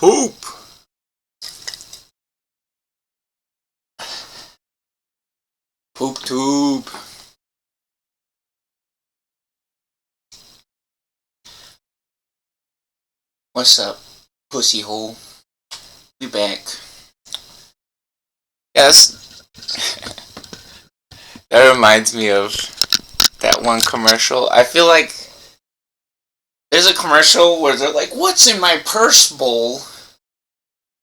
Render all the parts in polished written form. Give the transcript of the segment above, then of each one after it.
Poop. Poop tube. What's up, pussy hole? We back. Yes. That reminds me of that one commercial. I feel like there's a commercial where they're like, "What's in my purse bowl?"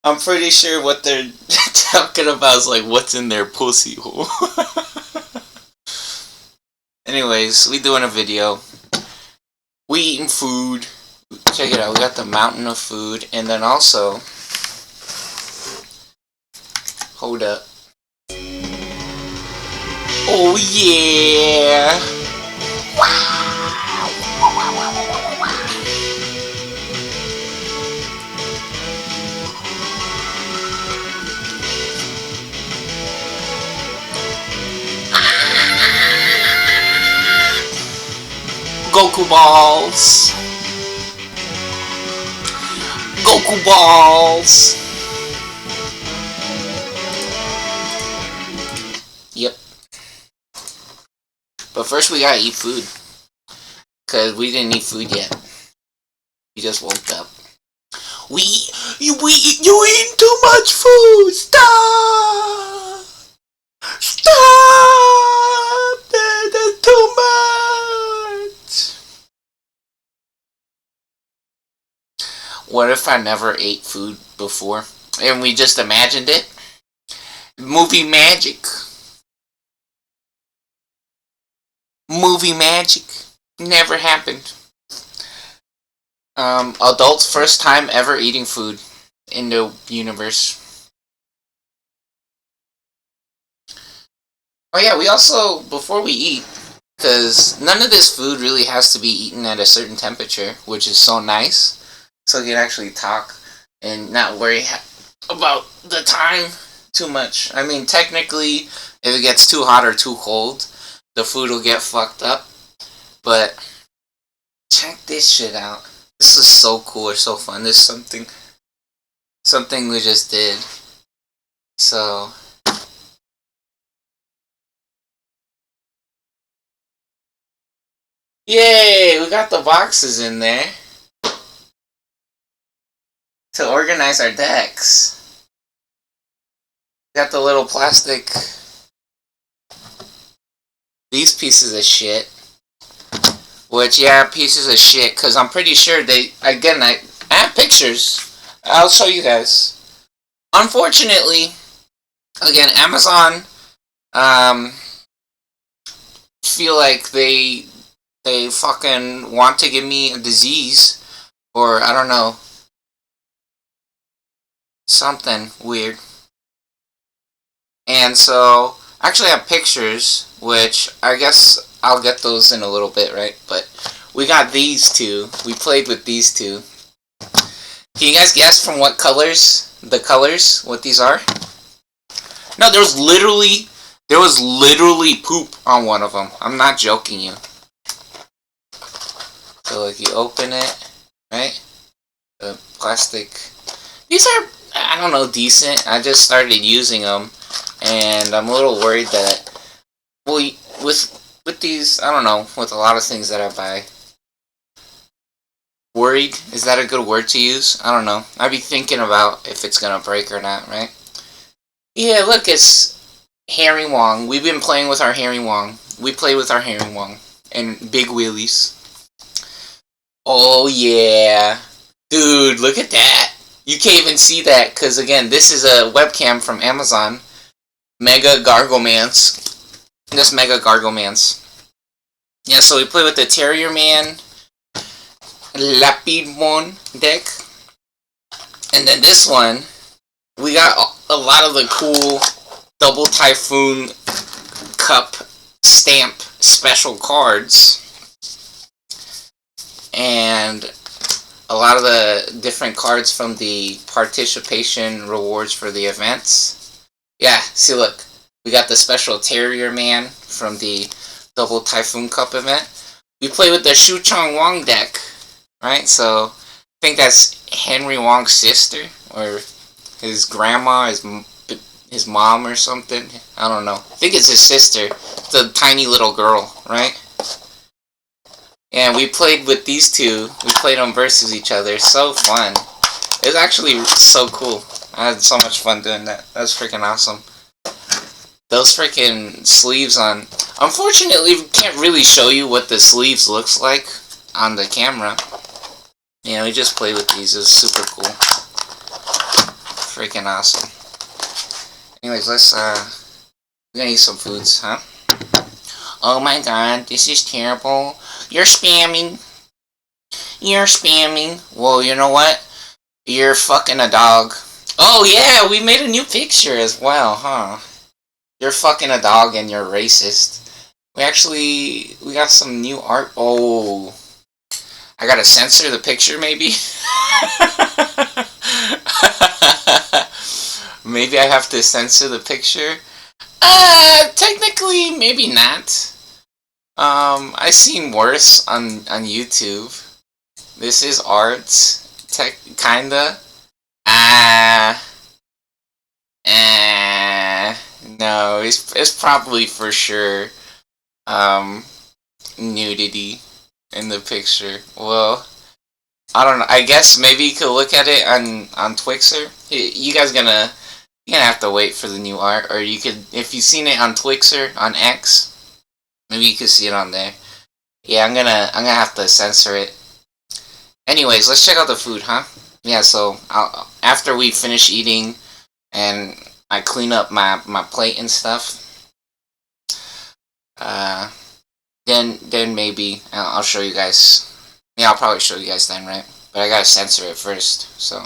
I'm pretty sure what they're talking about is like, what's in their pussy hole. Anyways, we doing a video. We eating food. Check it out. We got the mountain of food, and then also, hold up. Oh yeah! Wow! Goku balls! Goku balls! Yep. But first we gotta eat food. Cause we didn't eat food yet. We just woke up. You eating too much food! Stop! Stop! That's too much! What if I never ate food before? And we just imagined it? Movie magic. Movie magic. Never happened. Adults' first time ever eating food in the universe. Oh yeah, we also, before we eat, because none of this food really has to be eaten at a certain temperature, which is so nice. So you can actually talk and not worry about the time too much. I mean, technically, if it gets too hot or too cold, the food will get fucked up. But check this shit out. This is so cool or so fun. This is something we just did. So yay! We got the boxes in there to organize our decks. Got the little plastic, these pieces of shit. Which, yeah, pieces of shit, because I'm pretty sure I have pictures. I'll show you guys. Unfortunately, again, Amazon, feel like they fucking want to give me a disease, or I don't know, something weird. And so, I actually have pictures, which I guess I'll get those in a little bit, right? But we got these two. We played with these two. Can you guys guess from what colors, what these are? No, there was literally poop on one of them. I'm not joking you. So like you open it, right? The plastic. These are, I don't know, decent. I just started using them, and I'm a little worried that, well, with these, I don't know, with a lot of things that I buy. Worried? Is that a good word to use? I don't know. I'd be thinking about if it's gonna break or not, right? Yeah, look, it's Harry Wong. We've been playing with our Harry Wong. We play with our Harry Wong. And big wheelies. Oh, yeah. Dude, look at that. You can't even see that, because, again, this is a webcam from Amazon. Mega Gargomance. This Mega Gargomance. Yeah, so we play with the Terrier Man, Lapidmon deck. And then this one, we got a lot of the cool Double Typhoon Cup stamp special cards. And a lot of the different cards from the participation rewards for the events. Yeah, see, look. We got the special Terrier Man from the Double Typhoon Cup event. We play with the Shu Chong Wong deck, right? So think that's Henry Wong's sister or his grandma, his mom or something. I don't know. I think it's his sister. The tiny little girl, right? And we played with these two. We played them versus each other. So fun. It was actually so cool. I had so much fun doing that. That was freaking awesome. Those freaking sleeves on... Unfortunately, we can't really show you what the sleeves looks like on the camera. Yeah, we just played with these. It was super cool. Freaking awesome. Anyways, let's, we're gonna eat some foods, huh? Oh my god, this is terrible. You're spamming. You're spamming. Well, you know what? You're fucking a dog. Oh yeah, we made a new picture as well, huh? You're fucking a dog and you're racist. We got some new art. Oh. I gotta censor the picture, maybe? Maybe I have to censor the picture? Technically, maybe not. I've seen worse on YouTube. This is art. Kinda. No, it's probably for sure, nudity in the picture. Well, I don't know. I guess maybe you could look at it on Twixer. You guys you're gonna have to wait for the new art, or you could, if you've seen it on Twixer on X, maybe you could see it on there. Yeah, I'm gonna have to censor it. Anyways, let's check out the food, huh? Yeah, so after we finish eating and I clean up my plate and stuff, then maybe I'll show you guys. Yeah, I'll probably show you guys then, right? But I gotta censor it first. So,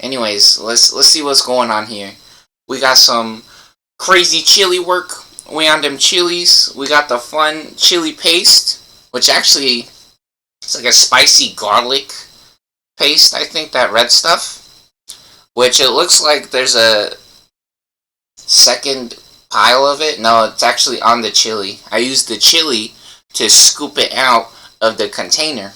anyways, let's see what's going on here. We got some crazy chili work. We on them chilies. We got the fun chili paste, which actually it's like a spicy garlic paste. I think that red stuff, which it looks like there's a second pile of it. No, it's actually on the chili. I used the chili to scoop it out of the container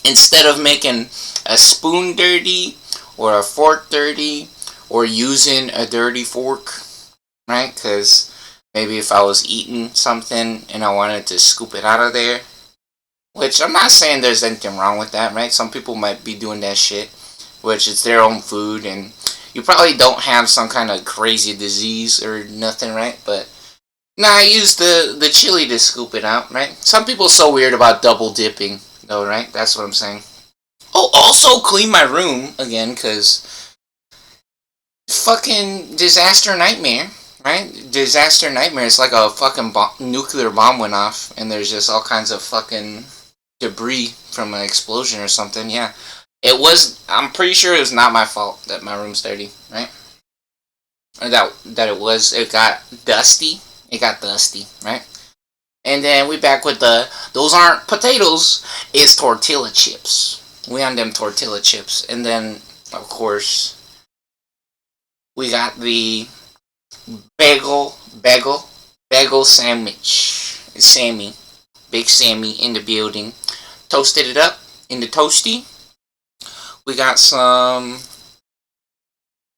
instead of making a spoon dirty or a fork dirty or using a dirty fork, right? Because maybe if I was eating something and I wanted to scoop it out of there, which I'm not saying there's anything wrong with that, right? Some people might be doing that shit, which is their own food and you probably don't have some kind of crazy disease or nothing, right? But nah, I use the chili to scoop it out, right? Some people are so weird about double dipping, though, right? That's what I'm saying. Oh, also clean my room again, cause fucking disaster nightmare, right? Disaster nightmare. It's like a fucking nuclear bomb went off, and there's just all kinds of fucking debris from an explosion or something. Yeah. It was, I'm pretty sure it was not my fault that my room's dirty, right? Or it got dusty. It got dusty, right? And then we back with those aren't potatoes, it's tortilla chips. We on them tortilla chips. And then, of course, we got the bagel sandwich. Sammy, big Sammy in the building. Toasted it up in the toasty. We got some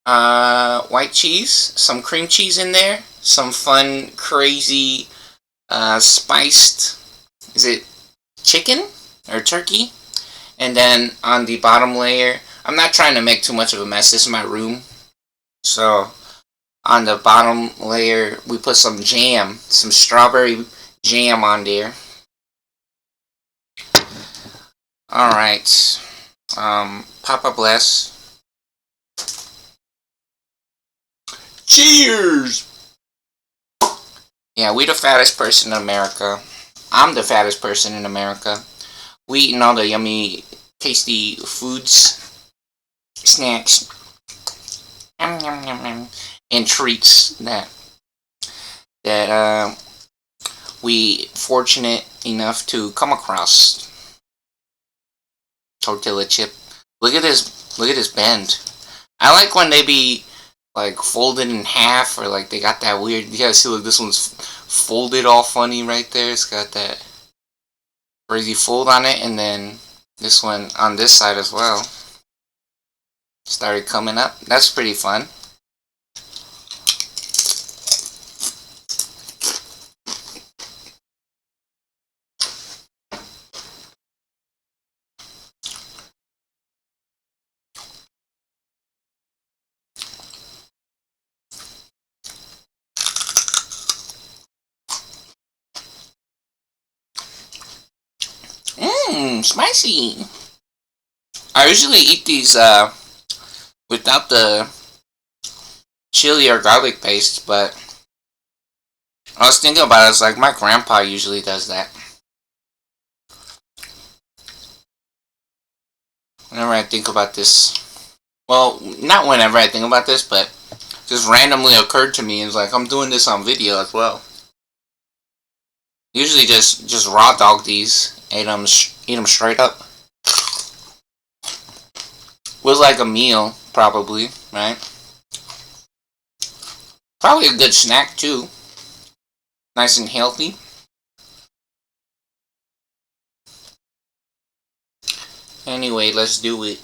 white cheese, some cream cheese in there, some fun, crazy, spiced, is it chicken or turkey? And then on the bottom layer, I'm not trying to make too much of a mess, this is my room. So, on the bottom layer, we put some jam, some strawberry jam on there. Alright. Papa bless. Cheers! Yeah, we the fattest person in America. I'm the fattest person in America. We eating all the yummy, tasty foods, snacks, and treats that we fortunate enough to come across. Tortilla chip. Look at this bend. I like when they be like folded in half, or like they got that weird, you gotta see, look, this one's folded all funny right there. It's got that crazy fold on it, and then This one on this side as well started coming up. That's pretty fun. Spicy. I usually eat these without the chili or garlic paste, but I was thinking about it. It's like my grandpa usually does that. Whenever I think about this, well, not whenever I think about this, but just randomly occurred to me. It's like I'm doing this on video as well. Usually just raw dog these, eat them straight up. Was like a meal, probably, right? Probably a good snack too. Nice and healthy. Anyway, let's do it.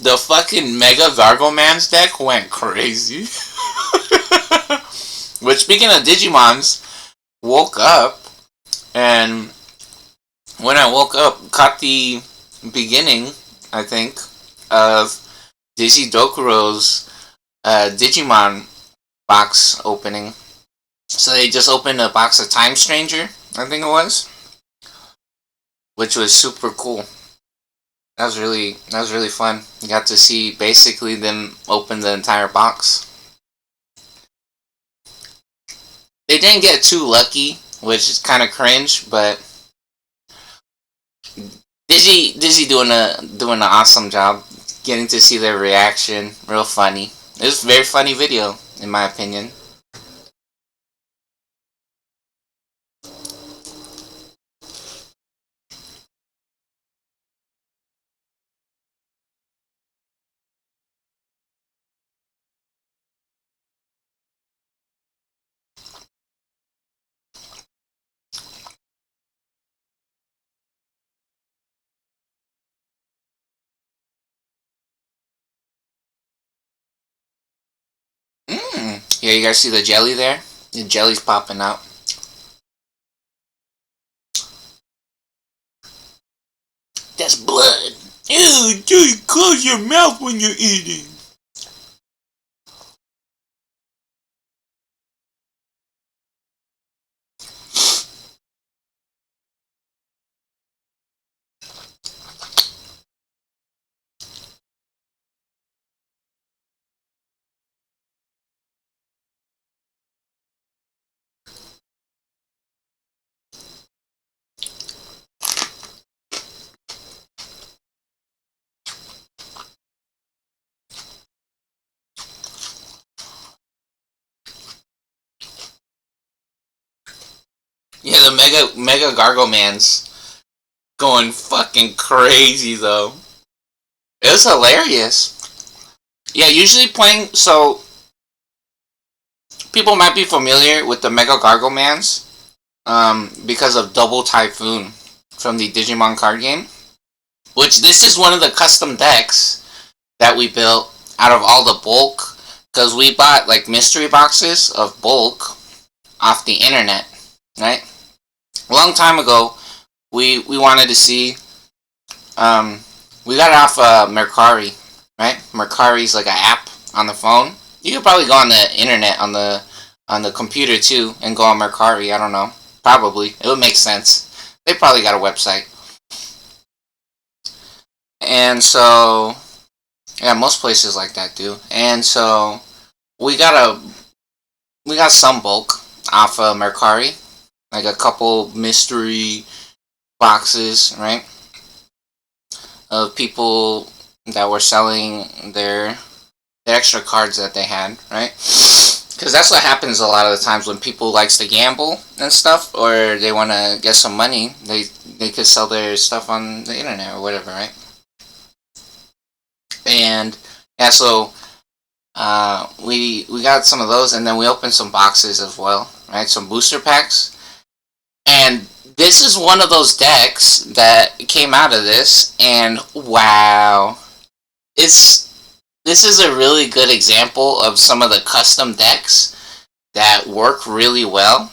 The fucking Mega Gargoyleman's deck went crazy. But speaking of Digimons, woke up, and when I woke up, caught the beginning, I think, of Dizzy Dokuro's Digimon box opening. So they just opened a box of Time Stranger, I think it was, which was super cool. That was really fun. You got to see basically them open the entire box. They didn't get too lucky, which is kind of cringe, but Dizzy doing an awesome job. Getting to see their reaction, real funny. It was a very funny video, in my opinion. Yeah, you guys see the jelly there? The jelly's popping out. That's blood. Ew, dude, close your mouth when you're eating. Yeah, the Mega Gargoyleman's going fucking crazy though. It was hilarious. Yeah, usually playing, so people might be familiar with the Mega Gargoylemans because of Double Typhoon from the Digimon card game. Which this is one of the custom decks that we built out of all the bulk, because we bought like mystery boxes of bulk off the internet, right? A long time ago, we wanted to see. We got it off Mercari, right? Mercari's like an app on the phone. You could probably go on the internet on the computer too and go on Mercari. I don't know. Probably it would make sense. They probably got a website. And so, yeah, most places like that do. And so we got some bulk off of Mercari, like a couple mystery boxes, right? Of people that were selling their extra cards that they had, right? Because that's what happens a lot of the times when people likes to gamble and stuff, or they want to get some money. They could sell their stuff on the internet or whatever, right? And yeah, so we got some of those, and then we opened some boxes as well, right? Some booster packs, and this is one of those decks that came out of this, and wow, it's this is a really good example of some of the custom decks that work really well,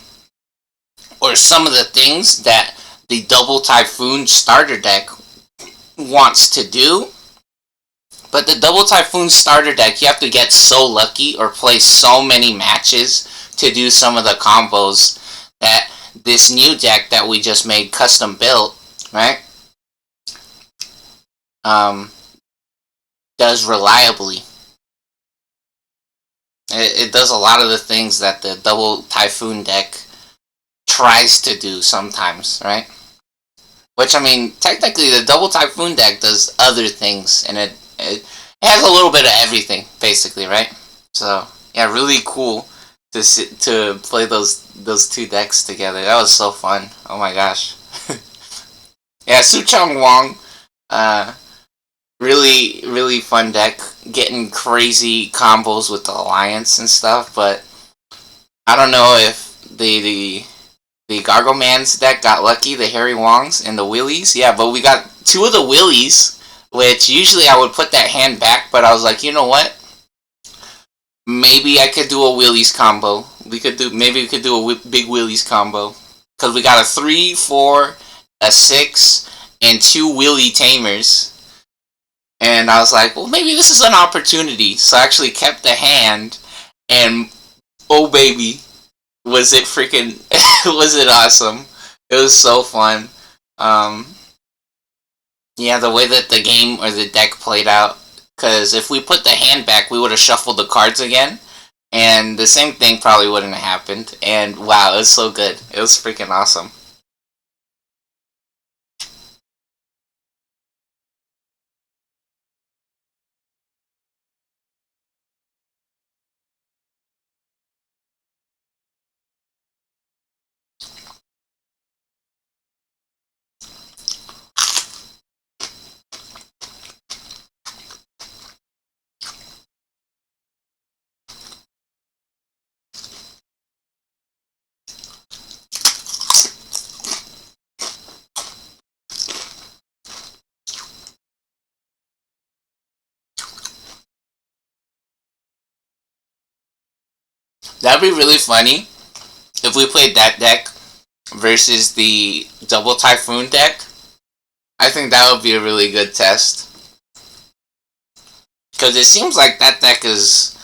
or some of the things that the Double Typhoon starter deck wants to do. But the Double Typhoon starter deck, you have to get so lucky or play so many matches to do some of the combos that this new deck that we just made custom built, right, does reliably. It does a lot of the things that the Double Typhoon deck tries to do sometimes, right? Which, I mean, technically the Double Typhoon deck does other things, and it has a little bit of everything, basically, right? So, yeah, really cool to play those two decks together. That was so fun. Oh my gosh. Yeah, Suchong Wong, really, really fun deck. Getting crazy combos with the Alliance and stuff, but I don't know if the Gargoyles deck got lucky, the Harry Wongs and the Willies. Yeah, but we got two of the Willies, which usually I would put that hand back, but I was like, you know what? Maybe I could do a Willies combo. Maybe we could do a big Willies combo. Because we got a 3, 4, a 6, and 2 Willy Tamers. And I was like, well, maybe this is an opportunity. So I actually kept the hand, and oh baby, was it freaking, was it awesome. It was so fun. Yeah, the way that the game or the deck played out, because if we put the hand back, we would have shuffled the cards again, and the same thing probably wouldn't have happened, and wow, it was so good. It was freaking awesome. That'd be really funny if we played that deck versus the Double Typhoon deck. I think that would be a really good test. Because it seems like that deck is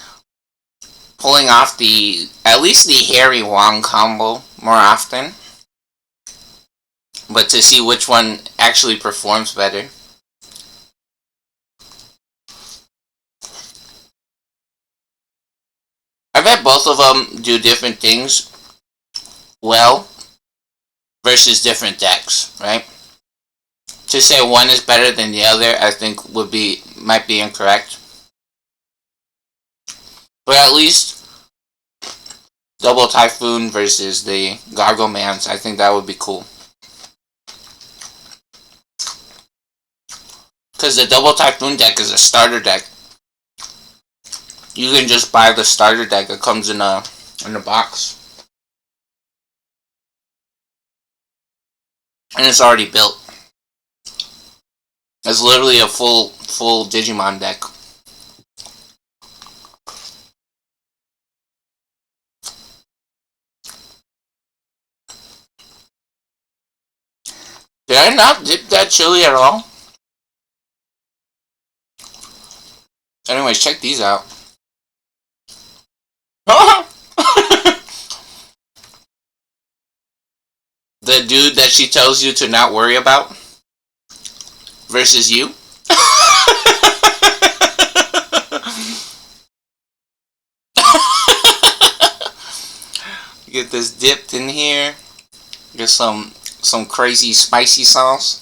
pulling off at least the Harry Wong combo more often. But to see which one actually performs better. I bet both of them do different things well versus different decks, right? To say one is better than the other, I think might be incorrect. But at least Double Typhoon versus the Gargoyles, I think that would be cool. Because the Double Typhoon deck is a starter deck. You can just buy the starter deck. It comes in a box. And it's already built. It's literally a full Digimon deck. Did I not dip that chili at all? Anyways, check these out. The dude that she tells you to not worry about versus you. Get this dipped in here. Get some crazy spicy sauce.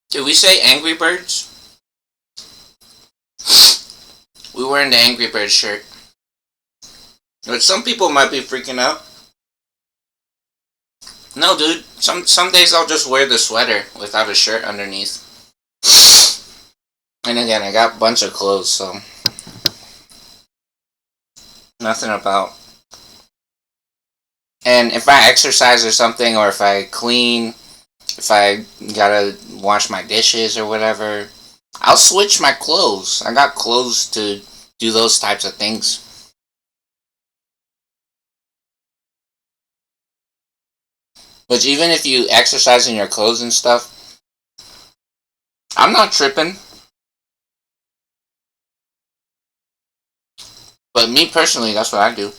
Did we say Angry Birds? We were in the Angry Birds shirt. But some people might be freaking out. No, dude. Some days I'll just wear the sweater without a shirt underneath. And again, I got a bunch of clothes, so nothing about. And if I exercise or something, or if I clean, if I gotta wash my dishes or whatever, I'll switch my clothes. I got clothes to do those types of things. But even if you exercise in your clothes and stuff, I'm not tripping. But me personally, that's what I do.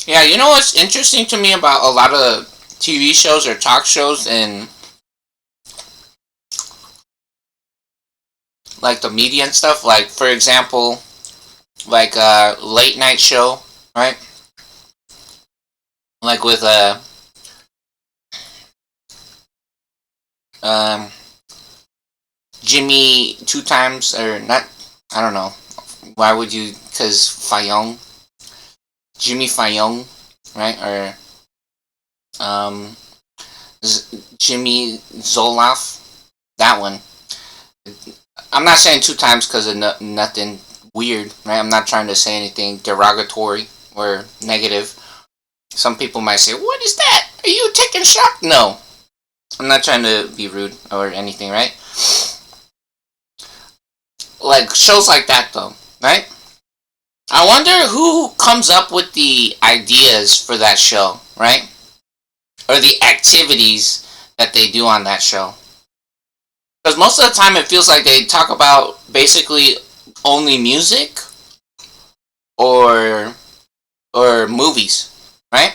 Yeah, you know what's interesting to me about a lot of TV shows or talk shows and like the media and stuff? Like, for example, like a late night show, right? Like with um, Jimmy two times, or not, I don't know. Why would you, because Fayong, Jimmy Fayong, right? Or Jimmy Zoloff, that one. I'm not saying two times because of nothing weird, right? I'm not trying to say anything derogatory or negative. Some people might say, "What is that? Are you taking shock?" No, I'm not trying to be rude or anything, right? Like shows like that, though, right? I wonder who comes up with the ideas for that show, right? Or the activities that they do on that show. Because most of the time it feels like they talk about basically only music or movies, right?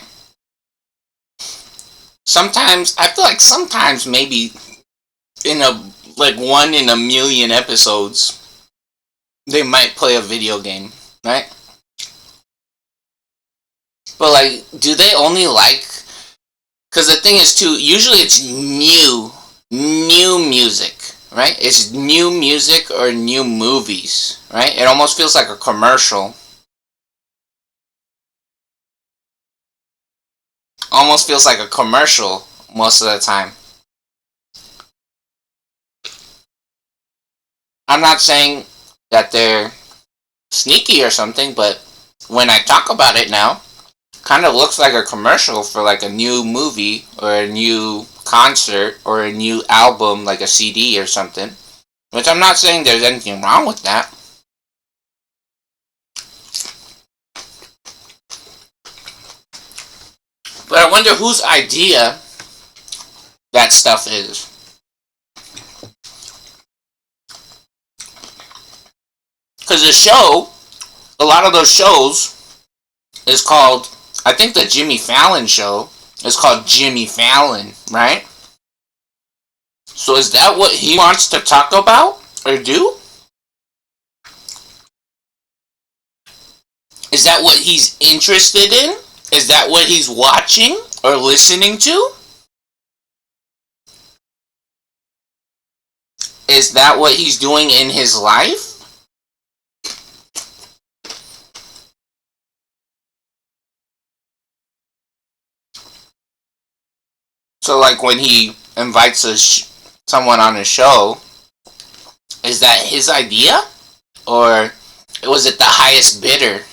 Sometimes I feel like sometimes maybe in a like 1 in a million episodes they might play a video game, right? But like, do they only like? Because the thing is too, usually it's new music, right? It's new music or new movies, right? It almost feels like a commercial. Almost feels like a commercial most of the time. I'm not saying that they're sneaky or something, but when I talk about it now, kind of looks like a commercial for like a new movie or a new concert or a new album, like a CD or something. Which I'm not saying there's anything wrong with that. But I wonder whose idea that stuff is. Because the show, a lot of those shows, is called, I think the Jimmy Fallon show is called Jimmy Fallon, right? So is that what he wants to talk about or do? Is that what he's interested in? Is that what he's watching or listening to? Is that what he's doing in his life? So like when he invites someone on a show, is that his idea? Or was it the highest bidder?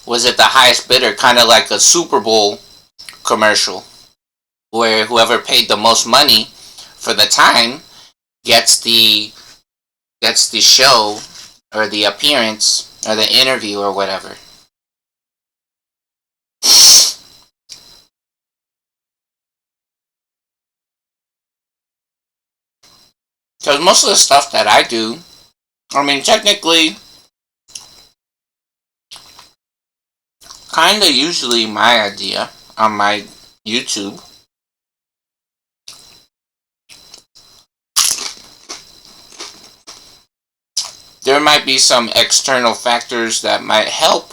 Was it the highest bidder, kind of like a Super Bowl commercial, where whoever paid the most money for the time gets the show or the appearance or the interview or whatever. Because most of the stuff that I do, I mean, technically, kind of usually my idea. on my YouTube. There might be some external factors that might help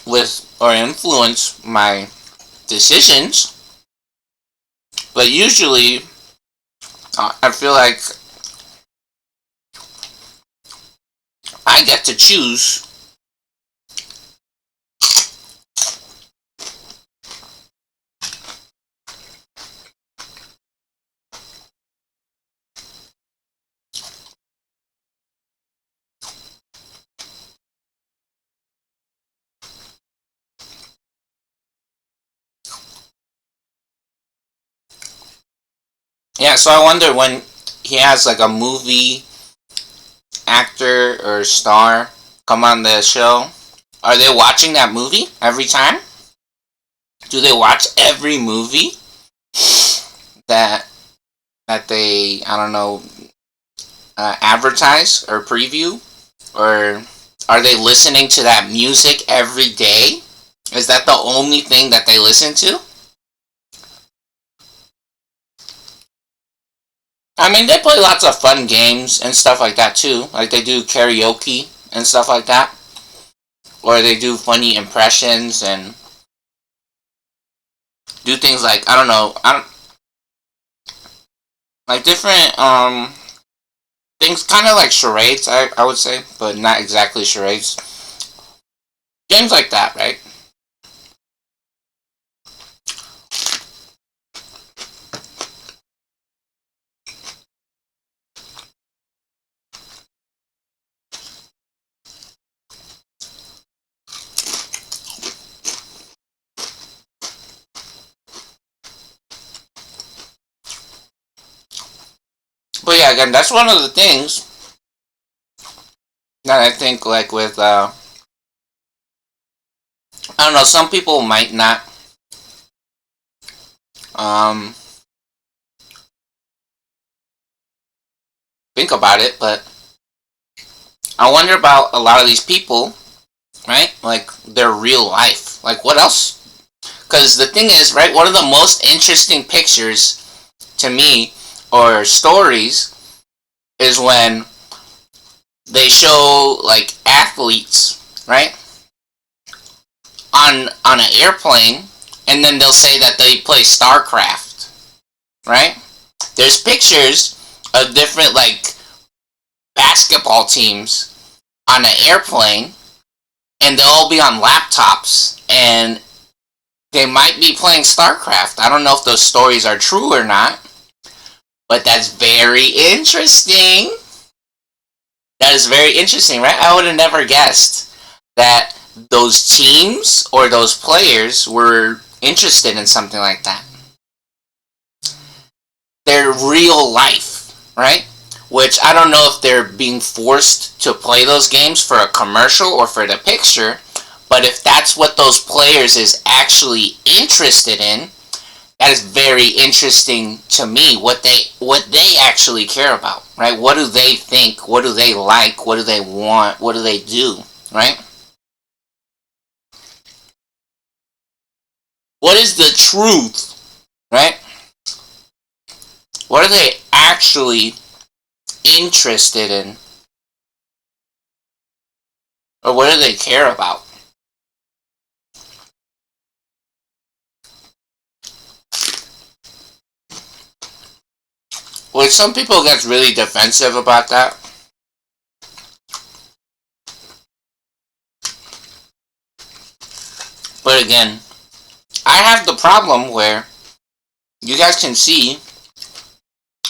with or influence my decisions, but usually I feel like I get to choose. Yeah, so I wonder when he has like a movie actor or star come on the show, are they watching that movie every time? Do they watch every movie that they, I don't know, advertise or preview? Or are they listening to that music every day? Is that the only thing that they listen to? I mean, they play lots of fun games and stuff like that too. Like they do karaoke and stuff like that. Or they do funny impressions and do things like, I don't know, like different things, kind of like charades, I would say, but not exactly charades. Games like that, right? But yeah, again, that's one of the things that I think, like with, I don't know, some people might not, um, think about it, but I wonder about a lot of these people, right? Like, their real life. Like, what else? Because the thing is, right, one of the most interesting pictures to me, or stories, is when they show, like, athletes, right, on an airplane, and then they'll say that they play StarCraft, right? There's pictures of different, like, basketball teams on an airplane, and they'll all be on laptops, and they might be playing StarCraft. I don't know if those stories are true or not, but that's very interesting. That is very interesting, right? I would have never guessed that those teams or those players were interested in something like that. Their real life, right? Which I don't know if they're being forced to play those games for a commercial or for the picture, but if that's what those players is actually interested in, that is very interesting to me. What they actually care about, right? What do they think? What do they like? What do they want? What do they do, right? What is the truth, right? What are they actually interested in? Or what do they care about? Which some people get really defensive about that. But again, I have the problem where you guys can see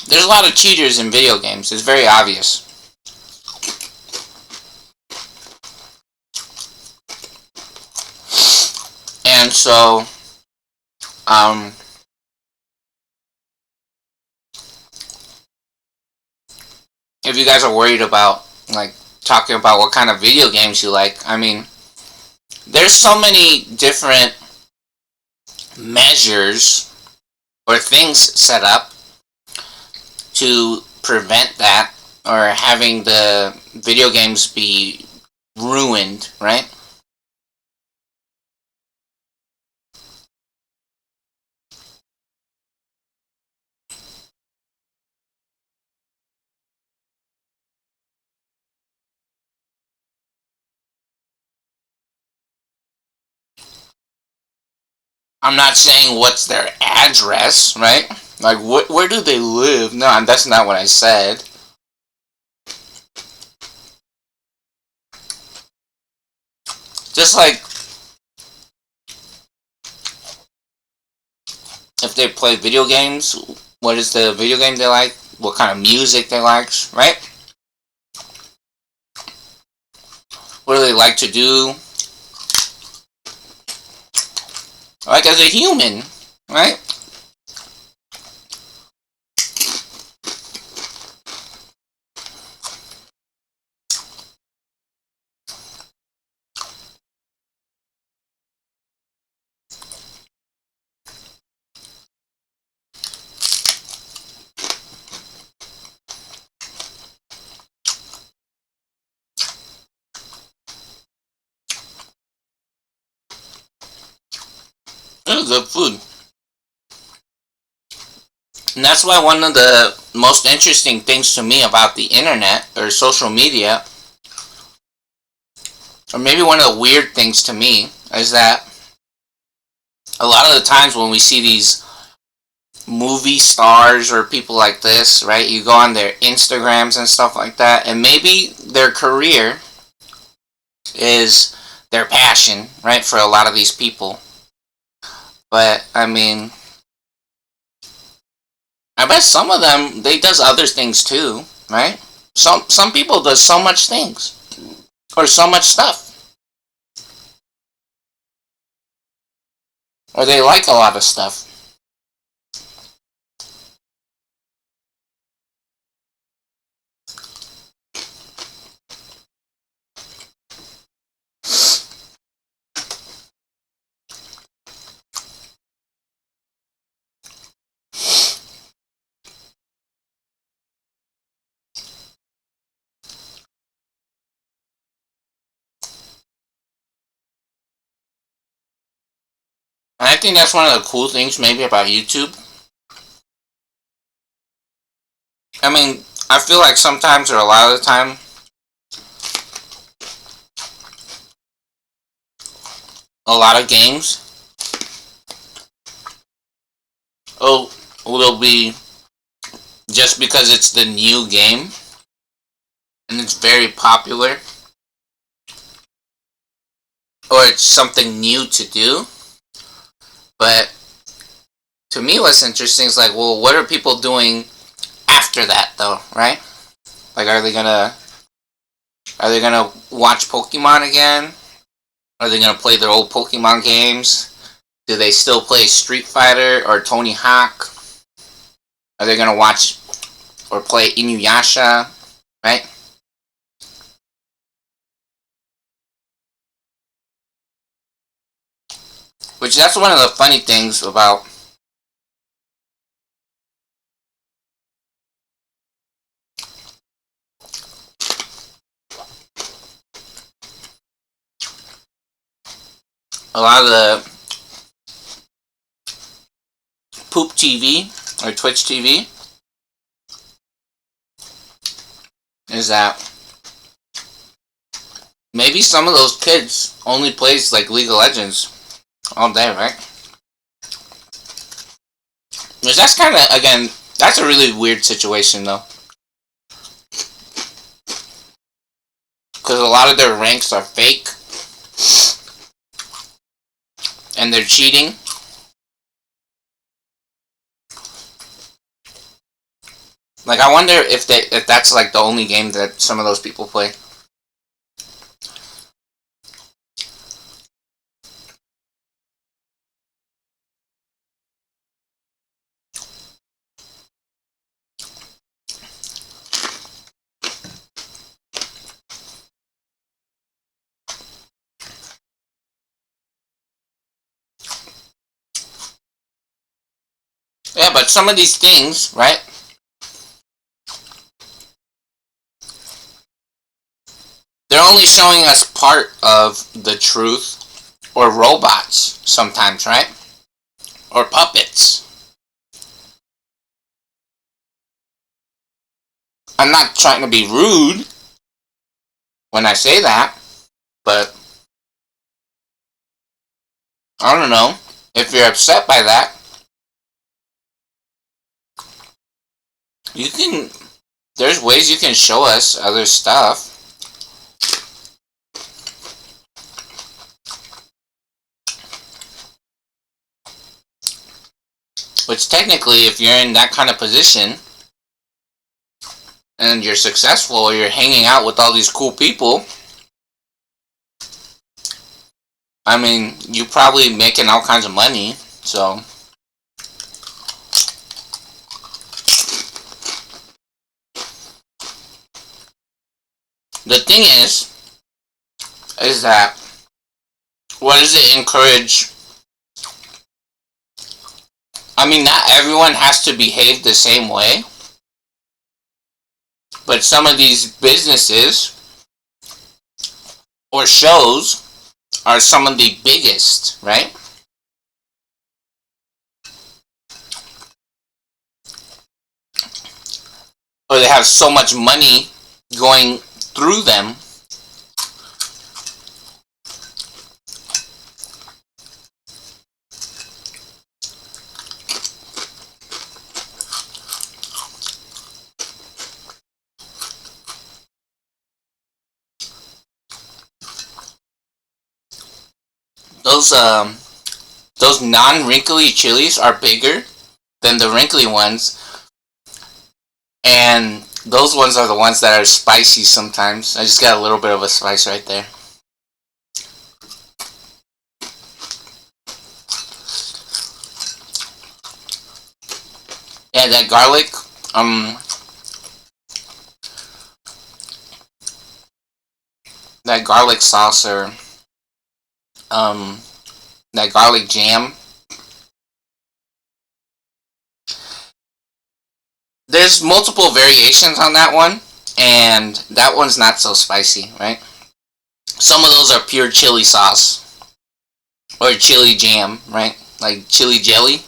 there's a lot of cheaters in video games. It's very obvious. And so, if you guys are worried about, like, talking about what kind of video games you like, I mean, there's so many different measures or things set up to prevent that, or having the video games be ruined, right? I'm not saying what's their address, right? Like, where do they live? No, that's not what I said. Just like if they play video games, what is the video game they like? What kind of music they like, right? What do they like to do? Like as a human, right? It's good food. And that's why one of the most interesting things to me about the internet or social media, or maybe one of the weird things to me, is that a lot of the times when we see these movie stars or people like this, right, you go on their Instagrams and stuff like that, and maybe their career is their passion, right, for a lot of these people. But, I mean, I bet some of them, they does other things too, right? Some people does so much things. Or so much stuff. Or they like a lot of stuff. And I think that's one of the cool things maybe about YouTube. I mean, I feel like sometimes or a lot of the time, a lot of games, oh, will be just because it's the new game and it's very popular, or it's something new to do. But to me, what's interesting is like, well, what are people doing after that, though, right? Like, are they gonna watch Pokemon again? Are they gonna play their old Pokemon games? Do they still play Street Fighter or Tony Hawk? Are they gonna watch or play Inuyasha, right? Which that's one of the funny things about a lot of the Poop TV or Twitch TV is that maybe some of those kids only plays like League of Legends all day, right? Which that's kind of, again, that's a really weird situation though. Because a lot of their ranks are fake. And they're cheating. Like, I wonder if that's like the only game that some of those people play. Yeah, but some of these things, right? They're only showing us part of the truth. Or robots, sometimes, right? Or puppets. I'm not trying to be rude when I say that, but I don't know. if you're upset by that, you can. There's ways you can show us other stuff. Which technically, if you're in that kind of position and you're successful, or you're hanging out with all these cool people, I mean, you probably making all kinds of money. So the thing is that what does it encourage? I mean, not everyone has to behave the same way, but some of these businesses or shows are some of the biggest, right? Or they have so much money going through them. Those non-wrinkly chilies are bigger than the wrinkly ones, and those ones are the ones that are spicy sometimes. I just got a little bit of a spice right there. Yeah, that garlic, that garlic sauce, or that garlic jam. There's multiple variations on that one, and that one's not so spicy, right? Some of those are pure chili sauce or chili jam, right? Like chili jelly.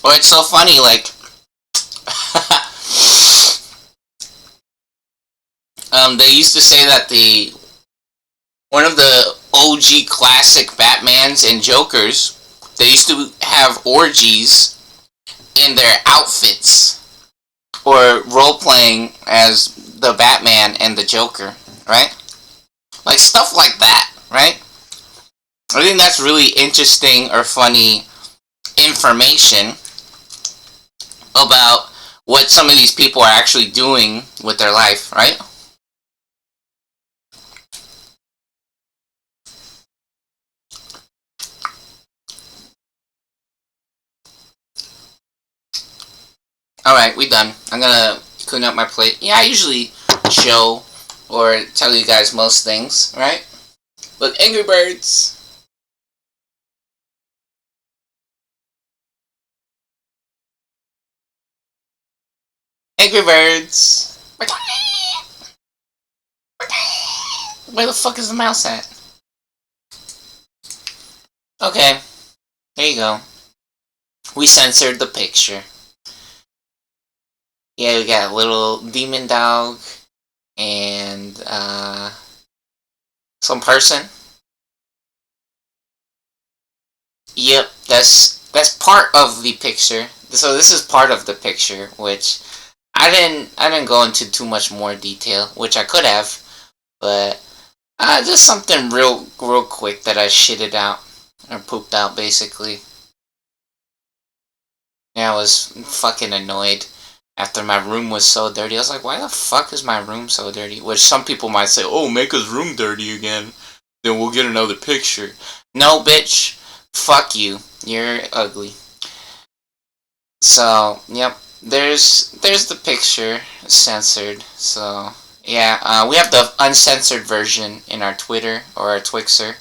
Or it's so funny, like they used to say that the one of the OG classic Batmans and Jokers, they used to have orgies in their outfits or role playing as the Batman and the Joker, right? Like stuff like that, right? I think that's really interesting or funny information about what some of these people are actually doing with their life, right? Alright, we done. I'm gonna clean up my plate. Yeah, I usually show or tell you guys most things, right? Look, Angry Birds. Angry Birds. Where the fuck is the mouse at? Okay, there you go. We censored the picture. Yeah, we got a little demon dog and some person. Yep, that's part of the picture. So this is part of the picture, which I didn't go into too much more detail, which I could have, but just something real quick that I shitted out or pooped out basically. Yeah, I was fucking annoyed after my room was so dirty. I was like, why the fuck is my room so dirty? Which some people might say, oh, make his room dirty again, then we'll get another picture. No, bitch. Fuck you. You're ugly. So, yep. There's the picture censored. So, yeah. We have the uncensored version in our Twitter or our Twixer.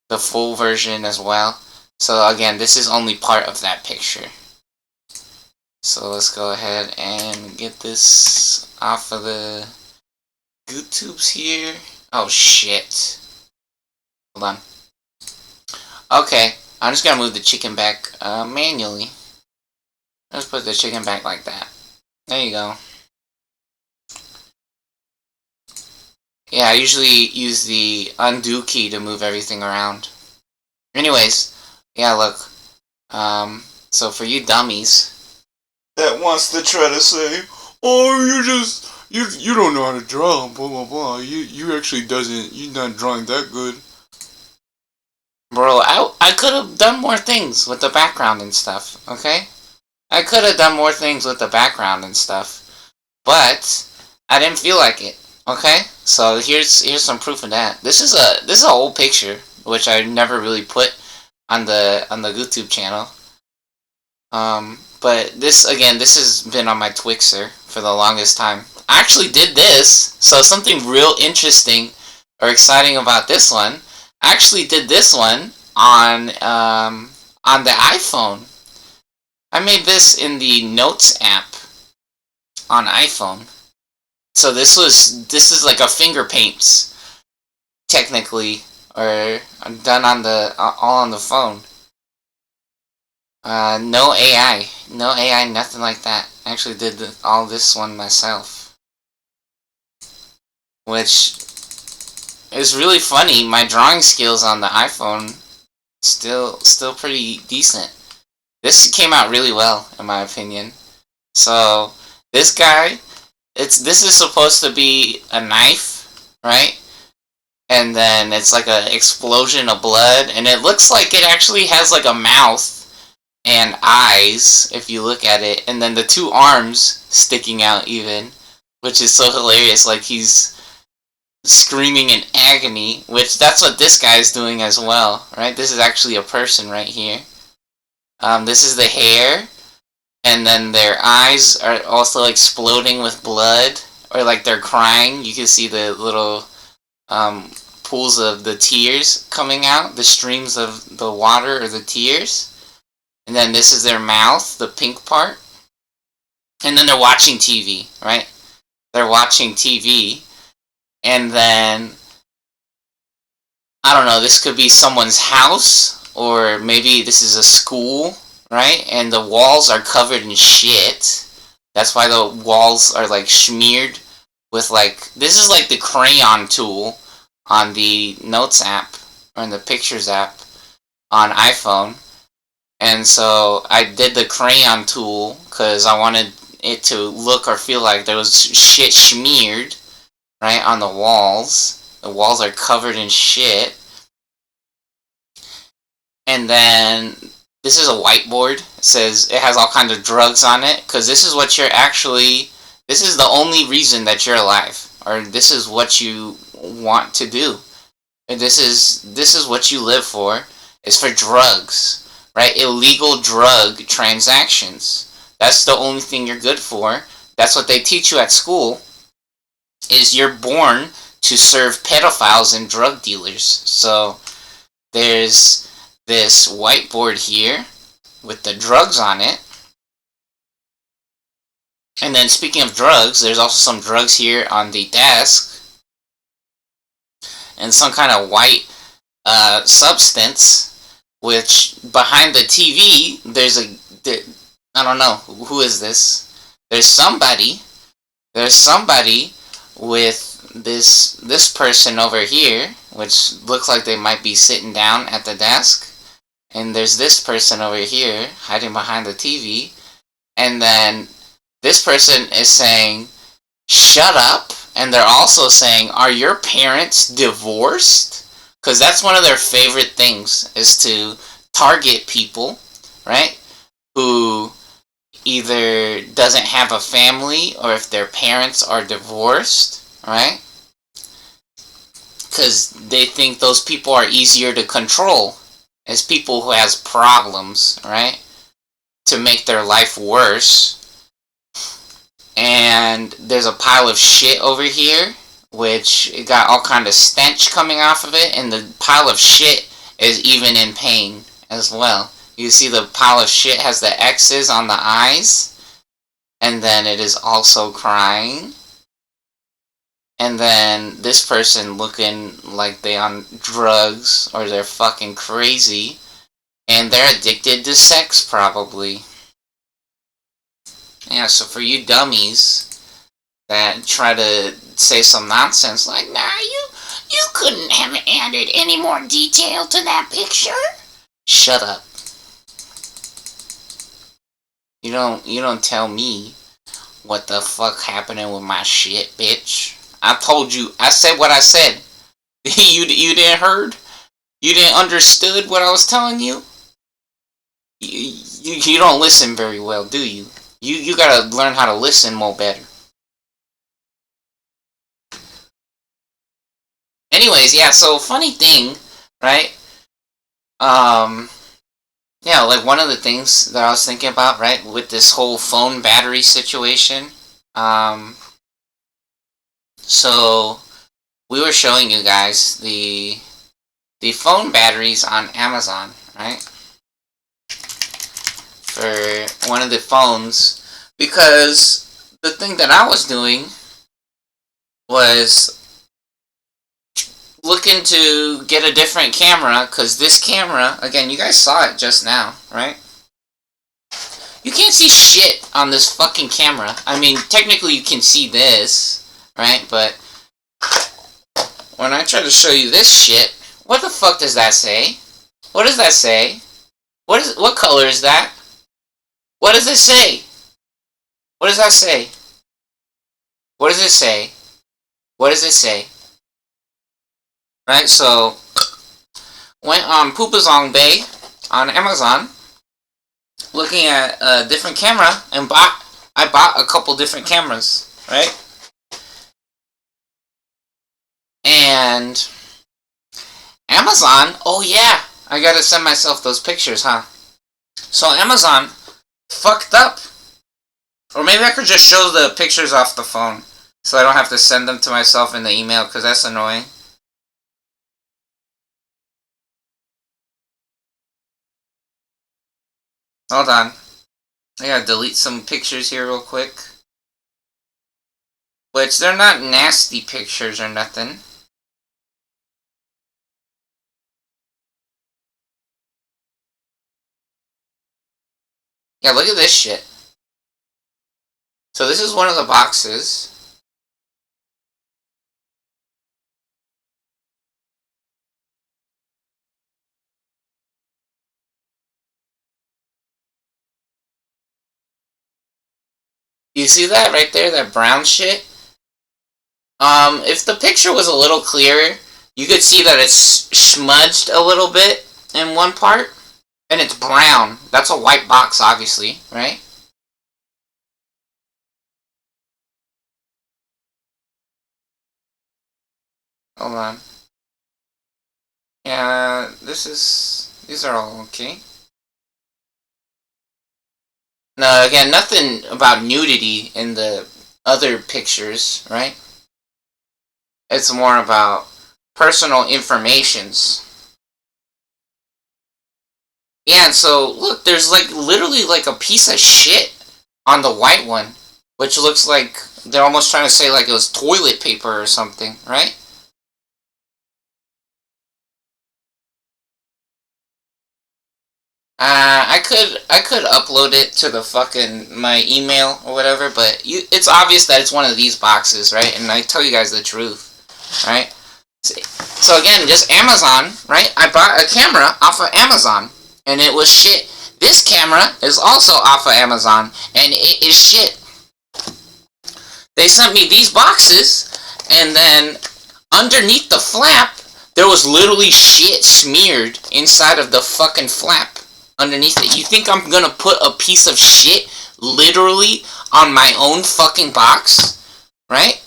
The full version as well. So, again, this is only part of that picture. So let's go ahead and get this off of the YouTubes here. Oh shit. Hold on. Okay, I'm just gonna move the chicken back manually. Let's put the chicken back like that. There you go. Yeah, I usually use the undo key to move everything around. Anyways, yeah, look. So for you dummies that wants to try to say, oh, you don't know how to draw, blah blah blah. You actually you're not drawing that good. Bro, I could have done more things with the background and stuff, okay? I could have done more things with the background and stuff, but I didn't feel like it. Okay, so here's some proof of that. This is an old picture which I never really put on the YouTube channel. But this has been on my Twixer for the longest time. I actually did this, so something real interesting or exciting about this one. I actually did this one on the iPhone. I made this in the Notes app on iPhone. So this is like a finger paints, technically, or done on all on the phone. No AI, nothing like that. I actually did all this one myself, which is really funny. My drawing skills on the iPhone still pretty decent. This came out really well, in my opinion. So this guy, this is supposed to be a knife, right? And then it's like an explosion of blood, and it looks like it actually has like a mouth and eyes if you look at it, and then the two arms sticking out even, which is so hilarious. Like he's screaming in agony, which that's what this guy is doing as well, right? This is actually a person right here. This is the hair, and then their eyes are also exploding with blood, or like they're crying. You can see the little pools of the tears coming out, the streams of the water or the tears. And then this is their mouth, the pink part. And then they're watching TV, right? They're watching TV. And then, I don't know, this could be someone's house, or maybe this is a school, right? And the walls are covered in shit. That's why the walls are like smeared with like, this is like the crayon tool on the Notes app, or in the Pictures app on iPhone. And so I did the crayon tool because I wanted it to look or feel like there was shit smeared, right, on the walls. The walls are covered in shit. And then this is a whiteboard. It says it has all kinds of drugs on it, because this is what this is the only reason that you're alive, or this is what you want to do. And this is what you live for, is for drugs. Right? Illegal drug transactions. That's the only thing you're good for. That's what they teach you at school, is you're born to serve pedophiles and drug dealers. So there's this whiteboard here with the drugs on it. And then speaking of drugs, there's also some drugs here on the desk. And some kind of white substance. Which, behind the TV, I don't know, who is this? There's somebody with this person over here, which looks like they might be sitting down at the desk. And there's this person over here, hiding behind the TV. And then, this person is saying, shut up. And they're also saying, are your parents divorced? Because that's one of their favorite things, is to target people, right, who either doesn't have a family, or if their parents are divorced, right? Because they think those people are easier to control as people who has problems, right, to make their life worse. And there's a pile of shit over here, which it got all kind of stench coming off of it, and the pile of shit is even in pain as well. You see the pile of shit has the X's on the eyes, and then it is also crying. and then this person looking like they on drugs or they're fucking crazy, and they're addicted to sex probably. Yeah, so for you dummies that try to say some nonsense like, nah, you couldn't have added any more detail to that picture. Shut up. You don't tell me what the fuck happening with my shit, bitch. I told you. I said what I said. you didn't heard? You didn't understood what I was telling you? You don't listen very well, do you? You gotta learn how to listen more better. Anyways, yeah, so funny thing, right? Yeah, like one of the things that I was thinking about, right, with this whole phone battery situation, so we were showing you guys the phone batteries on Amazon, right? For one of the phones, because the thing that I was doing was looking to get a different camera, because this camera, again, you guys saw it just now, right? You can't see shit on this fucking camera. I mean, technically you can see this, right? But when I try to show you this shit, what the fuck does that say? What does that say? What color is that? What does it say? What does that say? What does it say? What does it say? Right, so went on Poopazong Bay on Amazon, looking at a different camera, and I bought a couple different cameras, right? And Amazon, oh yeah, I gotta send myself those pictures, huh? So Amazon fucked up. Or maybe I could just show the pictures off the phone, so I don't have to send them to myself in the email, because that's annoying. Hold on. I gotta delete some pictures here real quick. Which, they're not nasty pictures or nothing. Yeah, look at this shit. So this is one of the boxes. You see that right there, that brown shit? If the picture was a little clearer, you could see that it's smudged a little bit in one part. And it's brown. That's a white box, obviously, right? Hold on. Yeah, these are all okay. No, again, nothing about nudity in the other pictures, right? It's more about personal informations. Yeah, and so, look, there's like literally like a piece of shit on the white one, which looks like they're almost trying to say like it was toilet paper or something, right? I could upload it to the fucking my email or whatever, but it's obvious that it's one of these boxes, right? And I tell you guys the truth, right? So again, just Amazon, right? I bought a camera off of Amazon, and it was shit. This camera is also off of Amazon, and it is shit. They sent me these boxes, and then underneath the flap, there was literally shit smeared inside of the fucking flap underneath it. You think I'm gonna put a piece of shit literally on my own fucking box? Right?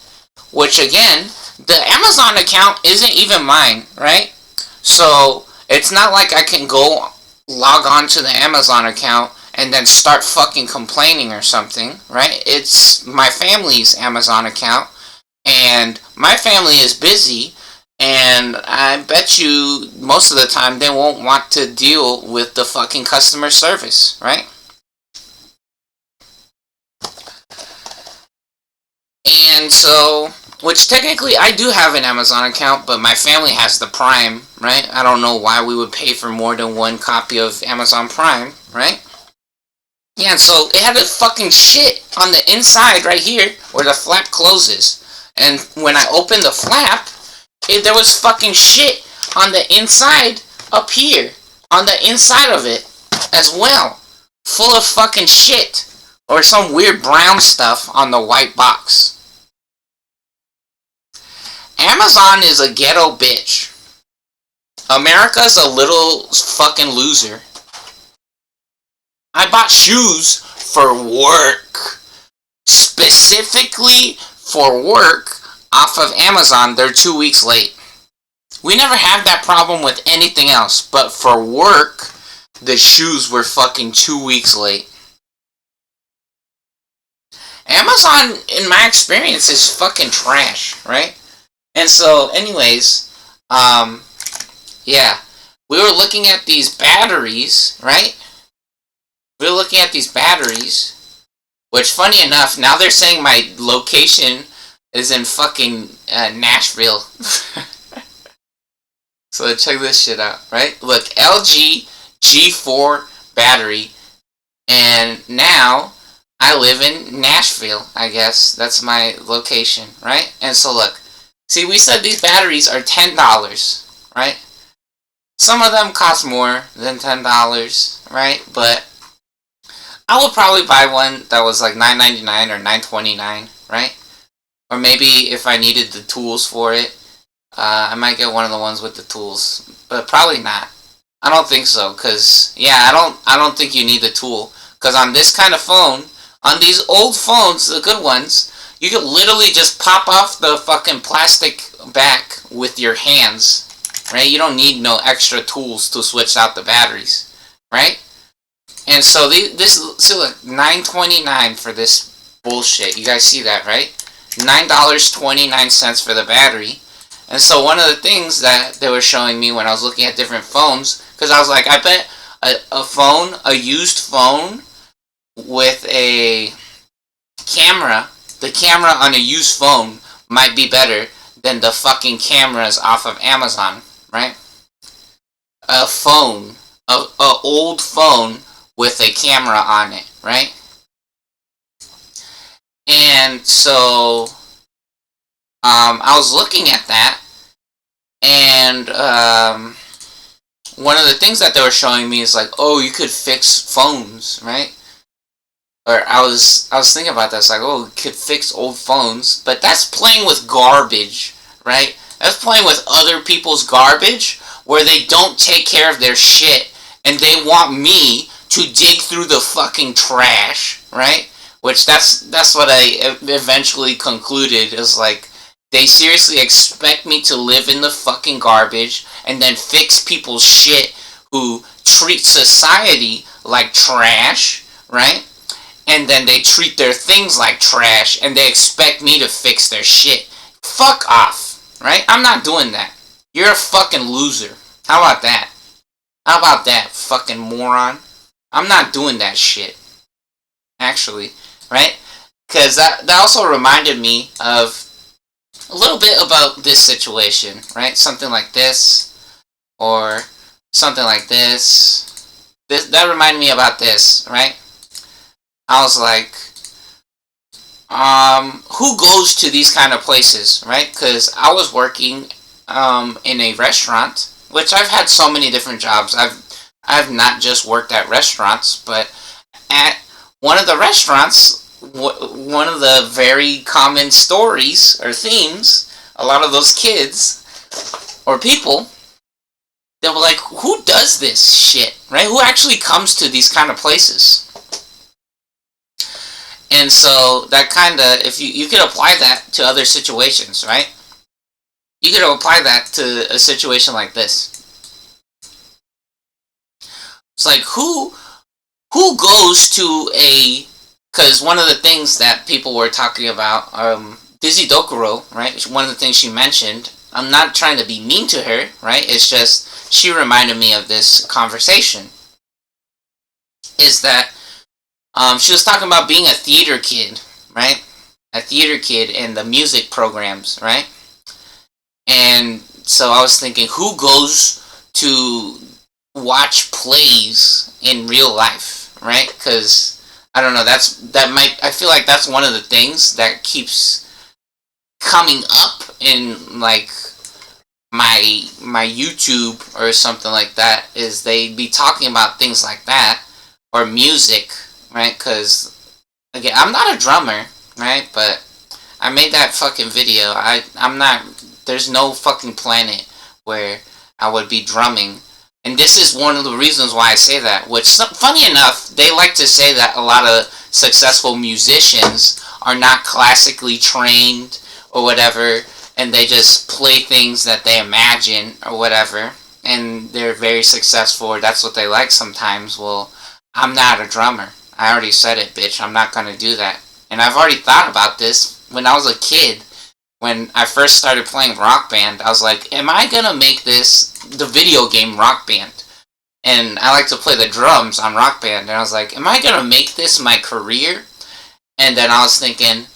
Which again, the Amazon account isn't even mine, right? So it's not like I can go log on to the Amazon account and then start fucking complaining or something, right? It's my family's Amazon account, and my family is busy, and I bet you most of the time they won't want to deal with the fucking customer service, right? And so, Which technically I do have an Amazon account, but my family has the Prime, right? I don't know why we would pay for more than one copy of Amazon Prime, right? Yeah, and so it had a fucking shit on the inside right here where the flap closes. And when I opened the flap, there was fucking shit on the inside up here. On the inside of it as well. Full of fucking shit. Or some weird brown stuff on the white box. Amazon is a ghetto bitch. America's a little fucking loser. I bought shoes for work. Specifically for work off of Amazon. They're 2 weeks late. We never had that problem with anything else. But for work, the shoes were fucking 2 weeks late. Amazon, in my experience, is fucking trash, right? And so, anyways, yeah. We were looking at these batteries, right? We were looking at these batteries, which, funny enough, now they're saying my location is in fucking Nashville. So check this shit out, right? Look, LG G4 battery, and now I live in Nashville, I guess. That's my location, right? And so look, see, we said these batteries are $10, right? Some of them cost more than $10, right? But I would probably buy one that was like $9.99 or $9.29, right? Or maybe if I needed the tools for it, I might get one of the ones with the tools. But probably not. I don't think so, because, yeah, I don't think you need the tool. Because on this kind of phone, on these old phones, the good ones, you can literally just pop off the fucking plastic back with your hands, right? You don't need no extra tools to switch out the batteries, right? And so so look, $9.29 for this bullshit. You guys see that, right? $9.29 for the battery. And so one of the things that they were showing me when I was looking at different phones, because I was like, I bet a used phone with a camera, the camera on a used phone might be better than the fucking cameras off of Amazon, right? A phone, a old phone with a camera on it, right? And so I was looking at that, and one of the things that they were showing me is like, oh, you could fix phones, right? Or I was thinking about that. It's like, oh, you could fix old phones, but that's playing with garbage, right? That's playing with other people's garbage where they don't take care of their shit, and they want me to dig through the fucking trash, right? Which that's what I eventually concluded is like, they seriously expect me to live in the fucking garbage and then fix people's shit who treat society like trash, right? And then they treat their things like trash and they expect me to fix their shit. Fuck off, right? I'm not doing that. You're a fucking loser. How about that? How about that, fucking moron? I'm not doing that shit. Actually, right? Because that also reminded me of a little bit about this situation, right? Something like this, or something like this. That reminded me about this, right? I was like, who goes to these kind of places, right? Because I was working in a restaurant, which I've had so many different jobs. I've not just worked at restaurants, but at one of the restaurants, one of the very common stories or themes, a lot of those kids or people, they were like, who does this shit, right? Who actually comes to these kind of places? And so that kind of, if you could apply that to other situations, right? You could apply that to a situation like this. It's like, who goes to a, because one of the things that people were talking about, Dizzy Dokuro, right? One of the things she mentioned, I'm not trying to be mean to her, right? It's just, she reminded me of this conversation. Is that, she was talking about being a theater kid, right? a theater kid in the music programs, right? And so I was thinking, who goes to watch plays in real life, right? Because I don't know. I feel like that's one of the things that keeps coming up in like my YouTube or something like that. Is they be talking about things like that or music, right? Because again, I'm not a drummer, right? But I made that fucking video. I'm not. There's no fucking planet where I would be drumming. And this is one of the reasons why I say that. Which, funny enough, they like to say that a lot of successful musicians are not classically trained or whatever, and they just play things that they imagine or whatever, and they're very successful, or that's what they like sometimes. Well, I'm not a drummer. I already said it, bitch. I'm not gonna do that. And I've already thought about this when I was a kid. When I first started playing Rock Band, I was like, am I gonna make this the video game Rock Band? And I like to play the drums on Rock Band, and I was like, am I gonna make this my career? And then I was thinking,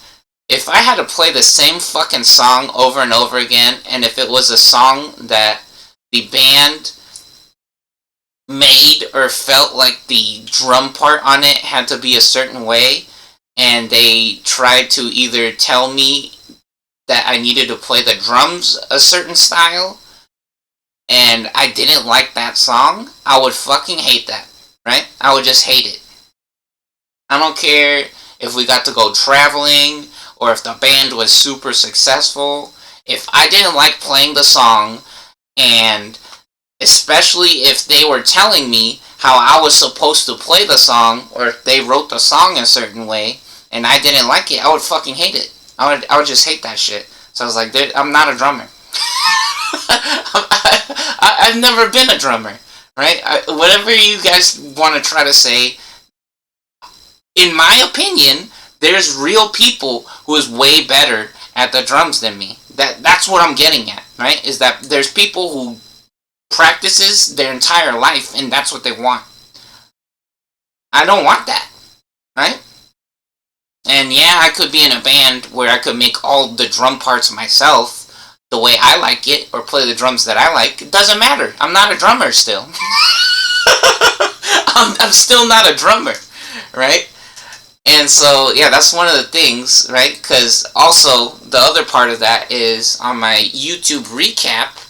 if I had to play the same fucking song over and over again, and if it was a song that the band made or felt like the drum part on it had to be a certain way, and they tried to either tell me that I needed to play the drums a certain style, and I didn't like that song, I would fucking hate that, right? I would just hate it. I don't care if we got to go traveling, or if the band was super successful. If I didn't like playing the song, and especially if they were telling me how I was supposed to play the song, or if they wrote the song a certain way, and I didn't like it, I would fucking hate it. I would just hate that shit. So I was like, I'm not a drummer. I've never been a drummer, right? Whatever you guys want to try to say, in my opinion, there's real people who is way better at the drums than me. That's what I'm getting at, right? Is that there's people who practices their entire life and that's what they want. I don't want that, right? And yeah, I could be in a band where I could make all the drum parts myself the way I like it, or play the drums that I like. It doesn't matter. I'm not a drummer still. I'm still not a drummer, right? And so, yeah, that's one of the things, right? Because also, the other part of that is on my YouTube recap,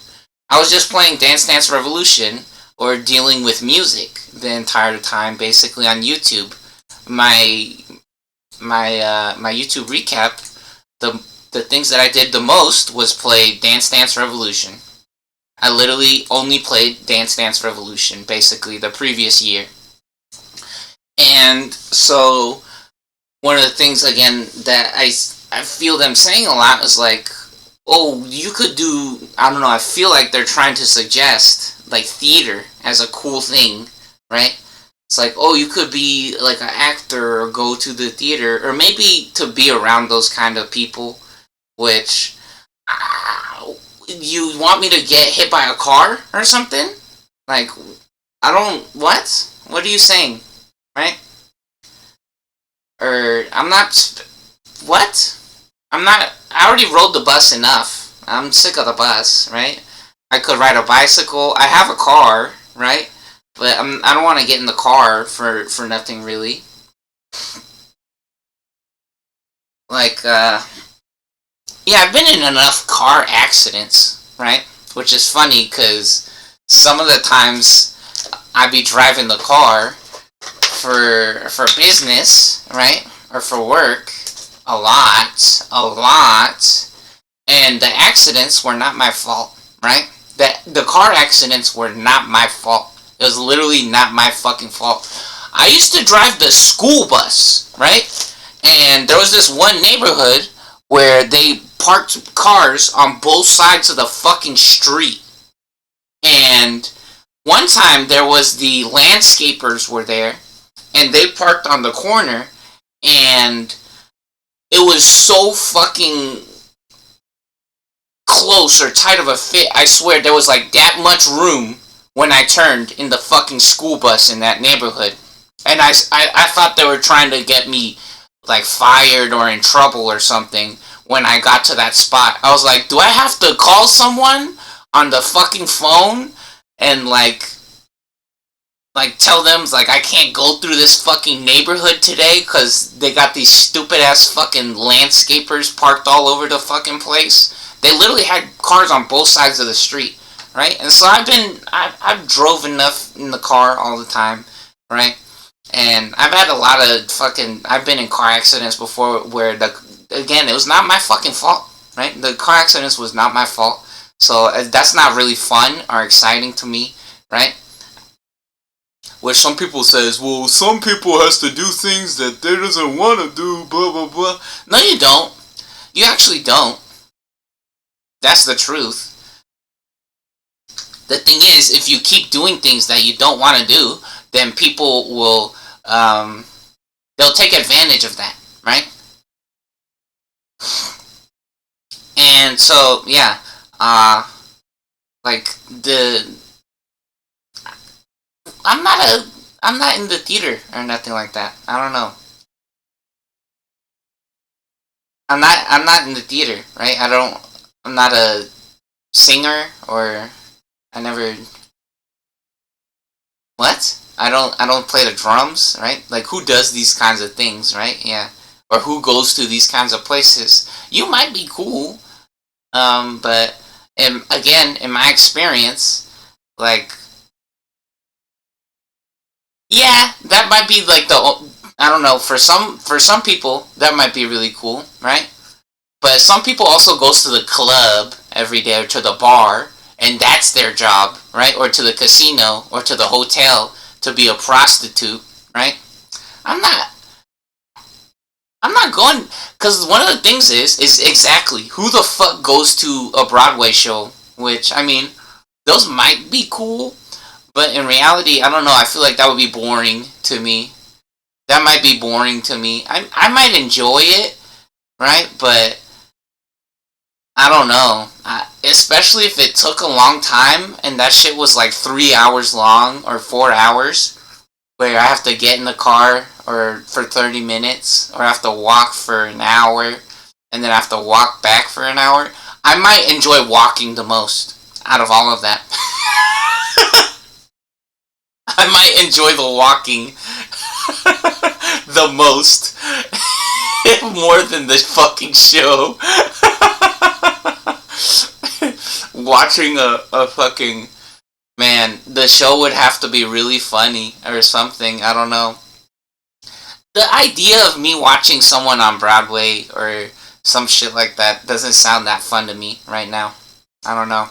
I was just playing Dance Dance Revolution, or dealing with music the entire time, basically on YouTube. My YouTube recap, the things that I did the most was play Dance Dance Revolution. I literally only played Dance Dance Revolution, basically, the previous year. And so, one of the things, again, that I feel them saying a lot is like, oh, you could do, I don't know, I feel like they're trying to suggest, like, theater as a cool thing, right? It's like, oh, you could be like an actor or go to the theater, or maybe to be around those kind of people, which, you want me to get hit by a car or something? Like, I don't, what? What are you saying, right? Or, I'm not, what? I already rode the bus enough. I'm sick of the bus, right? I could ride a bicycle. I have a car, right? But I don't want to get in the car for nothing, really. Like, yeah, I've been in enough car accidents, right? Which is funny, because some of the times I be driving the car for business, right? Or for work, a lot, and the accidents were not my fault, right? The car accidents were not my fault. It was literally not my fucking fault. I used to drive the school bus, right? And there was this one neighborhood where they parked cars on both sides of the fucking street. And one time there was the landscapers were there, and they parked on the corner, and it was so fucking close or tight of a fit. I swear there was like that much room when I turned in the fucking school bus in that neighborhood. And I thought they were trying to get me like fired or in trouble or something when I got to that spot. I was like, do I have to call someone on the fucking phone and like tell them like I can't go through this fucking neighborhood today because they got these stupid ass fucking landscapers parked all over the fucking place. They literally had cars on both sides of the street, right? And so I've drove enough in the car all the time, right? And I've had a lot of I've been in car accidents before where again, it was not my fucking fault, right? The car accidents was not my fault. So that's not really fun or exciting to me, right? Which some people says, well, some people has to do things that they doesn't want to do, blah, blah, blah. No, you don't. You actually don't. That's the truth. The thing is, if you keep doing things that you don't want to do, then people will, they'll take advantage of that, right? And so, yeah, like, I'm not in the theater or nothing like that. I don't know. I'm not in the theater, right? I'm not a singer or I never, what? I don't play the drums, right? Like who does these kinds of things, right? Yeah. Or who goes to these kinds of places? You might be cool, but again, in my experience, like, yeah, that might be like I don't know, for some people that might be really cool, right? But some people also goes to the club every day or to the bar and that's their job, right? Or to the casino or to the hotel to be a prostitute, right? I'm not I'm not going cuz one of the things is exactly who the fuck goes to a Broadway show, which I mean, those might be cool, but in reality, I don't know, I feel like that would be boring to me. That might be boring to me. I might enjoy it, right? But I don't know. Especially if it took a long time and that shit was like 3 hours long or 4 hours, where I have to get in the car or for 30 minutes or I have to walk for an hour and then I have to walk back for an hour. I might enjoy walking the most out of all of that. I might enjoy the walking the most more than the fucking show. Watching a fucking, man, the show would have to be really funny or something. I don't know. The idea of me watching someone on Broadway or some shit like that doesn't sound that fun to me right now. I don't know.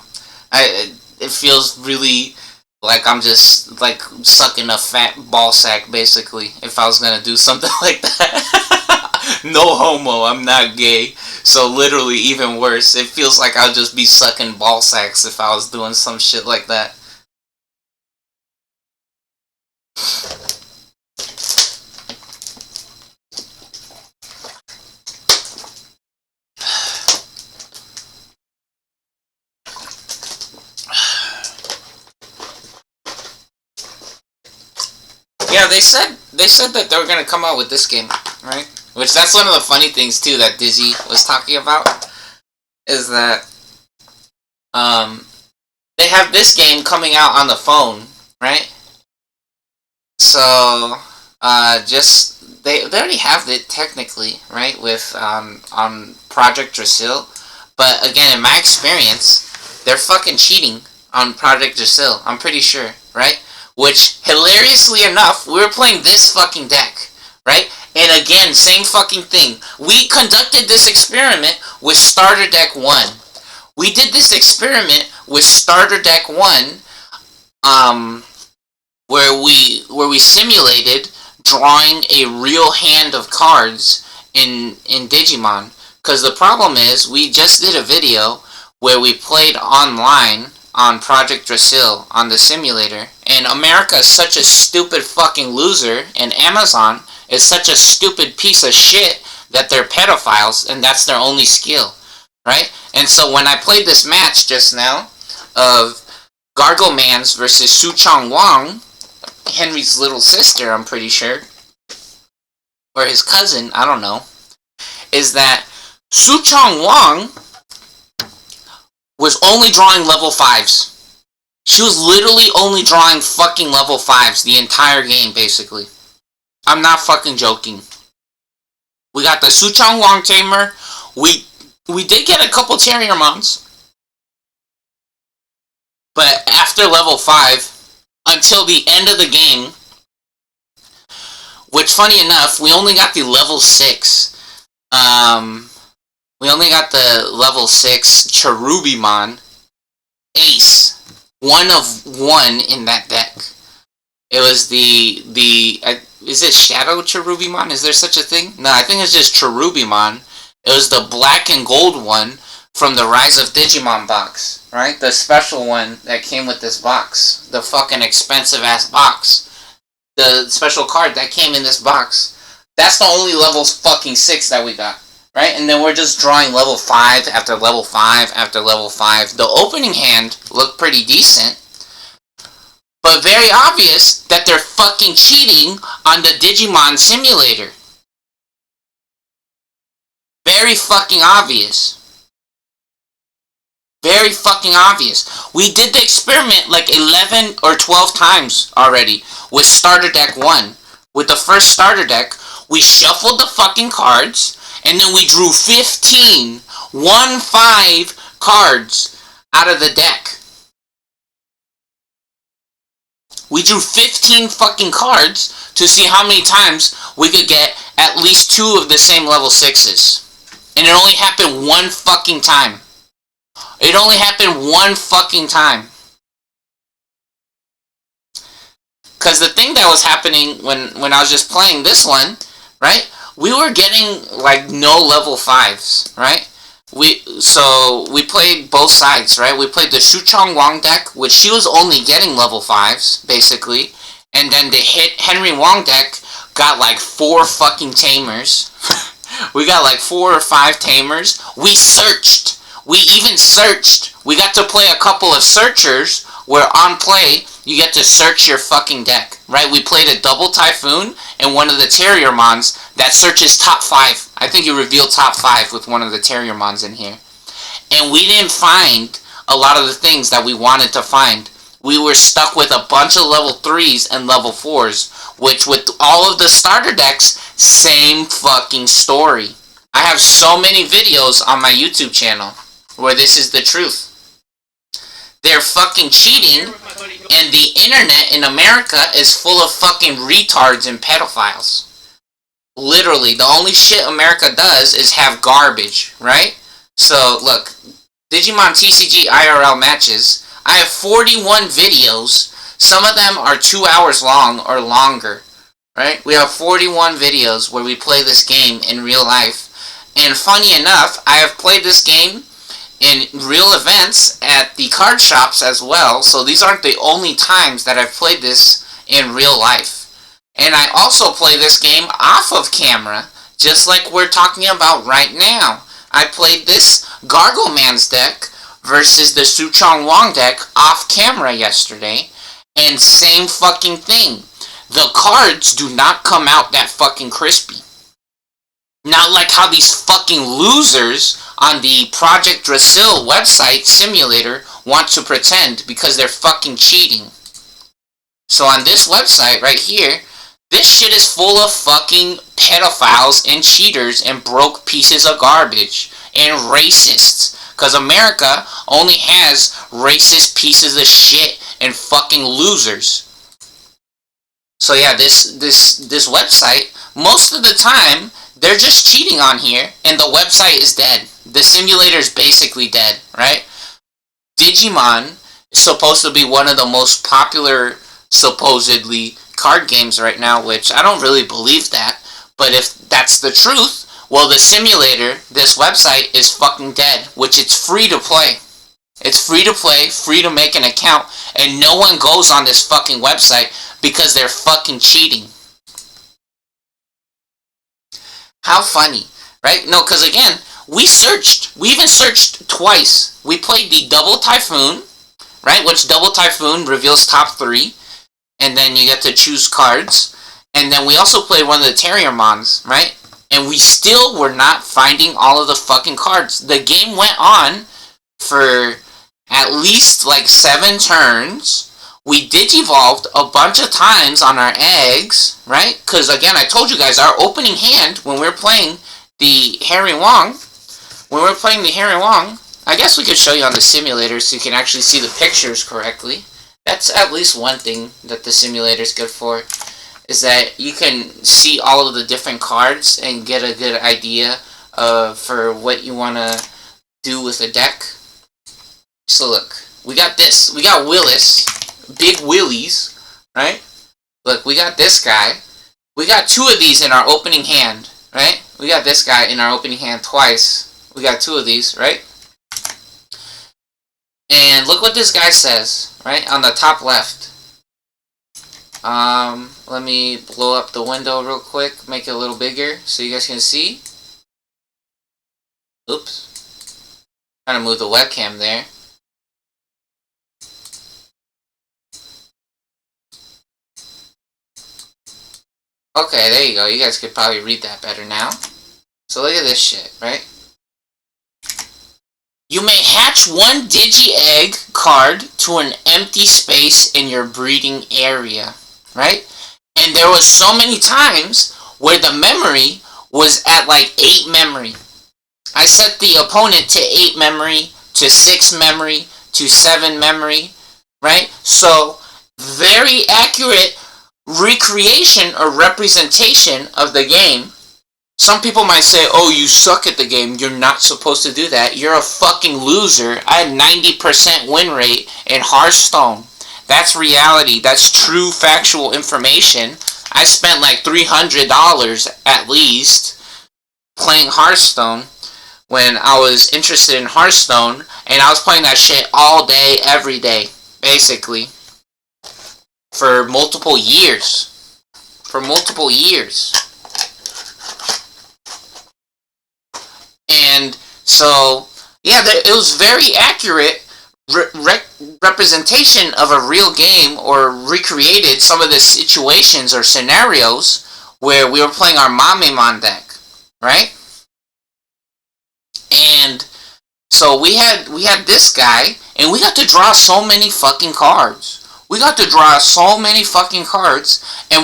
It feels really like I'm just like sucking a fat ball sack basically if I was gonna do something like that. No homo, I'm not gay. So literally even worse. It feels like I'll just be sucking ball sacks if I was doing some shit like that. Yeah, they said that they were gonna come out with this game, right? Which that's one of the funny things too that Dizzy was talking about is that they have this game coming out on the phone, right? So just they already have it technically, right? With on Project Drasil, but again, in my experience, they're fucking cheating on Project Drasil. I'm pretty sure, right? Which, hilariously enough, we were playing this fucking deck, right? And again, same fucking thing. We conducted this experiment with Starter Deck 1. We did this experiment with Starter Deck 1, where we simulated drawing a real hand of cards in Digimon. Because the problem is, we just did a video where we played online on Project Drasil on the simulator, and America is such a stupid fucking loser, and Amazon is such a stupid piece of shit that they're pedophiles, and that's their only skill, right? And so when I played this match just now of Garglemans versus Su Chong Wang, Henry's little sister, I'm pretty sure, or his cousin, I don't know, is that Su Chong Wong was only drawing level 5s. She was literally only drawing fucking level 5s the entire game, basically. I'm not fucking joking. We got the Su Chong Wong tamer. We did get a couple Terriermons. But after level 5, until the end of the game, which, funny enough, we only got the level 6. We only got the level 6 Cherubimon Ace. 1 of 1 in that deck. It was is it Shadow Cherubimon? Is there such a thing? No, I think it's just Cherubimon. It was the black and gold one from the Rise of Digimon box, right? The special one that came with this box. The fucking expensive ass box. The special card that came in this box. That's the only level fucking 6 that we got, right? And then we're just drawing level 5 after level 5 after level 5. The opening hand looked pretty decent, but very obvious that they're fucking cheating on the Digimon simulator. Very fucking obvious. Very fucking obvious. We did the experiment like 11 or 12 times already with Starter Deck 1. With the first Starter Deck, we shuffled the fucking cards, and then we drew 15 1-5 cards out of the deck. We drew 15 fucking cards to see how many times we could get at least 2 of the same level 6s. And it only happened 1 fucking time. It only happened 1 fucking time. Because the thing that was happening when I was just playing this one, right? We were getting like no level 5s, right? So we played both sides, right? We played the Su Chong Wong deck, which she was only getting level 5s, basically. And then the Henry Wong deck got like 4 fucking tamers. We got like 4 or 5 tamers. We searched. We even searched. We got to play a couple of searchers where on play, you get to search your fucking deck, right? We played a double Typhoon and one of the Terriermons that searches top 5. I think you revealed top 5 with one of the Terriermons in here. And we didn't find a lot of the things that we wanted to find. We were stuck with a bunch of level 3s and level 4s, which with all of the starter decks, same fucking story. I have so many videos on my YouTube channel where this is the truth. They're fucking cheating, and the internet in America is full of fucking retards and pedophiles. Literally, the only shit America does is have garbage, right? So, look, Digimon TCG IRL matches, I have 41 videos. Some of them are 2 hours long or longer, right? We have 41 videos where we play this game in real life. And funny enough, I have played this game in real events at the card shops as well, so these aren't the only times that I've played this in real life. And I also play this game off of camera, just like we're talking about right now. I played this Gargleman's deck versus the Su Chong Wong deck off camera yesterday, and same fucking thing. The cards do not come out that fucking crispy. Not like how these fucking losers on the Project Drasil website simulator want to pretend because they're fucking cheating. So on this website right here, this shit is full of fucking pedophiles and cheaters and broke pieces of garbage and racists. Because America only has racist pieces of shit and fucking losers. So yeah, this website, most of the time, they're just cheating on here, and the website is dead. The simulator is basically dead, right? Digimon is supposed to be one of the most popular, supposedly, card games right now, which I don't really believe that. But if that's the truth, well, the simulator, this website, is fucking dead, which it's free to play. It's free to play, free to make an account, and no one goes on this fucking website because they're fucking cheating. How funny, right? No, because again, we even searched twice. We played the Double Typhoon, right? Which Double Typhoon reveals top 3, and then you get to choose cards. And then we also played one of the Terriermons, right? And we still were not finding all of the fucking cards. The game went on for at least like 7 turns. We digivolved a bunch of times on our eggs, right? Because again, I told you guys, our opening hand when we were playing the Harry Wong, I guess we could show you on the simulator so you can actually see the pictures correctly. That's at least one thing that the simulator is good for, is that you can see all of the different cards and get a good idea for what you want to do with the deck. So look, we got this. We got Willis, Big Willies, right? Look, we got this guy. We got 2 of these in our opening hand, right? We got this guy in our opening hand twice. We got 2 of these, right? And look what this guy says, right? On the top left. Let me blow up the window real quick, make it a little bigger so you guys can see. Oops. Trying to move the webcam there. Okay, there you go. You guys could probably read that better now. So look at this shit, right? You may hatch 1 Digi-Egg card to an empty space in your breeding area, right? And there was so many times where the memory was at like 8 memory. I set the opponent to 8 memory, to 6 memory, to 7 memory, right? So, very accurate recreation or representation of the game. Some people might say, oh, you suck at the game, you're not supposed to do that, you're a fucking loser. I had 90% win rate in Hearthstone. That's reality, that's true factual information. I spent like $300 at least playing Hearthstone when I was interested in Hearthstone, and I was playing that shit all day, every day, basically. For multiple years. And so, yeah, it was very accurate representation of a real game, or recreated some of the situations or scenarios where we were playing our Mamemon deck, right? And so we had this guy, and we got to draw so many fucking cards. And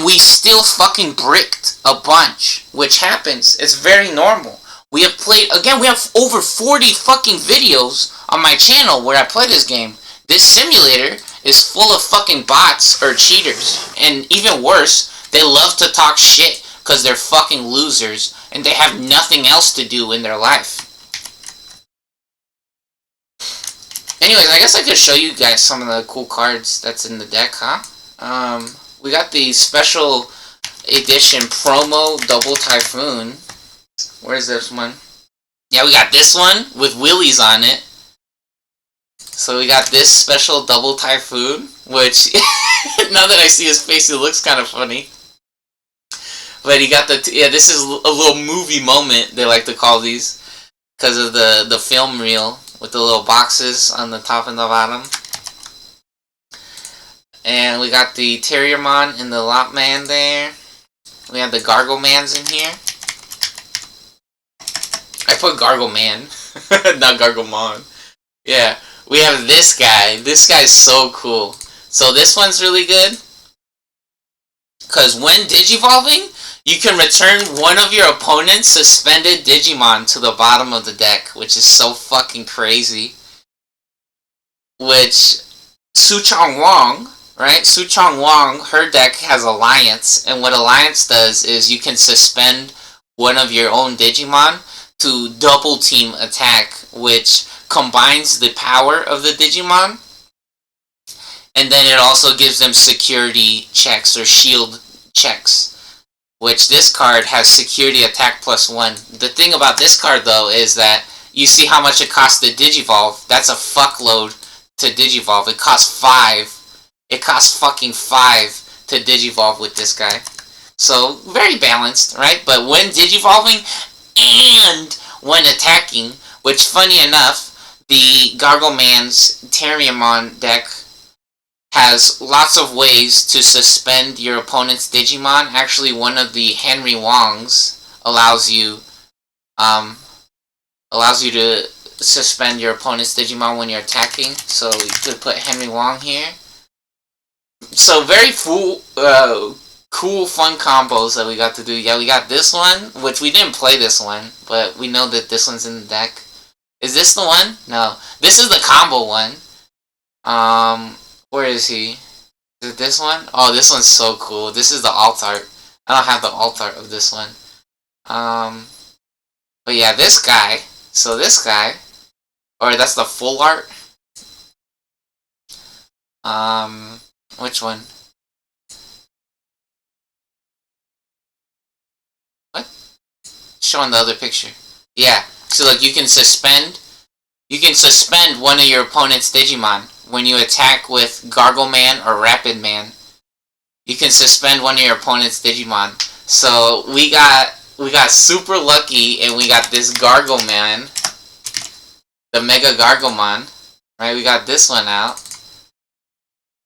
we still fucking bricked a bunch, which happens. It's very normal. We have played, again, we have over 40 fucking videos on my channel where I play this game. This simulator is full of fucking bots or cheaters. And even worse, they love to talk shit because they're fucking losers and they have nothing else to do in their life. Anyways, I guess I could show you guys some of the cool cards that's in the deck, huh? We got the special edition promo Double Typhoon. Where's this one? Yeah, we got this one with Willies on it. So we got this special Double Typhoon, which, now that I see his face, it looks kind of funny. But he got the, yeah, this is a little movie moment, they like to call these, because of the film reel with the little boxes on the top and the bottom. And we got the Terriermon and the Lopman there. We have the Garglemans in here. I put Gargleman, not Garglemon. Yeah, we have this guy. This guy's so cool. So this one's really good, because when digivolving, you can return one of your opponent's suspended Digimon to the bottom of the deck, which is so fucking crazy. Which, Su-Chong Wong, right? Su-Chong Wong, her deck has Alliance, and what Alliance does is you can suspend one of your own Digimon to double team attack, which combines the power of the Digimon, and then it also gives them security checks or shield checks, which this card has security attack +1. The thing about this card though is that you see how much it costs to digivolve. That's a fuckload to digivolve. It costs 5. It costs fucking 5 to digivolve with this guy. So very balanced, right? But when digivolving and when attacking, which funny enough, the Gargleman's Terriermon deck has lots of ways to suspend your opponent's Digimon. Actually, one of the Henry Wongs um, allows you to suspend your opponent's Digimon when you're attacking. So you could put Henry Wong here. So very cool, fun combos that we got to do. Yeah, we got this one, which we didn't play this one, but we know that this one's in the deck. Is this the one? No. This is the combo one. Where is he? Is it this one? Oh, this one's so cool. This is the alt art. I don't have the alt art of this one. But yeah, this guy. So this guy. Or that's the full art. Which one? What? Showing the other picture. Yeah. So like you can suspend one of your opponent's Digimon when you attack with Gargle Man or Rapid Man. You can suspend one of your opponent's Digimon. So we got super lucky and we got this Gargle Man. The Mega Garglemon. Right, we got this one out.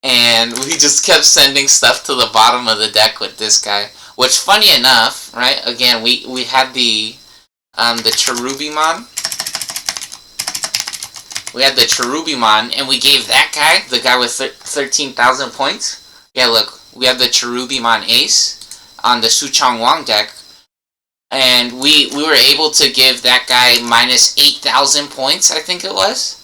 And we just kept sending stuff to the bottom of the deck with this guy. Which, funny enough, right, again, we had the Cherubimon. We had the Cherubimon, and we gave that guy, the guy with 13,000 points. Yeah, look, we have the Cherubimon Ace on the Suchong Wong deck. And we were able to give that guy minus 8,000 points, I think it was.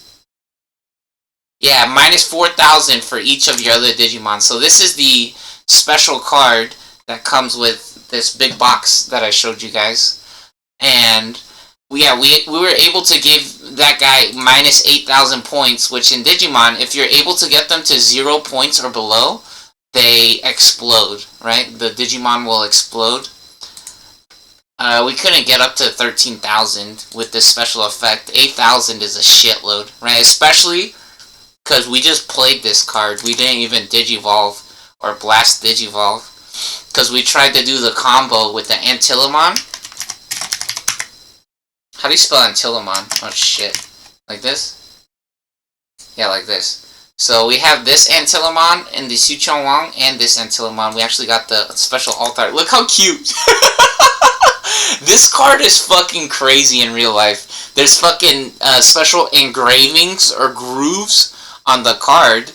Yeah, minus 4,000 for each of your other Digimon. So this is the special card that comes with this big box that I showed you guys. And we were able to give that guy minus 8,000 points, which in Digimon, if you're able to get them to 0 points or below, they explode, right? The Digimon will explode. We couldn't get up to 13,000 with this special effect. 8,000 is a shitload, right? Especially because we just played this card. We didn't even Digivolve or Blast Digivolve. Because we tried to do the combo with the Antillimon. How do you spell Antillimon? Oh shit. Like this? Yeah, like this. So we have this Antillimon and the Suchong Wong and this Antillimon. We actually got the special alt art. Look how cute! This card is fucking crazy in real life. There's fucking special engravings or grooves on the card,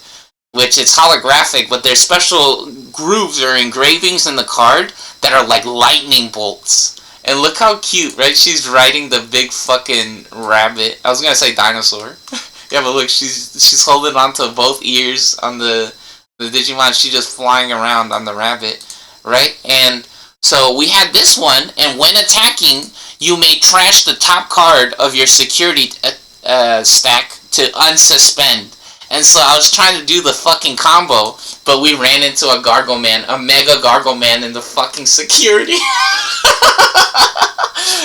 which it's holographic, but there's special grooves or engravings in the card that are like lightning bolts. And look how cute, right? She's riding the big fucking rabbit. I was gonna say dinosaur. Yeah, but look, she's holding onto both ears on the Digimon. She's just flying around on the rabbit, right? And so we had this one, and when attacking, you may trash the top card of your security stack to unsuspend. And so I was trying to do the fucking combo, but we ran into a Gargleman, a Mega Gargleman in the fucking security.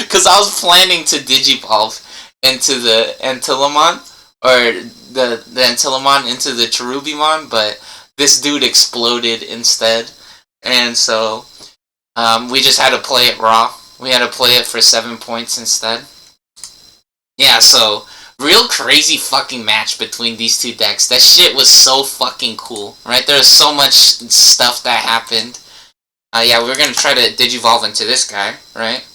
Because I was planning to Digivolve into the Antillimon, or the Antillimon into the Cherubimon, but this dude exploded instead. And so we just had to play it raw. We had to play it for 7 points instead. Yeah, so real crazy fucking match between these two decks. That shit was so fucking cool, right? There was so much stuff that happened. Yeah, we were gonna try to Digivolve into this guy, right?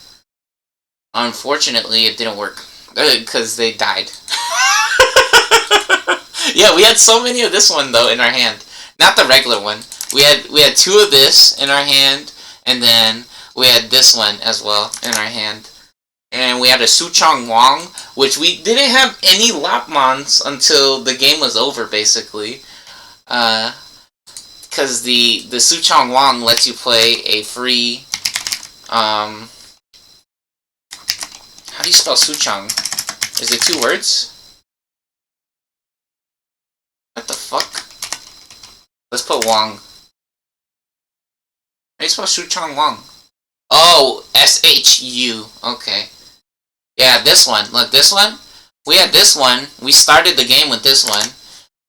Unfortunately, it didn't work. Because they died. Yeah, we had so many of this one, though, in our hand. Not the regular one. We had two of this in our hand, and then we had this one as well in our hand. And we had a Suchong Wong, which we didn't have any Lopmons until the game was over, basically. Because the Suchong Wong lets you play a free, how do you spell Suchong? Is it 2 words? What the fuck? Let's put Wong. How do you spell Suchong Wong? Oh, S-H-U. Okay. Yeah, this one. Look, this one. We had this one. We started the game with this one.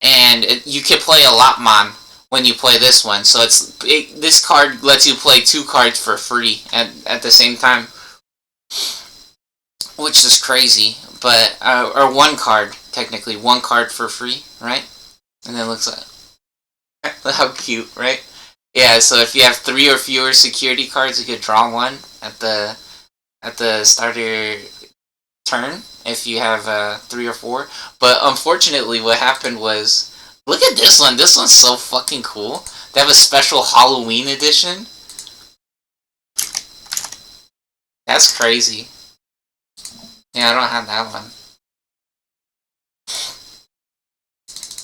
And you can play a Lopmon when you play this one. So this card lets you play 2 cards for free at the same time. Which is crazy. But, or 1 card, technically. 1 card for free, right? And then it looks like... How cute, right? Yeah, so if you have 3 or fewer security cards, you could draw one at the start of your turn if you have 3 or 4. But unfortunately, what happened was, look at this one. This one's so fucking cool. They have a special Halloween edition. That's crazy. Yeah, I don't have that one.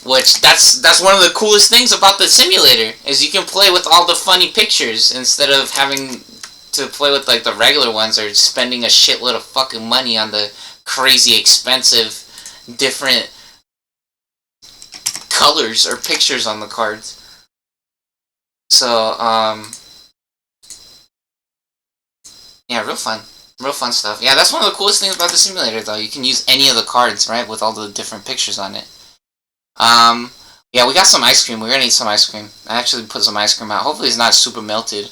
Which that's one of the coolest things about the simulator is you can play with all the funny pictures instead of having to play with like the regular ones or spending a shitload of fucking money on the crazy expensive different colors or pictures on the cards. So yeah, real fun. Real fun stuff. Yeah, that's one of the coolest things about the simulator though. You can use any of the cards, right, with all the different pictures on it. Um, yeah, we got some ice cream. We're gonna eat some ice cream. I actually put some ice cream out. Hopefully it's not super melted.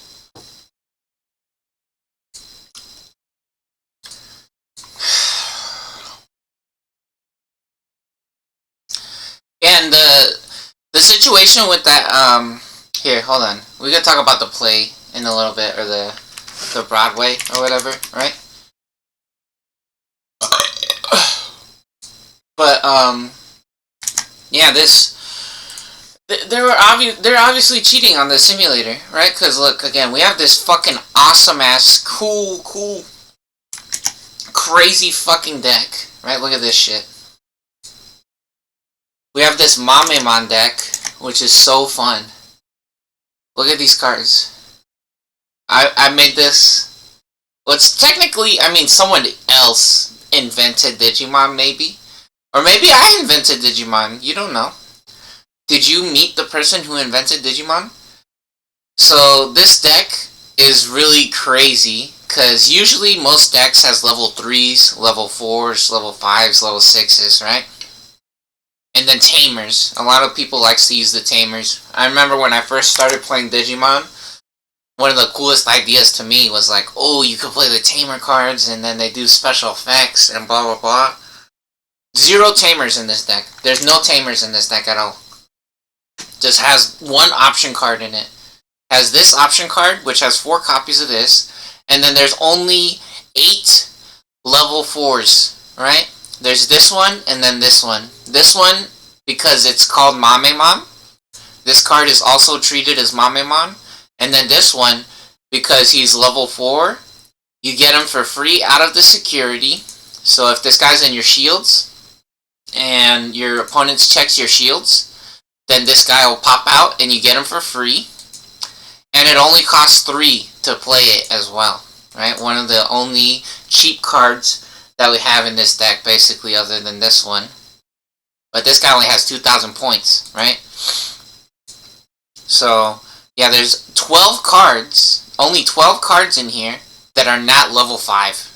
And the situation with that, here, hold on. We're gonna talk about the play in a little bit, or the Broadway, or whatever, right? But, yeah, they're obviously cheating on the simulator, right? Because, look, again, we have this fucking awesome-ass, cool, crazy fucking deck, right? Look at this shit. We have this Mamemon deck, which is so fun. Look at these cards. I made this. Well, it's technically, I mean, someone else invented Digimon, maybe. Or maybe I invented Digimon. You don't know. Did you meet the person who invented Digimon? So, this deck is really crazy, because usually most decks has level 3s, level 4s, level 5s, level 6s, right? And then tamers. A lot of people likes to use the tamers. I remember when I first started playing Digimon, one of the coolest ideas to me was like, oh, you could play the tamer cards and then they do special effects and blah blah blah. 0 tamers in this deck. There's no tamers in this deck at all. Just has 1 option card in it. Has this option card, which has 4 copies of this, and then there's only 8 level 4s, right? There's this one, and then this one. This one, because it's called Mamemon, this card is also treated as Mamemon. And then this one, because he's level 4, you get him for free out of the security. So if this guy's in your shields, and your opponent checks your shields, then this guy will pop out, and you get him for free. And it only costs 3 to play it as well, right? One of the only cheap cards that we have in this deck, basically, other than this one. But this guy only has 2,000 points, right? So, yeah, there's 12 cards, only 12 cards in here that are not level 5.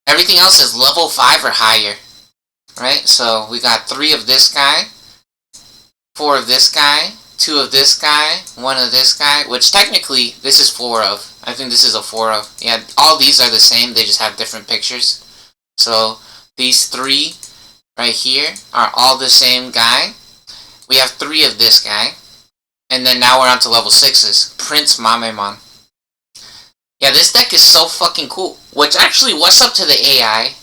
Everything else is level 5 or higher, right? So, we got 3 of this guy, 4 of this guy, 2 of this guy, 1 of this guy, which technically, this is 4 of. I think this is a 4 of. Yeah, all these are the same, they just have different pictures. So, these 3 right here are all the same guy. We have 3 of this guy. And then now we're on to level 6s. Prince Mamemon. Yeah, this deck is so fucking cool. Which actually, what's up to the AI?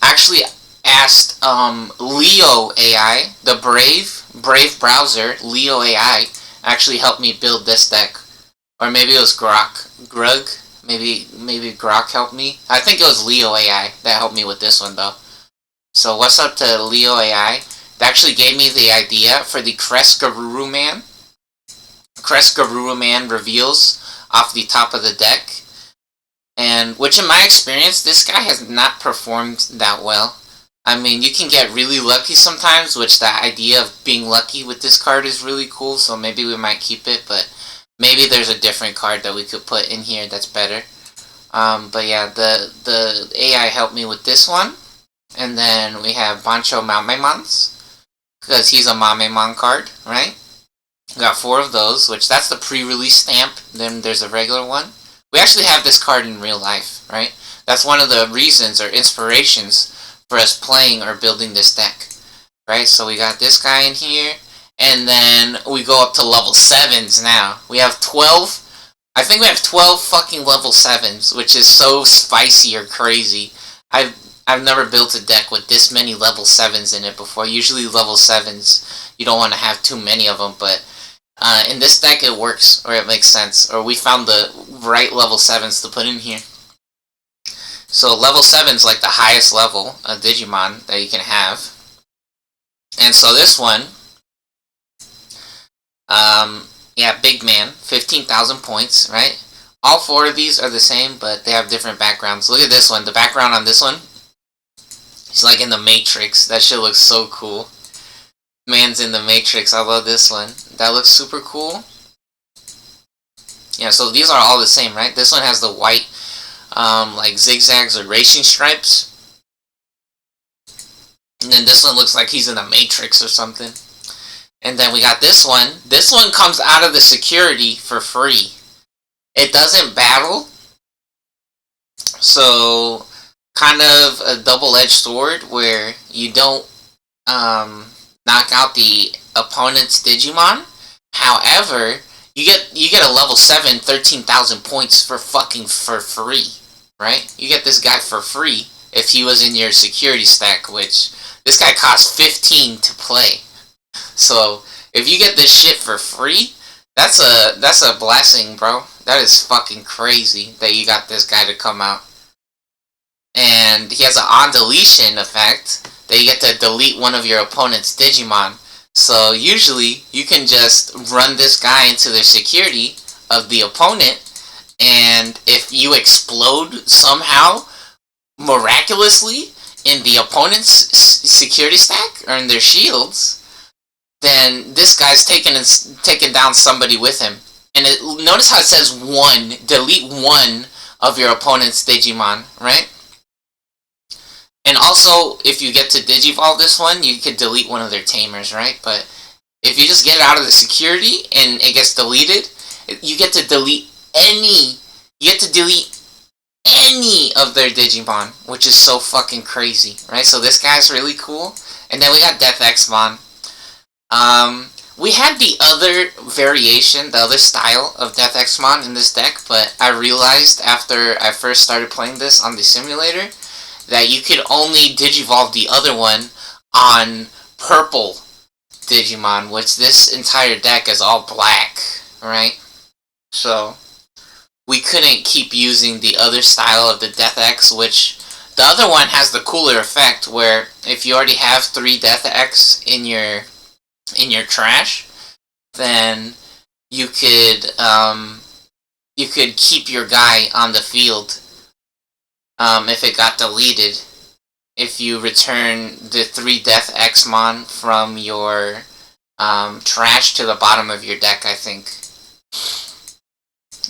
Actually asked Leo AI, the Brave browser, Leo AI, actually helped me build this deck. Or maybe it was Grug. Maybe Grok helped me. I think it was Leo AI that helped me with this one though. So what's up to Leo AI? They actually gave me the idea for the Kresgaruru Man. Kresgaruru Man reveals off the top of the deck. And which in my experience, this guy has not performed that well. I mean, you can get really lucky sometimes, which the idea of being lucky with this card is really cool, so maybe we might keep it, but maybe there's a different card that we could put in here that's better. But yeah, the AI helped me with this one. And then we have Bancho Mamemons, because he's a Mamemon card, right? We got 4 of those, which that's the pre-release stamp. Then there's a regular one. We actually have this card in real life, right? That's one of the reasons or inspirations for us playing or building this deck. right? So we got this guy in here, and then we go up to level 7s now. We have 12. I think we have 12 fucking level 7s, which is so spicy or crazy. I've never built a deck with this many level 7s in it before. Usually level 7s, you don't want to have too many of them, but in this deck it works, or it makes sense, or we found the right level 7s to put in here. So level 7's like the highest level of Digimon that you can have. And so this one, yeah, big man, 15,000 points, right? All 4 of these are the same, but they have different backgrounds. Look at this one. The background on this one, it's like in the Matrix. That shit looks so cool. Man's in the Matrix. I love this one. That looks super cool. Yeah, so these are all the same, right? This one has the white, like zigzags or racing stripes. And then this one looks like he's in the Matrix or something. And then we got this one. This one comes out of the security for free. It doesn't battle. So, kind of a double-edged sword where you don't knock out the opponent's Digimon. However, you get a level 7, 13,000 points for free, right? You get this guy for free if he was in your security stack, which this guy costs 15 to play. So if you get this shit for free, that's a blessing, bro. That is fucking crazy that you got this guy to come out. And he has an on-deletion effect that you get to delete one of your opponent's Digimon. So usually you can just run this guy into the security of the opponent, and if you explode somehow, miraculously, in the opponent's security stack, or in their shields, then this guy's taken down somebody with him. And notice how it says 1, delete 1 of your opponent's Digimon, right? And also, if you get to Digivolve this one, you could delete one of their tamers, right? But if you just get it out of the security and it gets deleted, you get to delete any of their Digimon, which is so fucking crazy, right? So this guy's really cool. And then we got Death X-Mon. We had the other variation, the other style of Death X-Mon in this deck, but I realized after I first started playing this on the simulator that you could only Digivolve the other one on purple Digimon, which this entire deck is all black, right? So we couldn't keep using the other style of the Death X, which the other one has the cooler effect where if you already have 3 Death X in your trash, then you could keep your guy on the field if it got deleted, if you return the 3 Death X-Mon from your trash to the bottom of your deck, I think.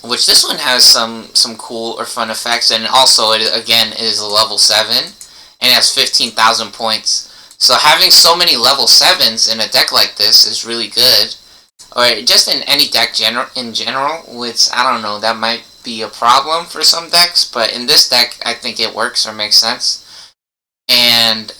Which this one has some cool or fun effects, and also it again is a level 7, and it has 15,000 points. So having so many level 7s in a deck like this is really good. Or just in any deck in general, which, I don't know, that might be a problem for some decks, but in this deck, I think it works or makes sense. And,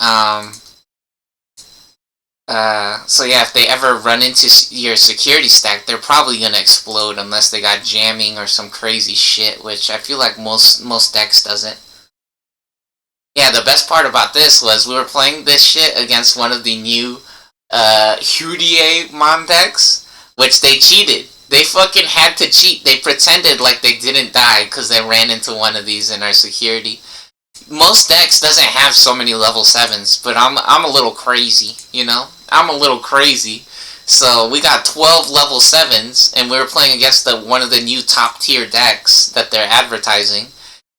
so yeah, if they ever run into your security stack, they're probably gonna explode unless they got jamming or some crazy shit, which I feel like most decks doesn't. Yeah, the best part about this was we were playing this shit against one of the new Hudie Mon decks, which they cheated. They fucking had to cheat. They pretended like they didn't die because they ran into one of these in our security. Most decks doesn't have so many level 7s, but I'm a little crazy, you know? I'm a little crazy. So we got 12 level 7s, and we were playing against one of the new top tier decks that they're advertising.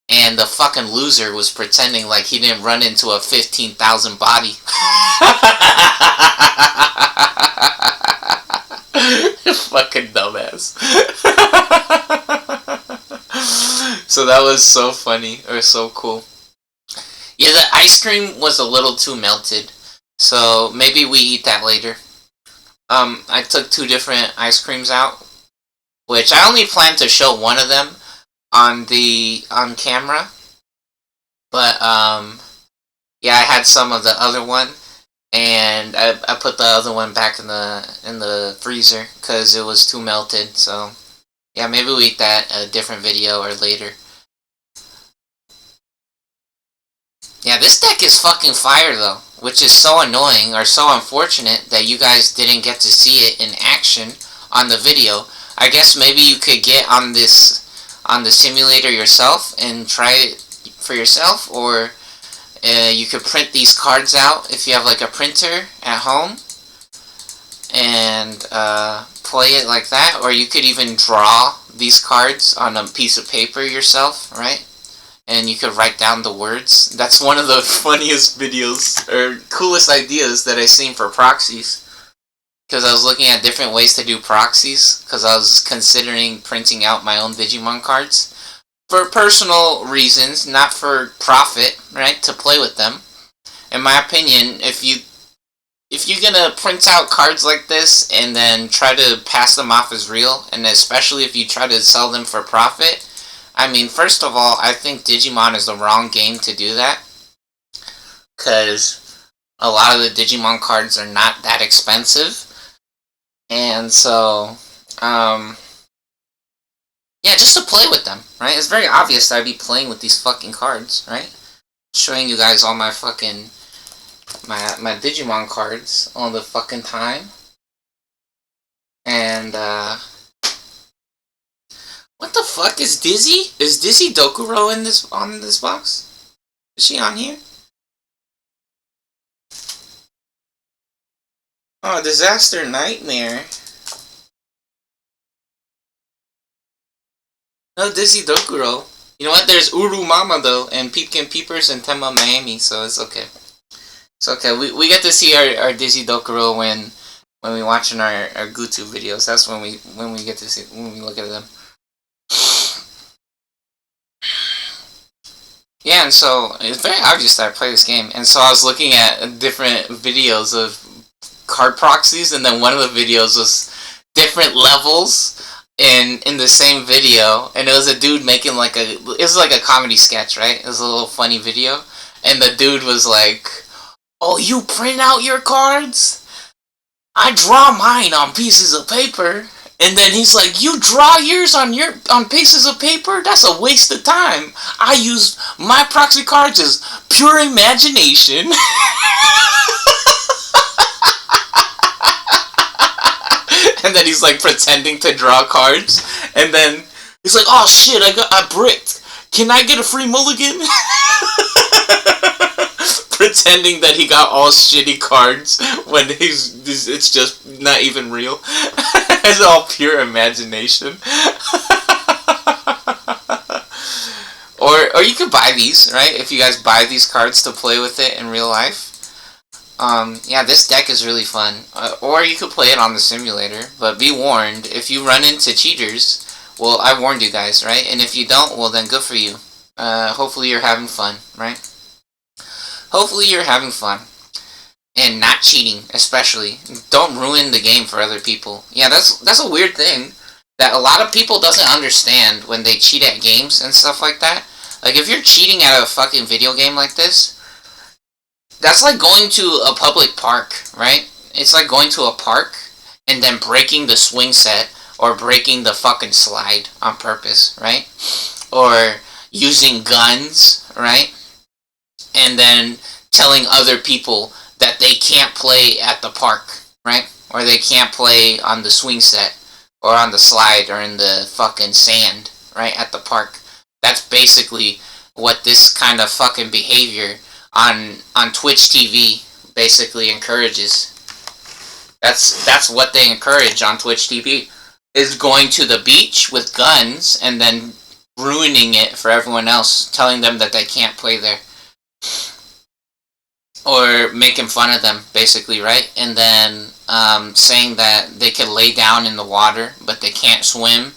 And the fucking loser was pretending like he didn't run into a 15,000 body. Fucking dumbass. So that was so funny, or so cool. Yeah, the ice cream was a little too melted, so maybe we eat that later. I took 2 different ice creams out, which I only plan to show one of them on camera, but yeah, I had some of the other one, and I put the other one back in the freezer because it was too melted. So yeah, maybe we eat that a different video or later. Yeah, this deck is fucking fire though, which is so annoying or so unfortunate that you guys didn't get to see it in action on the video. I guess maybe you could get on the simulator yourself and try it for yourself, or you could print these cards out if you have like a printer at home and play it like that, or you could even draw these cards on a piece of paper yourself, right? And you could write down the words. That's one of the funniest videos or coolest ideas that I've seen for proxies. Because I was looking at different ways to do proxies, because I was considering printing out my own Digimon cards. For personal reasons, not for profit, right? To play with them. In my opinion, if you're gonna print out cards like this and then try to pass them off as real, and especially if you try to sell them for profit, I mean, first of all, I think Digimon is the wrong game to do that, because a lot of the Digimon cards are not that expensive, and so, yeah, just to play with them, right? It's very obvious that I'd be playing with these fucking cards, right? Showing you guys all my fucking, my Digimon cards all the fucking time, and, what the fuck is Dizzy? Is Dizzy Dokuro on this box? Is she on here? Oh, Disaster Nightmare. No Dizzy Dokuro. You know what? There's Uru Mama though, and Peepkin Peepers and Tenma Miami, so it's okay. It's okay. We get to see our Dizzy Dokuro when we watching our Gutu videos. That's when we get to see when we look at them. Yeah, and so it's very obvious that I play this game, and so I was looking at different videos of card proxies, and then one of the videos was different levels in the same video, and it was a dude making like it was like a comedy sketch, right? It was a little funny video, and the dude was like, "Oh, you print out your cards? I draw mine on pieces of paper." And then he's like, "You draw yours on pieces of paper? That's a waste of time. I use my proxy cards as pure imagination." And then he's like pretending to draw cards, and then he's like, "Oh shit, I bricked. Can I get a free mulligan?" Pretending that he got all shitty cards when it's just not even real. It's all pure imagination. Or you could buy these, right? If you guys buy these cards to play with it in real life. Yeah, this deck is really fun. Or you could play it on the simulator. But be warned, if you run into cheaters, well, I warned you guys, right? And if you don't, well then good for you. Hopefully you're having fun, right? Hopefully you're having fun. And not cheating, especially. Don't ruin the game for other people. Yeah, that's a weird thing that a lot of people doesn't understand when they cheat at games and stuff like that. Like, if you're cheating at a fucking video game like this, that's like going to a public park, right? It's like going to a park and then breaking the swing set or breaking the fucking slide on purpose, right? Or using guns, right? And then telling other people that they can't play at the park, right? Or they can't play on the swing set or on the slide or in the fucking sand, right, at the park. That's basically what this kind of fucking behavior on Twitch TV basically encourages. That's what they encourage on Twitch TV, is going to the beach with guns and then ruining it for everyone else, telling them that they can't play there. Or making fun of them, basically, right? And then saying that they could lay down in the water, but they can't swim.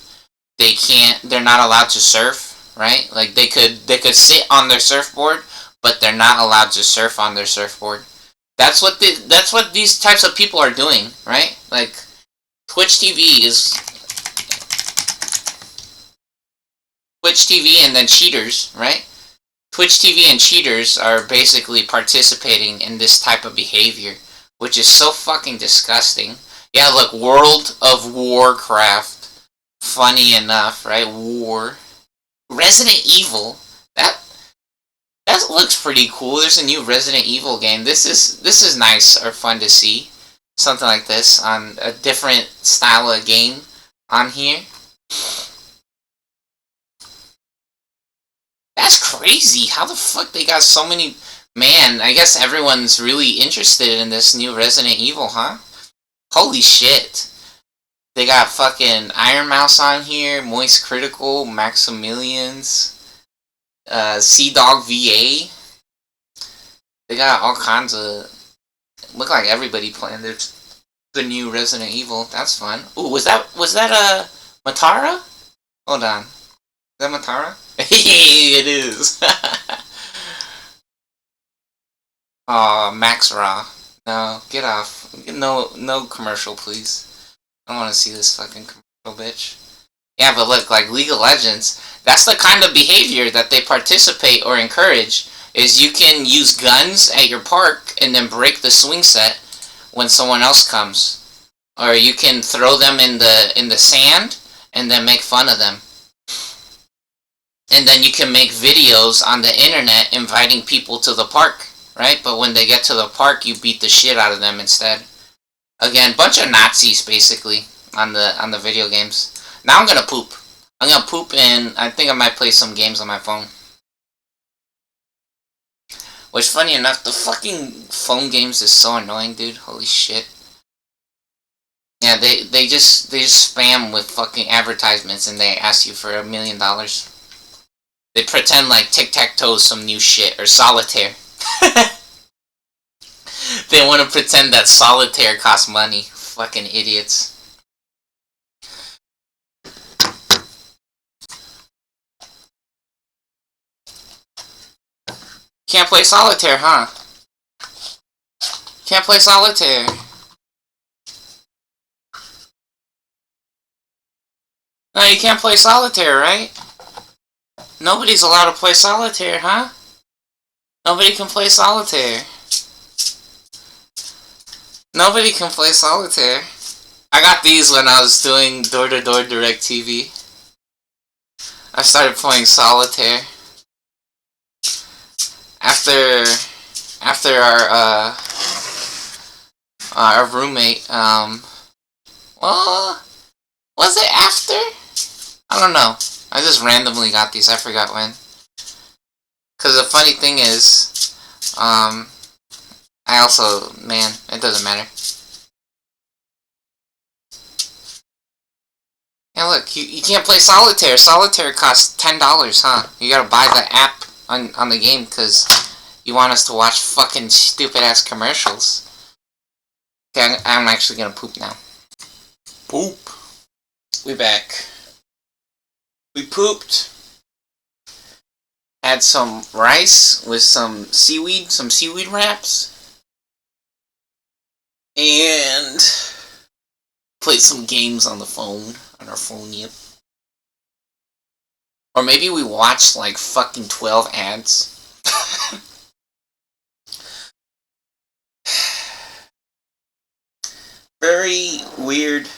They're not allowed to surf, right? Like, they could sit on their surfboard, but they're not allowed to surf on their surfboard. That's what these types of people are doing, right? Like, Twitch TV and then cheaters, right? Twitch TV and cheaters are basically participating in this type of behavior, which is so fucking disgusting. Yeah, look, World of Warcraft. Funny enough, right? War. Resident Evil. That looks pretty cool. There's a new Resident Evil game. This is nice or fun to see. Something like this on a different style of game on here. That's crazy. How the fuck they got so many... Man, I guess everyone's really interested in this new Resident Evil, huh? Holy shit. They got fucking Iron Mouse on here, Moist Critical, Maximilians, Sea Dog VA. They got all kinds of... Look like everybody playing the new Resident Evil. That's fun. Ooh, was that Matara? Hold on. Is that Matara? It is. Aw, Max Raw. No, get off. No commercial, please. I don't want to see this fucking commercial, bitch. Yeah, but look, like League of Legends, that's the kind of behavior that they participate or encourage, is you can use guns at your park and then break the swing set when someone else comes. Or you can throw them in the sand and then make fun of them. And then you can make videos on the internet inviting people to the park, right? But when they get to the park, you beat the shit out of them instead. Again, bunch of Nazis basically on the video games. Now I'm gonna poop. I'm gonna poop and I think I might play some games on my phone. Which, funny enough, the fucking phone games is so annoying, dude. Holy shit. Yeah, they just spam with fucking advertisements and they ask you for $1 million. They pretend like tic-tac-toe is some new shit, or solitaire. They want to pretend that solitaire costs money. Fucking idiots. Can't play solitaire, huh? Can't play solitaire. No, you can't play solitaire, right? Nobody's allowed to play solitaire, huh? Nobody can play solitaire. Nobody can play solitaire. I got these when I was doing door-to-door direct TV. I started playing solitaire. After our roommate, well, was it after? I don't know. I just randomly got these. I forgot when. Cause the funny thing is, I also, man, it doesn't matter. Yeah, look, you can't play solitaire. Solitaire costs $10, huh? You gotta buy the app on the game because you want us to watch fucking stupid ass commercials. Okay, I'm actually gonna poop now. Poop. We back. We pooped. Had some rice with some seaweed wraps. And played some games on the phone, on our phone, yep. Or maybe we watched like fucking 12 ads. Very weird.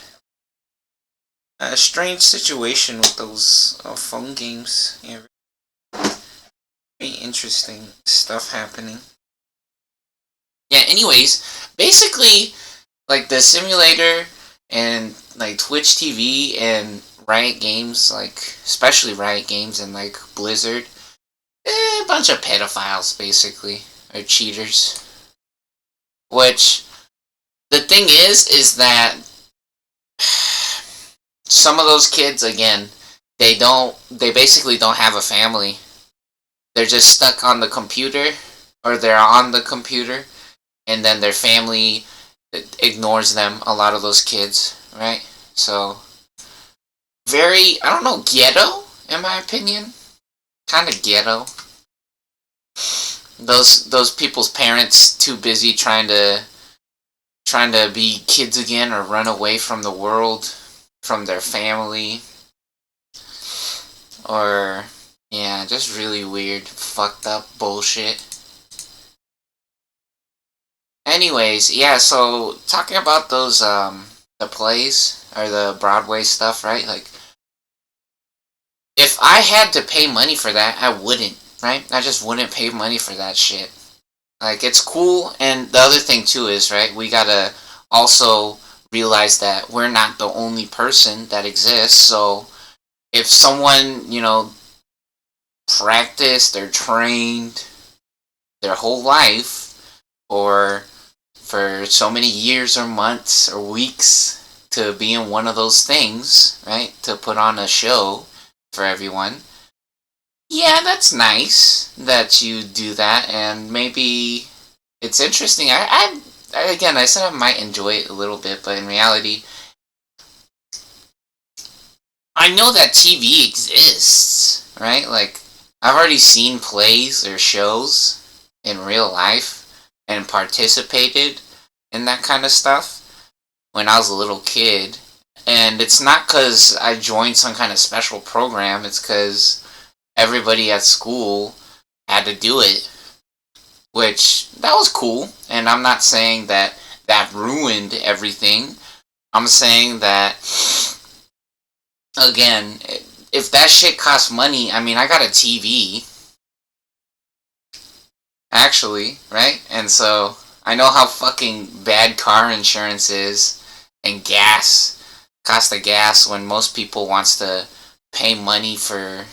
Strange situation with those phone games. Yeah, very interesting stuff happening. Yeah, anyways, basically, like the simulator and like Twitch TV and Riot Games, like especially Riot Games and like Blizzard, a bunch of pedophiles basically, or cheaters. Which the thing is that some of those kids, again, they basically don't have a family. They're just stuck on the computer, or they're on the computer, and then their family ignores them, a lot of those kids, right? So, very, I don't know, ghetto, in my opinion. Kind of ghetto. Those people's parents too busy trying to be kids again, or run away from the world, from their family, or Yeah, just really weird, fucked up bullshit. Anyways, yeah, so talking about those the plays or the Broadway stuff, right? Like if I had to pay money for that, I wouldn't, right? I just wouldn't pay money for that shit. Like it's cool, and the other thing too is, right, we gotta also realize that we're not the only person that exists. So if someone, practiced or trained their whole life or for so many years or months or weeks to be in one of those things, right? To put on a show for everyone. Yeah, that's nice that you do that, and maybe it's interesting. Again, I said I might enjoy it a little bit, but in reality, I know that TV exists, right? Like, I've already seen plays or shows in real life and participated in that kind of stuff when I was a little kid. And it's not because I joined some kind of special program, it's because everybody at school had to do it, which that was cool. And I'm not saying that that ruined everything. I'm saying that, again, if that shit costs money, I mean, I got a TV, actually, right? And so I know how fucking bad car insurance is and cost of gas when most people wants to pay money for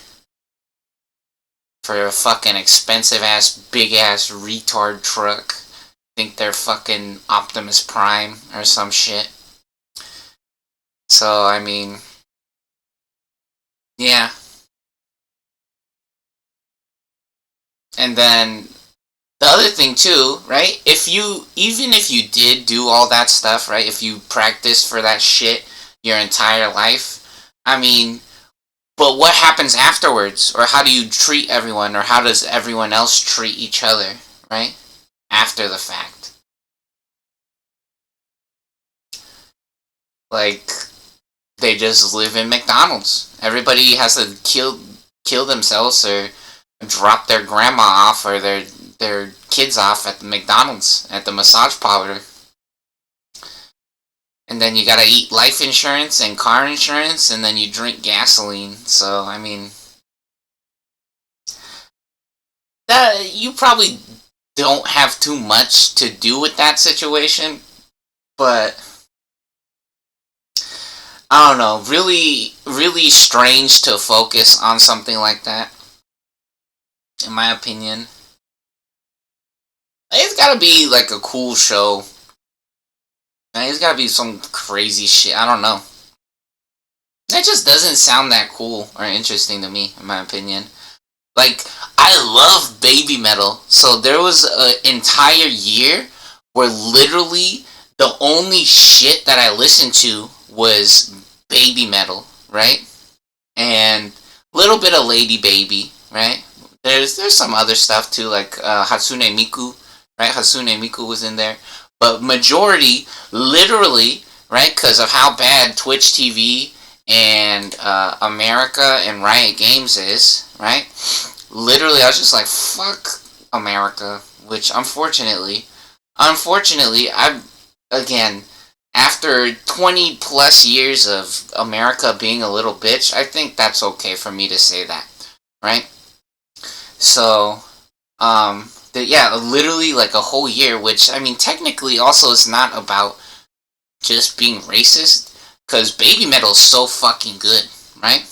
a fucking expensive ass big ass retard truck. Think they're fucking Optimus Prime or some shit. So I mean, yeah. And then the other thing too, right? Even if you did do all that stuff, right? If you practiced for that shit your entire life, I mean, but what happens afterwards? Or how do you treat everyone? Or how does everyone else treat each other, right? After the fact. Like, they just live in McDonald's. Everybody has to kill themselves or drop their grandma off or their kids off at the McDonald's at the massage parlor. And then you gotta eat life insurance and car insurance, and then you drink gasoline. So I mean, that you probably don't have too much to do with that situation, but I don't know. Really, really strange to focus on something like that, in my opinion. It's gotta be like a cool show. It's gotta be some crazy shit. I don't know. That just doesn't sound that cool or interesting to me, in my opinion. Like, I love baby metal. So there was an entire year where literally the only shit that I listened to was baby metal, right? And a little bit of Lady Baby, right? There's some other stuff too, like Hatsune Miku, right? Hatsune Miku was in there, but majority, literally, right? Because of how bad Twitch TV and America and Riot Games is, right? Literally, I was just like, fuck America, which unfortunately, again, after 20 plus years of America being a little bitch, I think that's okay for me to say that, right? So, yeah, literally like a whole year, which, I mean, technically also is not about just being racist, because baby metal is so fucking good, right?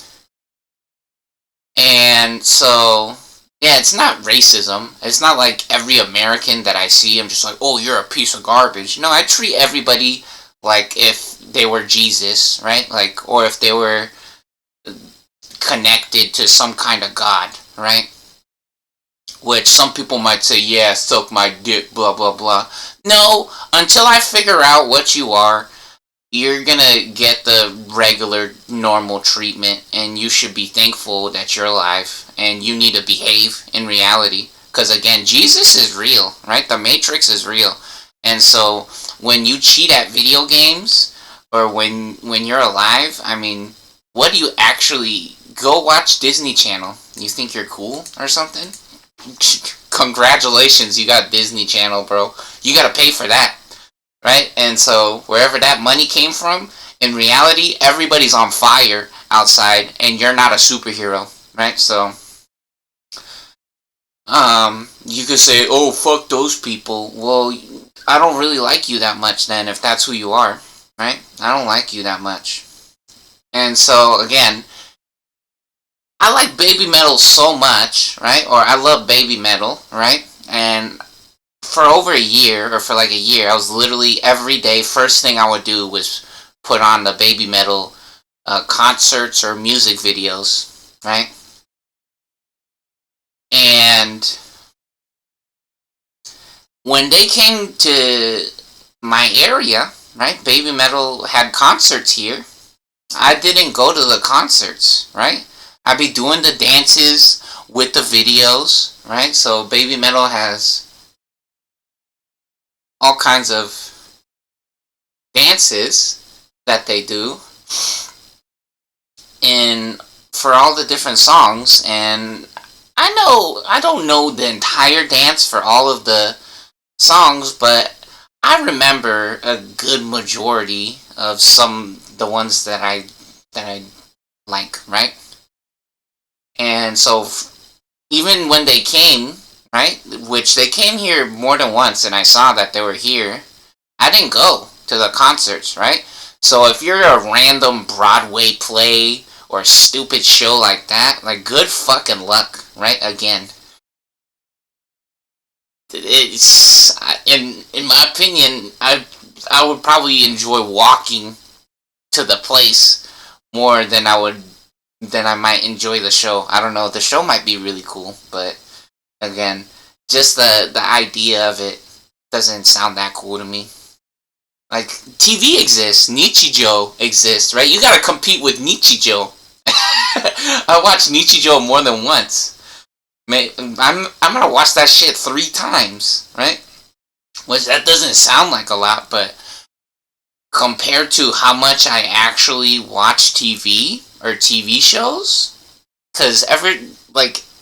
And so, yeah, it's not racism. It's not like every American that I see, I'm just like, oh, you're a piece of garbage. No, I treat everybody like if they were Jesus, right? Like, or if they were connected to some kind of God, right? Which some people might say, yeah, suck my dick, blah, blah, blah. No, until I figure out what you are, you're gonna get the regular, normal treatment, and you should be thankful that you're alive, and you need to behave in reality. Because again, Jesus is real, right? The Matrix is real. And so, when you cheat at video games, or when you're alive, I mean, what do you actually go watch Disney Channel. You think you're cool or something? Congratulations, you got Disney Channel, bro. You gotta pay for that, right? And so wherever that money came from, in reality, everybody's on fire outside, and you're not a superhero, right? So, you could say, oh, fuck those people. Well, I don't really like you that much then, if that's who you are, right? I don't like you that much. And so, again, I like Baby Metal so much, right? Or I love Baby Metal, right? And for over a year, or for like a year, I was literally every day, first thing I would do was put on the Baby Metal concerts or music videos, right? And when they came to my area, right, Baby Metal had concerts here. I didn't go to the concerts, right? I'd be doing the dances with the videos, right? So Baby Metal has all kinds of dances that they do in for all the different songs, and I don't know the entire dance for all of the songs, but I remember a good majority of the ones that I like, right? And so even when they came, right, which they came here more than once, and I saw that they were here, I didn't go to the concerts, right? So if you're a random Broadway play or stupid show like that, like, good fucking luck, right? Again, it's in my opinion, I would probably enjoy walking to the place more than I might enjoy the show. I don't know. The show might be really cool, but again, just the idea of it doesn't sound that cool to me. Like, TV exists, Nichijou exists, right? You gotta compete with Nichijou. I watched Nichijou more than once. I'm gonna watch that shit 3 times, right? Which, that doesn't sound like a lot, but compared to how much I actually watch TV or TV shows, because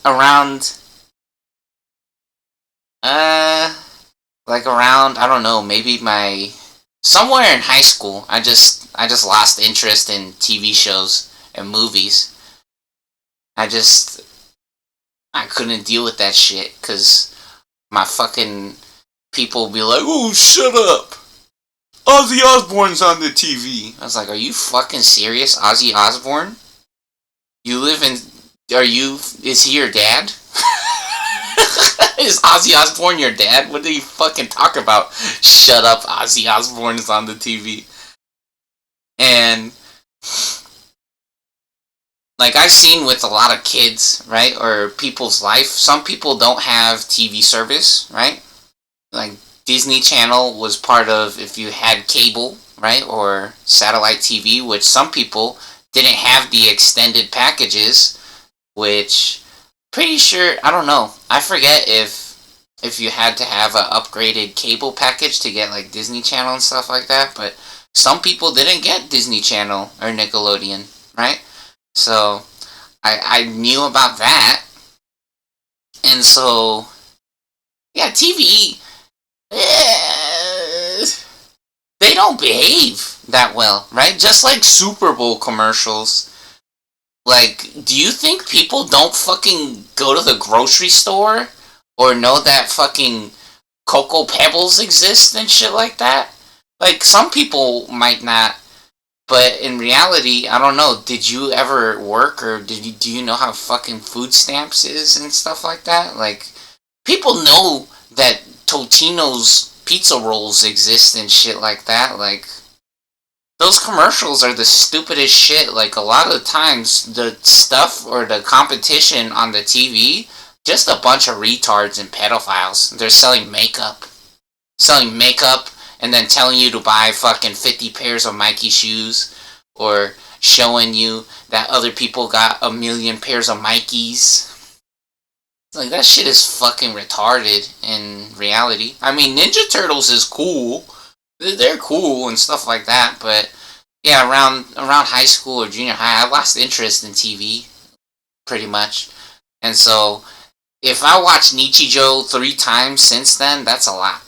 around, I don't know, maybe somewhere in high school, I just lost interest in TV shows and movies. I couldn't deal with that shit, because my fucking people be like, oh, shut up, Ozzy Osbourne's on the TV. I was like, are you fucking serious, Ozzy Osbourne? Is he your dad? Is Ozzy Osbourne your dad? What do you fucking talk about? Shut up, Ozzy Osbourne is on the TV. And, like, I've seen with a lot of kids, right, or people's life, some people don't have TV service, right? Like, Disney Channel was part of, if you had cable, right, or satellite TV, which some people didn't have the extended packages, which, pretty sure, I don't know, I forget if you had to have an upgraded cable package to get, like, Disney Channel and stuff like that, but some people didn't get Disney Channel or Nickelodeon, right? So, I knew about that, and so, yeah, TV, they don't behave that well, right? Just like Super Bowl commercials. Like, do you think people don't fucking go to the grocery store or know that fucking Cocoa Pebbles exist and shit like that? Like, some people might not, but in reality, I don't know. Did you ever work, or do you know how fucking food stamps is and stuff like that? Like, people know that Totino's pizza rolls exist and shit like that. Like, those commercials are the stupidest shit. Like, a lot of the times, the stuff or the competition on the TV, just a bunch of retards and pedophiles. They're selling makeup. And then telling you to buy fucking 50 pairs of Mikey shoes, or showing you that other people got 1,000,000 pairs of Mikey's. Like, that shit is fucking retarded in reality. I mean, Ninja Turtles is cool. They're cool and stuff like that, but yeah, around high school or junior high, I lost interest in TV. pretty much. And so, if I watch Nichijou 3 times since then, that's a lot.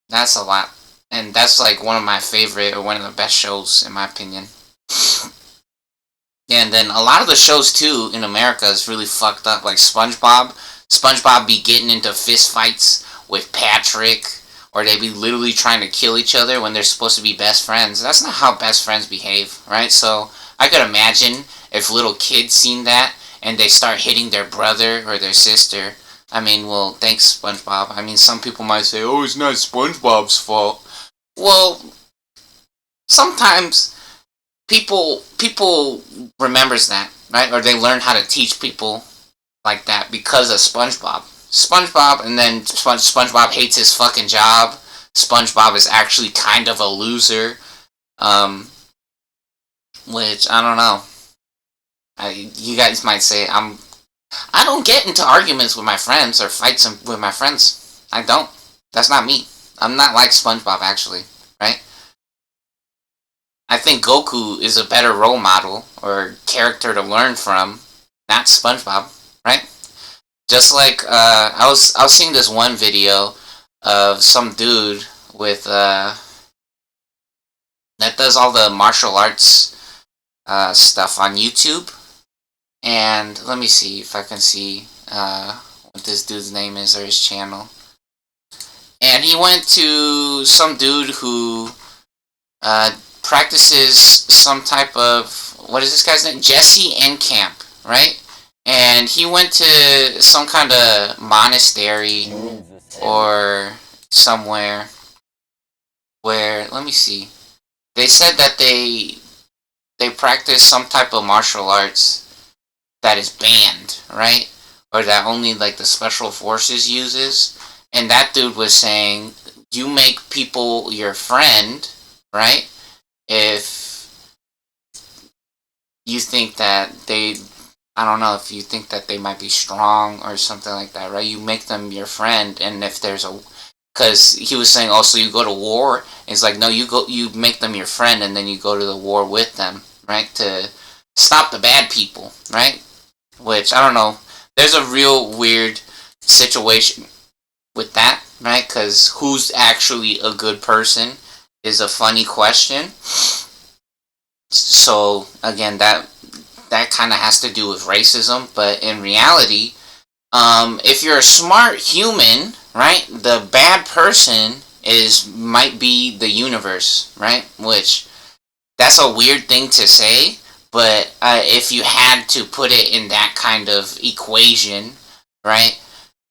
That's a lot. And that's like one of my favorite, or one of the best shows, in my opinion. And then a lot of the shows, too, in America is really fucked up. Like SpongeBob. SpongeBob be getting into fist fights with Patrick, or they be literally trying to kill each other when they're supposed to be best friends. That's not how best friends behave, right? So I could imagine if little kids seen that and they start hitting their brother or their sister. I mean, well, thanks, SpongeBob. I mean, some people might say, oh, it's not SpongeBob's fault. Well, sometimes people remembers that, right? Or they learn how to teach people like that because of SpongeBob. SpongeBob, and then SpongeBob hates his fucking job. SpongeBob is actually kind of a loser. Which, I don't know. You guys might say I don't get into arguments with my friends or fights with my friends. I don't. That's not me. I'm not like SpongeBob, actually, right? I think Goku is a better role model or character to learn from, not SpongeBob, right? Just like I was seeing this one video of some dude with that does all the martial arts stuff on YouTube, and let me see if I can see what this dude's name is or his channel. And he went to some dude who practices some type of, what is this guy's name? Jesse Camp, right? And he went to some kind of monastery or somewhere where, let me see, they said that they practice some type of martial arts that is banned, right? Or that only like the special forces uses. And that dude was saying, you make people your friend, right? If you think that I don't know, if you think that they might be strong or something like that, right? You make them your friend, and if there's because he was saying also you go to war, and it's like, no, you make them your friend, and then you go to the war with them, right? To stop the bad people, right? Which, I don't know, there's a real weird situation with that, right? Because who's actually a good person is a funny question. So, again, that kind of has to do with racism, but in reality, if you're a smart human, right, the bad person might be the universe, right? Which, that's a weird thing to say, but if you had to put it in that kind of equation, right?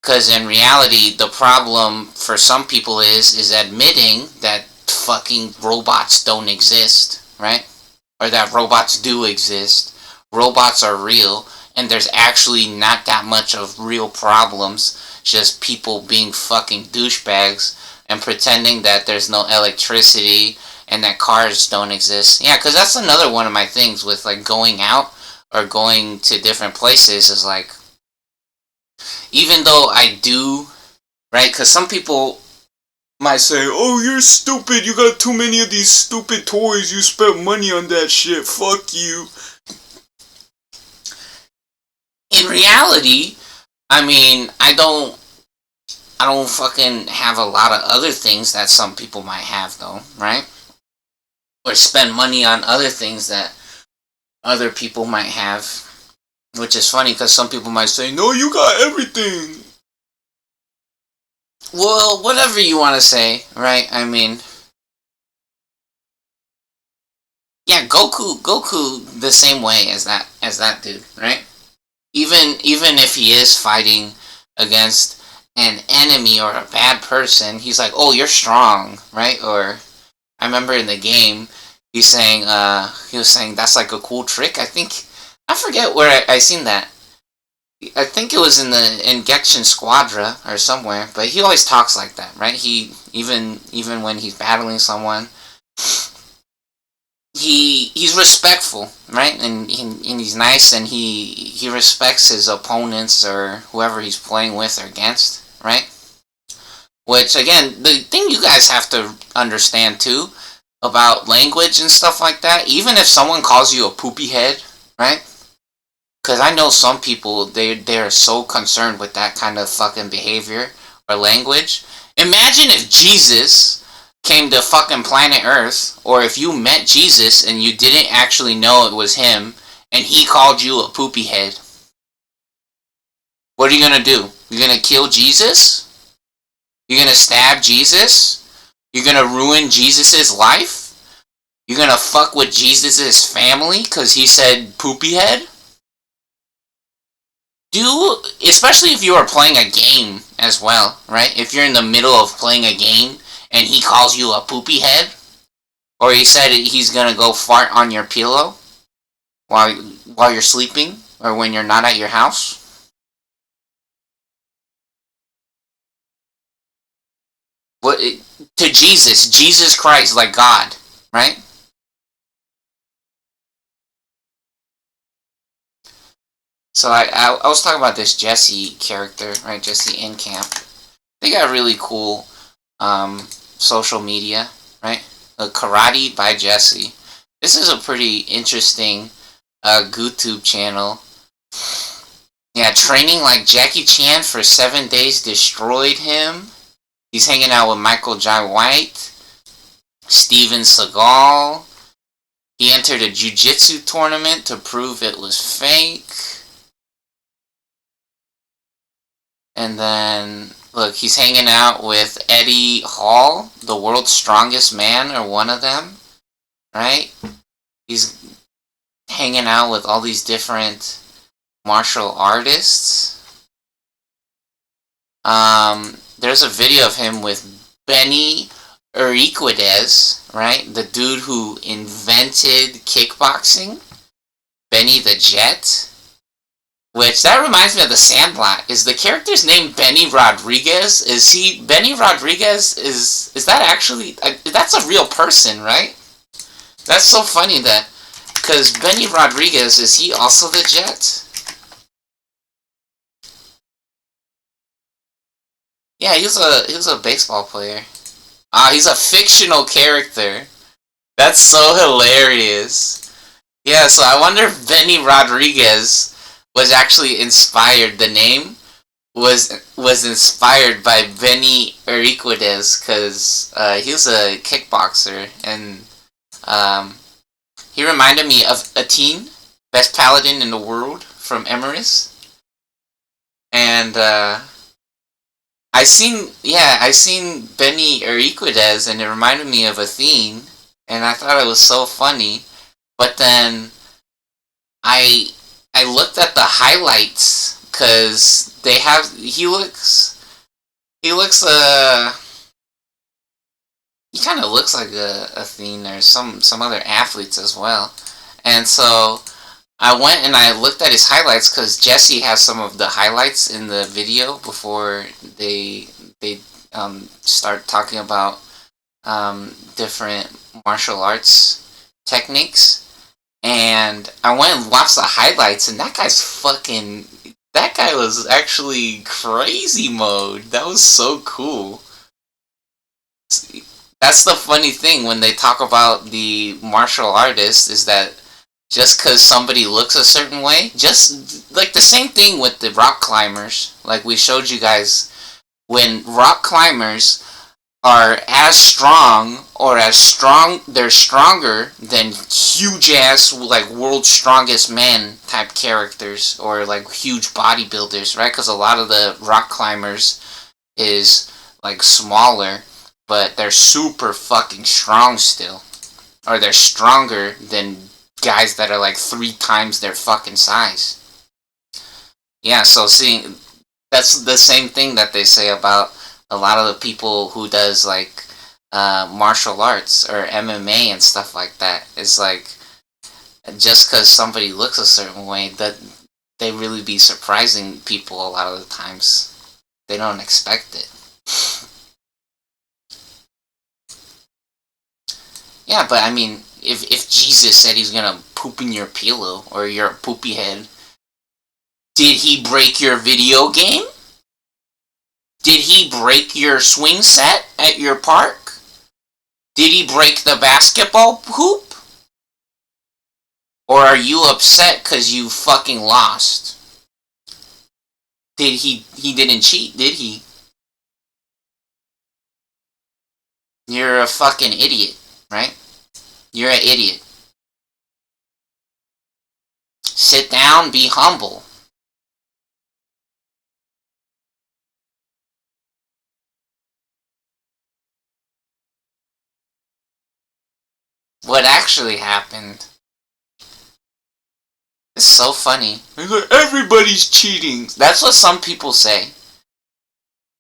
Because in reality, the problem for some people is admitting that fucking robots don't exist, right? Or that robots do exist. Robots are real, and there's actually not that much of real problems, just people being fucking douchebags and pretending that there's no electricity and that cars don't exist. Yeah, because that's another one of my things with like going out or going to different places is like, even though I do, right, because some people might say, oh, you're stupid, you got too many of these stupid toys, you spent money on that shit, fuck you. In reality, I mean, I don't fucking have a lot of other things that some people might have, though, right? Or spend money on other things that other people might have. Which is funny, because some people might say, no, you got everything. Well, whatever you want to say, right? I mean, yeah, Goku the same way as that dude, right? Even if he is fighting against an enemy or a bad person, he's like, oh, you're strong, right? Or I remember in the game, he was saying that's like a cool trick. I forget where I seen that. I think it was in the Injection Squadra or somewhere, but he always talks like that, right? He even when he's battling someone, he's respectful, right? And he's nice, and he respects his opponents or whoever he's playing with or against, right? Which, again, the thing you guys have to understand too about language and stuff like that, even if someone calls you a poopy head, right? Because I know some people, they're so concerned with that kind of fucking behavior or language. Imagine if Jesus came to fucking planet Earth, or if you met Jesus and you didn't actually know it was him, and he called you a poopy head. What are you gonna do? You're gonna kill Jesus? You're gonna stab Jesus? You're gonna ruin Jesus' life? You're gonna fuck with Jesus' family because he said poopy head? Especially if you are playing a game as well, right? If you're in the middle of playing a game and he calls you a poopy head, or he said he's gonna go fart on your pillow while you're sleeping, or when you're not at your house. What to Jesus Christ, like God, right? So I was talking about this Jesse character, right? Jesse Camp. They got really cool social media, right? Karate by Jesse. This is a pretty interesting YouTube channel. Yeah, training like Jackie Chan for 7 days destroyed him. He's hanging out with Michael Jai White, Steven Seagal. He entered a jiu-jitsu tournament to prove it was fake. And then, look, he's hanging out with Eddie Hall, the world's strongest man, or one of them, right? He's hanging out with all these different martial artists. There's a video of him with Benny Urquidez, right? The dude who invented kickboxing. Benny the Jet. Which, that reminds me of The Sandlot. Is the character's name Benny Rodriguez? Is he... Benny Rodriguez is that actually... that's a real person, right? That's so funny that... Because Benny Rodriguez, is he also the Jet? Yeah, he was a baseball player. He's a fictional character. That's so hilarious. Yeah, so I wonder if Benny Rodriguez was actually inspired. The name was inspired by Benny Urquidez because he was a kickboxer, and he reminded me of Atin, best paladin in the world from Emeris, and I seen Benny Urquidez, and it reminded me of Athene, and I thought it was so funny. But then I looked at the highlights because he kind of looks like Athene or some other athletes as well, and so I went and I looked at his highlights because Jesse has some of the highlights in the video before they start talking about different martial arts techniques. And I went and watched the highlights, and that guy was actually crazy mode. That was so cool. That's the funny thing when they talk about the martial artists, is that just because somebody looks a certain way, just like the same thing with the rock climbers, like we showed you guys, when rock climbers are as strong, they're stronger than huge ass, like world's strongest man type characters, or like huge bodybuilders, right? Because a lot of the rock climbers is like smaller, but they're super fucking strong still, or they're stronger than guys that are like 3 times their fucking size. Yeah, so that's the same thing that they say about a lot of the people who does like martial arts or MMA and stuff like that. It's like, just because somebody looks a certain way, that they really be surprising people a lot of the times. They don't expect it. Yeah, but I mean, if Jesus said he's gonna poop in your pillow, or you're a poopy head, did he break your video game? Did he break your swing set at your park? Did he break the basketball hoop? Or are you upset because you fucking lost? He didn't cheat, did he? You're a fucking idiot, right? You're an idiot. Sit down, be humble. What actually happened? It's so funny. Everybody's cheating. That's what some people say.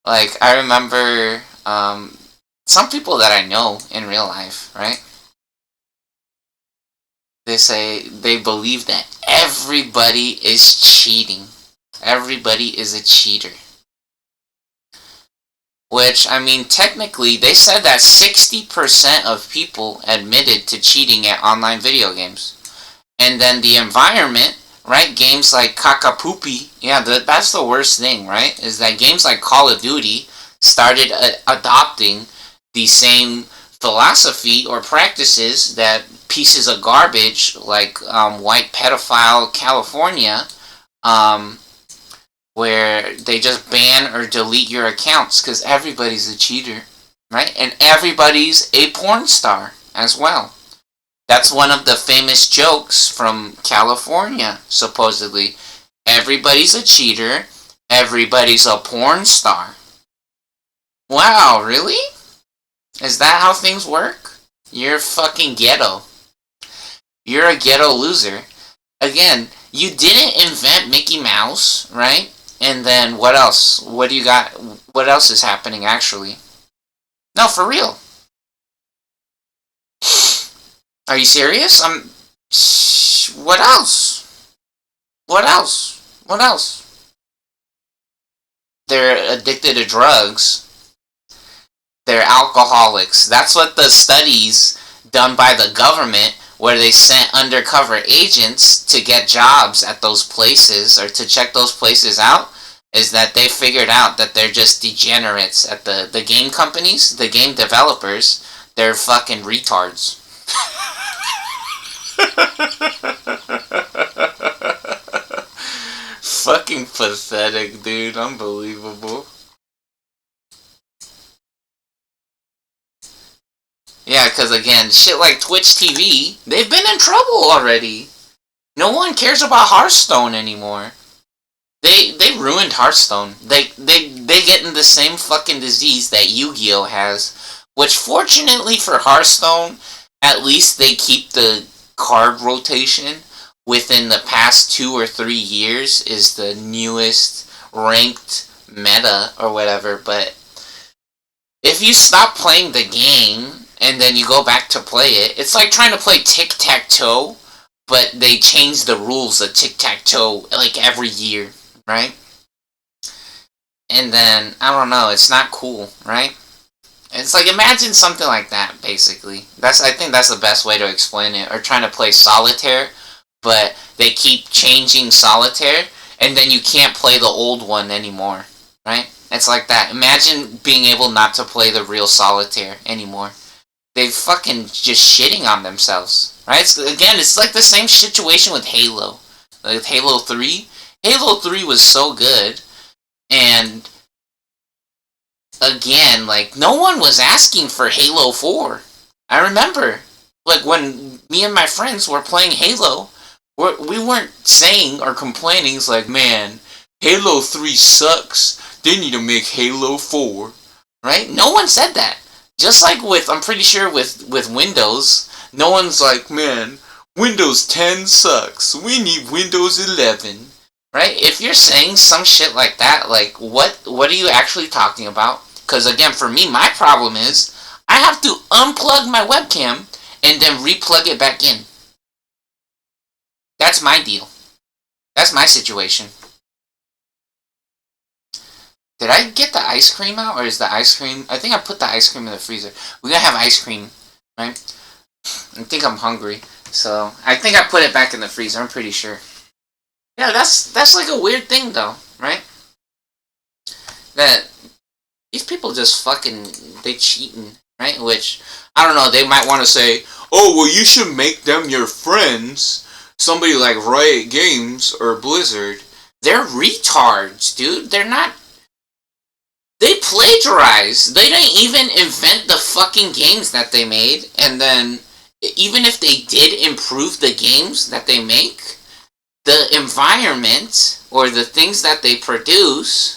Like, I remember some people that I know in real life, right? They say they believe that everybody is cheating. Everybody is a cheater. Which, I mean, technically, they said that 60% of people admitted to cheating at online video games. And then the environment, right? Games like Kakapoopy, yeah, that's the worst thing, right? Is that games like Call of Duty started adopting the same philosophy or practices that pieces of garbage like White Pedophile California, where they just ban or delete your accounts because everybody's a cheater, right? And everybody's a porn star as well. That's one of the famous jokes from California, supposedly. Everybody's a cheater, everybody's a porn star. Wow, really? Is that how things work? You're fucking ghetto. You're a ghetto loser. Again, you didn't invent Mickey Mouse, right? And then what else? What do you got? What else is happening actually? No, for real. Are you serious? What else? What else? What else? They're addicted to drugs. They're alcoholics. That's what the studies done by the government, where they sent undercover agents to get jobs at those places or to check those places out, is that they figured out that they're just degenerates at the game companies, the game developers. They're fucking retards. Fucking pathetic, dude. Unbelievable. Yeah, because again, shit like Twitch TV, they've been in trouble already. No one cares about Hearthstone anymore. They ruined Hearthstone. They get in the same fucking disease that Yu-Gi-Oh has, which fortunately for Hearthstone, at least they keep the card rotation within the past 2 or 3 years is the newest ranked meta or whatever. But if you stop playing the game and then you go back to play it, it's like trying to play tic-tac-toe, but they change the rules of tic-tac-toe like every year, right? And then, I don't know, it's not cool, right? It's like, imagine something like that, basically. I think that's the best way to explain it. Or trying to play solitaire, but they keep changing solitaire, and then you can't play the old one anymore, right? It's like that. Imagine being able not to play the real solitaire anymore. They fucking just shitting on themselves, right? It's like the same situation with Halo. Like Halo 3. Halo 3 was so good, and again, like, no one was asking for Halo 4. I remember, like, when me and my friends were playing Halo, we weren't saying or complaining. It's like, man, Halo 3 sucks. They need to make Halo 4. Right? No one said that. Just like I'm pretty sure with Windows, no one's like, man, Windows 10 sucks. We need Windows 11. Right? If you're saying some shit like that, like, what are you actually talking about? Because again, for me, my problem is I have to unplug my webcam and then replug it back in. That's my deal. That's my situation. Did I get the ice cream out, or is the ice cream... I think I put the ice cream in the freezer. We're gonna have ice cream, right? I think I'm hungry, so I think I put it back in the freezer, I'm pretty sure. Yeah, that's like a weird thing, though, right? That these people just fucking... they cheating, right? Which, I don't know, they might want to say, oh, well, you should make them your friends somebody like Riot Games or Blizzard, they're retards, dude. They're not. They plagiarize. They didn't even invent the fucking games that they made, and then even if they did improve the games that they make, the environment or the things that they produce,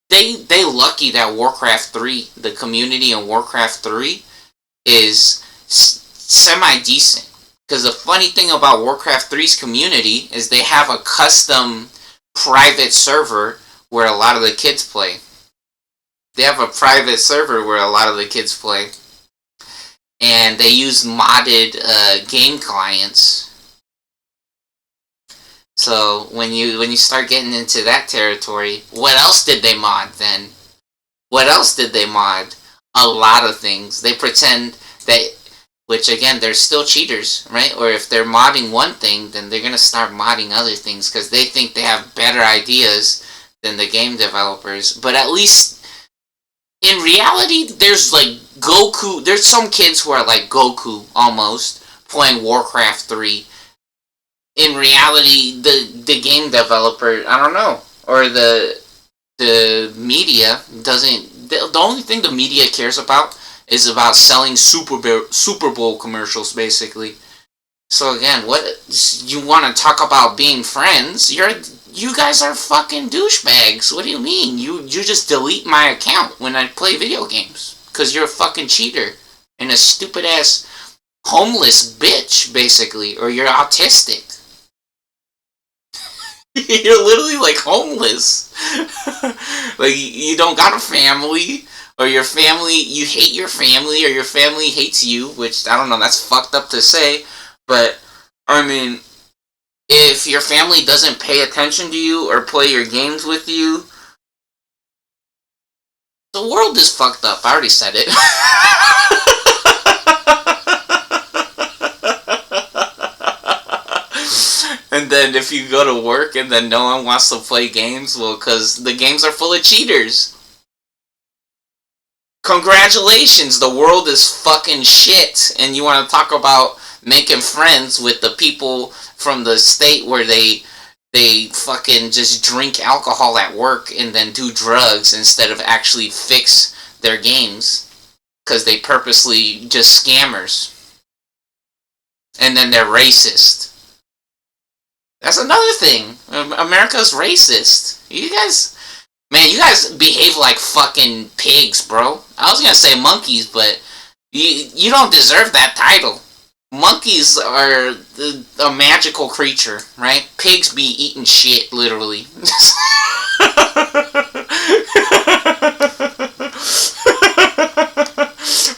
they lucky that Warcraft 3, the community in Warcraft 3 is semi-decent. Because the funny thing about Warcraft 3's community is they have a custom private server where a lot of the kids play. They have a private server where a lot of the kids play. And they use modded game clients. So when you start getting into that territory, what else did they mod then? What else did they mod? A lot of things. They pretend that, which again, they're still cheaters, right? Or if they're modding one thing, then they're gonna start modding other things because they think they have better ideas than the game developers. But at least in reality, there's like Goku. There's some kids who are like Goku almost playing Warcraft 3. In reality, the game developer, I don't know, or the media doesn't. The only thing the media cares about is about selling Super Bowl commercials, basically. So again, what you want to talk about being friends? You guys are fucking douchebags. What do you mean? You just delete my account when I play video games because you're a fucking cheater and a stupid ass homeless bitch, basically, or you're autistic. You're literally like homeless. Like you don't got a family, or your family, you hate your family, or your family hates you, which I don't know, that's fucked up to say, but I mean, if your family doesn't pay attention to you or play your games with you, the world is fucked up. I already said it. And then if you go to work and then no one wants to play games, well, because the games are full of cheaters. Congratulations, the world is fucking shit. And you want to talk about making friends with the people from the state where they fucking just drink alcohol at work and then do drugs instead of actually fix their games. Because they purposely just scammers. And then they're racist. That's another thing. America's racist. You guys behave like fucking pigs, bro. I was gonna say monkeys, but you don't deserve that title. Monkeys are a magical creature, right? Pigs be eating shit, literally.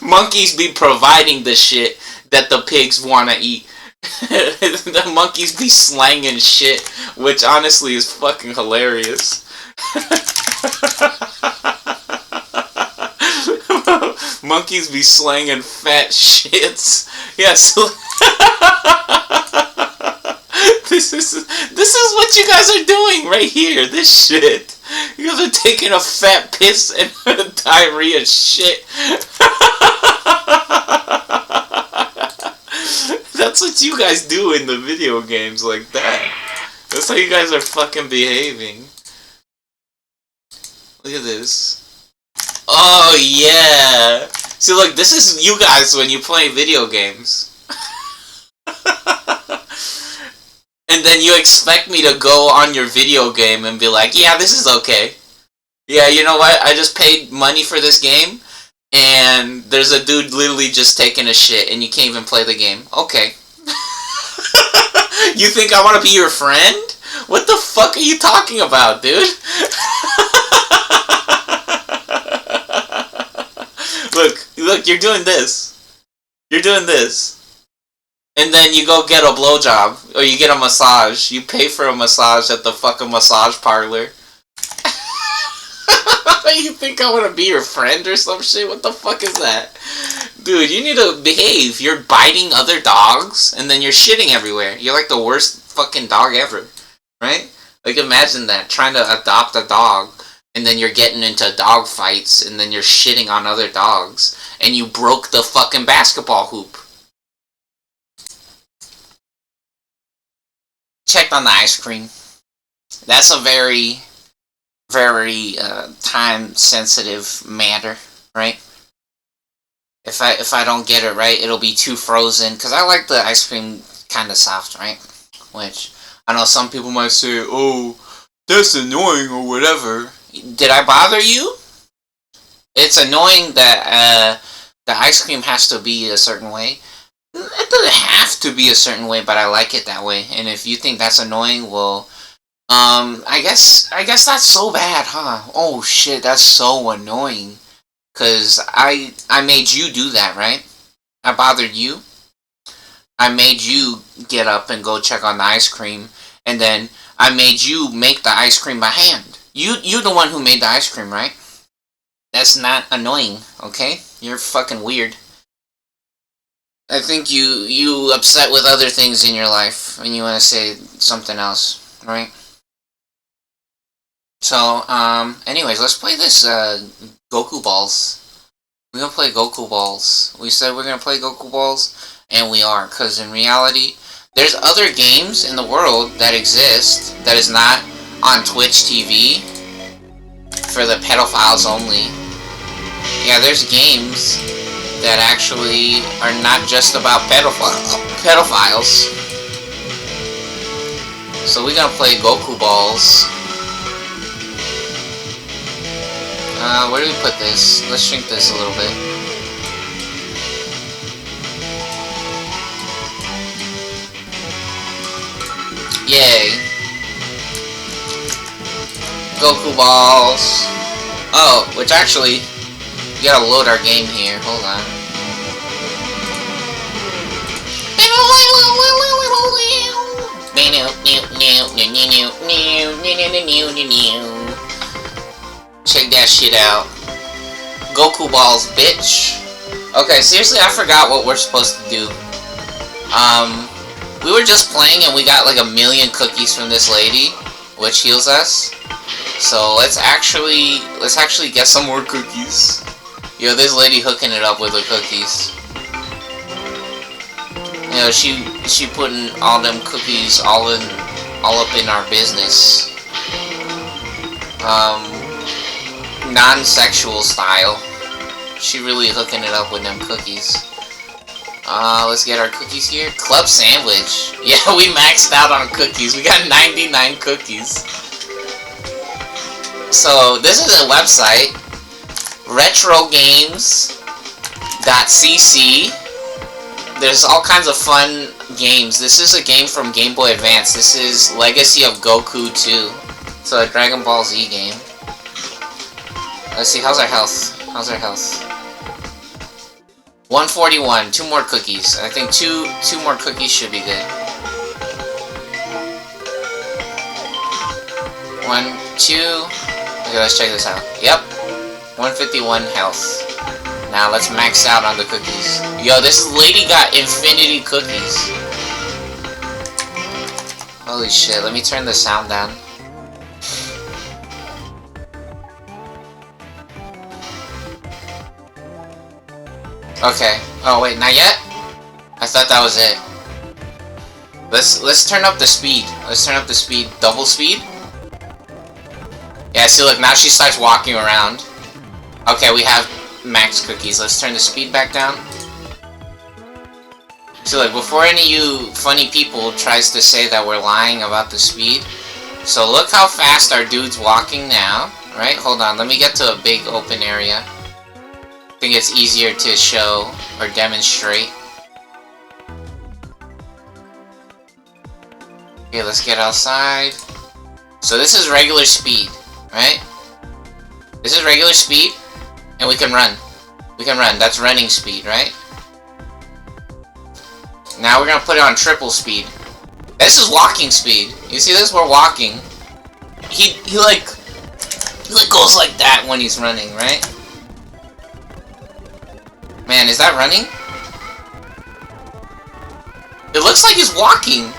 Monkeys be providing the shit that the pigs wanna eat. The monkeys be slanging shit, which honestly is fucking hilarious. Monkeys be slanging fat shits. Yeah, so this is what you guys are doing right here. This shit. You guys are taking a fat piss and a diarrhea shit. That's what you guys do in the video games like that. That's how you guys are fucking behaving. Look at this. Oh, yeah. See, look, this is you guys when you play video games. And then you expect me to go on your video game and be like, yeah, this is okay. Yeah, you know what? I just paid money for this game. And there's a dude literally just taking a shit and you can't even play the game. Okay. You think I want to be your friend? What the fuck are you talking about, dude? Look, you're doing this. You're doing this. And then you go get a blowjob, or you get a massage. You pay for a massage at the fucking massage parlor. You think I want to be your friend or some shit? What the fuck is that? Dude, you need to behave. You're biting other dogs, and then you're shitting everywhere. You're like the worst fucking dog ever, right? Like, imagine that, trying to adopt a dog, and then you're getting into dog fights, and then you're shitting on other dogs, and you broke the fucking basketball hoop. checked on the ice cream. That's a very, very time sensitive matter, right? If I don't get it right, it'll be too frozen. Cause I like the ice cream kind of soft, right? Which I know some people might say, "Oh, that's annoying" or whatever. Did I bother you? It's annoying that the ice cream has to be a certain way. It doesn't have to be a certain way, but I like it that way. And if you think that's annoying, well, I guess that's so bad, huh? Oh shit, that's so annoying. Cause I made you do that, right? I bothered you. I made you get up and go check on the ice cream, and then I made you make the ice cream by hand. You're the one who made the ice cream, right? That's not annoying, okay? You're fucking weird. I think you upset with other things in your life, and you want to say something else, right? So, anyways, let's play this, Goku Balls. We're gonna play Goku Balls. We said we're gonna play Goku Balls, and we are, because in reality, there's other games in the world that exist that is not on Twitch TV for the pedophiles only. Yeah, there's games that actually are not just about pedophiles. So we're gonna play Goku Balls. Where do we put this? Let's shrink this a little bit. Yay. Goku Balls. Oh, which actually, we gotta load our game here. Hold on. Check that shit out. Goku Balls, bitch. Okay, seriously, I forgot what we're supposed to do. We were just playing and we got like 1,000,000 cookies from this lady, which heals us. So let's actually get some more cookies. Yo, this lady hooking it up with the cookies. You know, she putting all them cookies all up in our business. Non-sexual style. She really hooking it up with them cookies. Let's get our cookies here. Club sandwich. Yeah, we maxed out on cookies. We got 99 cookies. So, this is a website. retrogames.cc. There's all kinds of fun games. This is a game from Game Boy Advance. This is Legacy of Goku 2. It's a Dragon Ball Z game. Let's see, how's our health? 141. 2 more cookies. I think two more cookies should be good. 1, 2. Okay, let's check this out. Yep. 151 health. Now let's max out on the cookies. Yo, this lady got infinity cookies. Holy shit, let me turn the sound down. Okay. Oh wait, not yet? I thought that was it. Let's turn up the speed. Let's turn up the speed. Double speed? Yeah, see, look, now she starts walking around. Okay, we have max cookies. Let's turn the speed back down. See, look, before any of you funny people tries to say that we're lying about the speed, so look how fast our dude's walking now. Right? Hold on, let me get to a big open area. I think it's easier to show or demonstrate. Okay, let's get outside. So this is regular speed, right? This is regular speed, and we can run. We can run. That's running speed, right? Now we're gonna put it on triple speed. This is walking speed. You see this? We're walking. He like goes like that when he's running, right? Man, is that running? It looks like he's walking.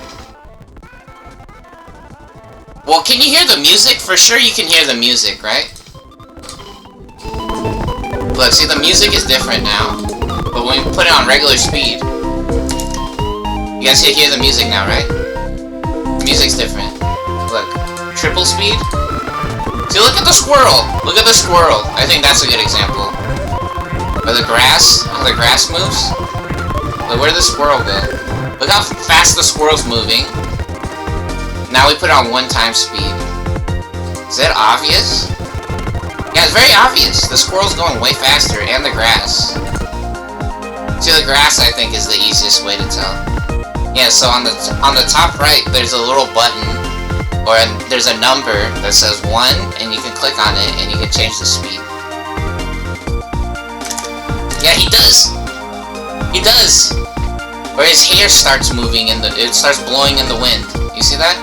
Well, can you hear the music? For sure you can hear the music, right? Look, see, the music is different now. But when we put it on regular speed, you guys can hear the music now, right? Music's different. Look, triple speed. See, look at the squirrel. Look at the squirrel. I think that's a good example. Or the grass. How the grass moves. Look, where did the squirrel go? Look how fast the squirrel's moving. Now we put it on 1 time speed. Is that obvious? Yeah, it's very obvious. The squirrel's going way faster, and the grass. See, the grass, I think, is the easiest way to tell. Yeah, so on the top right, there's a little button, or there's a number that says 1, and you can click on it, and you can change the speed. Yeah, he does! He does! Or his hair starts moving it starts blowing in the wind. You see that?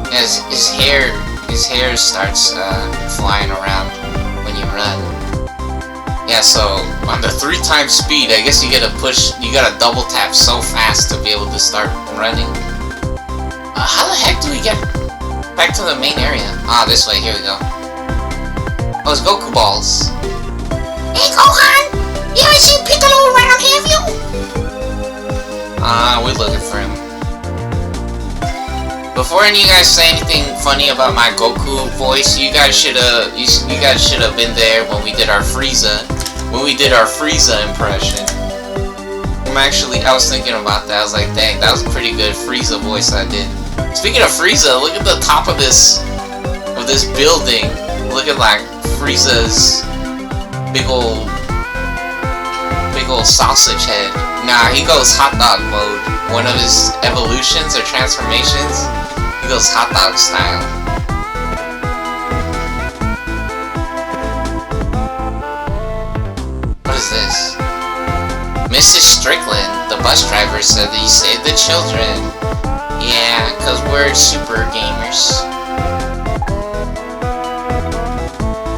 Yeah, his hair starts flying around when you run. Yeah, so on the 3 times speed, I guess you gotta double tap so fast to be able to start running. How the heck do we get back to the main area? Ah, this way, here we go. Oh, it's Goku balls. Hey Gohan! You haven't seen Piccolo around, have you? We're looking for him. Before any of you guys say anything funny about my Goku voice, you guys should have been there when we did our Frieza impression. I was thinking about that. I was like, dang, that was a pretty good Frieza voice I did. Speaking of Frieza, look at the top of this building. Look at like Frieza's big old sausage head. Nah, he goes hot dog mode. One of his evolutions or transformations, he goes hot dog style. What is this? Mrs. Strickland, the bus driver, said that you saved the children. Yeah, cause we're super gamers.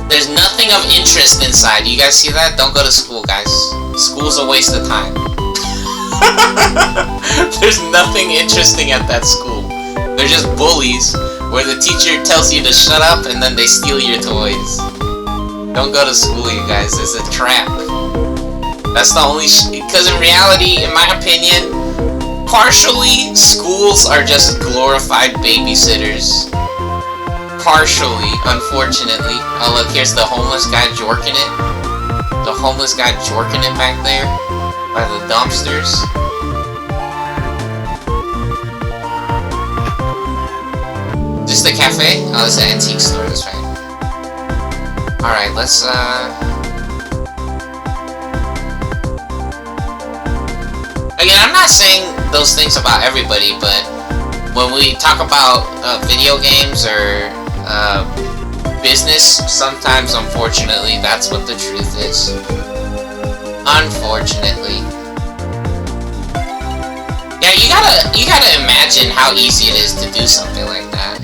There's nothing of interest inside. You guys see that? Don't go to school, guys. School's a waste of time. There's nothing interesting at that school. They're just bullies, where the teacher tells you to shut up and then they steal your toys. Don't go to school, you guys. It's a trap. That's the only because in reality, in my opinion, partially, schools are just glorified babysitters. Partially, unfortunately. Oh look, here's the homeless guy jorking it. The homeless guy jorking it back there by the dumpsters. Is this the cafe? Oh, this is an antique store, that's right. Alright, let's again, I'm not saying those things about everybody, but when we talk about video games or business, sometimes, unfortunately, that's what the truth is. Unfortunately. Yeah, you gotta imagine how easy it is to do something like that.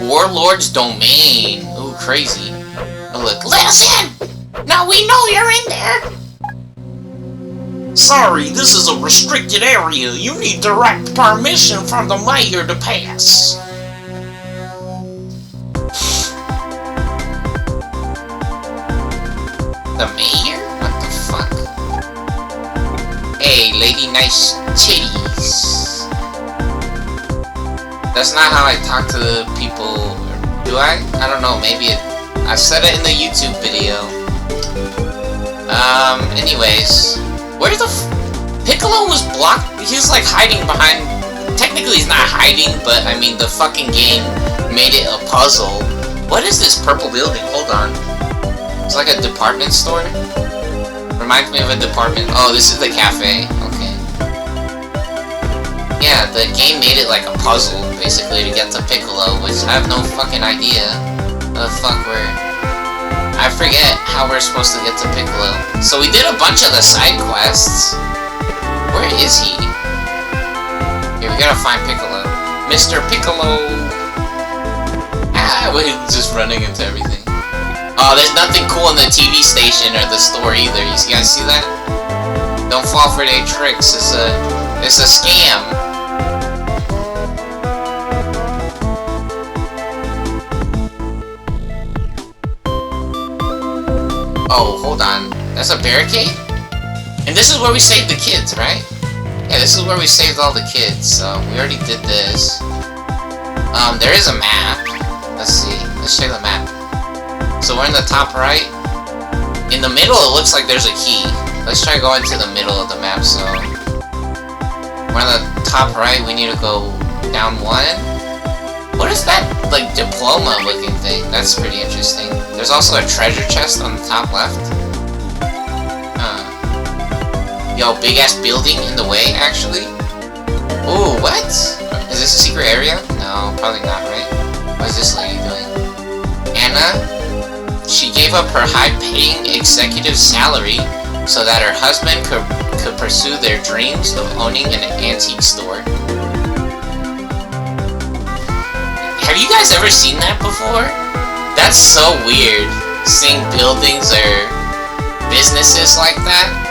Warlord's domain. Ooh, crazy. Oh, look. Let us in! Now we know you're in there! Sorry, this is a restricted area. You need direct permission from the mayor to pass. The mayor? What the fuck? Hey, lady, nice titties. That's not how I talk to the people. Do I? I don't know, maybe I said it in the YouTube video. Anyways. Where's the Piccolo was blocked? He's like hiding behind. Technically he's not hiding, but I mean the fucking game made it a puzzle. What is this purple building? Hold on. It's like a department store. Reminds me of a department. Oh, this is the cafe. Okay. Yeah, the game made it like a puzzle, basically, to get to Piccolo, which I have no fucking idea. The fuck I forget how we're supposed to get to Piccolo. So we did a bunch of the side quests. Where is he? Here, we gotta find Piccolo. Mr. Piccolo! Ah, we're just running into everything. Oh, there's nothing cool in the TV station or the store either. You guys see that? Don't fall for their tricks. It's a scam. Oh, hold on. That's a barricade? And this is where we save the kids, right? Yeah, this is where we saved all the kids, so we already did this. There is a map. Let's see. Let's check the map. So we're in the top right. In the middle, it looks like there's a key. Let's try going to the middle of the map, so... We're on the top right, we need to go down one. What is that, like, diploma-looking thing? That's pretty interesting. There's also a treasure chest on the top left. Yo, big-ass building in the way, actually. Ooh, what? Is this a secret area? No, probably not, right? What is this lady doing? Anna? She gave up her high-paying executive salary so that her husband could pursue their dreams of owning an antique store. Have you guys ever seen that before? That's so weird, seeing buildings or businesses like that.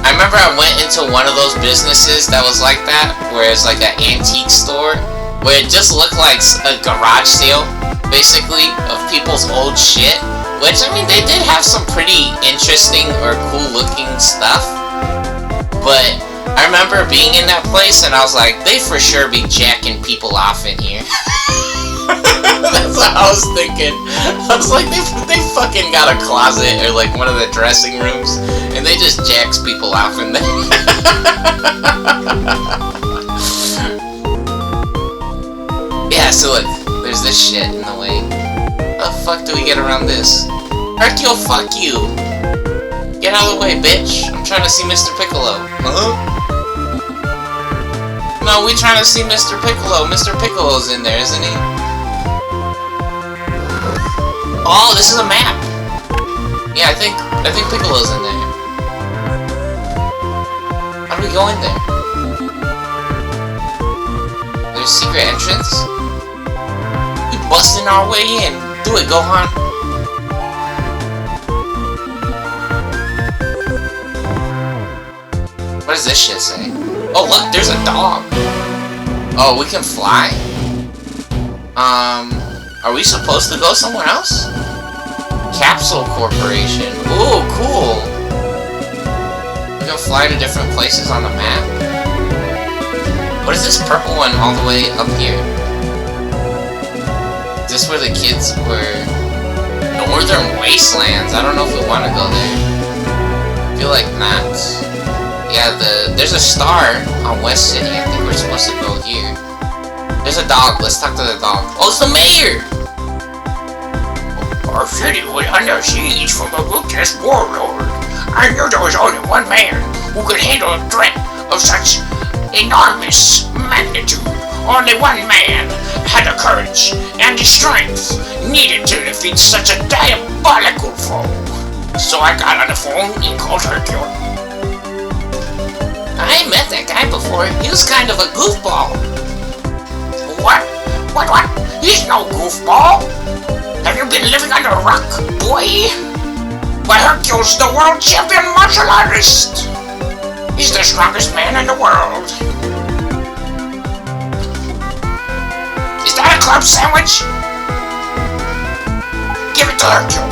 I remember I went into one of those businesses that was like that, where it's like an antique store, where it just looked like a garage sale, basically, of people's old shit. Which, I mean, they did have some pretty interesting or cool-looking stuff. But I remember being in that place, and I was like, they for sure be jacking people off in here. That's what I was thinking. I was like, they fucking got a closet, or like one of the dressing rooms, and they just jacks people off in there. Yeah, so look, there's this shit in the way. How the fuck do we get around this? Hercule, fuck you! Get out of the way, bitch! I'm trying to see Mr. Piccolo. Huh? No, we trying to see Mr. Piccolo. Mr. Piccolo's in there, isn't he? Oh, this is a map! Yeah, I think Piccolo's in there. How do we go in there? There's a secret entrance? We busting our way in. Do it, Gohan. What does this shit say? Oh, look, there's a dog. Oh, we can fly? Are we supposed to go somewhere else? Capsule Corporation. Ooh, cool. We can fly to different places on the map. What is this purple one all the way up here? Is this where the kids were? Northern Wastelands. I don't know if we want to go there. I feel like not. Yeah, there's a star on West City. I think we're supposed to go here. There's a dog. Let's talk to the dog. Oh, it's the mayor! Our city was under siege from a ruthless warlord. I knew there was only one man who could handle a threat of such enormous magnitude. Only one man had the courage and the strength needed to defeat such a diabolical foe. So I got on the phone and called Hercule. I met that guy before. He was kind of a goofball. What? He's no goofball. Have you been living under a rock, boy? Why, Hercule's the world champion martial artist. He's the strongest man in the world. Is that a club sandwich? Give it to Hercule.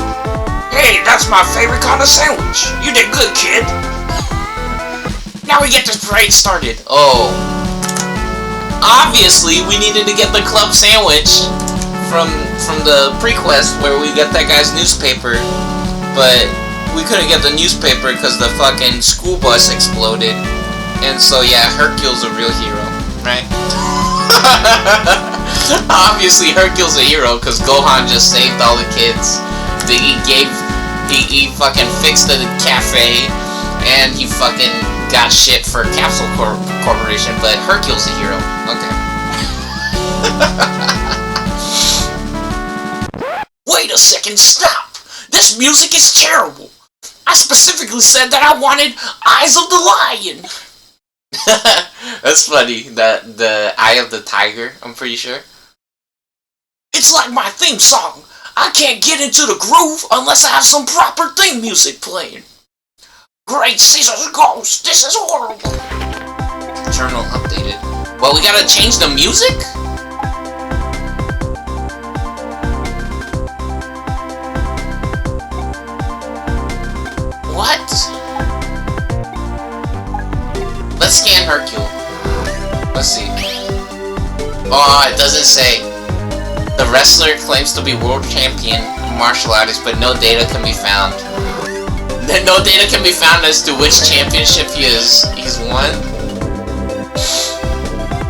Hey, that's my favorite kind of sandwich. You did good, kid. Now we get this parade started. Oh. Obviously, we needed to get the club sandwich from the prequest where we get that guy's newspaper. But we couldn't get the newspaper because the fucking school bus exploded. And so, yeah, Hercule's a real hero, right? Obviously, Hercule's a hero because Gohan just saved all the kids. He fucking fixed the cafe, and he fucking got shit for Capsule Corporation, but Hercule's a hero. Okay. Wait a second, stop! This music is terrible! I specifically said that I wanted Eyes of the Lion! That's funny, the Eye of the Tiger, I'm pretty sure. It's like my theme song. I can't get into the groove unless I have some proper theme music playing. Great Caesar's Ghost, this is horrible. Journal updated. Well, we gotta change the music? What? Let's scan Let's see. Oh, it doesn't say. The wrestler claims to be world champion martial artist, but no data can be found. No data can be found as to which championship he's won.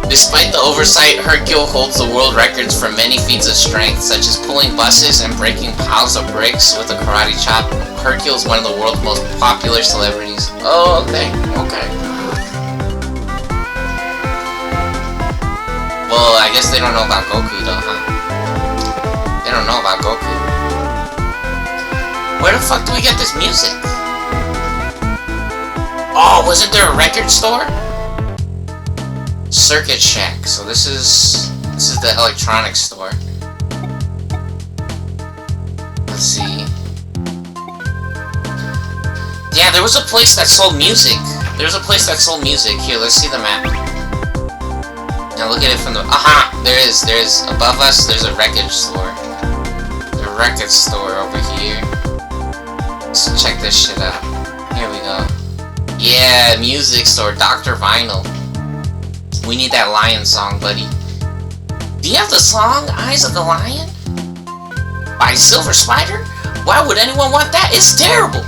Despite the oversight, Hercule holds the world records for many feats of strength, such as pulling buses and breaking piles of bricks with a karate chop. Hercule is one of the world's most popular celebrities. Oh, okay. Well, I guess they don't know about Goku though, huh? They don't know about Goku. Where the fuck do we get this music? Oh, wasn't there a record store? Circuit Shack. So this is the electronics store. Let's see. Yeah, there was a place that sold music. Here, let's see the map. Now look at it from the... Aha! There is. Above us, there's a record store. The record store over here. Let's check this shit out. Here we go. Yeah, music store. Dr. Vinyl. We need that lion song, buddy. Do you have the song Eyes of the Lion? By Silver Spider? Why would anyone want that? It's terrible!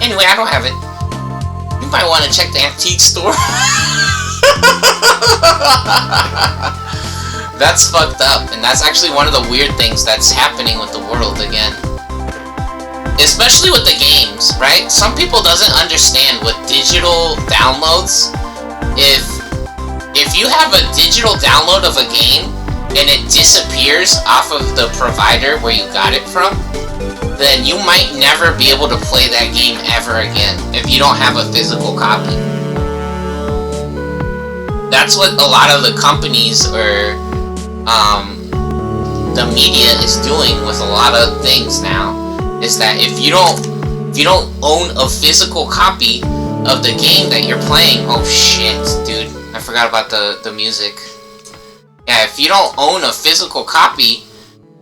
Anyway, I don't have it. You might want to check the antique store. That's fucked up, and that's actually one of the weird things that's happening with the world again. Especially with the games, right? Some people doesn't understand with digital downloads. If you have a digital download of a game and it disappears off of the provider where you got it from, then you might never be able to play that game ever again if you don't have a physical copy. That's what a lot of the companies or the media is doing with a lot of things now, is that if you don't own a physical copy of the game that you're playing, oh shit, dude, I forgot about the music. Yeah, if you don't own a physical copy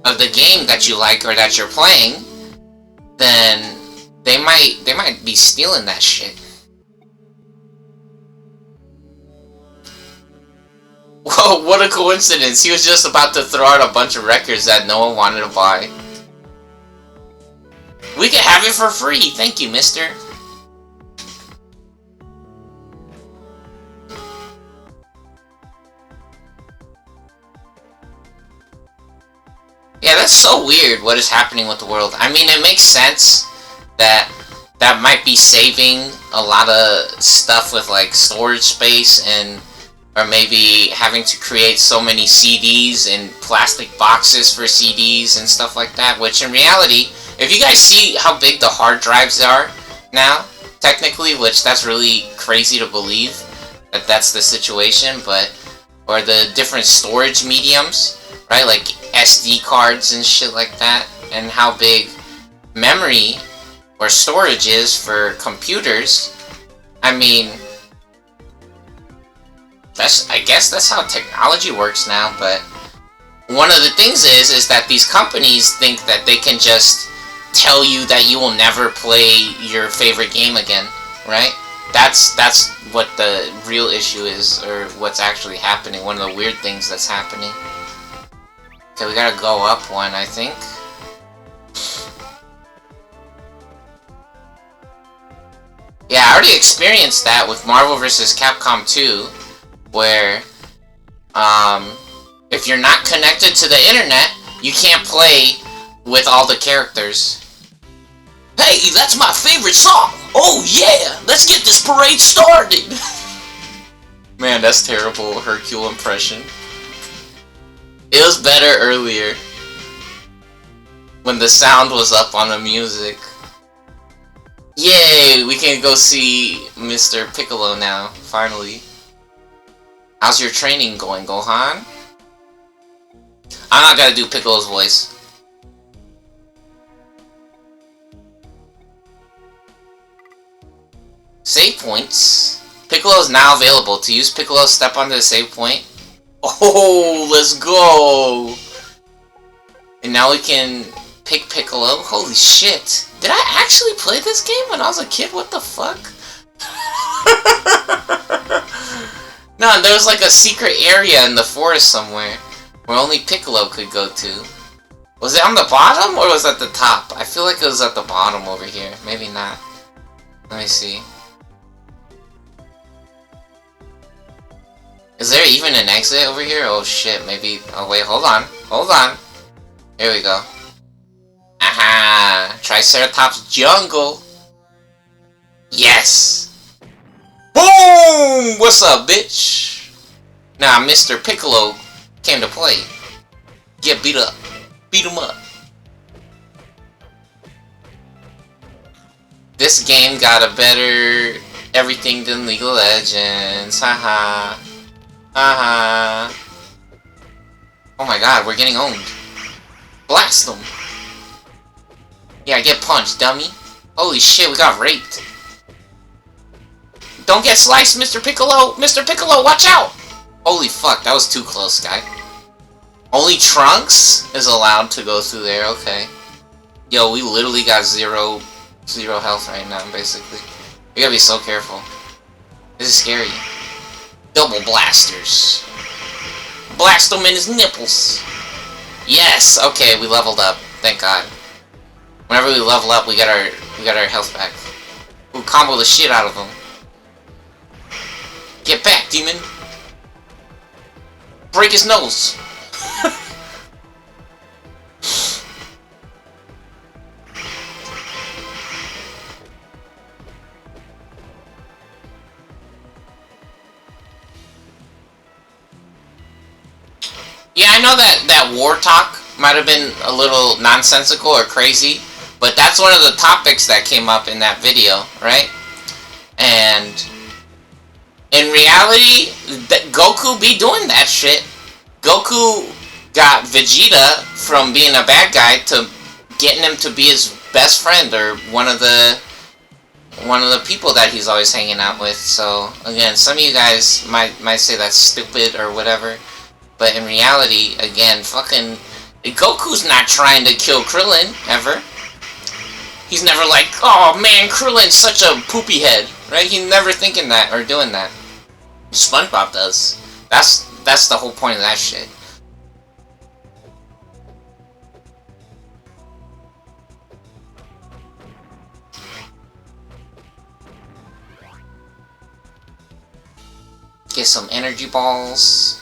of the game that you like or that you're playing, then they might be stealing that shit. Whoa, what a coincidence. He was just about to throw out a bunch of records that no one wanted to buy. We can have it for free. Thank you, mister. Yeah, that's so weird what is happening with the world. I mean, it makes sense that that might be saving a lot of stuff with like storage space, and or maybe having to create so many CDs and plastic boxes for CDs and stuff like that, which in reality, if you guys see how big the hard drives are now, technically, which that's really crazy to believe that that's the situation, but, or the different storage mediums, right, like SD cards and shit like that, and how big memory or storage is for computers, I mean, I guess that's how technology works now. But one of the things is that these companies think that they can just tell you that you will never play your favorite game again, right? That's what the real issue is, or what's actually happening. One of the weird things that's happening. Okay, we gotta go up one, I think. Yeah, I already experienced that with Marvel vs. Capcom 2. Where, if you're not connected to the internet, you can't play with all the characters. Hey, that's my favorite song! Oh yeah! Let's get this parade started! Man, that's terrible Hercule impression. It was better earlier, when the sound was up on the music. Yay! We can go see Mr. Piccolo now, finally. How's your training going, Gohan? I'm not gonna do Piccolo's voice. Save points. Piccolo is now available. To use Piccolo, step onto the save point. Oh, let's go! And now we can pick Piccolo. Holy shit. Did I actually play this game when I was a kid? What the fuck? No, there was like a secret area in the forest somewhere where only Piccolo could go to. Was it on the bottom or was it at the top? I feel like it was at the bottom over here. Maybe not. Let me see. Is there even an exit over here? Oh shit, maybe... Oh wait, hold on. Hold on. Here we go. Aha! Triceratops jungle! Yes! Boom! What's up, bitch? Now, Mr. Piccolo came to play. Get beat up. Beat him up. This game got a better everything than League of Legends. Haha. Haha. Oh my god, we're getting owned. Blast them. Yeah, get punched, dummy. Holy shit, we got raped. Don't get sliced, Mr. Piccolo! Mr. Piccolo, watch out! Holy fuck, that was too close, guy. Only Trunks is allowed to go through there, okay. Yo, we literally got zero health right now, basically. We gotta be so careful. This is scary. Double blasters. Blast him in his nipples. Yes, okay, we leveled up. Thank God. Whenever we level up, we got our health back. We'll combo the shit out of them. Get back, demon. Break his nose. Yeah, I know that war talk might have been a little nonsensical or crazy, but that's one of the topics that came up in that video, right? And in reality, Goku be doing that shit. Goku got Vegeta from being a bad guy to getting him to be his best friend or one of the people that he's always hanging out with. So again, some of you guys might say that's stupid or whatever, but in reality, again, fucking Goku's not trying to kill Krillin ever. He's never like, oh man, Krillin's such a poopy head, right? He's never thinking that or doing that. SpongeBob does. That's the whole point of that shit. Get some energy balls.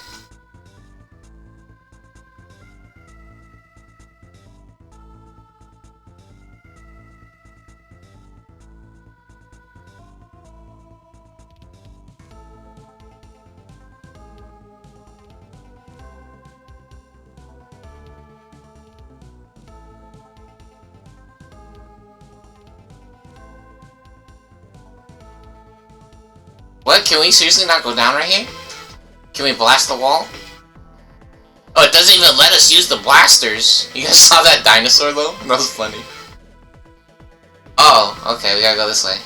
What? Can we seriously not go down right here? Can we blast the wall? Oh, it doesn't even let us use the blasters. You guys saw that dinosaur though? That was funny. Oh, okay, we gotta go this way.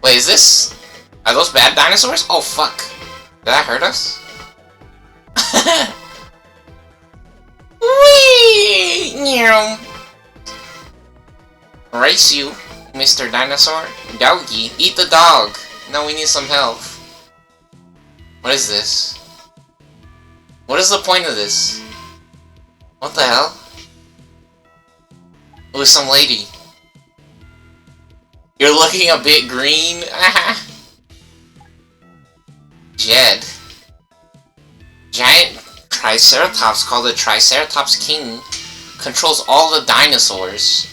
Wait, is this... Are those bad dinosaurs? Oh, fuck. Did that hurt us? Whee! Race you, Mr. Dinosaur. Doggy, eat the dog. No, we need some health. What is this? What is the point of this? What the hell? It was some lady. You're looking a bit green. Jed. Giant Triceratops called the Triceratops King controls all the dinosaurs.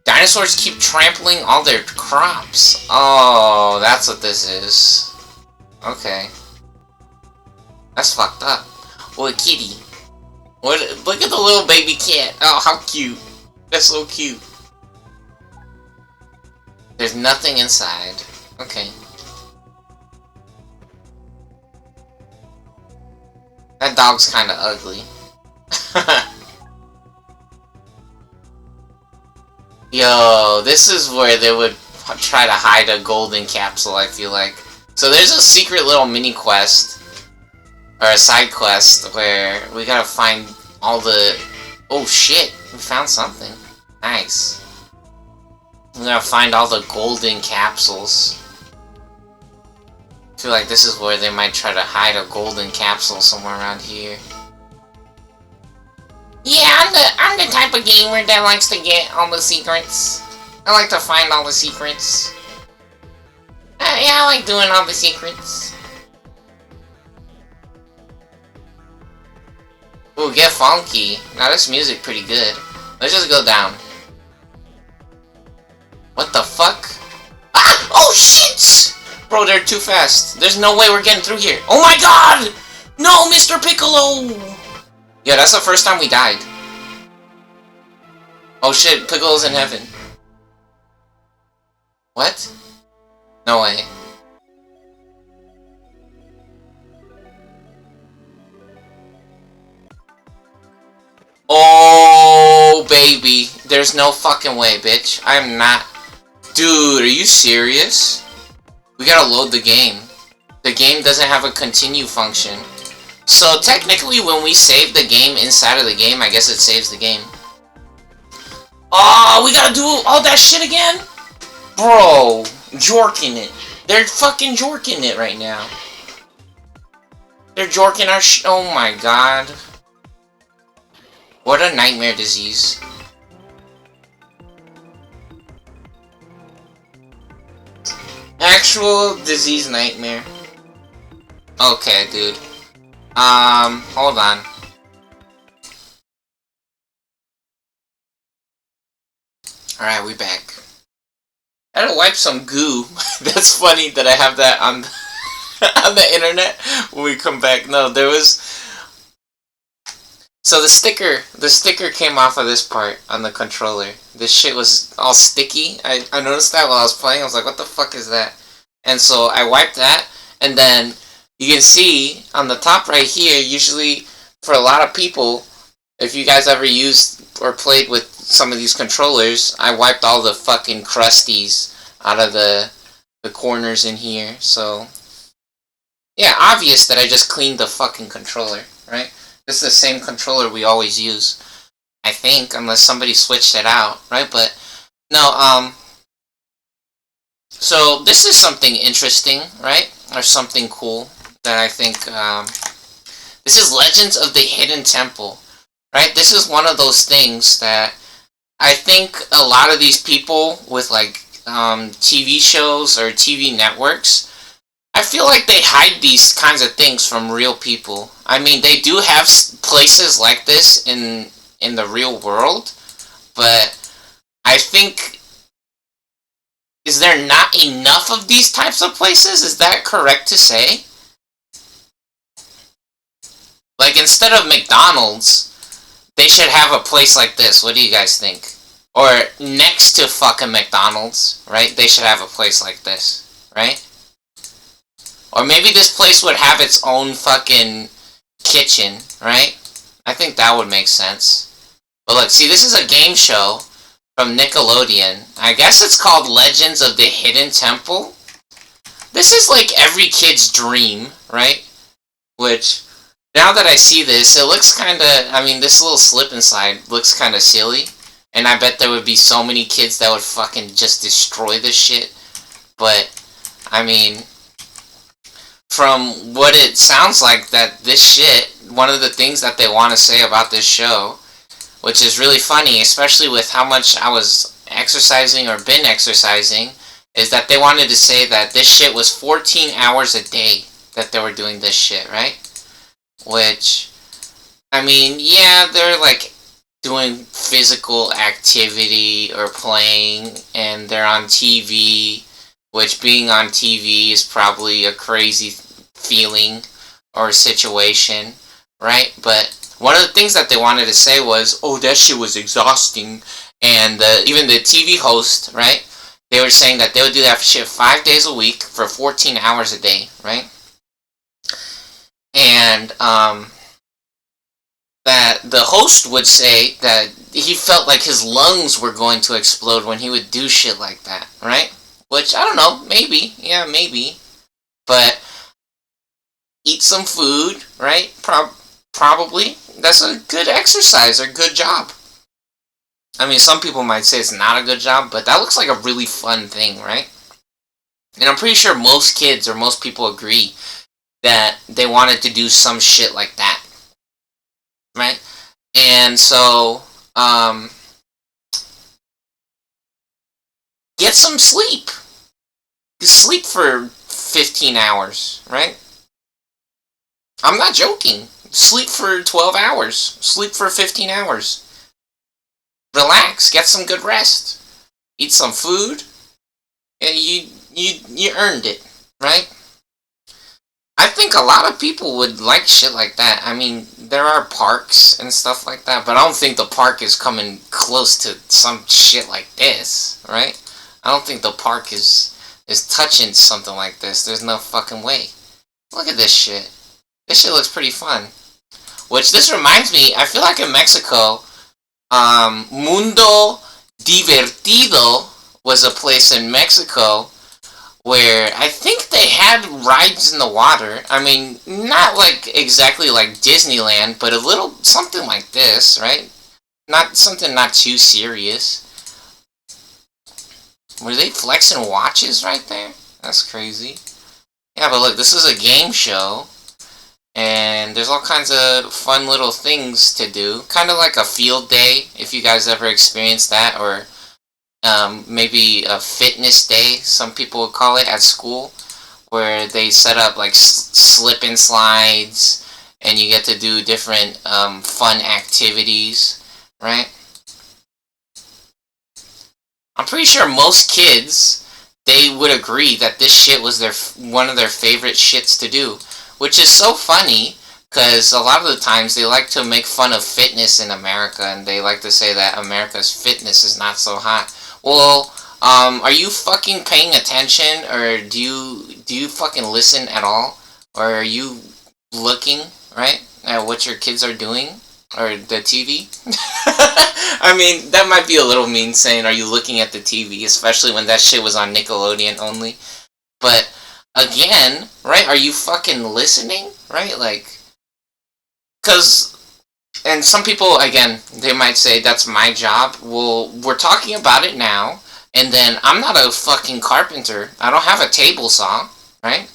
Dinosaurs keep trampling all their crops. Oh, that's what this is. Okay. That's fucked up. What a kitty. What? Look at the little baby cat. Oh, how cute. That's so cute. There's nothing inside. Okay. That dog's kinda ugly. Yo, this is where they would try to hide a golden capsule, I feel like. So there's a secret little mini quest, or a side quest, where we gotta find all the... Oh shit, we found something. Nice. We gotta find all the golden capsules. I feel like this is where they might try to hide a golden capsule somewhere around here. Yeah, I'm the type of gamer that likes to get all the secrets. I like to find all the secrets. Yeah, I like doing all the secrets. Ooh, get funky. Now this music pretty good. Let's just go down. What the fuck? Ah! Oh shit! Bro, they're too fast. There's no way we're getting through here. Oh my god! No, Mr. Piccolo! Yeah, that's the first time we died. Oh shit, Piccolo's in heaven. What? No way. Oh, baby. There's no fucking way, bitch. I'm not... Dude, are you serious? We gotta load the game. The game doesn't have a continue function. So, technically, when we save the game inside of the game, I guess it saves the game. Oh, we gotta do all that shit again? Bro, jorking it. They're fucking jorking it right now. They're jorking our oh my god. What a nightmare disease. Actual disease nightmare. Okay, dude. Hold on. Alright, we back. I had to wipe some goo. That's funny that I have that on on the internet when we come back. No, there was... So the sticker came off of this part on the controller. This shit was all sticky. I noticed that while I was playing. I was like, what the fuck is that? And so I wiped that, and then you can see on the top right here, usually for a lot of people, if you guys ever used or played with some of these controllers, I wiped all the fucking crusties out of the corners in here. So, yeah, obvious that I just cleaned the fucking controller, right? This is the same controller we always use, I think, unless somebody switched it out, right? But, no, so this is something interesting, right? Or something cool that I think, this is Legends of the Hidden Temple, right? This is one of those things that I think a lot of these people with, like, TV shows or TV networks, I feel like they hide these kinds of things from real people. I mean, they do have places like this in the real world, but I think, is there not enough of these types of places? Is that correct to say? Like, instead of McDonald's, they should have a place like this. What do you guys think? Or next to fucking McDonald's, right? They should have a place like this, right? Or maybe this place would have its own fucking kitchen, right? I think that would make sense. But look, see, this is a game show from Nickelodeon. I guess it's called Legends of the Hidden Temple. This is like every kid's dream, right? Which, now that I see this, it looks kinda... I mean, this little slip inside looks kinda silly. And I bet there would be so many kids that would fucking just destroy this shit. But, I mean... From what it sounds like, that this shit, one of the things that they want to say about this show, which is really funny, especially with how much I was exercising or been exercising, is that they wanted to say that this shit was 14 hours a day that they were doing this shit, right? Which, I mean, yeah, they're like doing physical activity or playing, and they're on TV, which being on TV is probably a crazy feeling or situation, right? But one of the things that they wanted to say was, oh, that shit was exhausting. And even the TV host, right? They were saying that they would do that shit 5 days a week for 14 hours a day, right? And that the host would say that he felt like his lungs were going to explode when he would do shit like that, right? Which, I don't know, maybe, yeah, maybe. But eat some food, right? Probably. That's a good exercise or good job. I mean, some people might say it's not a good job, but that looks like a really fun thing, right? And I'm pretty sure most kids or most people agree that they wanted to do some shit like that, right? And so, get some sleep. Sleep for 15 hours, right? I'm not joking. Sleep for 12 hours. Sleep for 15 hours. Relax. Get some good rest. Eat some food. Yeah, you earned it, right? I think a lot of people would like shit like that. I mean, there are parks and stuff like that, but I don't think the park is coming close to some shit like this, right? I don't think the park is touching something like this. There's no fucking way. Look at this shit. This shit looks pretty fun. Which, this reminds me, I feel like in Mexico, Mundo Divertido was a place in Mexico where I think they had rides in the water. I mean, not like exactly like Disneyland, but a little something like this, right? Not something not too serious. Were they flexing watches right there? That's crazy. Yeah, but look, this is a game show. And there's all kinds of fun little things to do. Kind of like a field day, if you guys ever experienced that. Or maybe a fitness day, some people would call it, at school. Where they set up like slip and slides. And you get to do different fun activities. Right? I'm pretty sure most kids, they would agree that this shit was one of their favorite shits to do. Which is so funny, because a lot of the times they like to make fun of fitness in America, and they like to say that America's fitness is not so hot. Well, are you fucking paying attention, or do you fucking listen at all? Or are you looking, right, at what your kids are doing? Or the TV? I mean, that might be a little mean saying, are you looking at the TV? Especially when that shit was on Nickelodeon only. But again, right? Are you fucking listening? Right? Like, because, and some people, again, they might say that's my job. Well, we're talking about it now, and then I'm not a fucking carpenter. I don't have a table saw, right?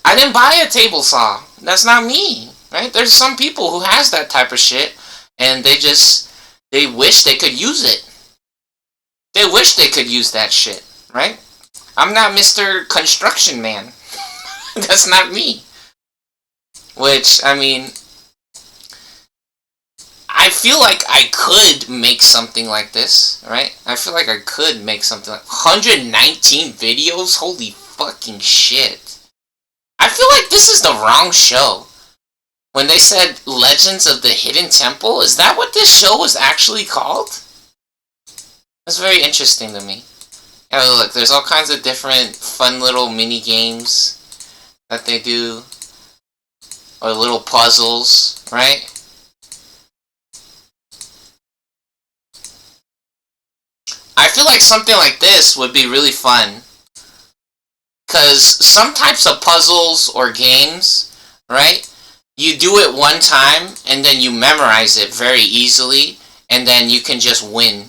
I didn't buy a table saw. That's not me, right? There's some people who has that type of shit, and they wish they could use it. They wish they could use that shit, right? I'm not Mr. Construction Man. That's not me. Which, I mean, I feel like I could make something like this, right? I feel like I could make something like 119 videos? Holy fucking shit. I feel like this is the wrong show. When they said Legends of the Hidden Temple, is that what this show was actually called? That's very interesting to me. Yeah, look, there's all kinds of different fun little mini games that they do. Or little puzzles, right? I feel like something like this would be really fun. Because some types of puzzles or games, right? You do it one time, and then you memorize it very easily, and then you can just win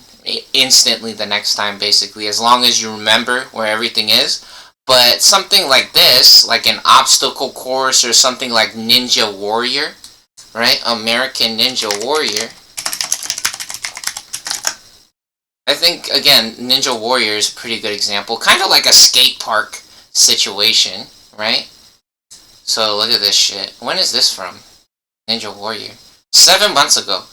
instantly the next time, basically, as long as you remember where everything is. But something like this, like an obstacle course or something like Ninja Warrior, right? American Ninja Warrior. I think, again, Ninja Warrior is a pretty good example. Kind of like a skate park situation, right? So look at this shit. When is this from? Ninja Warrior. 7 months ago.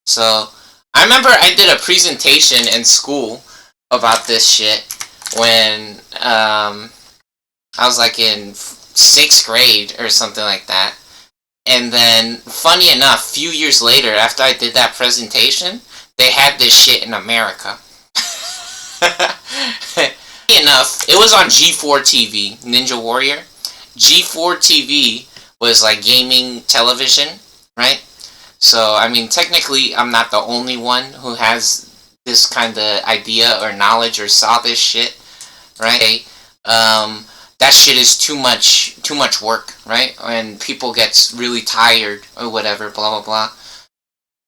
So I remember I did a presentation in school about this shit when I was like in 6th grade or something like that. And then, funny enough, a few years later, after I did that presentation, they had this shit in America. Funny enough, it was on G4 TV, Ninja Warrior. G4 TV was like gaming television, right? So, I mean, technically, I'm not the only one who has this kind of idea or knowledge or saw this shit, right? That shit is too much work, right? And people get really tired or whatever, blah, blah,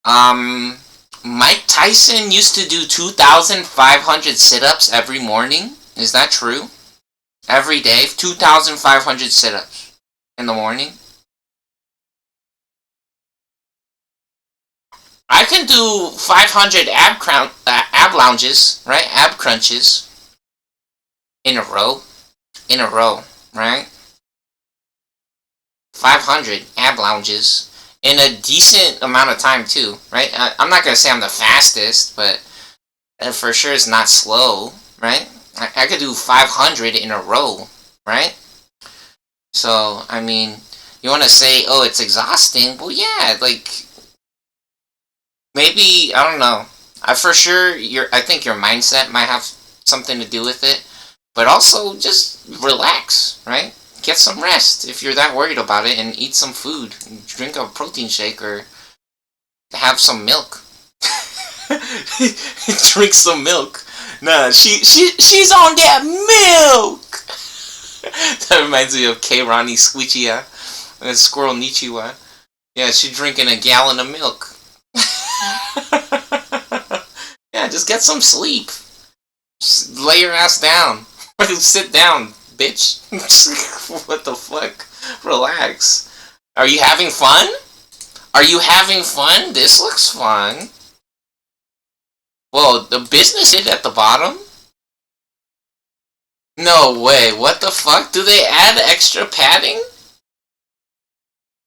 blah. Mike Tyson used to do 2,500 sit-ups every morning. Is that true? Every day, 2,500 sit-ups in the morning. I can do 500 ab lounges, right? Ab crunches in a row. In a row, right? 500 ab lounges in a decent amount of time too, right? I'm not gonna say I'm the fastest, but for sure it's not slow, right? I could do 500 in a row, right? So, I mean, you want to say, oh, it's exhausting? Well, yeah, like, maybe, I don't know. For sure, I think your mindset might have something to do with it, but also just relax, right? Get some rest if you're that worried about it, and eat some food, drink a protein shake, or have some milk. Drink some milk. Nah, she's on that milk. That reminds me of K. Ronnie Squeechia and Squirrel Nichiwa. Yeah, she's drinking a gallon of milk. Yeah, just get some sleep. Just lay your ass down. Sit down, bitch. What the fuck? Relax. Are you having fun? Are you having fun? This looks fun. Whoa, the business is at the bottom? No way, what the fuck? Do they add extra padding?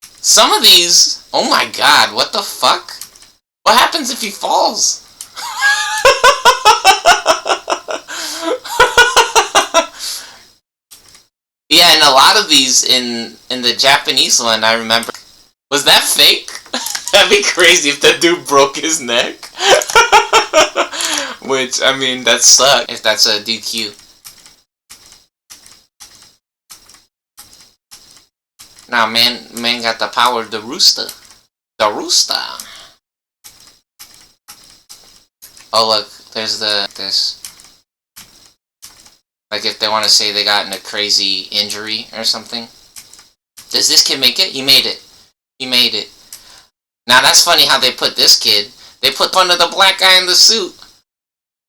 Some of these... Oh my god, what the fuck? What happens if he falls? Yeah, and a lot of these in the Japanese one, I remember... Was that fake? That'd be crazy if that dude broke his neck. Which, I mean, that sucks if that's a DQ. Nah, man got the power of the rooster. The rooster. Oh, look, there's this. Like, if they want to say they got in a crazy injury or something. Does this kid make it? He made it. He made it. Now, that's funny how they put this kid. They put one of the black guy in the suit.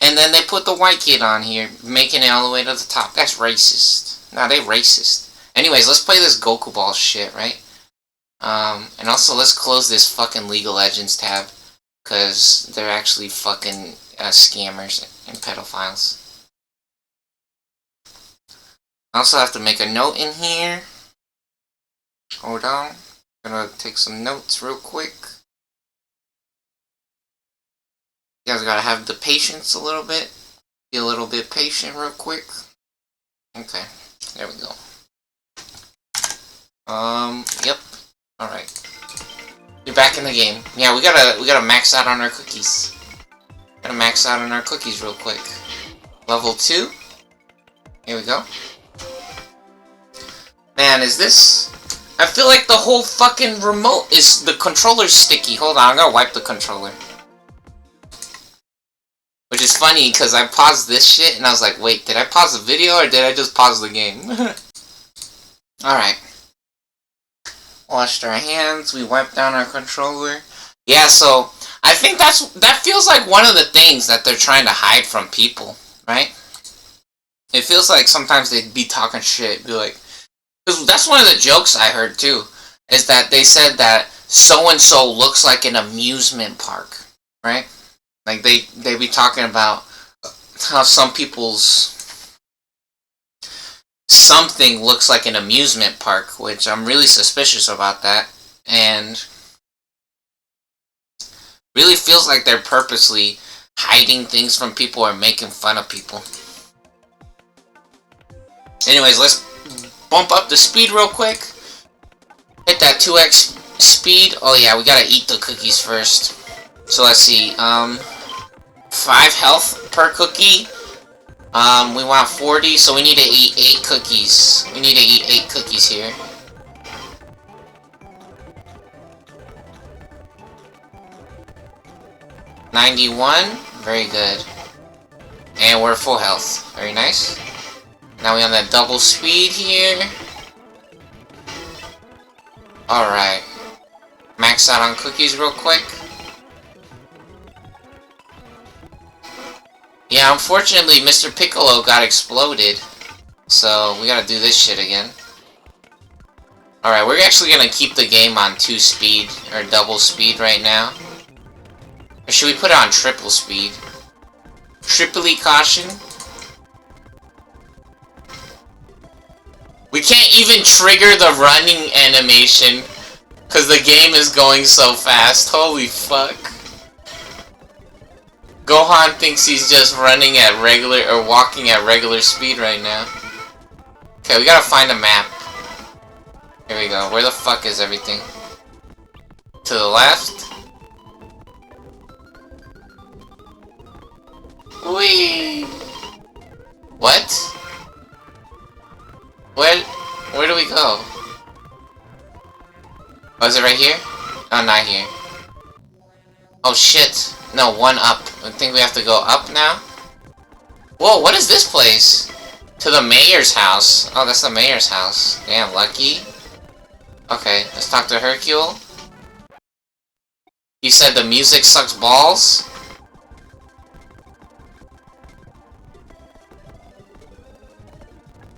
And then they put the white kid on here, making it all the way to the top. That's racist. Nah, they racist. Anyways, let's play this Goku Ball shit, right? And also, let's close this fucking League of Legends tab. Because they're actually fucking scammers and pedophiles. I also have to make a note in here. Hold on. I'm gonna take some notes real quick. You guys gotta have the patience a little bit. Be a little bit patient real quick. Okay, there we go. Yep. Alright. You're back in the game. Yeah, we gotta max out on our cookies. Gotta max out on our cookies real quick. Level 2. Here we go. Man, is this... I feel like the whole fucking remote is... The controller's sticky. Hold on, I'm gonna wipe the controller. Which is funny, because I paused this shit, and I was like, wait, did I pause the video, or did I just pause the game? Alright. Washed our hands, we wiped down our controller. Yeah, so, I think that feels like one of the things that they're trying to hide from people, right? It feels like sometimes they'd be talking shit, be like... Because that's one of the jokes I heard, too, is that they said that so-and-so looks like an amusement park, right? Like, they be talking about how some people's... Something looks like an amusement park, which I'm really suspicious about that. And... really feels like they're purposely hiding things from people or making fun of people. Anyways, let's bump up the speed real quick. Hit that 2x speed. Oh yeah, we gotta eat the cookies first. So let's see, 5 health per cookie. We want 40, so we need to eat 8 cookies. We need to eat 8 cookies here. $91, very good. And we're full health, very nice. Now we're on that double speed here. Alright. Max out on cookies real quick. Yeah, unfortunately, Mr. Piccolo got exploded. So, we gotta do this shit again. Alright, we're actually gonna keep the game on 2 speed, or double speed right now. Or should we put it on triple speed? Triply caution? We can't even trigger the running animation, because the game is going so fast. Holy fuck. Gohan thinks he's just running at regular, or walking at regular speed right now. Okay, we gotta find a map. Here we go. Where the fuck is everything? To the left? Whee! What? Where do we go? Oh, is it right here? Oh, not here. Oh shit. No, one up. I think we have to go up now? Whoa, what is this place? To the mayor's house. Oh, that's the mayor's house. Damn, lucky. Okay, let's talk to Hercule. He said the music sucks balls?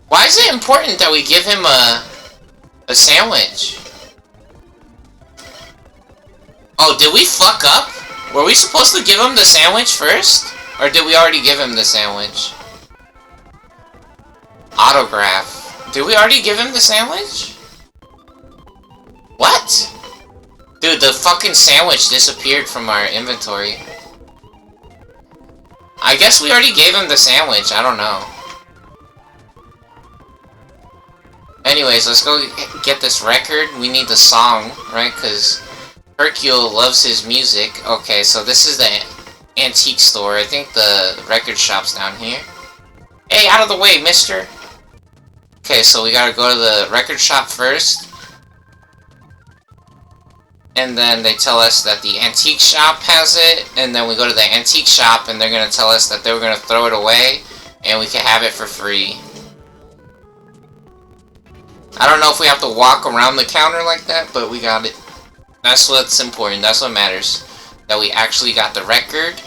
Why is it important that we give him a sandwich? Oh, did we fuck up? Were we supposed to give him the sandwich first? Or did we already give him the sandwich? Autograph. Did we already give him the sandwich? What? Dude, the fucking sandwich disappeared from our inventory. I guess we already gave him the sandwich, I don't know. Anyways, let's go get this record. We need the song, right? Because Hercule loves his music. Okay, so this is the antique store. I think the record shop's down here. Hey, out of the way, mister! Okay, so we gotta go to the record shop first. And then they tell us that the antique shop has it. And then we go to the antique shop and they're gonna tell us that they were gonna throw it away. And we can have it for free. I don't know if we have to walk around the counter like that, but we got it. That's what's important. That's what matters. That we actually got the record.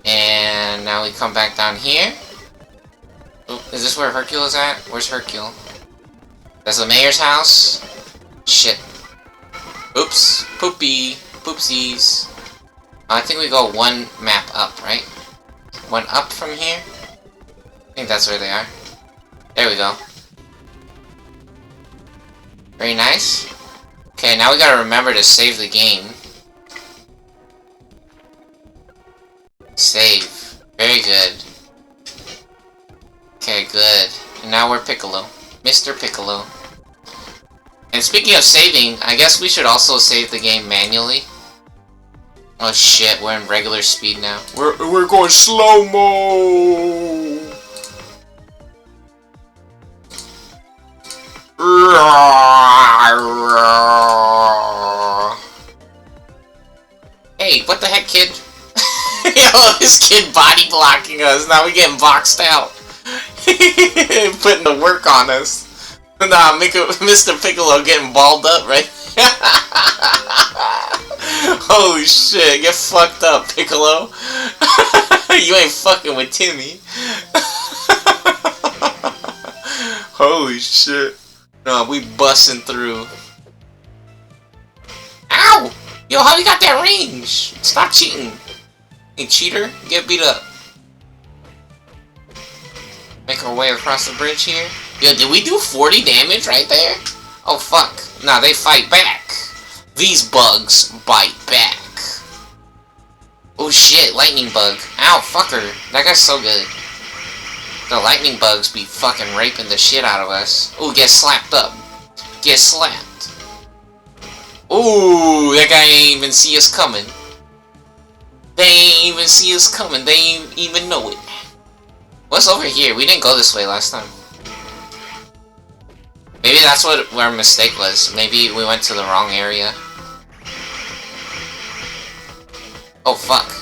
And now we come back down here. Oh, is this where Hercule is at? Where's Hercule? That's the mayor's house? Shit. Oops. Poopy. Poopsies. I think we go one map up, right? One up from here? I think that's where they are. There we go. Very nice. Okay, now we gotta remember to save the game. Save. Very good. Okay, good. And now we're Piccolo. Mr. Piccolo. And speaking of saving, I guess we should also save the game manually. Oh shit, we're in regular speed now. We're going slow-mo! Hey, what the heck, kid? Yo, this kid body blocking us. Now we getting boxed out. Putting the work on us. Nah, Mr. Piccolo getting balled up, right? Holy shit, get fucked up, Piccolo. You ain't fucking with Timmy. Holy shit. No, we busting through. Ow! Yo, how you got that range? Stop cheating. Hey, cheater, get beat up. Make our way across the bridge here. Yo, did we do 40 damage right there? Oh, fuck. Nah, they fight back. These bugs bite back. Oh, shit, lightning bug. Ow, fucker. That guy's so good. The lightning bugs be fucking raping the shit out of us. Ooh, get slapped up. Get slapped. Ooh, that guy ain't even see us coming. They ain't even see us coming. They ain't even know it. What's over here? We didn't go this way last time. Maybe that's what our mistake was. Maybe we went to the wrong area. Oh, fuck.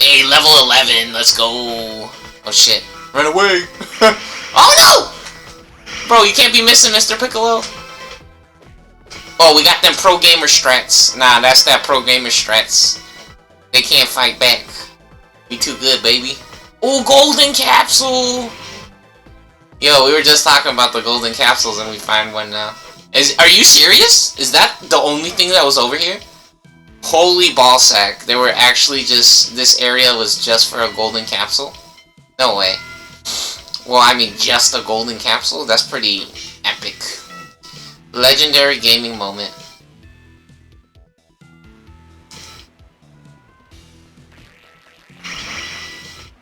Hey, level 11. Let's go. Oh, shit. Run away! Oh no! Bro, you can't be missing Mr. Piccolo. Oh, we got them pro gamer strats. Nah, that's that pro gamer strats. They can't fight back. We too good, baby. Oh, golden capsule! Yo, we were just talking about the golden capsules and we find one now. Are you serious? Is that the only thing that was over here? Holy ballsack. They were actually just... This area was just for a golden capsule? No way. Well, I mean, just a golden capsule? That's pretty epic. Legendary gaming moment.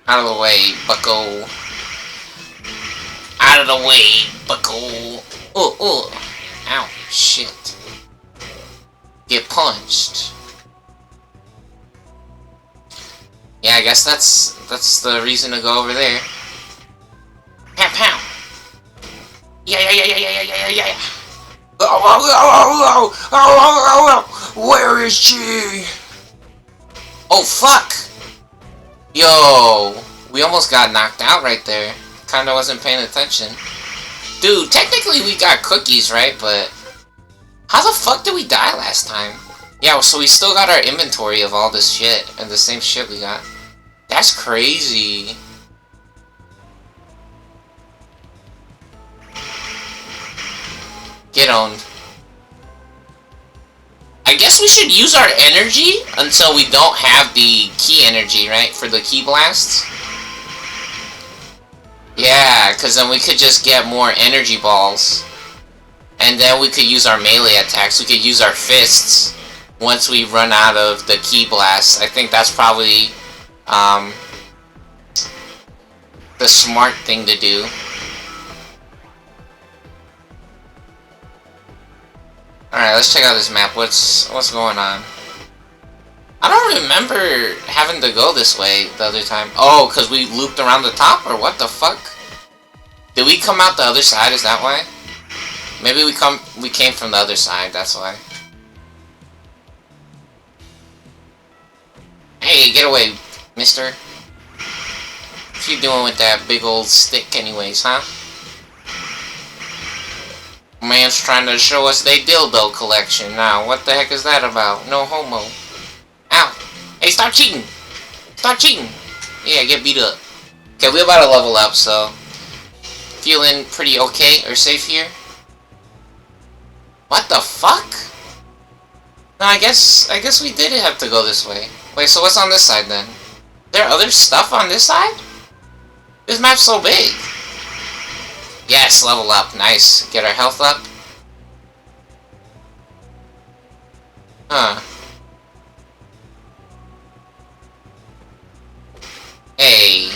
Out of the way, bucko. Out of the way, bucko. Oh. Ow, shit. Get punched. Yeah, I guess that's the reason to go over there. Pow, pow. Yeah. Where is she? Oh, fuck. Yo, we almost got knocked out right there. Kinda wasn't paying attention. Dude, technically we got cookies, right? But how the fuck did we die last time? Yeah, so we still got our inventory of all this shit, and the same shit we got. That's crazy. Get owned. I guess we should use our energy until we don't have the key energy, right? For the key blasts. Yeah, because then we could just get more energy balls. And then we could use our melee attacks. We could use our fists once we run out of the key blasts. I think that's probably the smart thing to do. Alright, let's check out this map. What's going on? I don't remember having to go this way the other time. Oh, because we looped around the top? Or what the fuck? Did we come out the other side? Is that why? Maybe we came from the other side, that's why. Hey, get away, mister. What you doing with that big old stick anyways, huh? Man's trying to show us they dildo collection now. What the heck is that about? No homo. Ow. Hey, stop cheating! Stop cheating! Yeah, get beat up. Okay, we're about to level up, so... Feeling pretty okay or safe here? What the fuck? No, I guess we did have to go this way. Wait, so what's on this side then? Is there other stuff on this side? This map's so big. Yes, level up. Nice. Get our health up. Huh. Hey.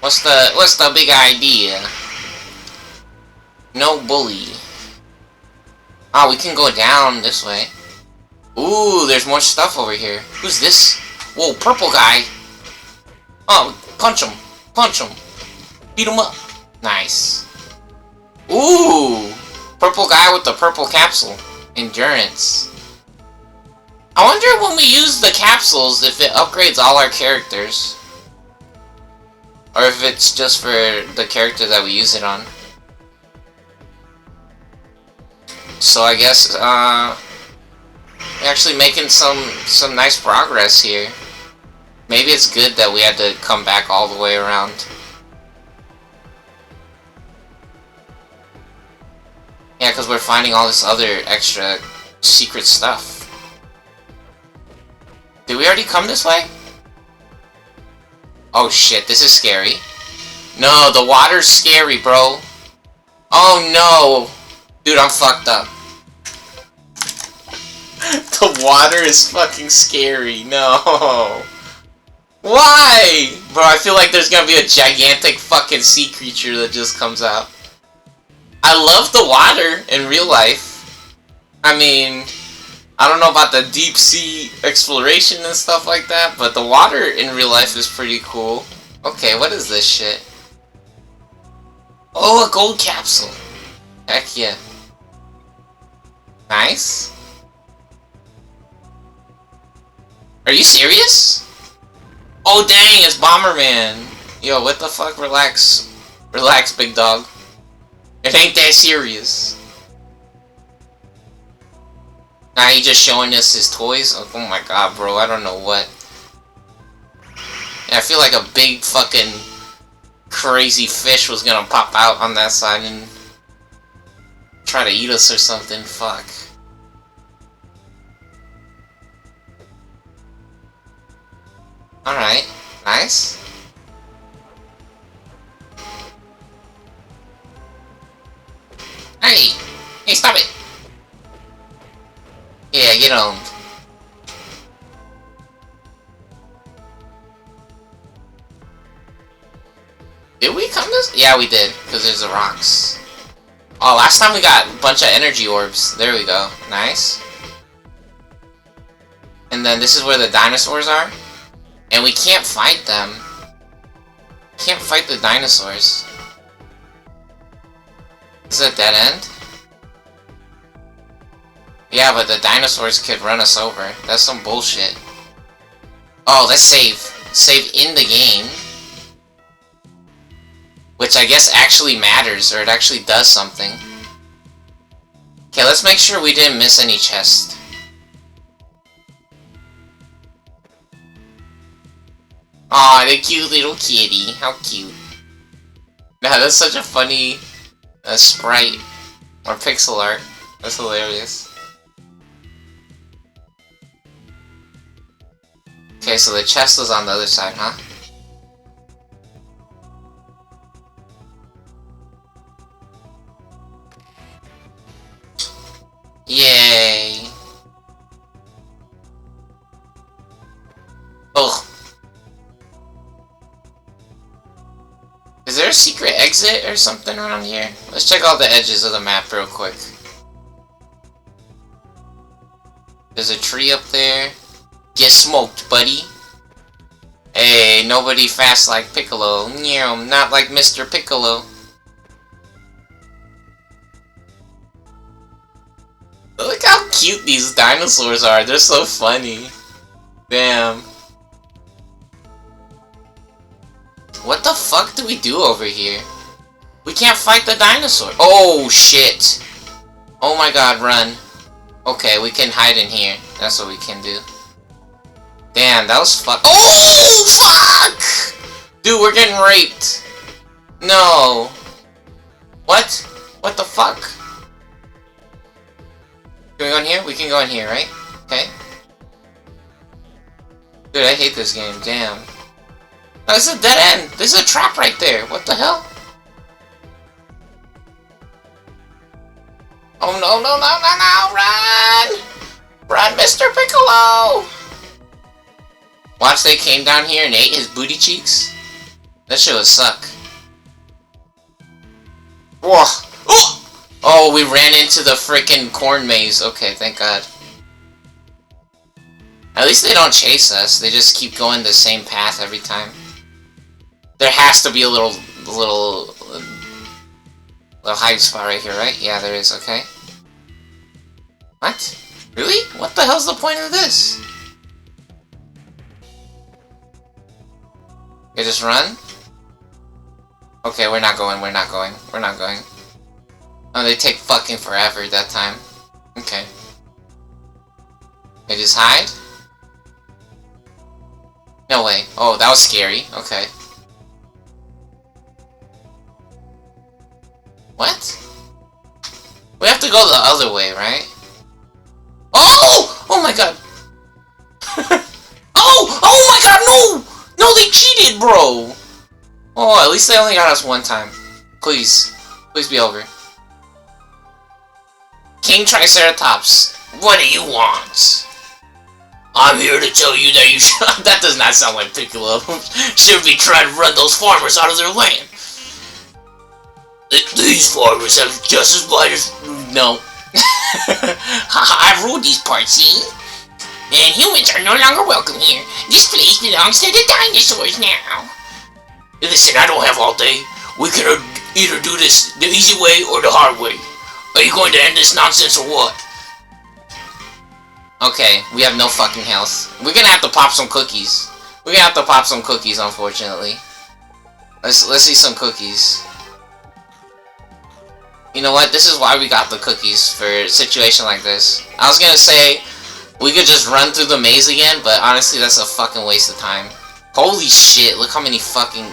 What's the big idea? No bully. Oh, we can go down this way. Ooh, there's more stuff over here. Who's this? Whoa, purple guy. Oh, punch him. Punch him. Beat him up. Nice. Ooh! Purple guy with the purple capsule. Endurance. I wonder when we use the capsules if it upgrades all our characters. Or if it's just for the character that we use it on. So I guess, we're actually making some nice progress here. Maybe it's good that we had to come back all the way around. Yeah, because we're finding all this other extra secret stuff. Did we already come this way? Oh shit, this is scary. No, the water's scary, bro. Oh no! Dude, I'm fucked up. The water is fucking scary. No. Why? Bro, I feel like there's gonna be a gigantic fucking sea creature that just comes out. I love the water in real life. I mean, I don't know about the deep sea exploration and stuff like that, but the water in real life is pretty cool. Okay, what is this shit? Oh, a gold capsule. Heck yeah. Nice. Are you serious? Oh dang, it's Bomberman. Yo, what the fuck? Relax. Relax, big dog. It ain't that serious. Nah, he just showing us his toys? Oh my god, bro, I don't know what. Yeah, I feel like a big fucking crazy fish was gonna pop out on that side and try to eat us or something. Fuck. Alright, nice. Hey! Hey, stop it! Yeah, get owned. Did we come this? Yeah, we did, because there's the rocks. Oh, last time we got a bunch of energy orbs. There we go. Nice. And then this is where the dinosaurs are. And we can't fight them. Can't fight the dinosaurs. Is it a dead end? Yeah, but the dinosaurs could run us over. That's some bullshit. Oh, let's save. Save in the game. Which I guess actually matters, or it actually does something. Okay, let's make sure we didn't miss any chests. Aw, the cute little kitty. How cute. Nah, that's such a funny sprite. Or pixel art. That's hilarious. Okay, so the chest was on the other side, huh? Yay! Ugh. Is there a secret exit or something around here? Let's check out the edges of the map real quick. There's a tree up there. Get smoked, buddy. Hey, nobody fast like Piccolo. Nyam, not like Mr. Piccolo. Look how cute these dinosaurs are. They're so funny. Damn. What the fuck do we do over here? We can't fight the dinosaur. Oh, shit. Oh my god, run. Okay, we can hide in here. That's what we can do. Damn, that was fuck. Oh, fuck! Dude, we're getting raped. No. What? What the fuck? Can we go in here? We can go in here, right? Okay. Dude, I hate this game. Damn. Oh, this is a dead end. This is a trap right there. What the hell? Oh, no, no, no, no, no. Run! Run, Mr. Piccolo! Watch, they came down here and ate his booty cheeks. That shit would suck. Whoa! Oh! Oh, we ran into the frickin' corn maze. Okay, thank God. At least they don't chase us. They just keep going the same path every time. There has to be a little hiding spot right here, right? Yeah, there is. Okay. What? Really? What the hell's the point of this? Okay, just run? Okay, we're not going, we're not going, we're not going. Oh, they take fucking forever that time. Okay. Okay, just hide? No way. Oh, that was scary. Okay. What? We have to go the other way, right? Oh! Oh my god! Oh! Oh my god, no! No, they cheated, bro! Oh, at least they only got us one time. Please. Please be over. King Triceratops, what do you want? I'm here to tell you that you should... That does not sound like Piccolo. Should be trying to run those farmers out of their land. These farmers have just as much as... No. I ruled these parts, see? And humans are no longer welcome here. This place belongs to the dinosaurs now. Listen, I don't have all day. We can either do this the easy way or the hard way. Are you going to end this nonsense or what? Okay, we have no fucking health. We're gonna have to pop some cookies. We're gonna have to pop some cookies, unfortunately. Let's see some cookies. You know what? This is why we got the cookies for a situation like this. I was gonna say we could just run through the maze again, but honestly, that's a fucking waste of time. Holy shit! Look how many fucking...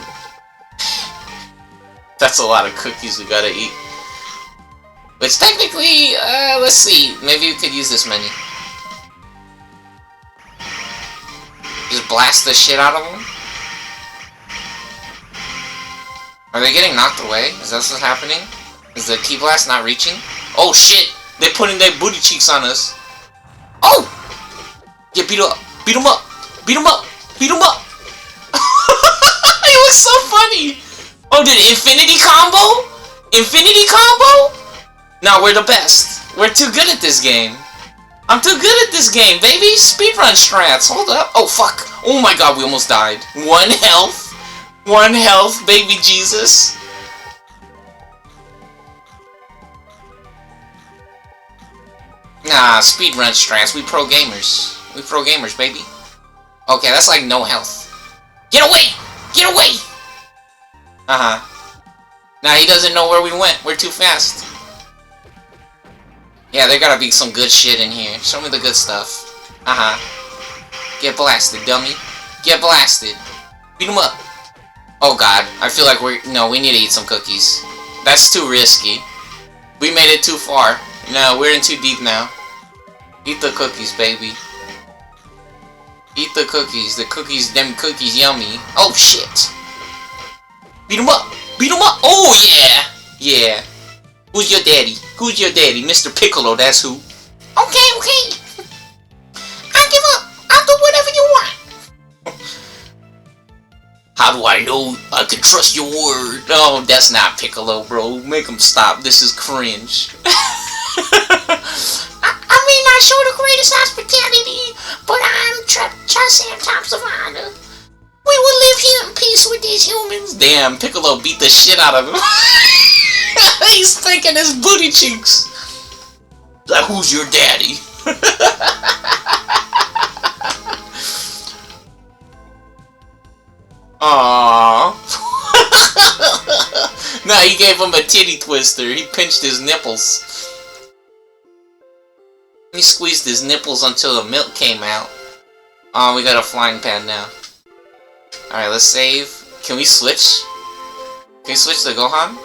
That's a lot of cookies we gotta eat. Which technically, let's see. Maybe we could use this many. Just blast the shit out of them? Are they getting knocked away? Is that what's happening? Is the key blast not reaching? Oh shit! They're putting their booty cheeks on us. Oh! Yeah, beat 'em up! Beat 'em up! Beat 'em up! Beat 'em up! It was so funny! Oh, did Infinity Combo? Infinity Combo? No, we're the best. We're too good at this game. I'm too good at this game, baby! Speedrun strats! Hold up! Oh, fuck! Oh my god, we almost died. 1 health! 1 health, baby Jesus! Nah, speedrun strats. We pro gamers. We pro gamers, baby. Okay, that's like no health. Get away! Get away! Uh-huh. Nah, he doesn't know where we went. We're too fast. Yeah, there gotta be some good shit in here. Show me the good stuff. Uh-huh. Get blasted, dummy. Get blasted. Beat him up. Oh god, I feel like no, we need to eat some cookies. That's too risky. We made it too far. No, we're in too deep now. Eat the cookies, baby. Eat the cookies. The cookies, them cookies yummy. Oh shit. Beat him up. Beat him up. Oh yeah. Yeah. Who's your daddy? Who's your daddy? Mr. Piccolo, that's who. Okay, okay. I give up. I'll do whatever you want. How do I know I can trust your word? Oh, that's not Piccolo, bro. Make him stop. This is cringe. I may not show the greatest hospitality, but I'm Sam Tops of Honor. We will live here in peace with these humans. Damn, Piccolo beat the shit out of him. He's thinking his booty cheeks. Like, who's your daddy? Aww. Nah, he gave him a titty twister. He pinched his nipples. He squeezed his nipples until the milk came out. Oh, we got a flying pad now. Alright, let's save. Can we switch? Can we switch to Gohan?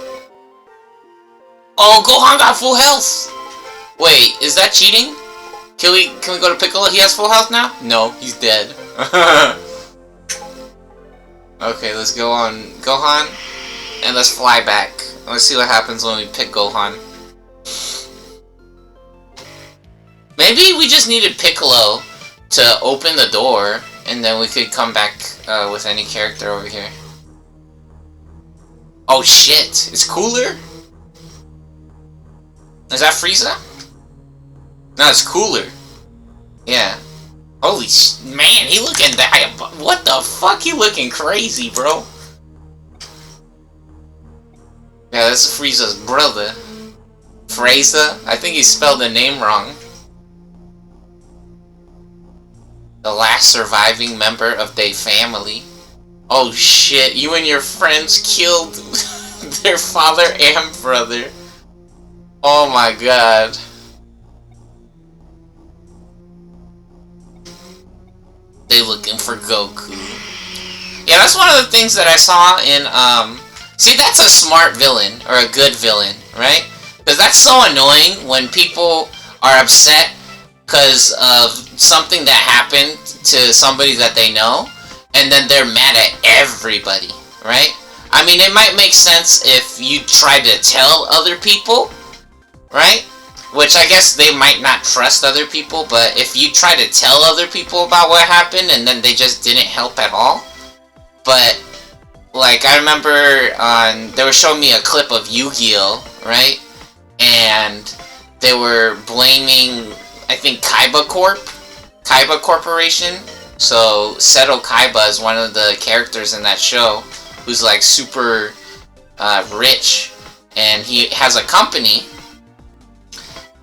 Oh, Gohan got full health! Wait, is that cheating? Can we go to Piccolo? He has full health now? No, he's dead. Okay, let's go on Gohan, and let's fly back. Let's see what happens when we pick Gohan. Maybe we just needed Piccolo to open the door, and then we could come back with any character over here. Oh shit, it's Cooler? Is that Frieza? No, it's Cooler. Yeah. Holy man, he looking what the fuck? He looking crazy, bro. Yeah, that's Frieza's brother. Frieza? I think he spelled the name wrong. The last surviving member of their family. Oh shit, you and your friends killed their father and brother. Oh my god. They looking for Goku. Yeah, that's one of the things that I saw in, see, that's a smart villain, or a good villain, right? Because that's so annoying when people are upset because of something that happened to somebody that they know, and then they're mad at everybody, right? I mean, it might make sense if you try to tell other people, right? Which I guess they might not trust other people, but if you try to tell other people about what happened and then they just didn't help at all. But, like, I remember they were showing me a clip of Yu-Gi-Oh!, right? And they were blaming, I think, Kaiba Corporation. So, Seto Kaiba is one of the characters in that show who's, like, super rich. And he has a company.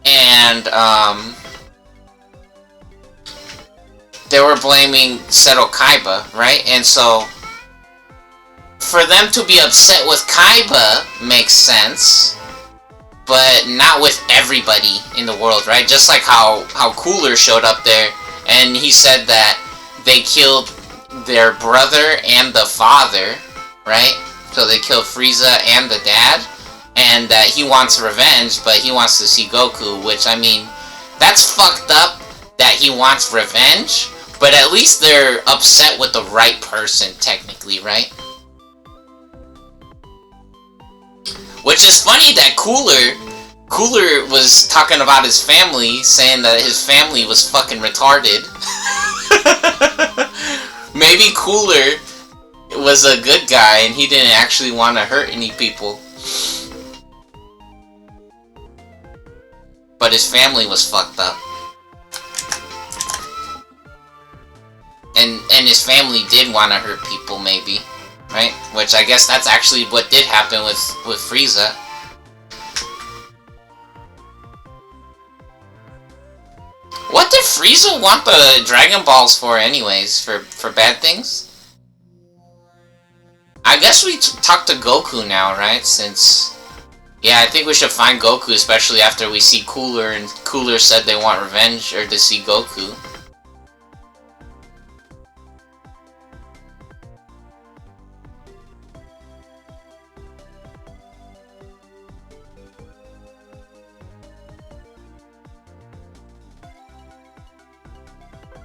And, they were blaming Seto Kaiba, right? And so, for them to be upset with Kaiba makes sense, but not with everybody in the world, right? Just like how Cooler showed up there, and he said that they killed their brother and the father, right? So they kill Frieza and the dad, and that he wants revenge, but he wants to see Goku, which, I mean, that's fucked up that he wants revenge, but at least they're upset with the right person, technically, right? Which is funny that Cooler was talking about his family, saying that his family was fucking retarded. Maybe Cooler was a good guy and he didn't actually want to hurt any people. But his family was fucked up. And his family did want to hurt people, maybe. Right? Which I guess that's actually what did happen with Frieza. What did Frieza want the Dragon Balls for anyways? For bad things? I guess we talk to Goku now, right? Since... Yeah, I think we should find Goku, especially after we see Cooler, and Cooler said they want revenge, or to see Goku.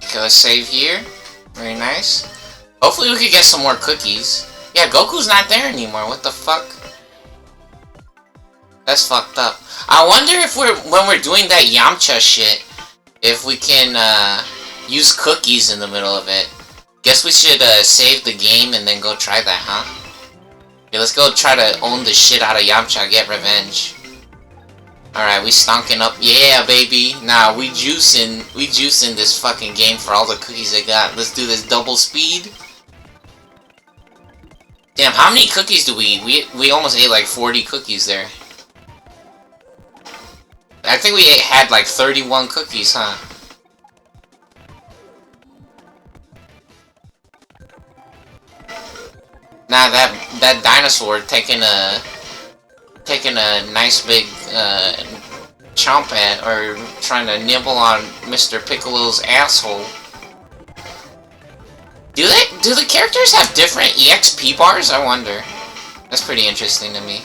Okay, let's save here. Very nice. Hopefully we could get some more cookies. Yeah, Goku's not there anymore. What the fuck? That's fucked up. I wonder if when we're doing that Yamcha shit, if we can use cookies in the middle of it. Guess we should save the game and then go try that, huh? Okay, let's go try to own the shit out of Yamcha, get revenge. Alright, we stonking up. Yeah, baby. Nah, we juicing this fucking game for all the cookies I got. Let's do this double speed. Damn, how many cookies do we eat? We almost ate like 40 cookies there. I think we had like 31 cookies, huh? Nah, that dinosaur taking a nice big chomp at, or trying to nibble on Mr. Piccolo's asshole. Do the characters have different EXP bars? I wonder. That's pretty interesting to me.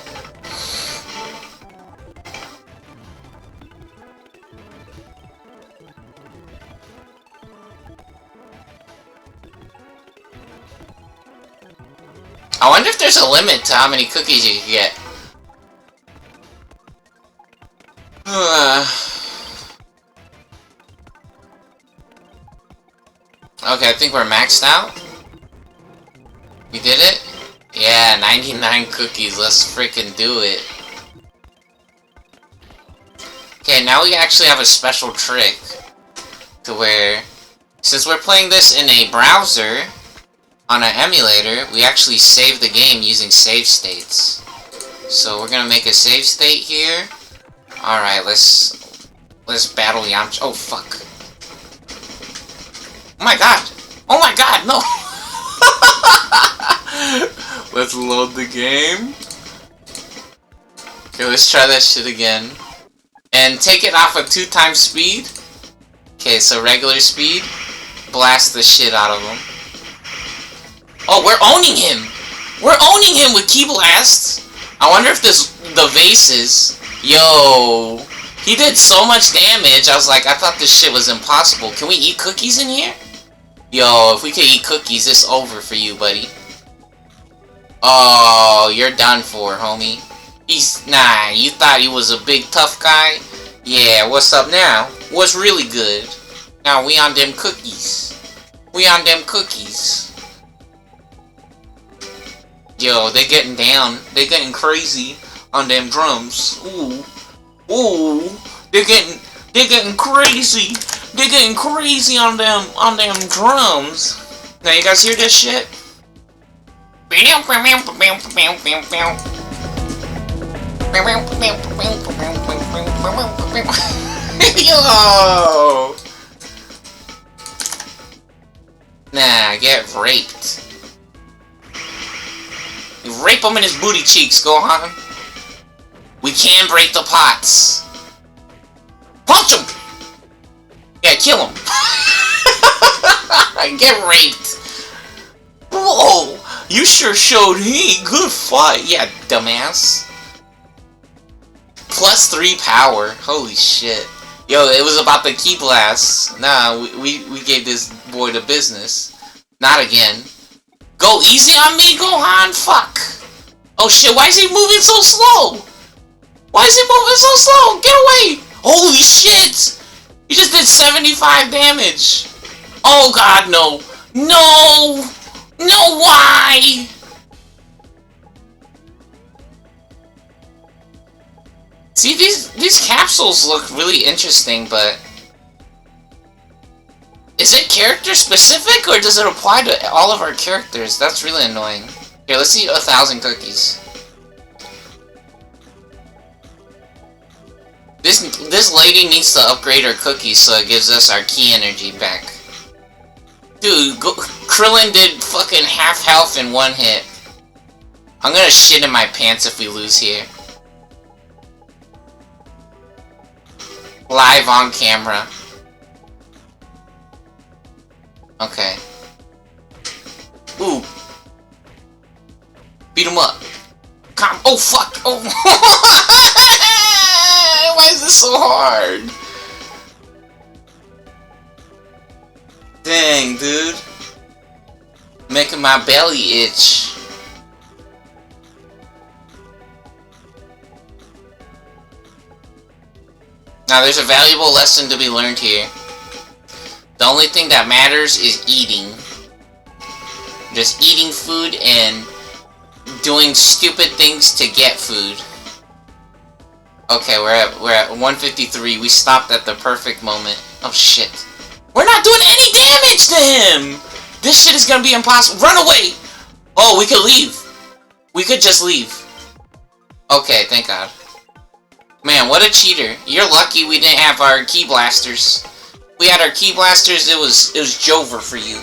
I wonder if there's a limit to how many cookies you can get. Okay, I think we're maxed out. We did it? Yeah, 99 cookies. Let's freaking do it. Okay, now we actually have a special trick to where, since we're playing this in a browser on an emulator, we actually save the game using save states. So we're gonna make a save state here. Alright, let's battle Yamcha. Oh, fuck. Oh my god! Oh my god, no! Let's load the game. Okay, let's try that shit again. And take it off of 2x speed. Okay, so regular speed. Blast the shit out of him. Oh, we're owning him! We're owning him with Key Blasts! I wonder if the vases... Yo, he did so much damage, I was like, I thought this shit was impossible. Can we eat cookies in here? Yo, if we could eat cookies, it's over for you, buddy. Oh, you're done for, homie. Nah, you thought he was a big tough guy? Yeah, what's up now? What's really good? Now we on them cookies. We on them cookies. Yo, they getting down. They getting crazy on them drums. Ooh. Ooh. They're getting crazy. They're getting crazy on them drums. Now you guys hear this shit? Yo! Nah, get raped. You rape him in his booty cheeks, Gohan. We can break the pots. Punch him! Yeah, kill him. Get raped. Whoa! You sure showed me good fight. Yeah, dumbass. +3 power. Holy shit. Yo, it was about the key blast. Nah, we gave this boy the business. Not again. Go easy on me, Gohan. Fuck. Oh shit, why is he moving so slow? Why is he moving so slow? Get away. Holy shit. He just did 75 damage. Oh god, no. No. No, why? See, these capsules look really interesting, but is it character specific or does it apply to all of our characters? That's really annoying. Here, let's eat 1,000 cookies. This lady needs to upgrade her cookies so it gives us our key energy back. Dude, Krillin did fucking half health in one hit. I'm gonna shit in my pants if we lose here. Live on camera. Okay. Ooh. Beat him up. Oh fuck! Oh! Why is this so hard? Dang, dude. Making my belly itch. Now, there's a valuable lesson to be learned here. The only thing that matters is eating. Just eating food and doing stupid things to get food. Okay, we're at 153. We stopped at the perfect moment. Oh shit. We're not doing any damage to him! This shit is gonna be impossible. Run away! Oh, we could leave. We could just leave. Okay, thank God. Man, what a cheater. You're lucky we didn't have our key blasters. If we had our key blasters, it was Jover for you.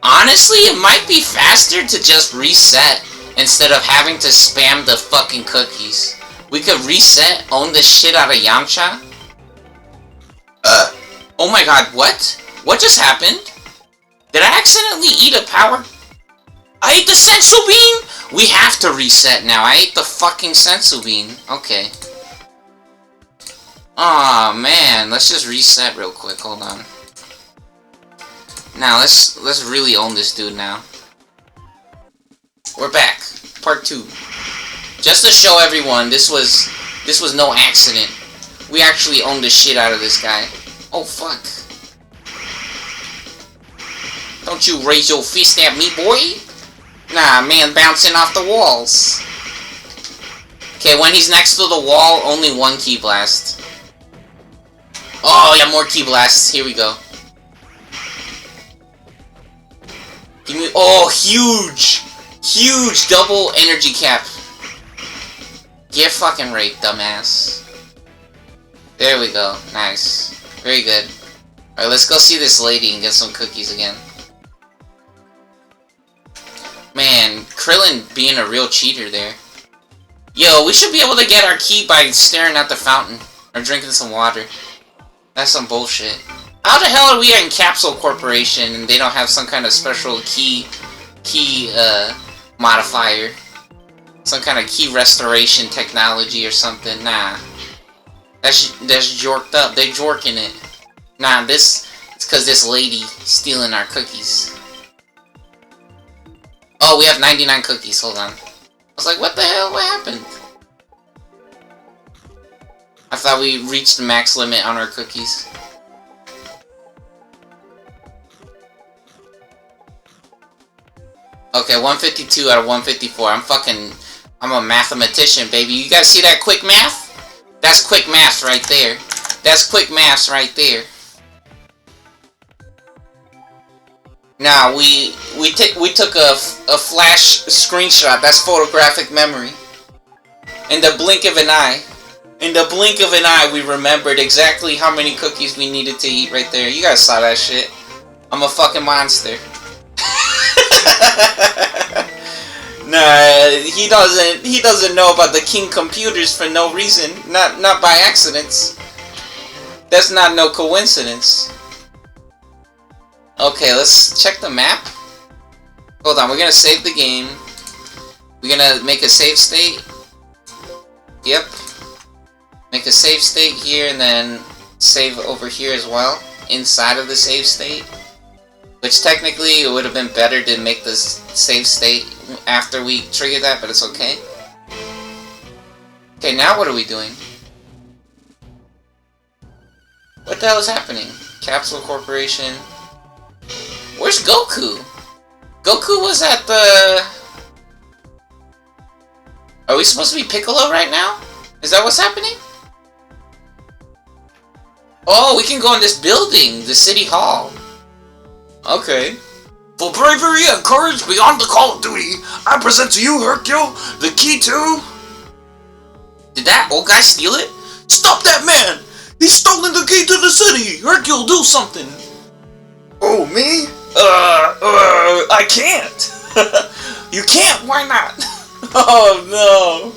Honestly, it might be faster to just reset instead of having to spam the fucking cookies. We could reset, own the shit out of Yamcha. Oh my god, what? What just happened? Did I accidentally eat a power? I ate the sensu bean? We have to reset now. I ate the fucking sensu bean. Okay. Aw, man. Let's just reset real quick. Hold on. Now, let's really own this dude now. We're back. Part 2. Just to show everyone, this was no accident. We actually owned the shit out of this guy. Oh, fuck. Don't you raise your fist at me, boy. Nah, man bouncing off the walls. Okay, when he's next to the wall, only one key blast. Oh, yeah, more key blasts. Here we go. Give me... Oh, huge! Huge double energy cap. Get fucking raped, dumbass. There we go. Nice. Very good. Alright, let's go see this lady and get some cookies again. Man, Krillin being a real cheater there. Yo, we should be able to get our key by staring at the fountain. Or drinking some water. That's some bullshit. How the hell are we in Capsule Corporation and they don't have some kind of special key modifier? Some kind of key restoration technology or something? Nah. That's jorked up. They're jorking it. Nah, it's because this lady stealing our cookies. Oh, we have 99 cookies. Hold on. I was like, what the hell? What happened? I thought we reached the max limit on our cookies. Okay, 152 out of 154. I'm a mathematician, baby. You guys see that quick math? That's quick math right there. That's quick math right there. Now, we took a flash screenshot. That's photographic memory. In the blink of an eye. In the blink of an eye, we remembered exactly how many cookies we needed to eat right there. You guys saw that shit. I'm a fucking monster. Nah, he doesn't know about the king computers for no reason. Not by accidents. That's not no coincidence. Okay, let's check the map. Hold on, we're gonna save the game. We're gonna make a save state. Yep. Make a save state here and then save over here as well. Inside of the save state. Which technically it would have been better to make this save state after we trigger that, but it's okay. Okay, now what are we doing? What the hell is happening? Capsule Corporation. Where's Goku? Goku was at the... Are we supposed to be Piccolo right now? Is that what's happening? Oh, we can go in this building, the City Hall. Okay. For bravery and courage beyond the call of duty, I present to you, Hercule, the key to... Did that old guy steal it? Stop that man! He's stolen the key to the city! Hercule, do something! Oh, me? I can't! You can't? Why not? Oh, no.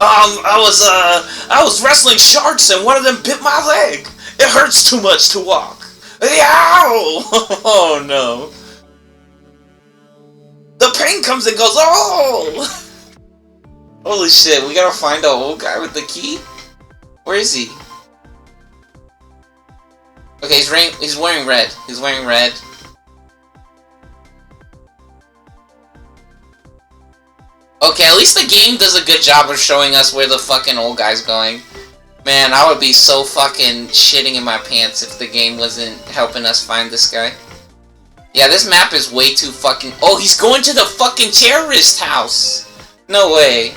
I was wrestling sharks and one of them bit my leg. It hurts too much to walk. Ow! Oh, no. The pain comes and goes, oh! Holy shit, we gotta find the old guy with the key? Where is he? Okay, he's wearing red. He's wearing red. Okay, at least the game does a good job of showing us where the fucking old guy's going. Man, I would be so fucking shitting in my pants if the game wasn't helping us find this guy. Yeah, this map is way too fucking... Oh, he's going to the fucking terrorist house! No way.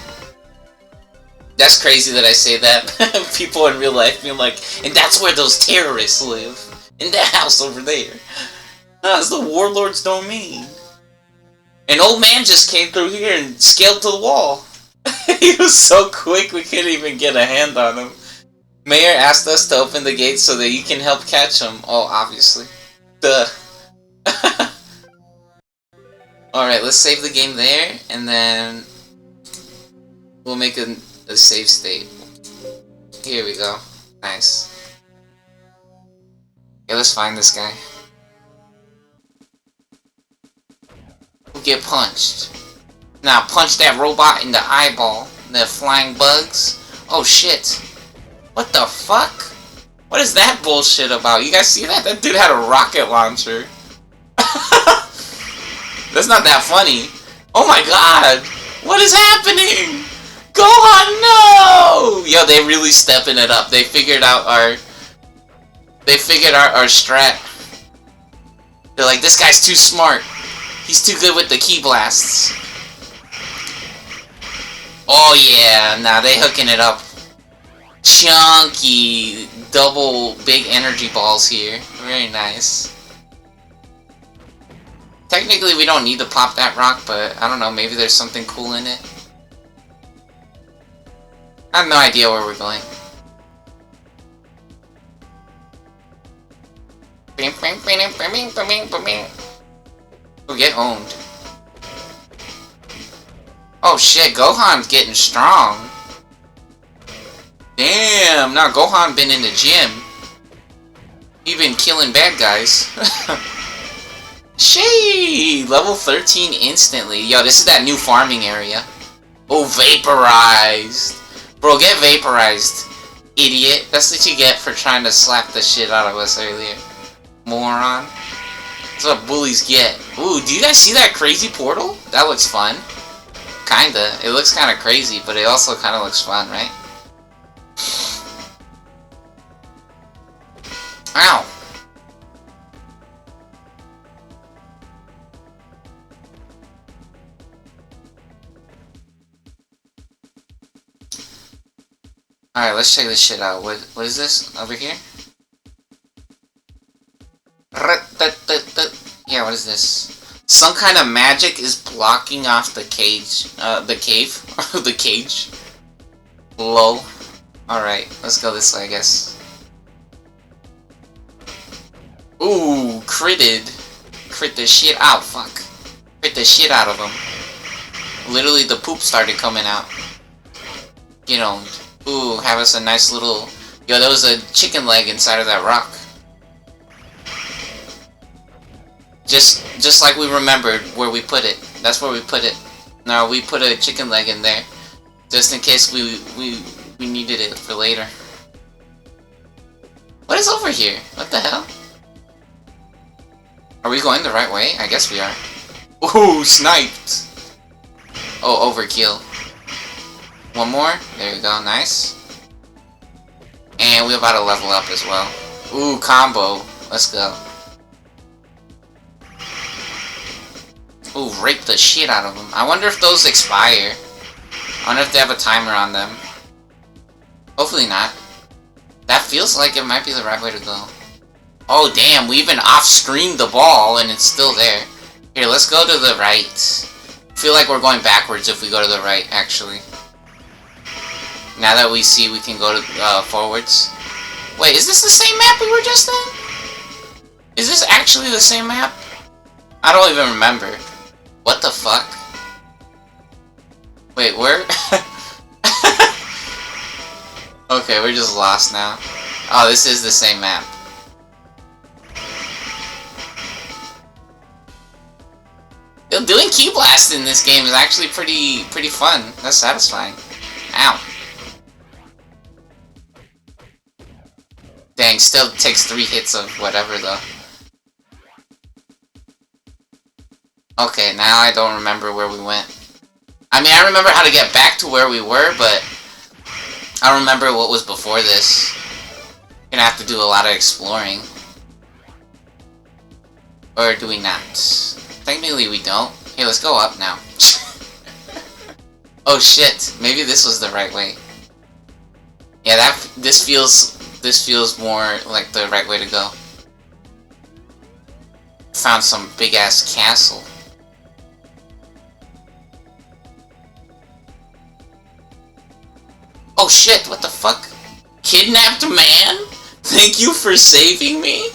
That's crazy that I say that. People in real life being like, and that's where those terrorists live. In that house over there. That's the warlord's domain. An old man just came through here and scaled to the wall. He was so quick we couldn't even get a hand on him. Mayor asked us to open the gate so that you can help catch him. Oh, obviously. Duh. Alright, let's save the game there, and then we'll make a save state. Here we go. Nice. Okay, let's find this guy. We'll get punched. Now punch that robot in the eyeball. The flying bugs. Oh shit. What the fuck? What is that bullshit about? You guys see that? That dude had a rocket launcher. That's not that funny. Oh my god! What is happening? Gohan, no! Yo, they really stepping it up. They figured out our strat. They're like, this guy's too smart. He's too good with the ki blasts. Oh yeah, nah, they hooking it up. Chunky, double big energy balls here. Very nice. Technically, we don't need to pop that rock, but I don't know, maybe there's something cool in it. I have no idea where we're going. We'll get owned. Oh shit, Gohan's getting strong. Damn, now Gohan been in the gym. He been killing bad guys. Shee! Level 13 instantly. Yo, this is that new farming area. Oh, vaporized. Bro, get vaporized, idiot. That's what you get for trying to slap the shit out of us earlier. Moron. That's what bullies get. Ooh, do you guys see that crazy portal? That looks fun. Kinda. It looks kinda crazy, but it also kinda looks fun, right? Ow! Alright, let's check this shit out. What is this? Over here? Yeah, what is this? Some kind of magic is blocking off the cage. The cave? The cage. Lol. Alright, let's go this way, I guess. Ooh, critted. Crit the shit out, fuck. Crit the shit out of him. Literally, the poop started coming out. Get owned. Ooh, have us a nice little... Yo, there was a chicken leg inside of that rock. Just like we remembered where we put it. That's where we put it. No, we put a chicken leg in there. Just in case we needed it for later. What is over here? What the hell? Are we going the right way? I guess we are. Ooh, sniped! Oh, overkill. One more. There you go. Nice. And we're about to level up as well. Ooh, combo. Let's go. Ooh, rape the shit out of them. I wonder if those expire. I wonder if they have a timer on them. Hopefully not. That feels like it might be the right way to go. Oh, damn. We even off-screened the ball and it's still there. Here, let's go to the right. I feel like we're going backwards if we go to the right, actually. Now that we see we can go to forwards. Wait, is this the same map we were just in? Is this actually the same map? I don't even remember. What the fuck? Wait, where? Okay, we're just lost now. Oh, this is the same map. Yo, doing key blast in this game is actually pretty fun. That's satisfying. Ow. Dang, still takes 3 hits of whatever though. Okay, now I don't remember where we went. I mean, I remember how to get back to where we were, but I don't remember what was before this. Gonna have to do a lot of exploring. Or do we not? Technically we don't. Hey, let's go up now. Oh shit, maybe this was the right way. Yeah, this feels more like the right way to go. Found some big ass castle. Oh shit, what the fuck? Kidnapped man? Thank you for saving me?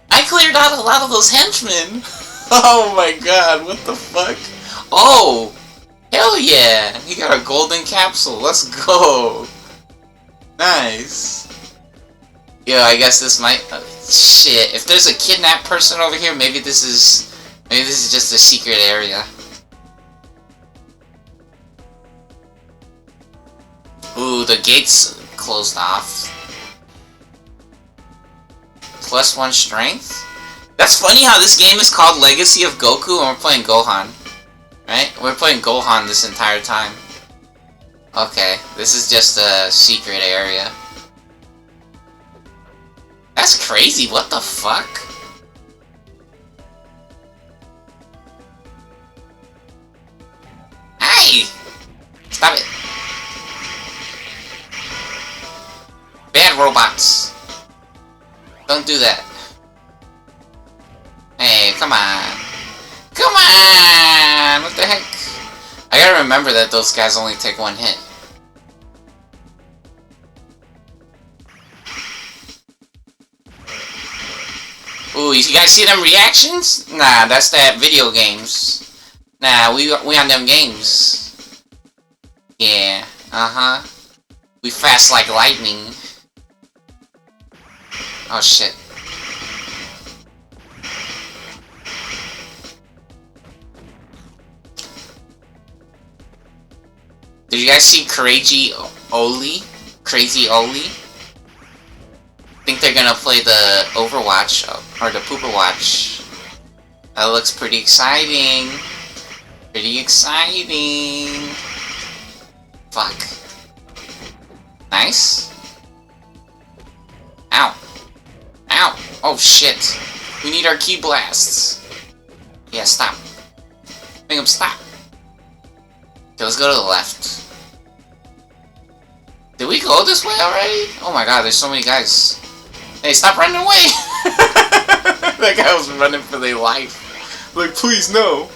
I cleared out a lot of those henchmen. Oh my god, what the fuck? Oh! Hell yeah! He got a golden capsule, let's go! Nice. Yo, I guess this might... shit, if there's a kidnapped person over here, maybe this is just a secret area. Ooh, the gate's closed off. +1 strength? That's funny how this game is called Legacy of Goku and we're playing Gohan. Right? We're playing Gohan this entire time. Okay, this is just a secret area. That's crazy, what the fuck? Hey! Stop it. Bad robots. Don't do that. Hey, come on. Come on! What the heck? I gotta remember that those guys only take 1 hit. Ooh, you guys see them reactions? Nah, that's that video games. Nah, we on them games. Yeah, uh-huh. We fast like lightning. Oh shit. Did you guys see Crazy Oli? Crazy Oli? I think they're gonna play the Overwatch, or the Pooper Watch. That looks pretty exciting. Pretty exciting. Fuck. Nice. Ow. Ow. Oh shit. We need our key blasts. Yeah, stop. Make them stop. Okay, let's go to the left. Did we go this way already? Oh my god, there's so many guys. Hey, stop running away! That guy was running for their life. Like, please, no.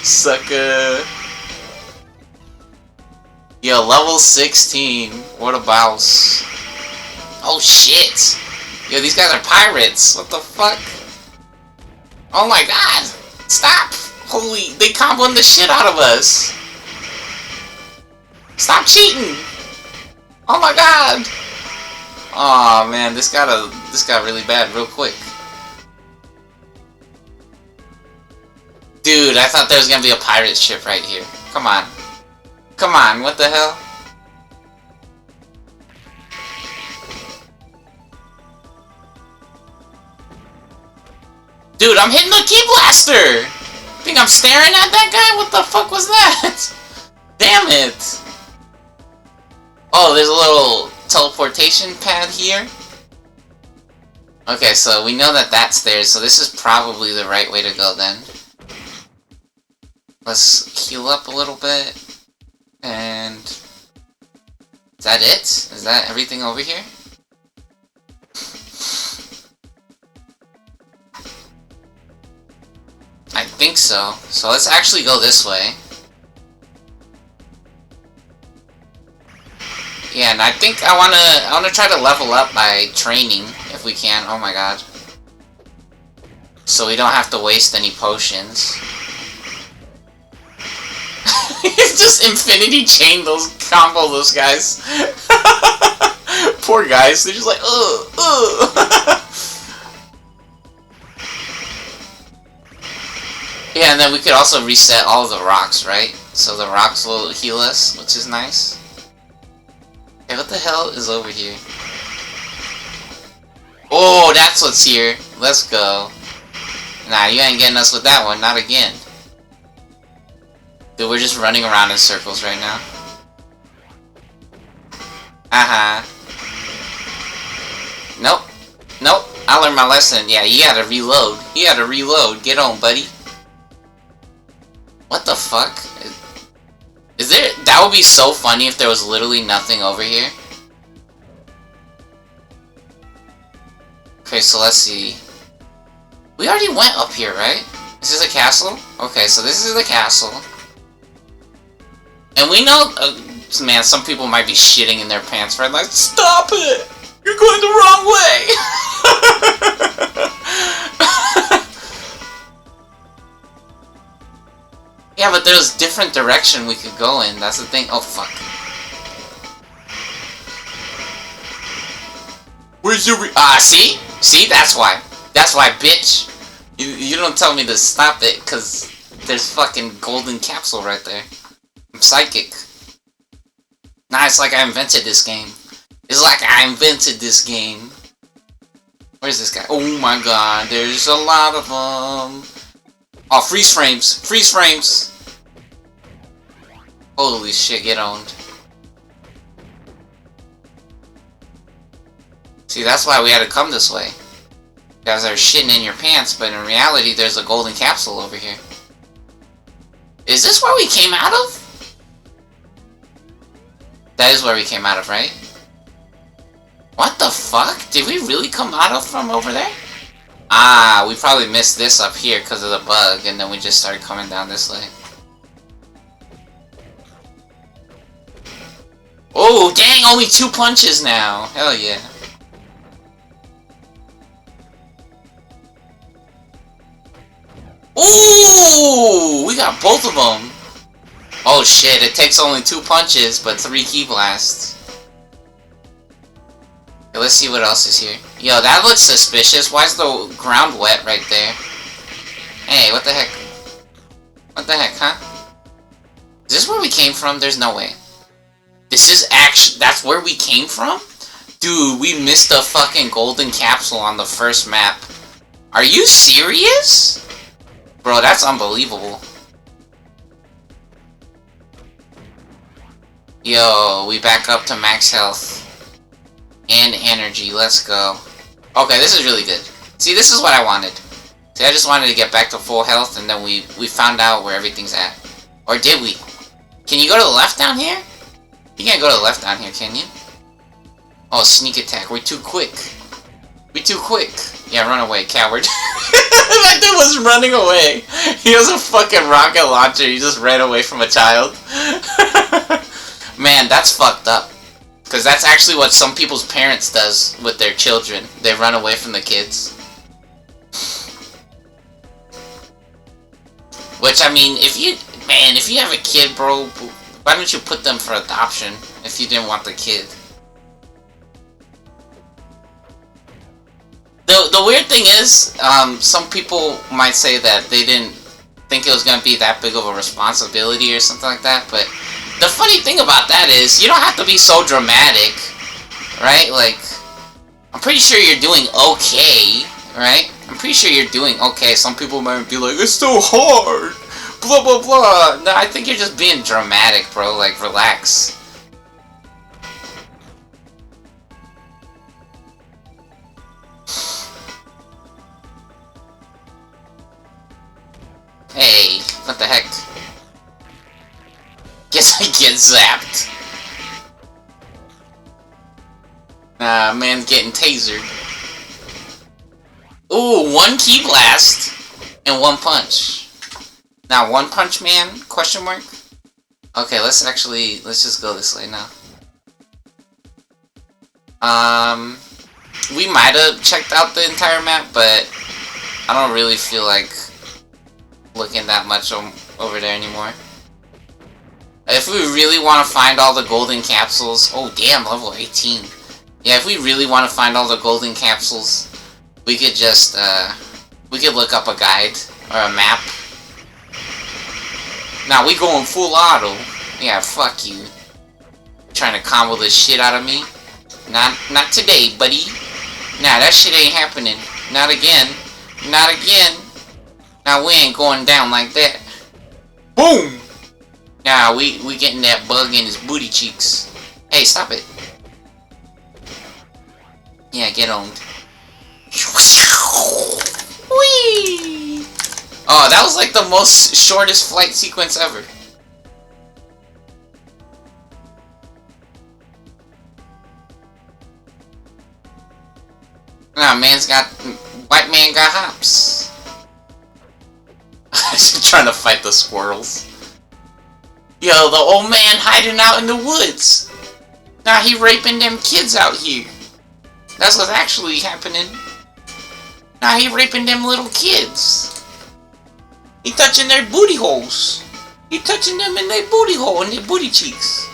Sucker. Yo, level 16. What a bouse. Oh shit. Yo, these guys are pirates. What the fuck? Oh my god. Stop. Holy, they comboing the shit out of us. Stop cheating. Oh my god. Aw, man, this got really bad real quick. Dude, I thought there was gonna be a pirate ship right here. Come on. Come on, what the hell? Dude, I'm hitting the key blaster! Think I'm staring at that guy? What the fuck was that? Damn it! Oh, there's a little teleportation pad here. Okay, so we know that that's there, so this is probably the right way to go then. Let's heal up a little bit. And... is that it? Is that everything over here? I think so. So let's actually go this way. Yeah, and I think I wanna try to level up by training if we can. Oh my god. So we don't have to waste any potions. Just infinity chain combo those guys. Poor guys, they're just like, ugh. Yeah, and then we could also reset all of the rocks, right? So the rocks will heal us, which is nice. Hey, what the hell is over here? Oh, that's what's here. Let's go. Nah, you ain't getting us with that one, not again. Dude, we're just running around in circles right now. Nope. Nope. I learned my lesson. Yeah, you gotta reload. You gotta reload. Get on, buddy. What the fuck? Is there... that would be so funny if there was literally nothing over here. Okay, so let's see. We already went up here, right? Is this a castle? Okay, so this is the castle. And we know... man, some people might be shitting in their pants, right? Like, stop it! You're going the wrong way! Yeah, but there's different direction we could go in. That's the thing. Oh, fuck. Where's your see? See? That's why. That's why, bitch. You don't tell me to stop it, because there's fucking golden capsule right there. I'm psychic. Nah, it's like I invented this game. It's like I invented this game. Where's this guy? Oh my god, there's a lot of them. Oh, freeze frames! Freeze frames! Holy shit, get owned. See, that's why we had to come this way. You guys are shitting in your pants, but in reality, there's a golden capsule over here. Is this where we came out of? That is where we came out of, right? What the fuck? Did we really come out of from over there? Ah, we probably missed this up here because of the bug, and then we just started coming down this way. Oh, dang, only 2 punches now. Hell yeah. Ooh, we got both of them. Oh shit, it takes only 2 punches, but 3 key blasts. Okay, let's see what else is here. Yo, that looks suspicious. Why is the ground wet right there? Hey, what the heck? What the heck, huh? Is this where we came from? There's no way. This is actually... that's where we came from? Dude, we missed a fucking golden capsule on the first map. Are you serious? Bro, that's unbelievable. Yo, we back up to max health. And energy, let's go. Okay, this is really good. See, this is what I wanted. See, I just wanted to get back to full health, and then we found out where everything's at. Or did we? Can you go to the left down here? You can't go to the left down here, can you? Oh, sneak attack. We're too quick. We're too quick. Yeah, run away, coward. That dude was running away. He has a fucking rocket launcher. He just ran away from a child. Man, that's fucked up. Because that's actually what some people's parents does with their children. They run away from the kids. Which, I mean, if you... man, if you have a kid, bro, why don't you put them for adoption if you didn't want the kid? The weird thing is, some people might say that they think it was gonna be that big of a responsibility or something like that. But the funny thing about that is, you don't have to be so dramatic, right? Like, I'm pretty sure you're doing okay, right? I'm pretty sure you're doing okay. Some people might be like, it's so hard, blah blah blah. No, I think you're just being dramatic, bro. Like, relax. Hey, what the heck? Guess I get zapped. Nah, man's getting tasered. Ooh, 1 ki blast and 1 punch. Now, 1 punch man? Question mark? Okay, let's just go this way now. We might have checked out the entire map, but I don't really feel like looking that much over there anymore. If we really want to find all the golden capsules... Oh, damn, level 18. Yeah, if we really want to find all the golden capsules, we could just, we could look up a guide or a map. Now, we going full auto. Yeah, fuck you. Trying to combo the shit out of me? Not today, buddy. Nah, that shit ain't happening. Not again. Not again. Now, we ain't going down like that. Boom! Nah, we getting that bug in his booty cheeks. Hey, stop it. Yeah, get owned. Whee! Oh, that was like the most shortest flight sequence ever. Nah, white man got hops. Just trying to fight the squirrels. Yo, the old man hiding out in the woods. Nah, he raping them kids out here. That's what's actually happening. Nah, he raping them little kids. He touching their booty holes. He touching them in their booty hole, in their booty cheeks.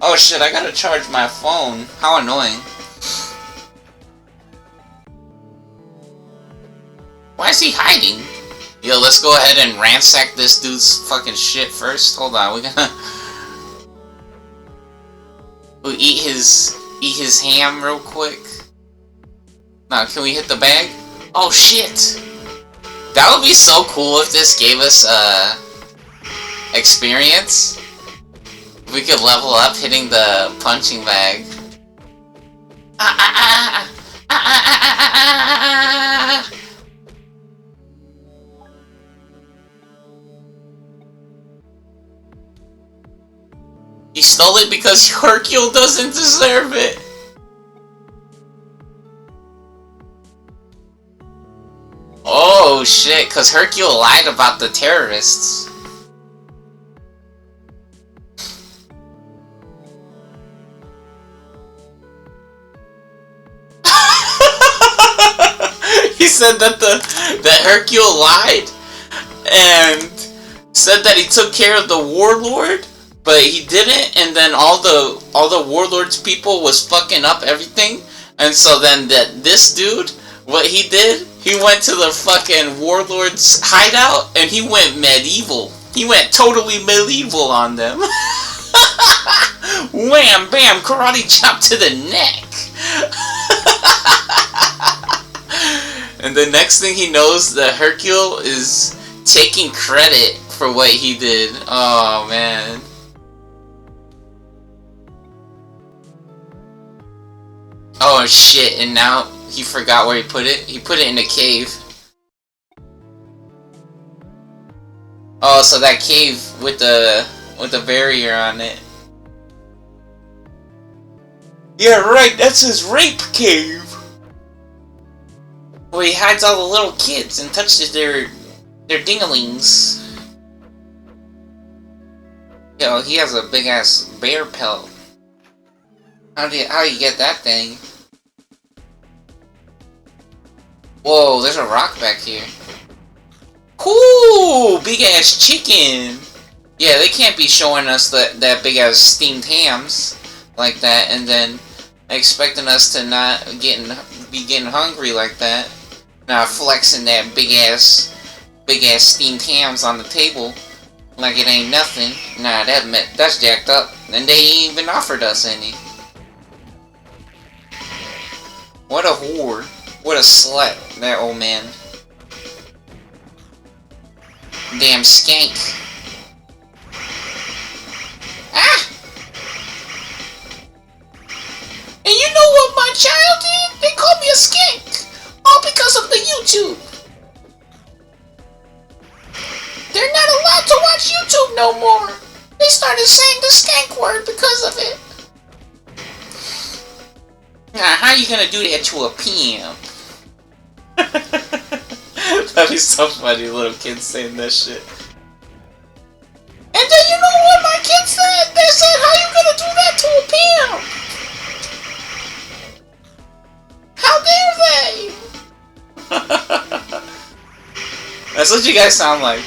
Oh shit, I gotta charge my phone. How annoying. Why is he hiding? Yo, let's go ahead and ransack this dude's fucking shit first. Hold on, we'll eat his ham real quick. Now, can we hit the bag? Oh shit! That would be so cool if this gave us experience. We could level up hitting the punching bag. He stole it because Hercule doesn't deserve it. Oh shit, because Hercule lied about the terrorists. He said that Hercule lied and said that he took care of the warlord, but he didn't, and then all the warlord's people was fucking up everything, and so then this dude, what he did, he went to the fucking warlord's hideout and he went medieval. He went totally medieval on them. Wham bam, karate chop to the neck. And the next thing he knows, the Hercule is taking credit for what he did. Oh man. Oh shit, and now he forgot where he put it. He put it in a cave. Oh, so that cave with the barrier on it. Yeah, right, that's his rape cave. Where he hides all the little kids and touches their dinglings. Yo, he has a big ass bear pelt. How do you get that thing? Whoa, there's a rock back here. Ooh, big ass chicken. Yeah, they can't be showing us that big ass steamed hams like that, and then expecting us to not be getting hungry like that. Now flexing that big ass big ass steamed hams on the table like it ain't nothing. Nah, that's jacked up. And they ain't even offered us any. What a whore. What a slut, that old man. Damn skank. Ah! And you know what my child did? They called me a skank. All because of the YouTube. They're not allowed to watch YouTube no more. They started saying the skank word because of it. Now, how you gonna do that to a pimp? That'd be so funny, little kids saying that shit. And then you know what my kids said? They said, how you gonna do that to a pimp? How dare they? That's what you guys sound like.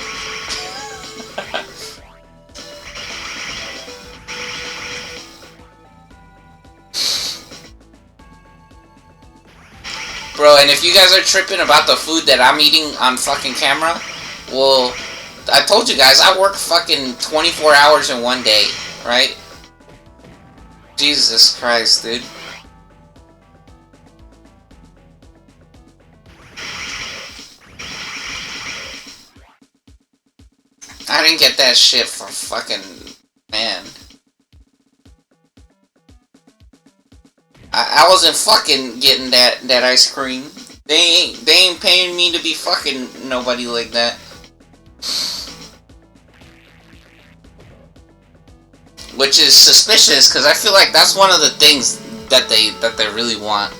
Bro, and if you guys are tripping about the food that I'm eating on fucking camera, well, I told you guys, I work fucking 24 hours in one day, right? Jesus Christ, dude. I didn't get that shit for fucking... man. I wasn't fucking getting that ice cream. They ain't paying me to be fucking nobody like that. Which is suspicious, because I feel like that's one of the things that they really want.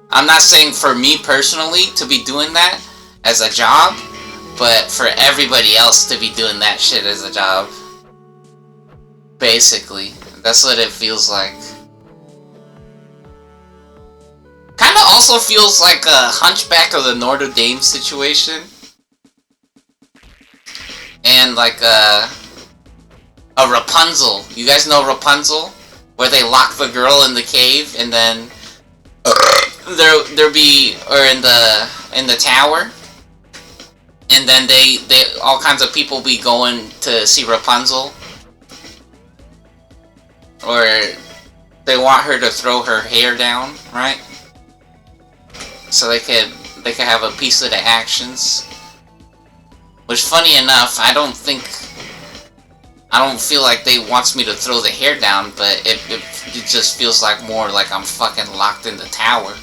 I'm not saying for me personally to be doing that as a job, but for everybody else to be doing that shit as a job. Basically, that's what it feels like. Kinda also feels like a Hunchback of the Notre Dame situation. And like a Rapunzel. You guys know Rapunzel? Where they lock the girl in the cave and then there be, or in the tower. And then they all kinds of people be going to see Rapunzel. Or they want her to throw her hair down, right? So they could have a piece of the actions. Which, funny enough, I don't feel like they wants me to throw the hair down, but it just feels like more like I'm fucking locked in the tower.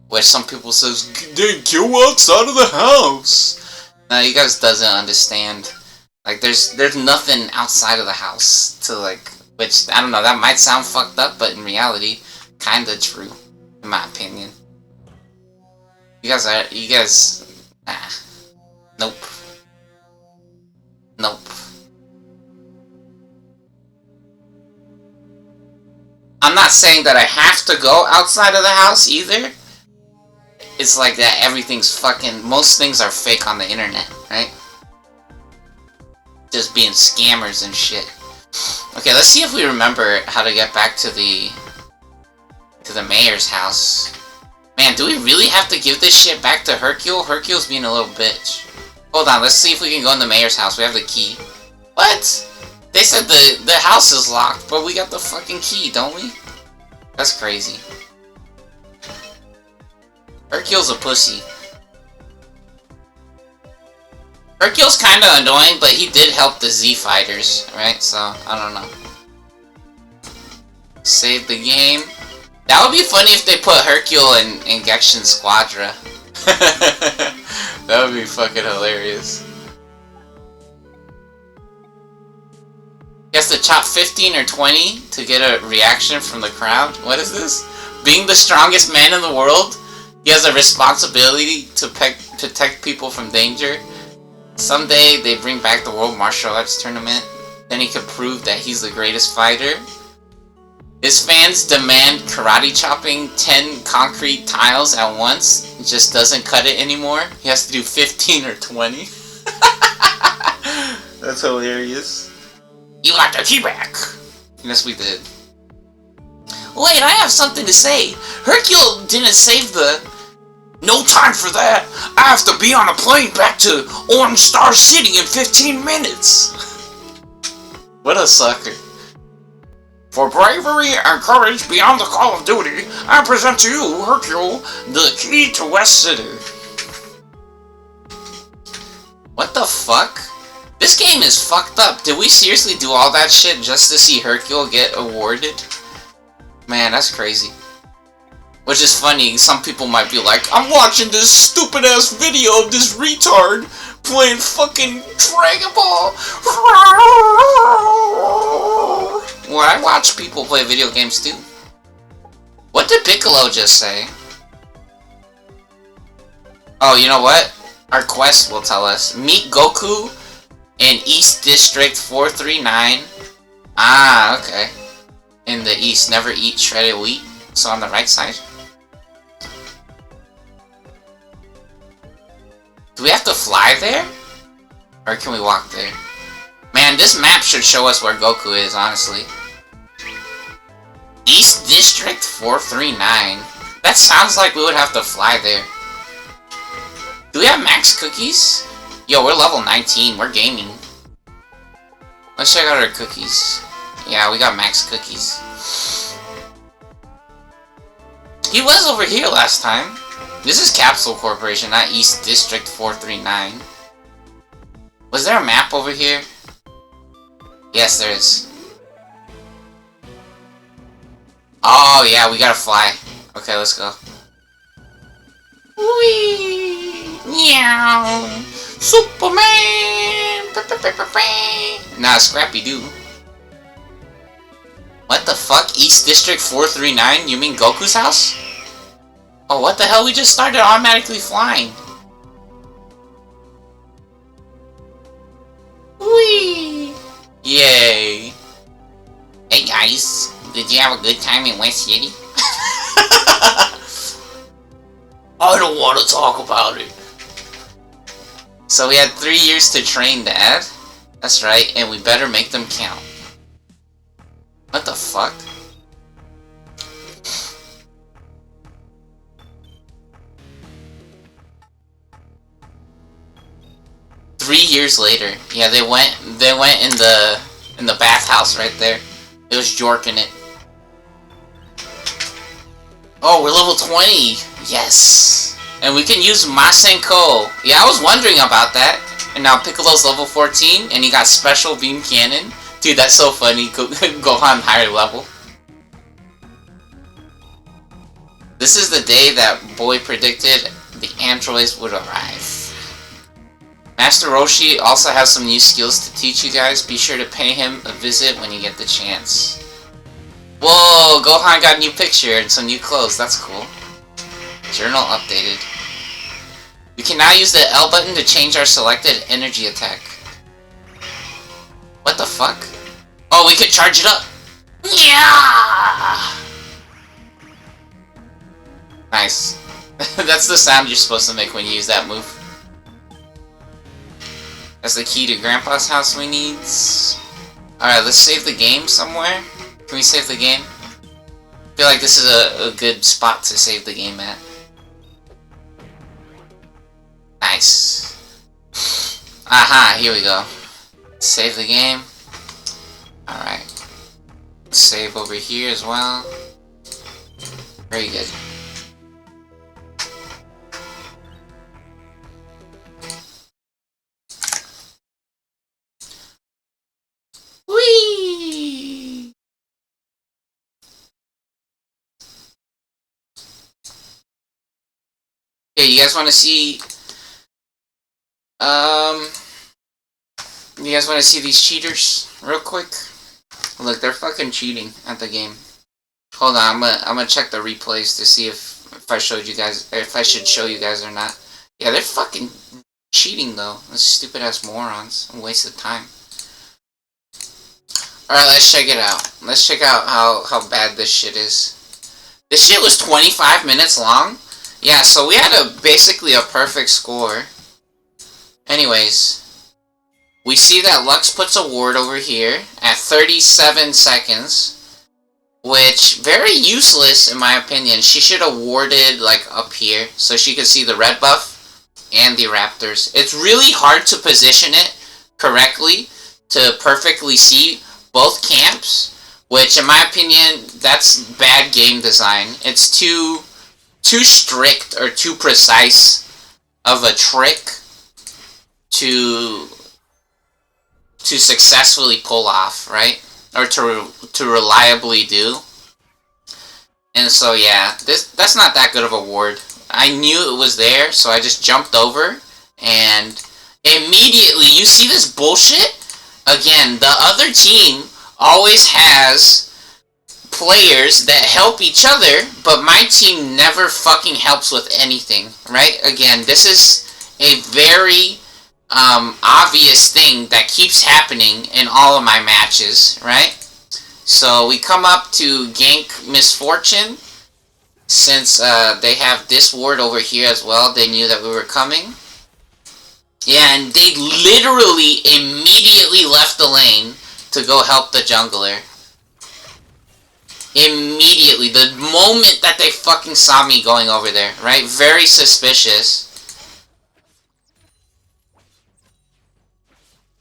Which some people says, they go outside of the house. No, you guys doesn't understand. Like, there's nothing outside of the house to, like, which, I don't know, that might sound fucked up, but in reality, kinda true, in my opinion. Nah. Nope. Nope. I'm not saying that I have to go outside of the house either. It's like that everything's fucking, most things are fake on the internet, right? Just being scammers and shit. Okay, let's see if we remember how to get back to the mayor's house. Man, do we really have to give this shit back to Hercule? Hercule's being a little bitch. Hold on, let's see if we can go in the mayor's house. We have the key. What? They said the house is locked, but we got the fucking key, don't we? That's crazy. Hercule's a pussy. Hercule's kinda annoying, but he did help the Z fighters, right? So, I don't know. Save the game. That would be funny if they put Hercule in Genshin Squadra. That would be fucking hilarious. He has to chop 15 or 20 to get a reaction from the crowd? What is this? Being the strongest man in the world, he has a responsibility to protect people from danger. Someday they bring back the World Martial Arts Tournament. Then he can prove that he's the greatest fighter. His fans demand karate chopping 10 concrete tiles at once. It just doesn't cut it anymore. He has to do 15 or 20. That's hilarious. You got the key back. Yes, we did. Wait, I have something to say. Hercule didn't save the No time for that! I have to be on a plane back to Orange Star City in 15 minutes! What a sucker. For bravery and courage beyond the call of duty, I present to you, Hercule, the key to West City. What the fuck? This game is fucked up. Did we seriously do all that shit just to see Hercule get awarded? Man, that's crazy. Which is funny, some people might be like, I'm watching this stupid ass video of this retard playing fucking Dragon Ball. Well, I watch people play video games too. What did Piccolo just say? Oh, you know what? Our quest will tell us. Meet Goku in East District 439. Ah, okay. In the east, never eat shredded wheat. So on the right side. Do we have to fly there? Or can we walk there? Man, this map should show us where Goku is, honestly. East District 439. That sounds like we would have to fly there. Do we have max cookies? Yo, we're level 19. We're gaming. Let's check out our cookies. Yeah, we got max cookies. He was over here last time. This is Capsule Corporation, not East District 439. Was there a map over here? Yes, there is. Oh, yeah, we gotta fly. Okay, let's go. Whee! Meow! Superman! Nah, Scrappy-Doo. What the fuck? East District 439? You mean Goku's house? Oh, what the hell? We just started automatically flying. Whee! Yay! Hey guys, did you have a good time in West City? I don't want to talk about it. So we had 3 years to train, Dad. That's right, and we better make them count. What the fuck? Three years later. Yeah, they went in the bathhouse right there. It was jorking it. Oh, we're level 20! Yes! And we can use Masenko. Yeah, I was wondering about that. And now Piccolo's level 14, and he got special beam cannon. Dude, that's so funny. Gohan higher level. This is the day that Boy predicted the androids would arrive. Master Roshi also has some new skills to teach you guys. Be sure to pay him a visit when you get the chance. Whoa, Gohan got a new picture and some new clothes. That's cool. Journal updated. We can now use the L button to change our selected energy attack. What the fuck? Oh, we could charge it up! Yeah! Nice. That's the sound you're supposed to make when you use that move. That's the key to Grandpa's house we need. Alright, let's save the game somewhere. Can we save the game? I feel like this is a good spot to save the game at. Nice. Aha, here we go. Save the game. Alright. Save over here as well. Very good. Whee! Okay, you guys want to see... You guys want to see these cheaters real quick? Look, they're fucking cheating at the game. Hold on, I'm gonna check the replays to see if I showed you guys, or if I should show you guys or not. Yeah, they're fucking cheating though. Those stupid ass morons. A waste of time. Alright, let's check it out. Let's check out how bad this shit is. This shit was 25 minutes long? Yeah, so we had basically a perfect score. Anyways, we see that Lux puts a ward over here at 37 seconds. which very useless in my opinion. She should have warded like up here so she could see the red buff and the raptors. It's really hard to position it correctly to perfectly see both camps, which in my opinion that's bad game design. It's too strict or too precise of a trick to successfully pull off, right? Or to reliably do. And so yeah, that's not that good of a ward. I knew it was there, so I just jumped over, and immediately, you see this bullshit? Again, the other team always has players that help each other, but my team never fucking helps with anything, right? Again, this is a very obvious thing that keeps happening in all of my matches, right? So we come up to gank Misfortune. Since they have this ward over here as well, they knew that we were coming. Yeah, and they literally immediately left the lane to go help the jungler. Immediately, the moment that they fucking saw me going over there, right? Very suspicious.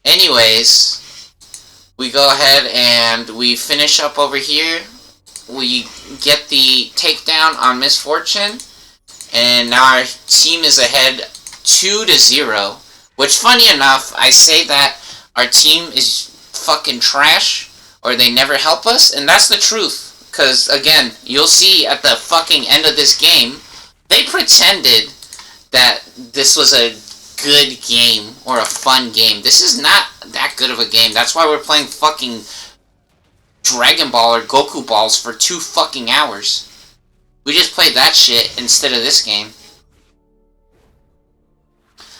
Anyways, we go ahead and we finish up over here. We get the takedown on Misfortune, and now our team is ahead 2-0. Which, funny enough, I say that our team is fucking trash, or they never help us, and that's the truth. Because, again, you'll see at the fucking end of this game, they pretended that this was a good game, or a fun game. This is not that good of a game. That's why we're playing fucking Dragon Ball or Goku Balls for 2 fucking hours. We just played that shit instead of this game.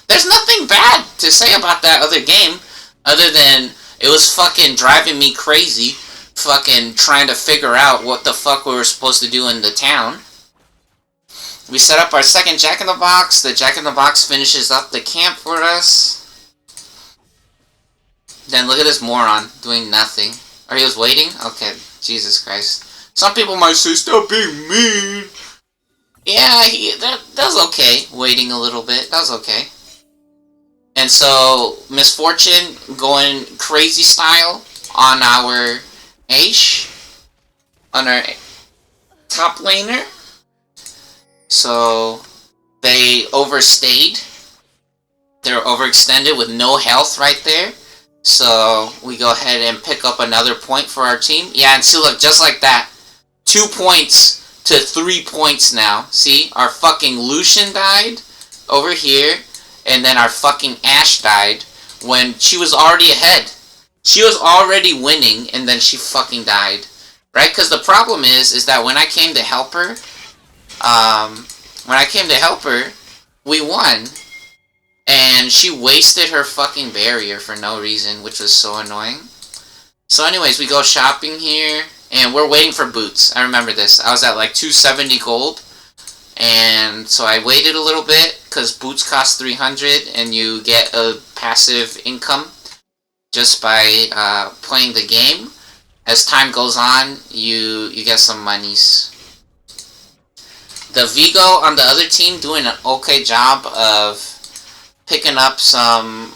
There's nothing bad to say about that other game, other than it was fucking driving me crazy, fucking trying to figure out what the fuck we were supposed to do in the town. We set up our second Jack-in-the-Box. The Jack-in-the-Box finishes up the camp for us. Then look at this moron doing nothing. Or he was waiting? Okay, Jesus Christ. Some people might say, stop being mean. Yeah, that was okay. Waiting a little bit. That was okay. And so, Misfortune going crazy style on our Ashe. On our top laner. So, they overstayed. They were overextended with no health right there. So, we go ahead and pick up another point for our team. Yeah, and see, look, just like that. 2 points to 3 points now. See, our fucking Lucian died over here. And then our fucking Ashe died when she was already ahead. She was already winning, and then she fucking died. Right? Because the problem is that when I came to help her, we won. And she wasted her fucking barrier for no reason, which was so annoying. So anyways, we go shopping here, and we're waiting for boots. I remember this. I was at like 270 gold. And so I waited a little bit, because boots cost 300, and you get a passive income just by playing the game. As time goes on, you get some monies. The Vigo on the other team doing an okay job of picking up some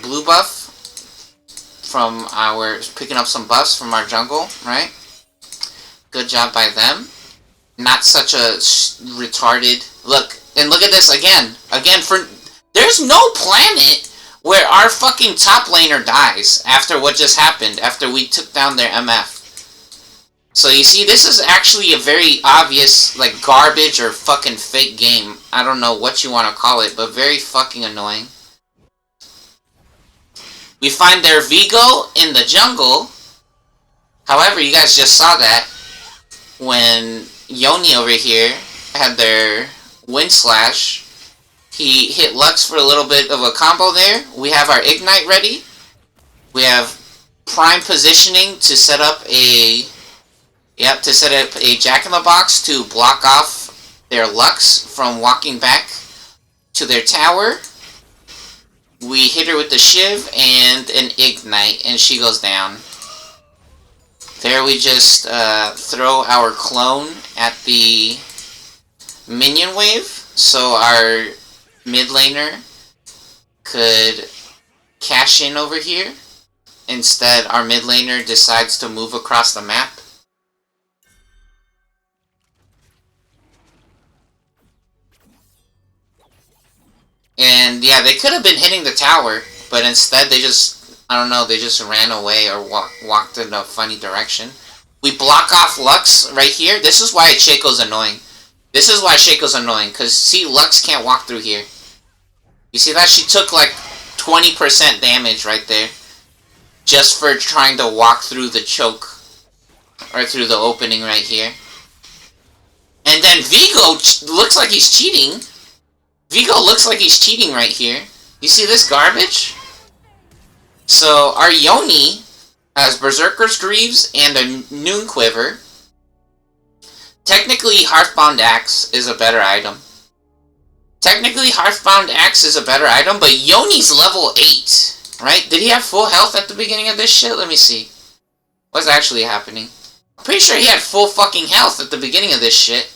blue buff from picking up some buffs from our jungle, right? Good job by them. Not such a retarded look. And look at this again. There's no planet where our fucking top laner dies after what just happened, after we took down their MF. So you see, this is actually a very obvious, like, garbage or fucking fake game. I don't know what you want to call it, but very fucking annoying. We find their Vigo in the jungle. However, you guys just saw that when Yoni over here had their Wind Slash. He hit Lux for a little bit of a combo there. We have our Ignite ready. We have prime positioning to set up a Jack-in-the-Box to block off their Lux from walking back to their tower. We hit her with the Shiv and an Ignite, and she goes down. There we just throw our clone at the minion wave, so our mid laner could cash in over here. Instead, our mid laner decides to move across the map. And yeah, they could have been hitting the tower, but instead they just, I don't know, they just ran away or walked in a funny direction. We block off Lux right here. This is why Shaco's annoying. This is why Shaco's annoying, because see, Lux can't walk through here. You see that? She took like 20% damage right there. Just for trying to walk through the choke. Or through the opening right here. And then Vigo looks like he's cheating. Vigo looks like he's cheating right here. You see this garbage? So, our Yoni has Berserker's Greaves and a Noon Quiver. Technically, Hearthbound Axe is a better item. Technically, Hearthbound Axe is a better item, but Yoni's level 8, right? Did he have full health at the beginning of this shit? Let me see. What's actually happening? I'm pretty sure he had full fucking health at the beginning of this shit.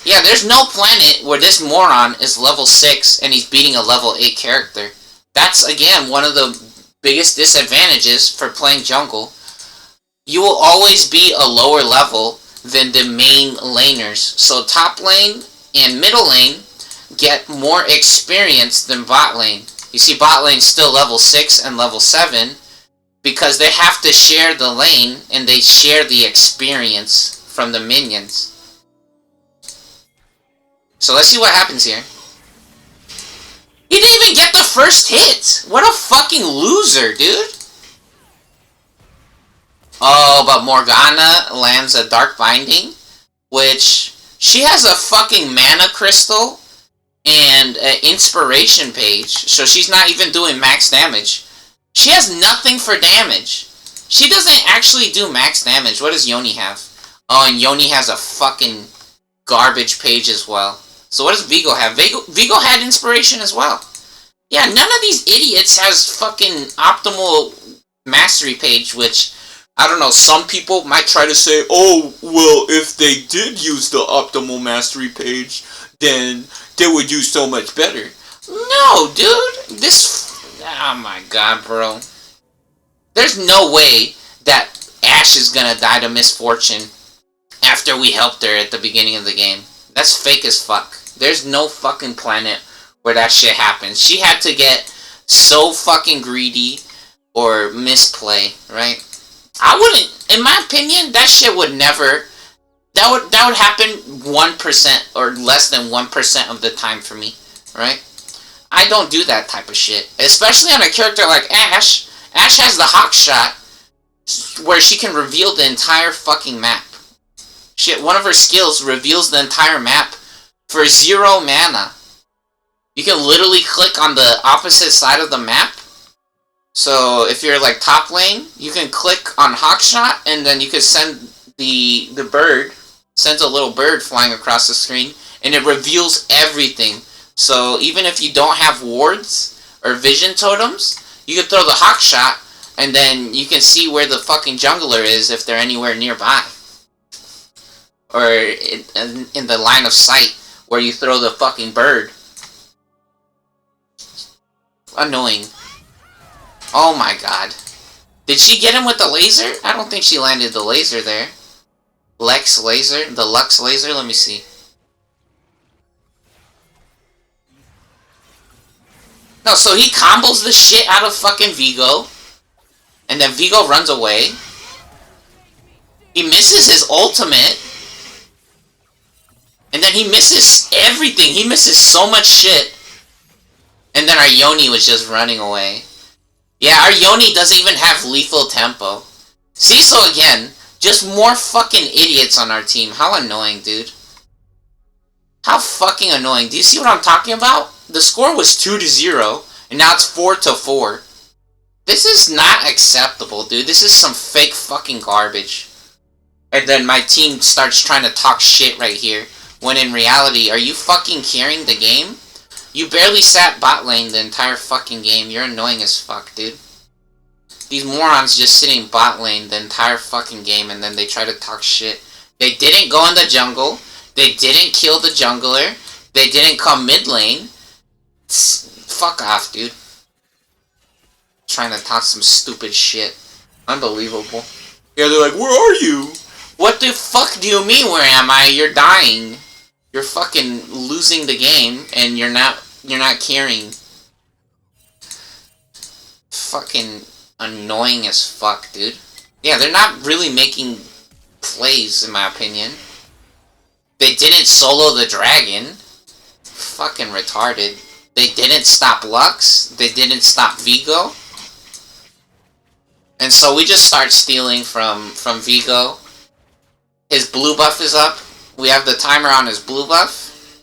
Yeah, there's no planet where this moron is level 6 and he's beating a level 8 character. That's, again, one of the biggest disadvantages for playing jungle. You will always be a lower level than the main laners. So top lane and middle lane get more experience than bot lane. You see, bot lane's still level 6 and level 7 because they have to share the lane and they share the experience from the minions. So let's see what happens here. He didn't even get the first hit! What a fucking loser, dude! Oh, but Morgana lands a Dark Binding, which she has a fucking mana crystal and an inspiration page, so she's not even doing max damage. She has nothing for damage. She doesn't actually do max damage. What does Yoni have? Oh, and Yoni has a fucking garbage page as well. So what does Vigo have? Vigo had inspiration as well. Yeah, none of these idiots has fucking optimal mastery page, which, I don't know, some people might try to say, oh, well, if they did use the optimal mastery page, then they would do so much better. No, dude. Oh my god, bro. There's no way that Ashe is gonna die to misfortune after we helped her at the beginning of the game. That's fake as fuck. There's no fucking planet where that shit happens. She had to get so fucking greedy or misplay, right? I wouldn't, in my opinion, that shit would never, that would happen 1% or less than 1% of the time for me, right? I don't do that type of shit. Especially on a character like Ashe. Ashe has the Hawk Shot, where she can reveal the entire fucking map. Shit, one of her skills reveals the entire map for 0 mana. You can literally click on the opposite side of the map. So if you're like top lane, you can click on Hawkshot and then you can send the bird, sends a little bird flying across the screen, and it reveals everything. So even if you don't have wards or vision totems, you can throw the Hawkshot and then you can see where the fucking jungler is if they're anywhere nearby. Or in the line of sight where you throw the fucking bird. Annoying. Oh my god. Did she get him with the laser? I don't think she landed the laser there. Lux laser? The Lux laser? Let me see. No, so he combos the shit out of fucking Vigo. And then Vigo runs away. He misses his ultimate. And then he misses everything. He misses so much shit. And then our Yoni was just running away. Yeah, our Yoni doesn't even have lethal tempo. See, so again, just more fucking idiots on our team. How annoying, dude. How fucking annoying. Do you see what I'm talking about? The score was 2-0, and now it's 4-4. This is not acceptable, dude. This is some fake fucking garbage. And then my team starts trying to talk shit right here. When in reality, are you fucking carrying the game? You barely sat bot lane the entire fucking game. You're annoying as fuck, dude. These morons just sitting bot lane the entire fucking game, and then they try to talk shit. They didn't go in the jungle. They didn't kill the jungler. They didn't come mid lane. Fuck off, dude. Trying to talk some stupid shit. Unbelievable. Yeah, they're like, where are you? What the fuck do you mean, where am I? You're dying. You're fucking losing the game, and you're not caring. Fucking annoying as fuck, dude. Yeah, they're not really making plays, in my opinion. They didn't solo the dragon. Fucking retarded. They didn't stop Lux. They didn't stop Vigo. And so we just start stealing from Vigo. His blue buff is up. We have the timer on his blue buff,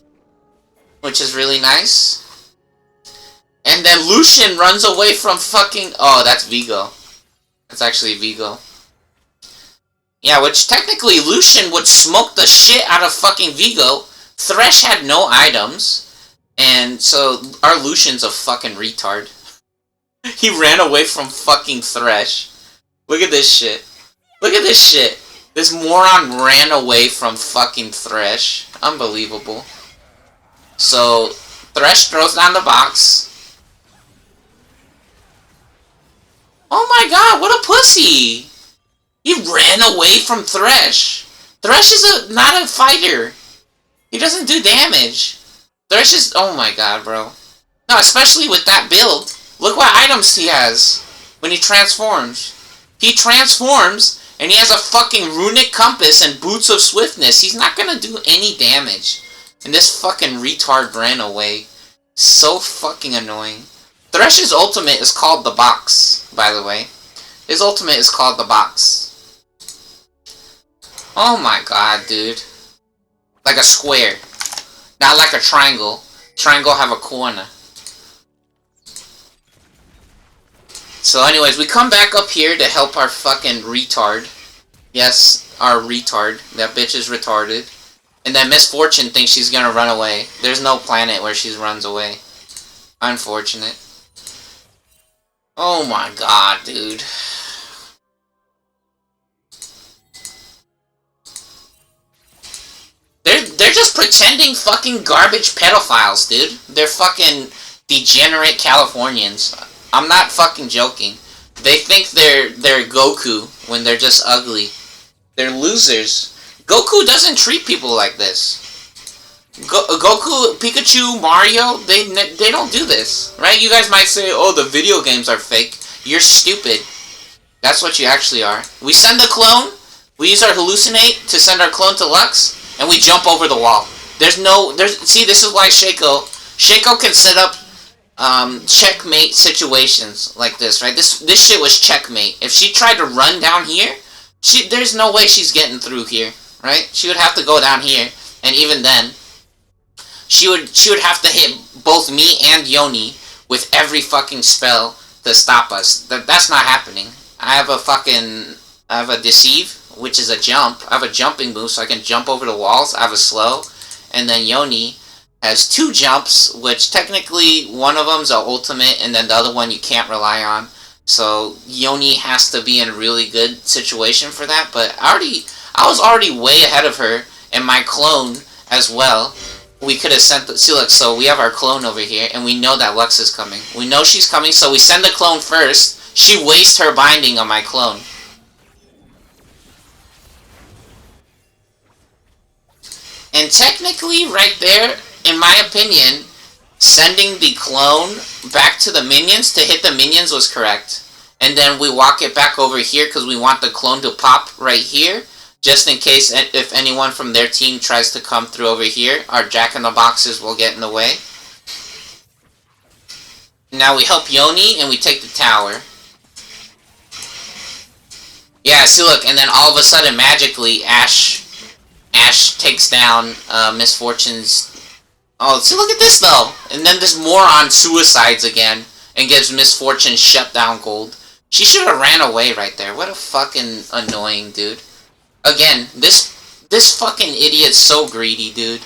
which is really nice. And then Lucian runs away from fucking... Oh, that's Vigo. That's actually Vigo. Yeah, which technically Lucian would smoke the shit out of fucking Vigo. Thresh had no items. And so our Lucian's a fucking retard. He ran away from fucking Thresh. Look at this shit. Look at this shit. This moron ran away from fucking Thresh. Unbelievable. So, Thresh throws down the box. Oh my god, what a pussy! He ran away from Thresh. Thresh is not a fighter. He doesn't do damage. Thresh is... Oh my god, bro. No, especially with that build. Look what items he has when he transforms. He transforms, and he has a fucking runic compass and boots of swiftness. He's not gonna do any damage. And this fucking retard ran away. So fucking annoying. Thresh's ultimate is called the box, by the way. His ultimate is called the box. Oh my god, dude. Like a square. Not like a triangle. Triangle have a corner. So anyways, we come back up here to help our fucking retard. Yes, our retard. That bitch is retarded. And then Misfortune thinks she's gonna run away. There's no planet where she runs away. Unfortunate. Oh my god, dude. They're just pretending fucking garbage pedophiles, dude. They're fucking degenerate Californians. I'm not fucking joking. They think they're Goku when they're just ugly. They're losers. Goku doesn't treat people like this. Goku, Pikachu, Mario, they don't do this, right? You guys might say, oh, the video games are fake. You're stupid. That's what you actually are. We send a clone, we use our hallucinate to send our clone to Lux, and we jump over the wall. See, this is why Shaco can set up checkmate situations like this, right? This shit was checkmate. If she tried to run down here, there's no way she's getting through here, right? She would have to go down here, and even then, she would have to hit both me and Yoni with every fucking spell to stop us. That's not happening. I have a deceive, which is a jump. I have a jumping move, so I can jump over the walls. I have a slow, and then Yoni has two jumps, which technically one of them's an ultimate, and then the other one you can't rely on. So Yoni has to be in a really good situation for that. But I was already way ahead of her, and my clone as well. We could have sent the... See, look, so we have our clone over here, and we know that Lux is coming. We know she's coming, so we send the clone first. She wastes her binding on my clone. And technically, right there, in my opinion, sending the clone back to the minions to hit the minions was correct. And then we walk it back over here because we want the clone to pop right here. Just in case if anyone from their team tries to come through over here, our jack-in-the-boxes will get in the way. Now we help Yoni, and we take the tower. Yeah, see, look, and then all of a sudden, magically, Ash takes down Misfortune's... Oh, see, look at this, though! And then this moron suicides again, and gives Misfortune shutdown gold. She should have ran away right there. What a fucking annoying dude. Again, this fucking idiot's so greedy, dude.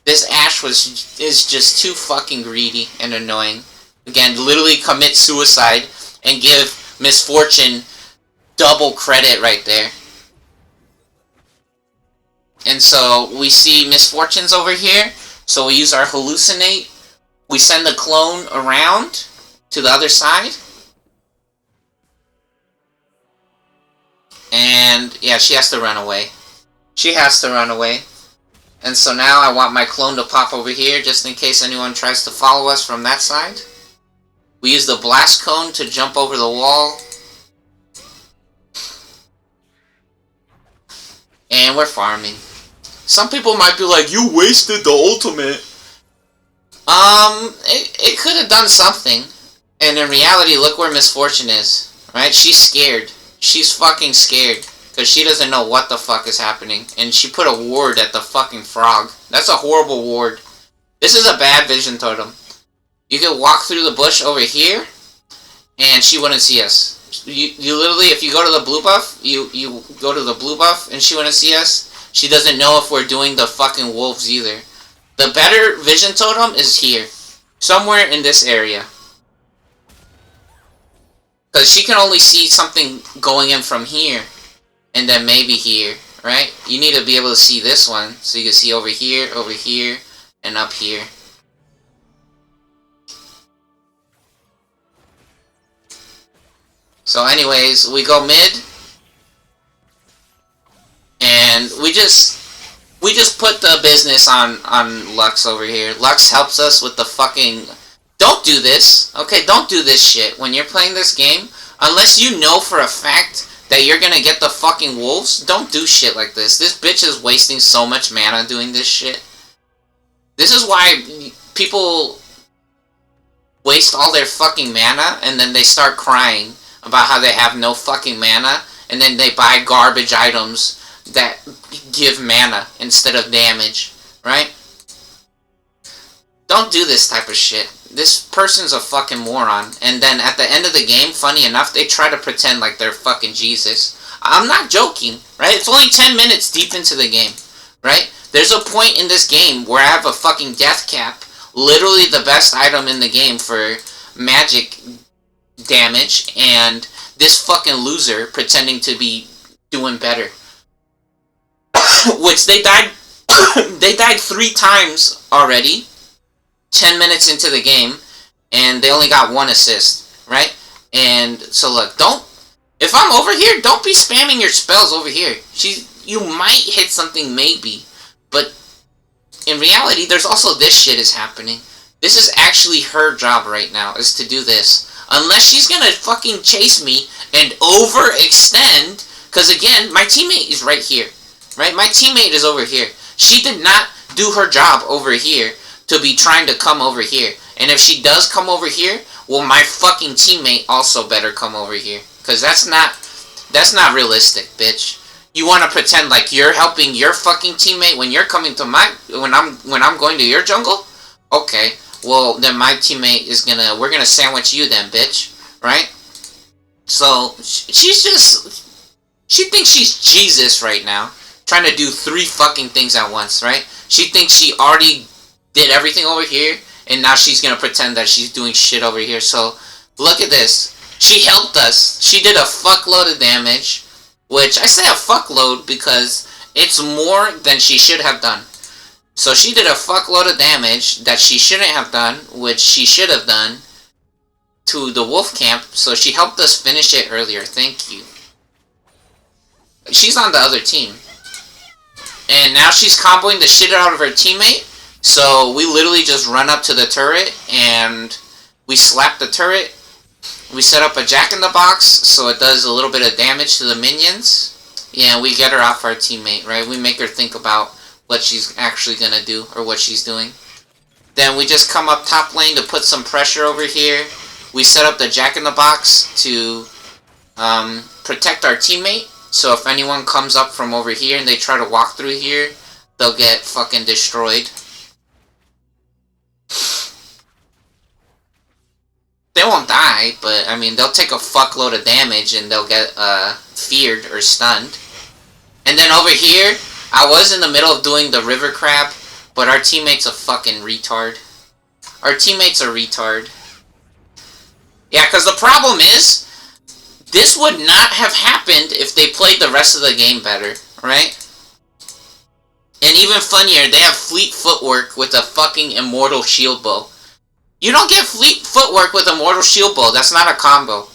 This Ash is just too fucking greedy and annoying. Again, literally commit suicide and give Misfortune double credit right there. And so we see Misfortunes over here. So we use our hallucinate. We send the clone around to the other side. And yeah, she has to run away. She has to run away. And so now I want my clone to pop over here just in case anyone tries to follow us from that side. We use the blast cone to jump over the wall. And we're farming. Some people might be like, you wasted the ultimate. It could have done something. And in reality, look where Misfortune is. Right? She's scared. She's fucking scared. Because she doesn't know what the fuck is happening. And she put a ward at the fucking frog. That's a horrible ward. This is a bad vision totem. You could walk through the bush over here. And she wouldn't see us. You literally, if you go to the blue buff, you go to the blue buff and she wouldn't see us. She doesn't know if we're doing the fucking wolves either. The better vision totem is here. Somewhere in this area. Because she can only see something going in from here. And then maybe here, right? You need to be able to see this one. So you can see over here, and up here. So anyways, we go mid. And we just put the business on Lux over here. Lux helps us with the fucking... Don't do this, okay? Don't do this shit when you're playing this game. Unless you know for a fact that you're gonna get the fucking wolves, don't do shit like this. This bitch is wasting so much mana doing this shit. This is why people waste all their fucking mana and then they start crying about how they have no fucking mana and then they buy garbage items that give mana instead of damage, right? Don't do this type of shit. This person's a fucking moron. And then at the end of the game, funny enough, they try to pretend like they're fucking Jesus. I'm not joking, right? It's only 10 minutes deep into the game, right? There's a point in this game where I have a fucking death cap. Literally the best item in the game for magic damage. And this fucking loser pretending to be doing better. Which they died they died 3 times already 10 minutes into the game and they only got 1 assist, right? And so look, if I'm over here, don't be spamming your spells over here. You might hit something maybe, but in reality there's also this shit is happening. This is actually her job right now, is to do this. Unless she's gonna fucking chase me and overextend, because again, my teammate is right here. Right? My teammate is over here. She did not do her job over here to be trying to come over here. And if she does come over here, well, my fucking teammate also better come over here. Because that's not realistic, bitch. You want to pretend like you're helping your fucking teammate when you're coming to when I'm going to your jungle? Okay. Well, then my teammate is we're gonna sandwich you then, bitch. Right? So, she thinks she's Jesus right now. Trying to do 3 fucking things at once, right? She thinks she already did everything over here, and now she's gonna pretend that she's doing shit over here. So, look at this. She helped us. She did a fuckload of damage, which I say a fuckload because it's more than she should have done. So she did a fuckload of damage that she shouldn't have done, which she should have done to the wolf camp. So she helped us finish it earlier. Thank you. She's on the other team. And now she's comboing the shit out of her teammate. So we literally just run up to the turret and we slap the turret. We set up a jack-in-the-box so it does a little bit of damage to the minions. Yeah, we get her off our teammate, right? We make her think about what she's actually gonna do or what she's doing. Then we just come up top lane to put some pressure over here. We set up the jack-in-the-box to protect our teammate. So if anyone comes up from over here and they try to walk through here, they'll get fucking destroyed. They won't die, but I mean, they'll take a fuckload of damage and they'll get feared or stunned. And then over here, I was in the middle of doing the river crab, but our teammate's a fucking retard. Our teammate's a retard. Yeah, because the problem is, This would not have happened if they played the rest of the game better, right? And even funnier, they have fleet footwork with a fucking immortal shield bow. You don't get fleet footwork with immortal shield bow. That's not a combo.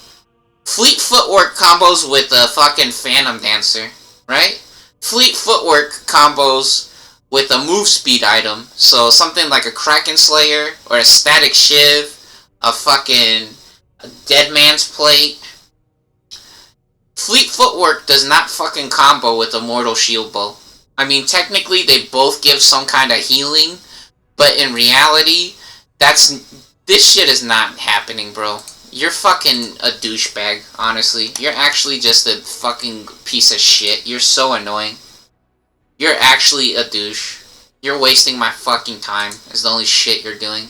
Fleet footwork combos with a fucking phantom dancer, right? Fleet footwork combos with a move speed item. So something like a Kraken Slayer or a static shiv, a fucking dead man's plate. Fleet footwork does not fucking combo with immortal shield bow. I mean, technically, they both give some kind of healing, but in reality, this shit is not happening, bro. You're fucking a douchebag, honestly. You're actually just a fucking piece of shit. You're so annoying. You're actually a douche. You're wasting my fucking time, is the only shit you're doing.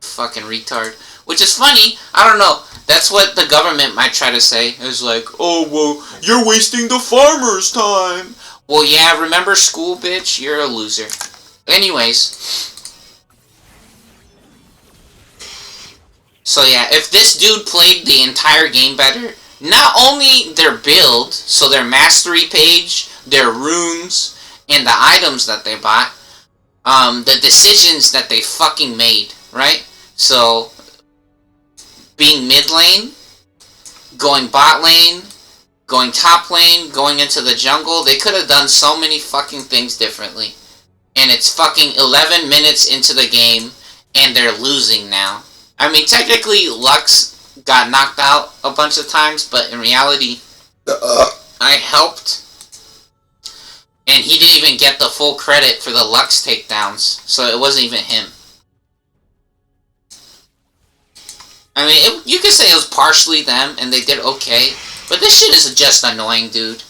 Fucking retard. Which is funny, I don't know. That's what the government might try to say. It's like, oh, well, you're wasting the farmers' time. Well, yeah, remember school, bitch? You're a loser. Anyways. So yeah, if this dude played the entire game better, not only their build, so their mastery page, their runes, and the items that they bought, the decisions that they fucking made, right? So, being mid lane, going bot lane, going top lane, going into the jungle, they could have done so many fucking things differently. And it's fucking 11 minutes into the game, and they're losing now. I mean, technically, Lux got knocked out a bunch of times, but in reality, I helped. And he didn't even get the full credit for the Lux takedowns, so it wasn't even him. I mean, you could say it was partially them, and they did okay. But this shit is just annoying, dude.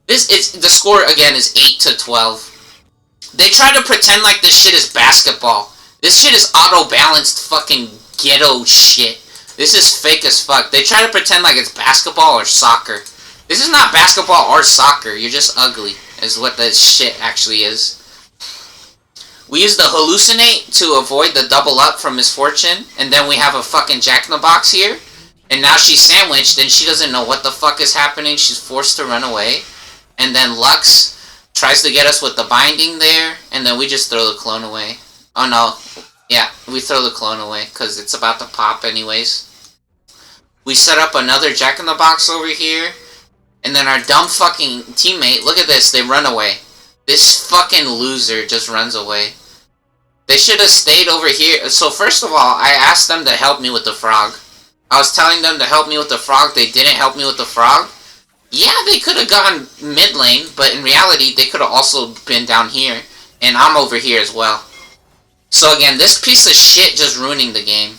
The score, again, is 8-12. They try to pretend like this shit is basketball. This shit is auto-balanced fucking ghetto shit. This is fake as fuck. They try to pretend like it's basketball or soccer. This is not basketball or soccer. You're just ugly, is what this shit actually is. We use the hallucinate to avoid the double up from Misfortune, and then we have a fucking Jack-in-the-Box here. And now she's sandwiched, and she doesn't know what the fuck is happening. She's forced to run away. And then Lux tries to get us with the binding there, and then we just throw the clone away. Oh no. Yeah, we throw the clone away, because it's about to pop anyways. We set up another Jack-in-the-Box over here, and then our dumb fucking teammate, look at this, they run away. This fucking loser just runs away. They should have stayed over here. So first of all, I asked them to help me with the frog. I was telling them to help me with the frog. They didn't help me with the frog. Yeah, they could have gone mid lane, but in reality, they could have also been down here. And I'm over here as well. So again, this piece of shit just ruining the game.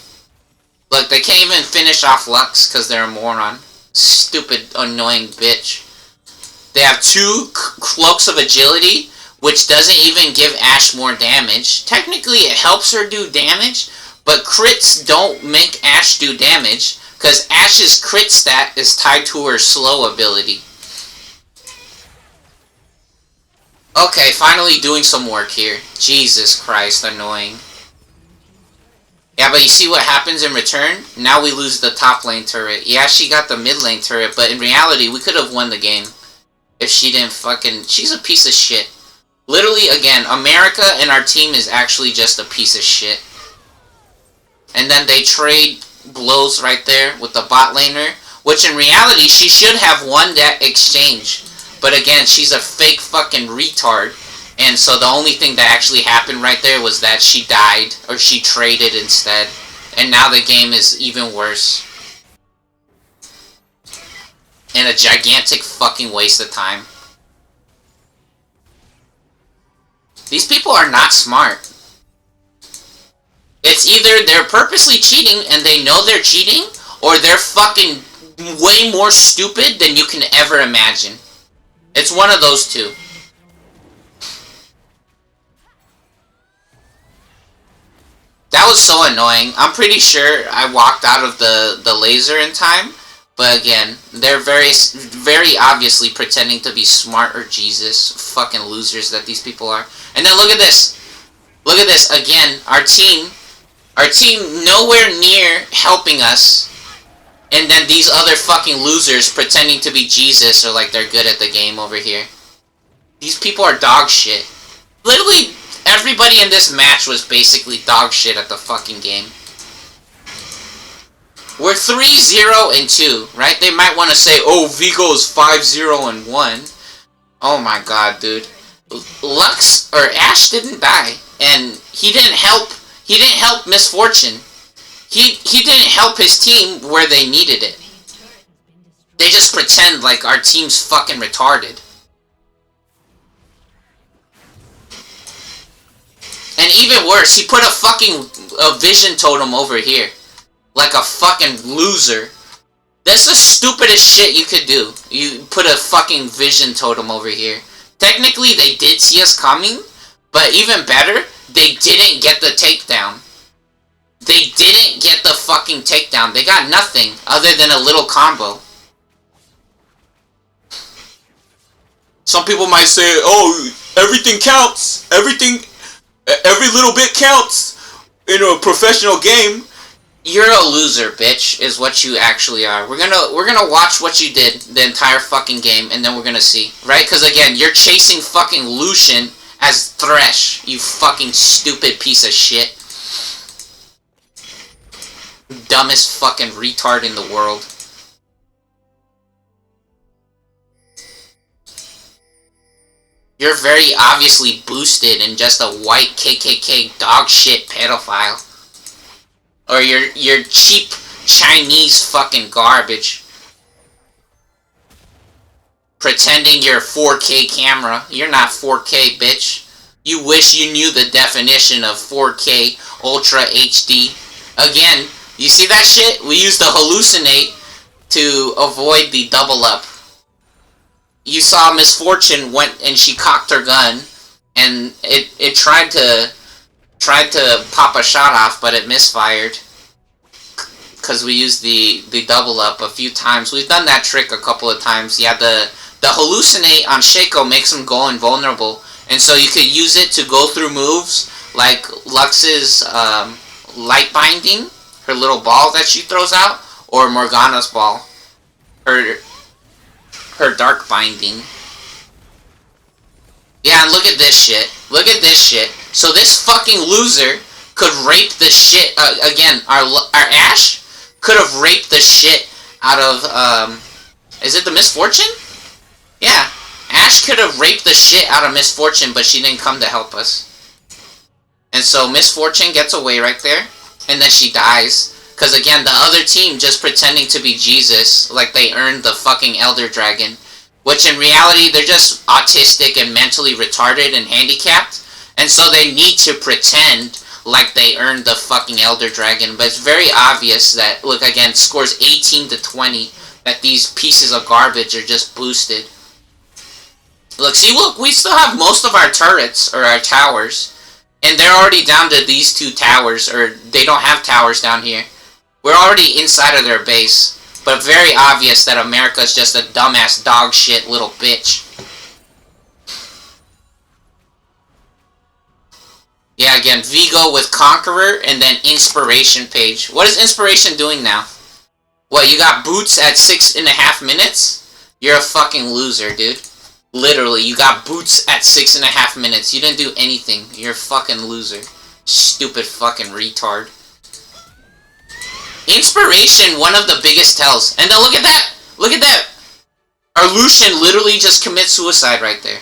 Look, they can't even finish off Lux because they're a moron. Stupid, annoying bitch. They have 2 cloaks of agility, which doesn't even give Ashe more damage. Technically, it helps her do damage, but crits don't make Ashe do damage, because Ashe's crit stat is tied to her slow ability. Okay, finally doing some work here. Jesus Christ, annoying. Yeah, but you see what happens in return? Now we lose the top lane turret. Yeah, she got the mid lane turret, but in reality, we could have won the game. If she didn't fucking... She's a piece of shit. Literally, again, America and our team is actually just a piece of shit. And then they trade blows right there with the bot laner, which in reality, she should have won that exchange. But again, she's a fake fucking retard. And so the only thing that actually happened right there was that she died, or she traded instead. And now the game is even worse. And a gigantic fucking waste of time. These people are not smart. It's either they're purposely cheating and they know they're cheating, or they're fucking way more stupid than you can ever imagine. It's one of those two. That was so annoying. I'm pretty sure I walked out of the laser in time. But again, they're very obviously pretending to be smart or Jesus. Fucking losers that these people are. And then look at this. Look at this. Again, our team nowhere near helping us. And then these other fucking losers pretending to be Jesus are like they're good at the game over here. These people are dog shit. Literally, everybody in this match was basically dog shit at the fucking game. We're 3-0-2, right? They might want to say, oh, Vigo's 5-0-1. Oh my god, dude. Lux, or Ash didn't die. And he didn't help Misfortune. He didn't help his team where they needed it. They just pretend like our team's fucking retarded. And even worse, he put a vision totem over here. Like a fucking loser. That's the stupidest shit you could do. You put a fucking vision totem over here. Technically, they did see us coming, but even better, they didn't get the takedown. They didn't get the fucking takedown. They got nothing other than a little combo. Some people might say, oh, everything counts. Every little bit counts in a professional game. You're a loser, bitch, is what you actually are. We're gonna watch what you did the entire fucking game, and then we're gonna see, right? Because again, you're chasing fucking Lucian as Thresh, you fucking stupid piece of shit. Dumbest fucking retard in the world. You're very obviously boosted and just a white KKK dog shit pedophile. Or you're cheap Chinese fucking garbage. Pretending you're 4K camera. You're not 4K, bitch. You wish you knew the definition of 4K Ultra HD. Again, you see that shit? We used the hallucinate to avoid the double up. You saw Misfortune went and she cocked her gun, and it tried to pop a shot off, but it misfired. Because we used the double up a few times. We've done that trick a couple of times. Yeah, the hallucinate on Shaco makes him go invulnerable. And so you could use it to go through moves like Lux's light binding, her little ball that she throws out, or Morgana's ball, her dark binding. Yeah, and look at this shit. Look at this shit. So this fucking loser could rape the shit, again, our Ash could have raped the shit out of, is it the Misfortune? Yeah, Ash could have raped the shit out of Misfortune, but she didn't come to help us. And so Misfortune gets away right there, and then she dies. Because again, the other team just pretending to be Jesus, like they earned the fucking Elder Dragon. Which in reality, they're just autistic and mentally retarded and handicapped. And so they need to pretend like they earned the fucking Elder Dragon. But it's very obvious that, look again, scores 18-20, that these pieces of garbage are just boosted. Look, see, look, we still have most of our turrets, or our towers. And they're already down to these two towers, or they don't have towers down here. We're already inside of their base. But very obvious that America's just a dumbass dog shit little bitch. Yeah, again, Vigo with Conqueror and then Inspiration page. What is Inspiration doing now? What, you got boots at 6.5 minutes? You're a fucking loser, dude. Literally, you got boots at 6.5 minutes. You didn't do anything. You're a fucking loser. Stupid fucking retard. Inspiration, one of the biggest tells. And then look at that! Look at that! Our Lucian literally just commits suicide right there.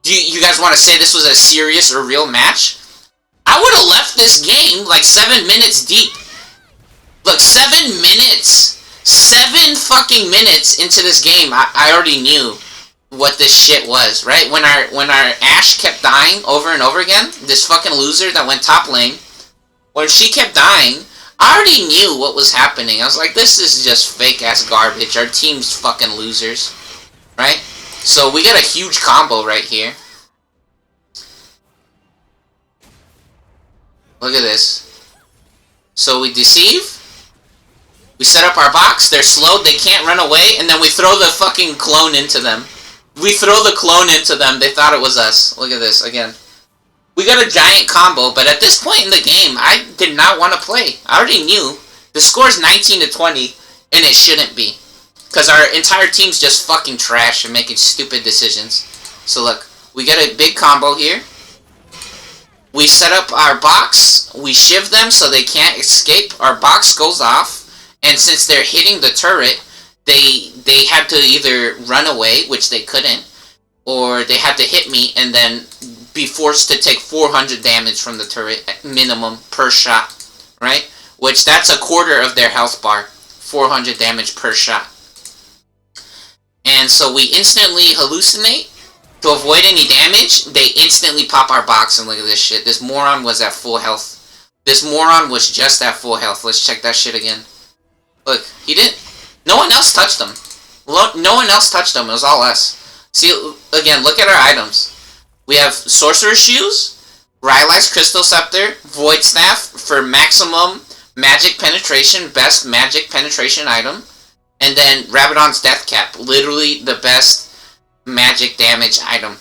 Do you guys want to say this was a serious or real match? I would have left this game like 7 minutes deep. Look, 7 minutes! 7 fucking minutes into this game, I already knew what this shit was, right? When our Ashe kept dying over and over again, this fucking loser that went top lane, when she kept dying, I already knew what was happening. I was like, this is just fake-ass garbage. Our team's fucking losers. Right? So we got a huge combo right here. Look at this. So we deceive. We set up our box. They're slowed. They can't run away. And then we throw the fucking clone into them. We throw the clone into them. They thought it was us. Look at this again. We got a giant combo, but at this point in the game, I did not want to play. I already knew. The score's 19-20. And it shouldn't be. Because our entire team's just fucking trash and making stupid decisions. So look, we get a big combo here. We set up our box. We shiv them so they can't escape. Our box goes off. And since they're hitting the turret, they had to either run away, which they couldn't, or they had to hit me and then be forced to take 400 damage from the turret minimum per shot, right? Which that's a quarter of their health bar. 400 damage per shot. And so we instantly hallucinate. To avoid any damage, they instantly pop our box, and look at this shit. This moron was at full health. This moron was just at full health. Let's check that shit again. Look, he didn't... No one else touched him. No one else touched him. It was all us. See, again, look at our items. We have Sorcerer's Shoes, Rylai's Crystal Scepter, Void Staff for maximum magic penetration, best magic penetration item, and then Rabadon's Death Cap, literally the best magic damage item.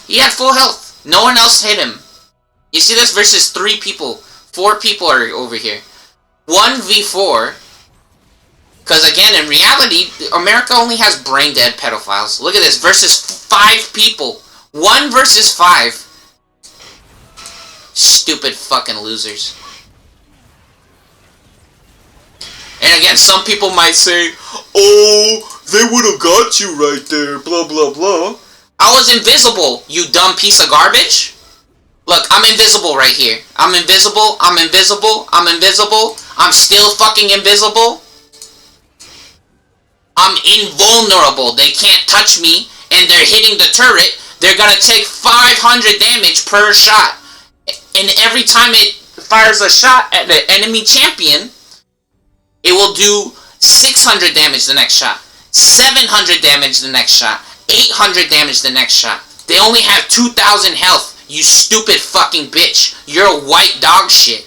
He had full health. No one else hit him. You see this versus 3 people. 4 people are over here. 1v4. Because again, in reality, America only has brain dead pedophiles. Look at this. Versus 5 people. 1 versus 5. Stupid fucking losers. And again, some people might say, oh, they would have got you right there, blah, blah, blah. I was invisible, you dumb piece of garbage. Look, I'm invisible right here. I'm invisible, I'm invisible, I'm invisible. I'm still fucking invisible. I'm invulnerable. They can't touch me, and they're hitting the turret. They're gonna take 500 damage per shot. And every time it fires a shot at the enemy champion, it will do 600 damage the next shot, 700 damage the next shot, 800 damage the next shot. They only have 2,000 health, you stupid fucking bitch. You're a white dog shit.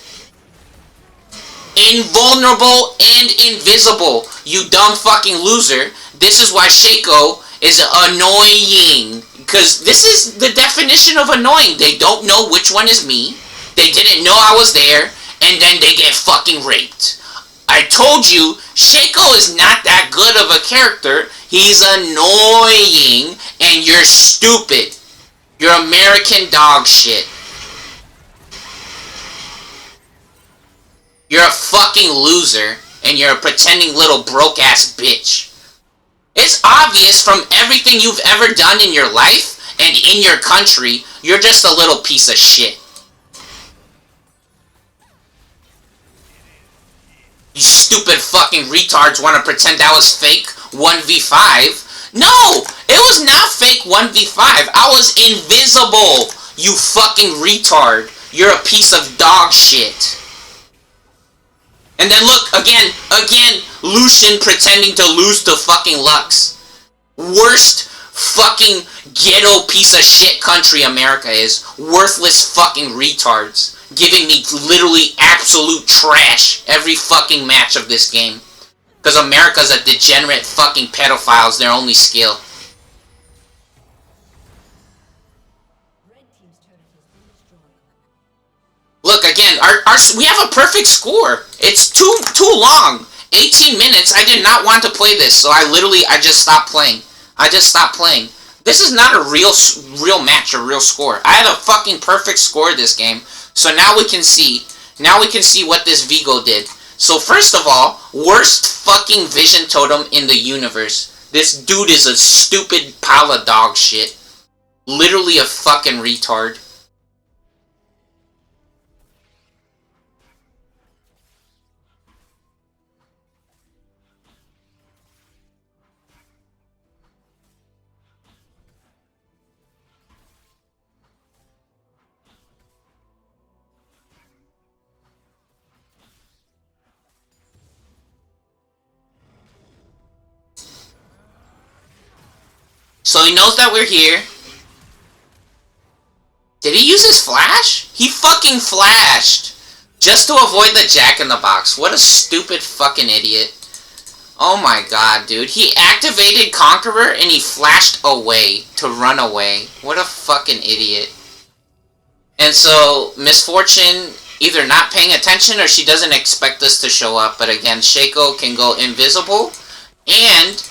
Invulnerable and invisible, you dumb fucking loser. This is why Shaco is annoying. Because this is the definition of annoying. They don't know which one is me. They didn't know I was there. And then they get fucking raped. I told you, Shaco is not that good of a character. He's annoying, and you're stupid. You're American dog shit. You're a fucking loser, and you're a pretending little broke-ass bitch. It's obvious from everything you've ever done in your life, and in your country, you're just a little piece of shit. You stupid fucking retards want to pretend that was fake 1v5. No! It was not fake 1v5. I was invisible, you fucking retard. You're a piece of dog shit. And then look, again, Lucian pretending to lose to fucking Lux. Worst fucking ghetto piece of shit country America is. Worthless fucking retards. Giving me literally absolute trash every fucking match of this game. Because America's a degenerate fucking pedophiles, their only skill. Look, again, we have a perfect score. It's too long. 18 minutes, I did not want to play this, so I just stopped playing. This is not a real match or real score. I had a fucking perfect score this game. So now we can see what this Vigo did. So first of all, worst fucking vision totem in the universe. This dude is a stupid pile of dog shit. Literally a fucking retard. So he knows that we're here. Did he use his flash? He fucking flashed! Just to avoid the Jack-in-the-Box. What a stupid fucking idiot. Oh my god, dude. He activated Conqueror and he flashed away to run away. What a fucking idiot. And so, Misfortune either not paying attention or she doesn't expect us to show up. But again, Shaco can go invisible, and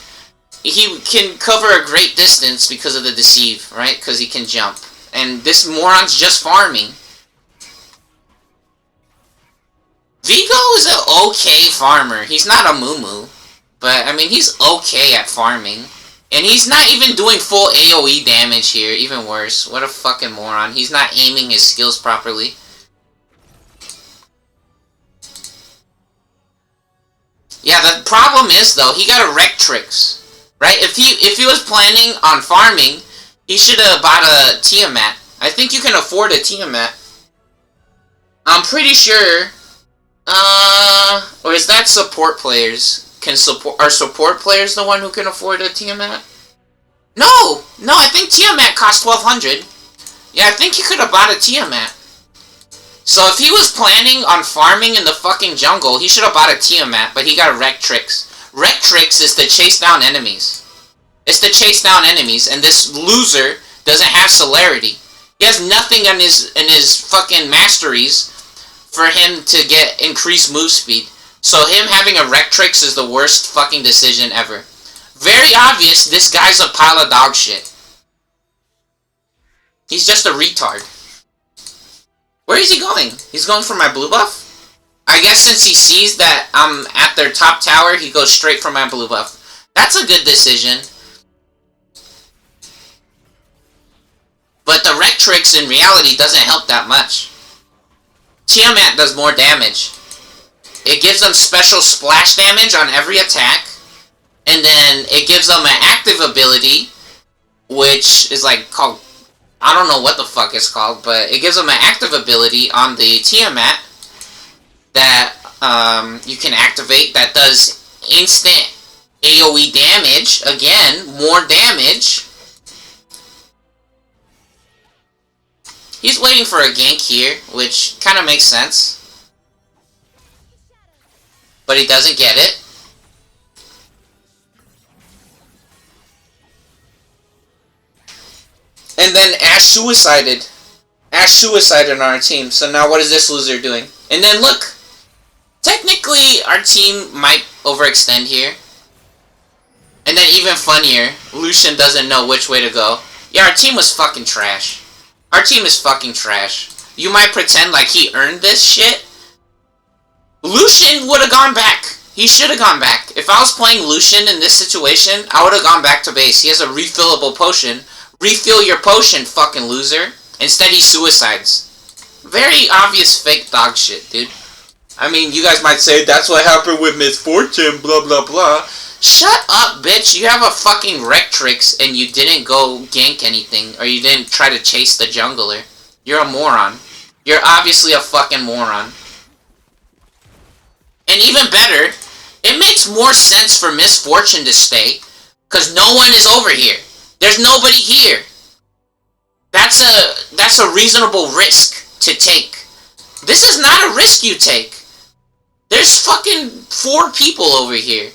he can cover a great distance because of the deceive, right? Because he can jump. And this moron's just farming. Vigo is an okay farmer. He's not a moo-moo. But, I mean, he's okay at farming. And he's not even doing full AoE damage here. Even worse. What a fucking moron. He's not aiming his skills properly. Yeah, the problem is, though, he got a wreck tricks. Right? If he was planning on farming, he should have bought a Tiamat. I think you can afford a Tiamat. I'm pretty sure... or is that support players? Are support players the one who can afford a Tiamat? No! I think Tiamat cost 1,200. Yeah, I think he could have bought a Tiamat. So if he was planning on farming in the fucking jungle, he should have bought a Tiamat, but he got a Wreck Tricks. Wreck Tricks is to chase down enemies. It's to chase down enemies, and this loser doesn't have celerity. He has nothing in his fucking masteries for him to get increased move speed. So him having a Wreck Tricks is the worst fucking decision ever. Very obvious, this guy's a pile of dog shit. He's just a retard. Where is he going? He's going for my blue buff? I guess since he sees that I'm at their top tower, he goes straight for my blue buff. That's a good decision. But the Wreck Tricks in reality doesn't help that much. Tiamat does more damage. It gives them special splash damage on every attack. And then it gives them an active ability, which is like called... I don't know what the fuck it's called, but it gives them an active ability on the Tiamat that you can activate that does instant AoE damage. Again, more damage. He's waiting for a gank here, which kind of makes sense. But he doesn't get it. And then Ash suicided. Ash suicided on our team. So now what is this loser doing? And then look. Technically, our team might overextend here. And then even funnier, Lucian doesn't know which way to go. Yeah, our team was fucking trash. Our team is fucking trash. You might pretend like he earned this shit. Lucian would have gone back. He should have gone back. If I was playing Lucian in this situation, I would have gone back to base. He has a refillable potion. Refill your potion, fucking loser. Instead, he suicides. Very obvious fake dog shit, dude. I mean, you guys might say, that's what happened with Misfortune, blah, blah, blah. Shut up, bitch. You have a fucking Wreck Tricks and you didn't go gank anything, or you didn't try to chase the jungler. You're a moron. You're obviously a fucking moron. And even better, it makes more sense for Misfortune to stay, because no one is over here. There's nobody here. That's a reasonable risk to take. This is not a risk you take. There's fucking 4 people over here.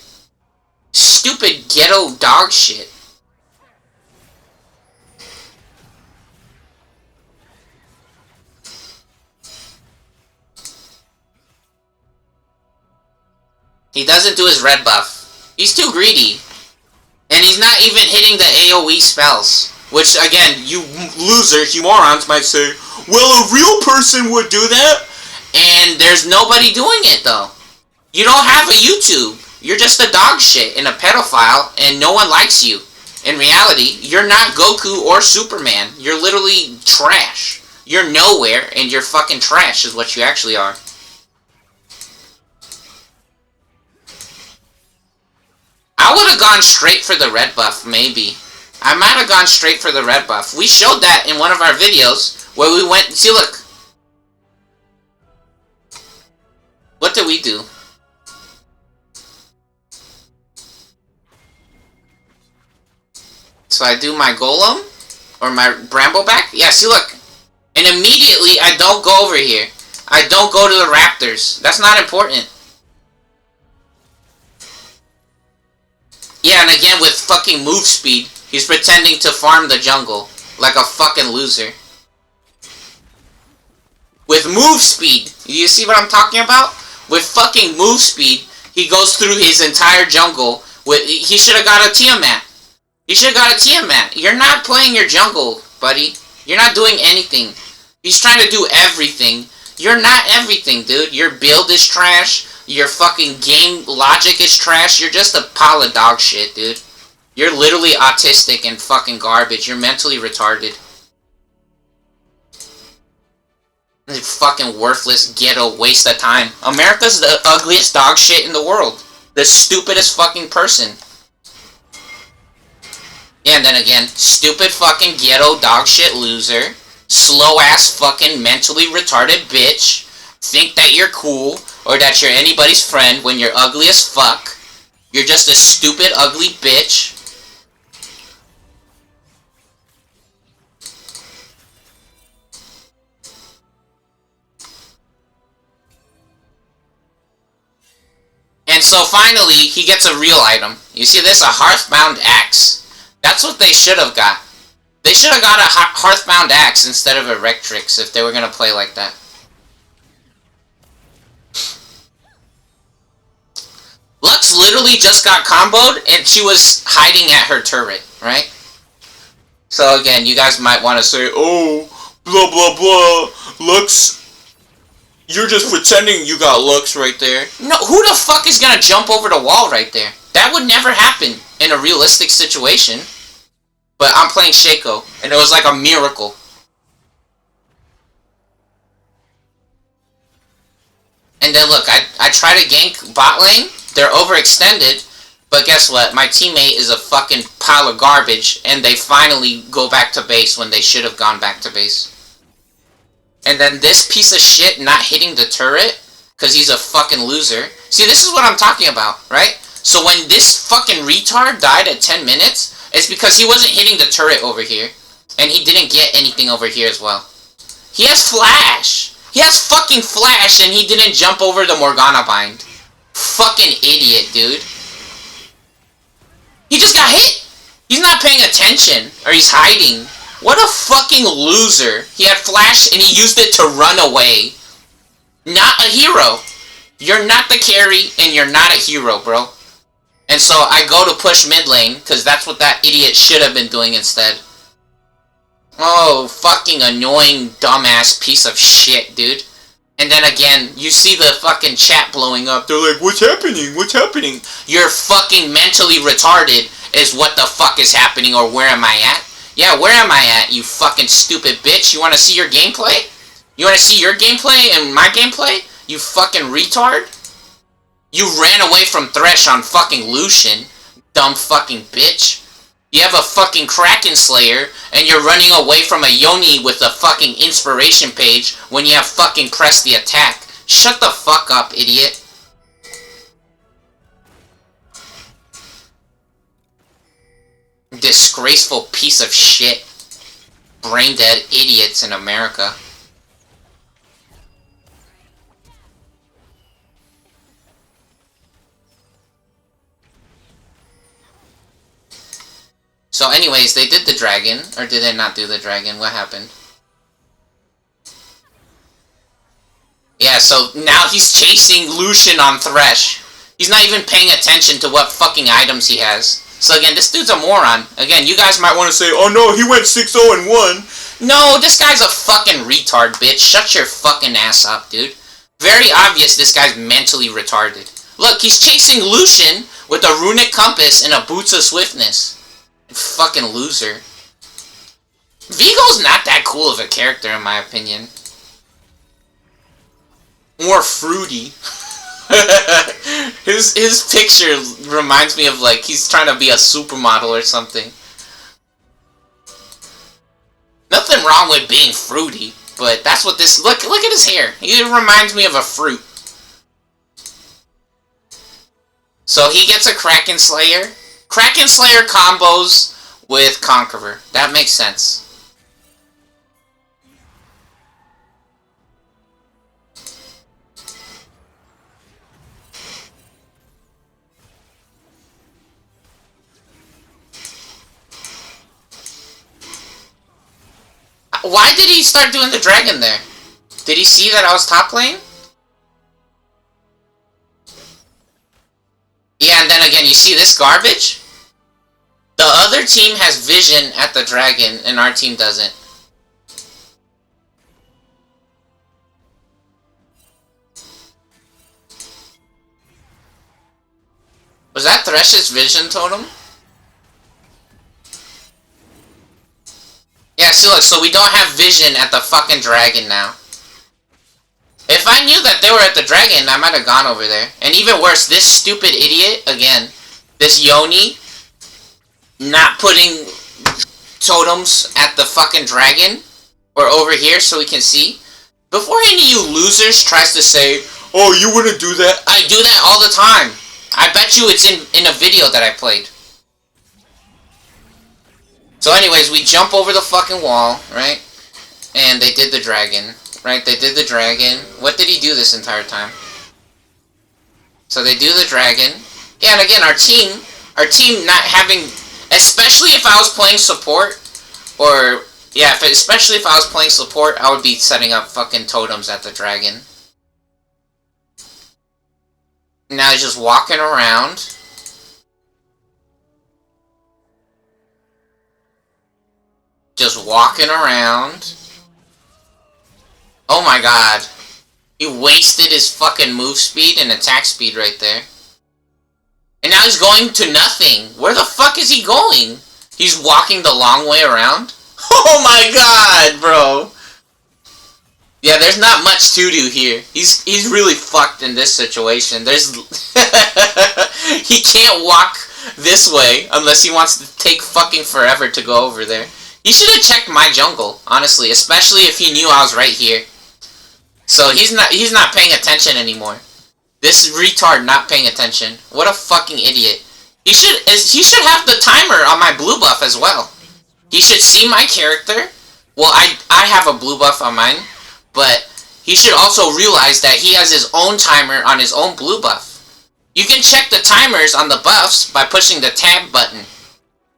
Stupid ghetto dog shit. He doesn't do his red buff. He's too greedy. And he's not even hitting the AoE spells. Which, again, you losers, you morons might say, well, a real person would do that. And there's nobody doing it, though. You don't have a YouTube. You're just a dog shit and a pedophile, and no one likes you. In reality, you're not Goku or Superman. You're literally trash. You're nowhere, and you're fucking trash is what you actually are. I would have gone straight for the red buff, maybe. I might have gone straight for the red buff. We showed that in one of our videos where we went... See, look. What did we do? So I do my golem? Or my brambleback? Yeah, see, look. And immediately I don't go over here. I don't go to the raptors. That's not important. Yeah, and again with fucking move speed, he's pretending to farm the jungle like a fucking loser. with move speed. You see what I'm talking about? With fucking move speed, he goes through his entire jungle. He should have got a Tiamat. He should have got a Tiamat. You're not playing your jungle, buddy. You're not doing anything. He's trying to do everything. You're not everything, dude. Your build is trash. Your fucking game logic is trash. You're just a pile of dog shit, dude. You're literally autistic and fucking garbage. You're mentally retarded. Fucking worthless ghetto waste of time. America's the ugliest dog shit in the world. The stupidest fucking person. Yeah, and then again, stupid fucking ghetto dog shit loser. Slow ass fucking mentally retarded bitch. Think that you're cool or that you're anybody's friend when you're ugly as fuck. You're just a stupid ugly bitch. And so finally, he gets a real item. You see this? A Hearthbound Axe. That's what they should have got. They should have got a Hearthbound Axe instead of a Rectrix if they were going to play like that. Lux literally just got comboed and she was hiding at her turret, right? So again, you guys might want to say, oh, blah blah blah, Lux, you're just pretending you got Lux right there. No, who the fuck is gonna jump over the wall right there? That would never happen in a realistic situation. But I'm playing Shaco, and it was like a miracle. And then look, I try to gank bot lane, they're overextended, but guess what? My teammate is a fucking pile of garbage, and they finally go back to base when they should have gone back to base. And then this piece of shit not hitting the turret, because he's a fucking loser. See, this is what I'm talking about, right? So when this fucking retard died at 10 minutes, it's because he wasn't hitting the turret over here, and he didn't get anything over here as well. He has flash! He has fucking flash, and he didn't jump over the Morgana bind. Fucking idiot, dude. He just got hit! He's not paying attention, or he's hiding. What a fucking loser. He had flash, and he used it to run away. Not a hero. You're not the carry, and you're not a hero, bro. And so I go to push mid lane, because that's what that idiot should have been doing instead. Oh, fucking annoying, dumbass piece of shit, dude. And then again, you see the fucking chat blowing up. They're like, what's happening? What's happening? You're fucking mentally retarded is what the fuck is happening, or where am I at? Yeah, where am I at, you fucking stupid bitch? You want to see your gameplay? You want to see your gameplay and my gameplay? You fucking retard? You ran away from Thresh on fucking Lucian, dumb fucking bitch. You have a fucking Kraken Slayer, and you're running away from a Yoni with a fucking inspiration page when you have fucking pressed the attack. Shut the fuck up, idiot. Disgraceful piece of shit. Brain dead idiots in America. So anyways, they did the dragon, or did they not do the dragon? What happened? Yeah, so now he's chasing Lucian on Thresh. He's not even paying attention to what fucking items he has. So again, this dude's a moron. Again, you guys might want to say, oh no, he went 6-0-1. No, this guy's a fucking retard, bitch. Shut your fucking ass up, dude. Very obvious this guy's mentally retarded. Look, he's chasing Lucian with a runic compass and a boots of swiftness. Fucking loser. Vigo's not that cool of a character, in my opinion. More fruity. his picture reminds me of, like, he's trying to be a supermodel or something. Nothing wrong with being fruity, but that's what this... Look at his hair. He reminds me of a fruit. So he gets a Kraken Slayer. Kraken Slayer combos with Conqueror. That makes sense. Why did he start doing the dragon there? Did he see that I was top lane? Yeah, and then again, you see this garbage? The other team has vision at the dragon, and our team doesn't. Was that Thresh's vision totem? Yeah, see, look, so we don't have vision at the fucking dragon now. If I knew that they were at the dragon, I might have gone over there. And even worse, this stupid idiot, again, this Yoni, not putting totems at the fucking dragon, or over here so we can see. Before any of you losers tries to say, oh, you wouldn't do that. I do that all the time. I bet you it's in a video that I played. So anyways, we jump over the fucking wall, right? And they did the dragon, right? They did the dragon. What did he do this entire time? So they do the dragon. Yeah, and again, our team not having, especially if I was playing support, or, yeah, especially if I was playing support, I would be setting up fucking totems at the dragon. Now he's just walking around. Just walking around. Oh my god. He wasted his fucking move speed and attack speed right there. And now he's going to nothing. Where the fuck is he going? He's walking the long way around? Oh my god, bro. Yeah, there's not much to do here. He's really fucked in this situation. There's he can't walk this way unless he wants to take fucking forever to go over there. He should have checked my jungle, honestly, especially if he knew I was right here. So he's not paying attention anymore. This retard not paying attention. What a fucking idiot. He should have the timer on my blue buff as well. He should see my character. Well, I have a blue buff on mine, but he should also realize that he has his own timer on his own blue buff. You can check the timers on the buffs by pushing the tab button.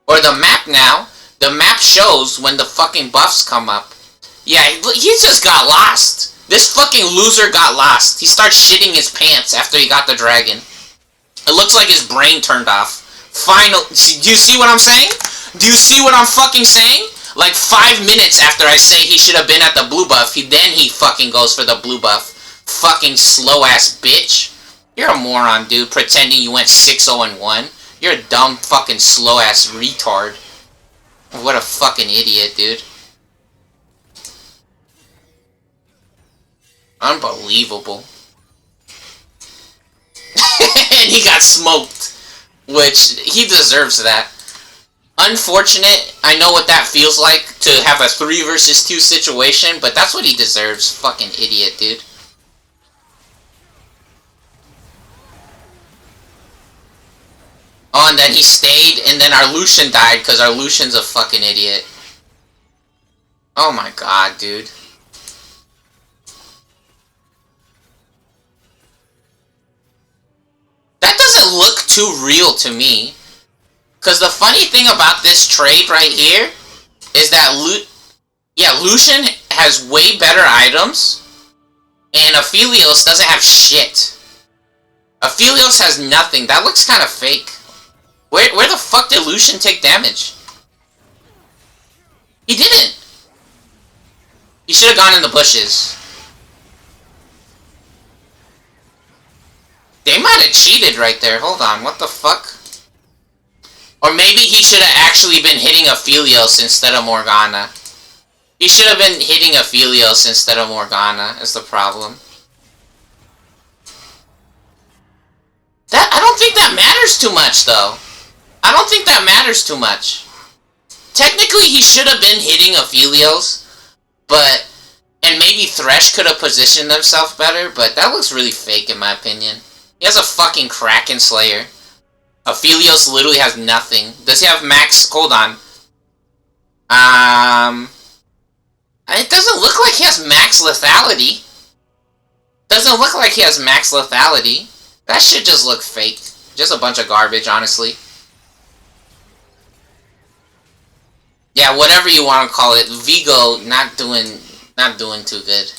Or the map now. The map shows when the fucking buffs come up. Yeah, he just got lost. This fucking loser got lost. He starts shitting his pants after he got the dragon. It looks like his brain turned off. Do you see what I'm saying? Do you see what I'm fucking saying? Like 5 minutes after I say he should have been at the blue buff, then he fucking goes for the blue buff. Fucking slow ass bitch. You're a moron, dude, pretending you went 6-0-1. You're a dumb fucking slow ass retard. What a fucking idiot, dude. Unbelievable. And he got smoked. Which, he deserves that. Unfortunate, I know what that feels like to have a 3 versus 2 situation, but that's what he deserves. Fucking idiot, dude. Oh, and then he stayed, and then our Lucian died, because our Lucian's a fucking idiot. Oh my god, dude. That doesn't look too real to me. Because the funny thing about this trade right here is that Lucian has way better items, and Aphelios doesn't have shit. Aphelios has nothing. That looks kind of fake. Where the fuck did Lucian take damage? He didn't. He should have gone in the bushes. They might have cheated right there. Hold on, what the fuck? Or maybe he should have actually been hitting Aphelios instead of Morgana. He should have been hitting Aphelios instead of Morgana, is the problem. I don't think that matters too much, though. I don't think that matters too much. Technically, he should have been hitting Aphelios, but... And maybe Thresh could have positioned himself better, but that looks really fake in my opinion. He has a fucking Kraken Slayer. Aphelios literally has nothing. Does he have max... Hold on. It doesn't look like he has max lethality. Doesn't look like he has max lethality. That shit just look fake. Just a bunch of garbage, honestly. Yeah, whatever you want to call it. Vigo not doing too good.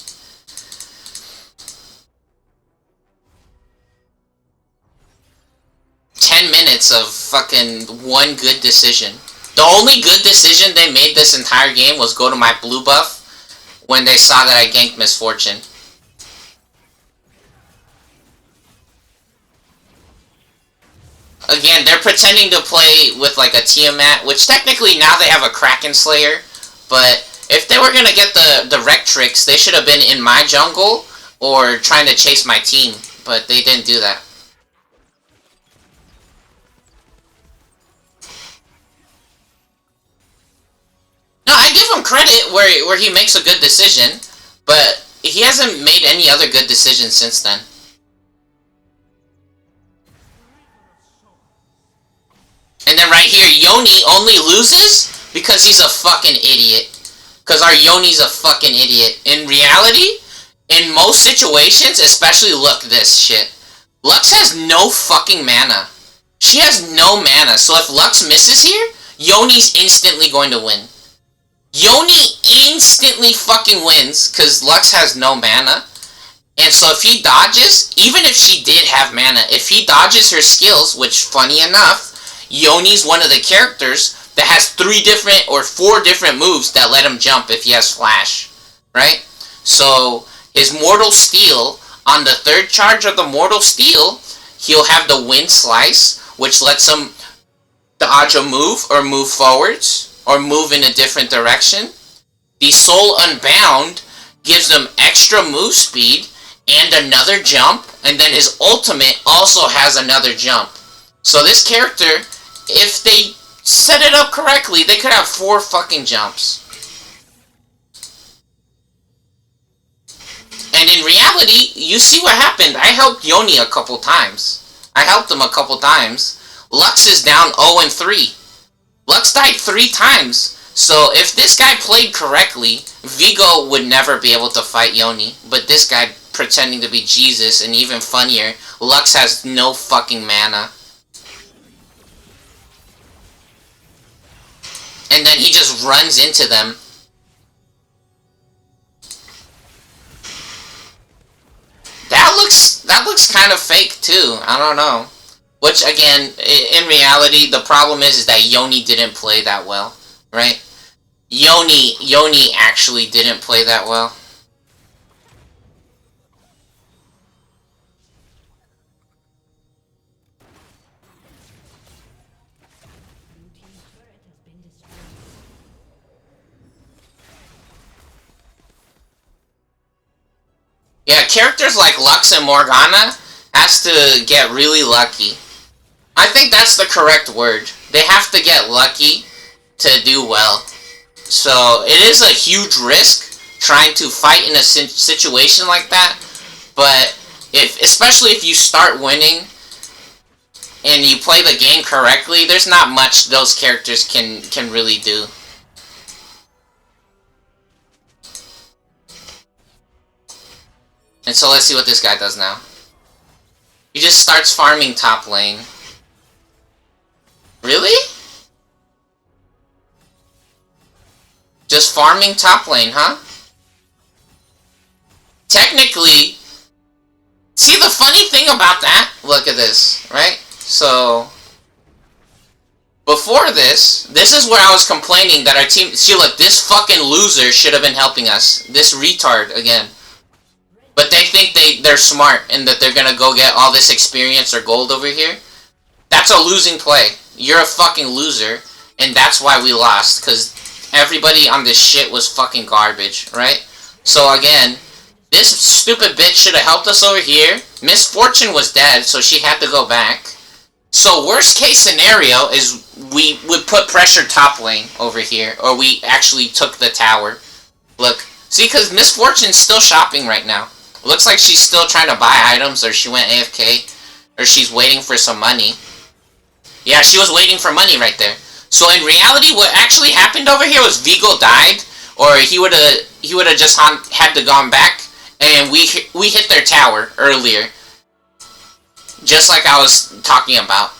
10 minutes of fucking one good decision. The only good decision they made this entire game was go to my blue buff when they saw that I ganked Misfortune. Again, they're pretending to play with like a Tiamat, which technically now they have a Kraken Slayer, but if they were gonna get the Rectrix, they should have been in my jungle or trying to chase my team, but they didn't do that. No, I give him credit where he makes a good decision, but he hasn't made any other good decisions since then. And then right here, Yoni only loses because he's a fucking idiot. Because our Yoni's a fucking idiot. In reality, in most situations, especially look this shit. Lux has no fucking mana. She has no mana, so if Lux misses here, Yoni's instantly going to win. Yoni instantly fucking wins because Lux has no mana. And so if he dodges, even if she did have mana, if he dodges her skills, which funny enough, Yoni's one of the characters that has 3 different or 4 different moves that let him jump if he has flash, right? So his Mortal Steel, on the 3rd charge of the Mortal Steel, he'll have the Wind Slice, which lets him dodge a move or move forwards or move in a different direction. The Soul Unbound gives him extra move speed and another jump, and then his ultimate also has another jump. So this character, if they set it up correctly, they could have 4 fucking jumps. And in reality, you see what happened. I helped Yoni a couple times. I helped him a couple times. Lux is down 0-3. Lux died 3 times. So if this guy played correctly, Vigo would never be able to fight Yoni. But this guy pretending to be Jesus, and even funnier, Lux has no fucking mana. And then he just runs into them. That looks kind of fake too. I don't know. Which again, in reality, the problem is that Yoni didn't play that well, right? Yoni actually didn't play that well. Yeah, characters like Lux and Morgana has to get really lucky. I think that's the correct word. They have to get lucky to do well. So it is a huge risk trying to fight in a situation like that. But especially if you start winning and you play the game correctly, there's not much those characters can really do. And so let's see what this guy does now. He just starts farming top lane. Really? Just farming top lane, huh? Technically, see the funny thing about that? Look at this, right? So, before this is where I was complaining that our team, see look, this fucking loser should have been helping us. This retard, again. But they think they're smart and that they're gonna go get all this experience or gold over here. That's a losing play. You're a fucking loser, and that's why we lost, because everybody on this shit was fucking garbage, right? So again, this stupid bitch should have helped us over here. Misfortune was dead, so she had to go back. So worst case scenario is we would put pressure top lane over here, or we actually took the tower. Look, see, because Misfortune's still shopping right now. Looks like she's still trying to buy items, or she went AFK, or she's waiting for some money. Yeah, she was waiting for money right there. So in reality, what actually happened over here was Vigo died, or he would have just had to gone back, and we hit their tower earlier, just like I was talking about.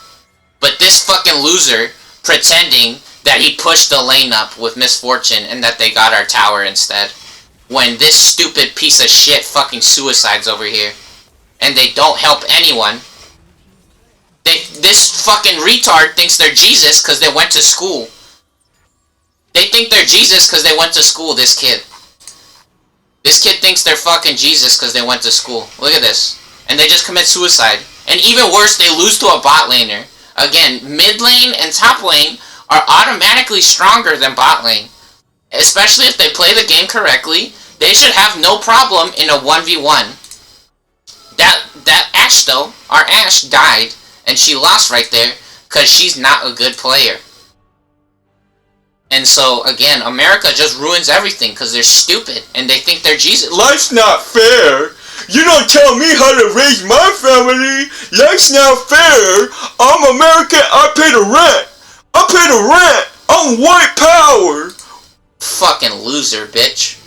But this fucking loser pretending that he pushed the lane up with Misfortune and that they got our tower instead, when this stupid piece of shit fucking suicides over here, and they don't help anyone. This fucking retard thinks they're Jesus because they went to school. They think they're Jesus because they went to school, this kid. This kid thinks they're fucking Jesus because they went to school. Look at this. And they just commit suicide. And even worse, they lose to a bot laner. Again, mid lane and top lane are automatically stronger than bot lane. Especially if they play the game correctly, they should have no problem in a 1v1. That Ashe though, our Ashe died, and she lost right there, because she's not a good player. And so, again, America just ruins everything, because they're stupid, and they think they're Jesus. Life's not fair. You don't tell me how to raise my family. Life's not fair. I'm American. I pay the rent. I pay the rent. I'm white power. Fucking loser, bitch.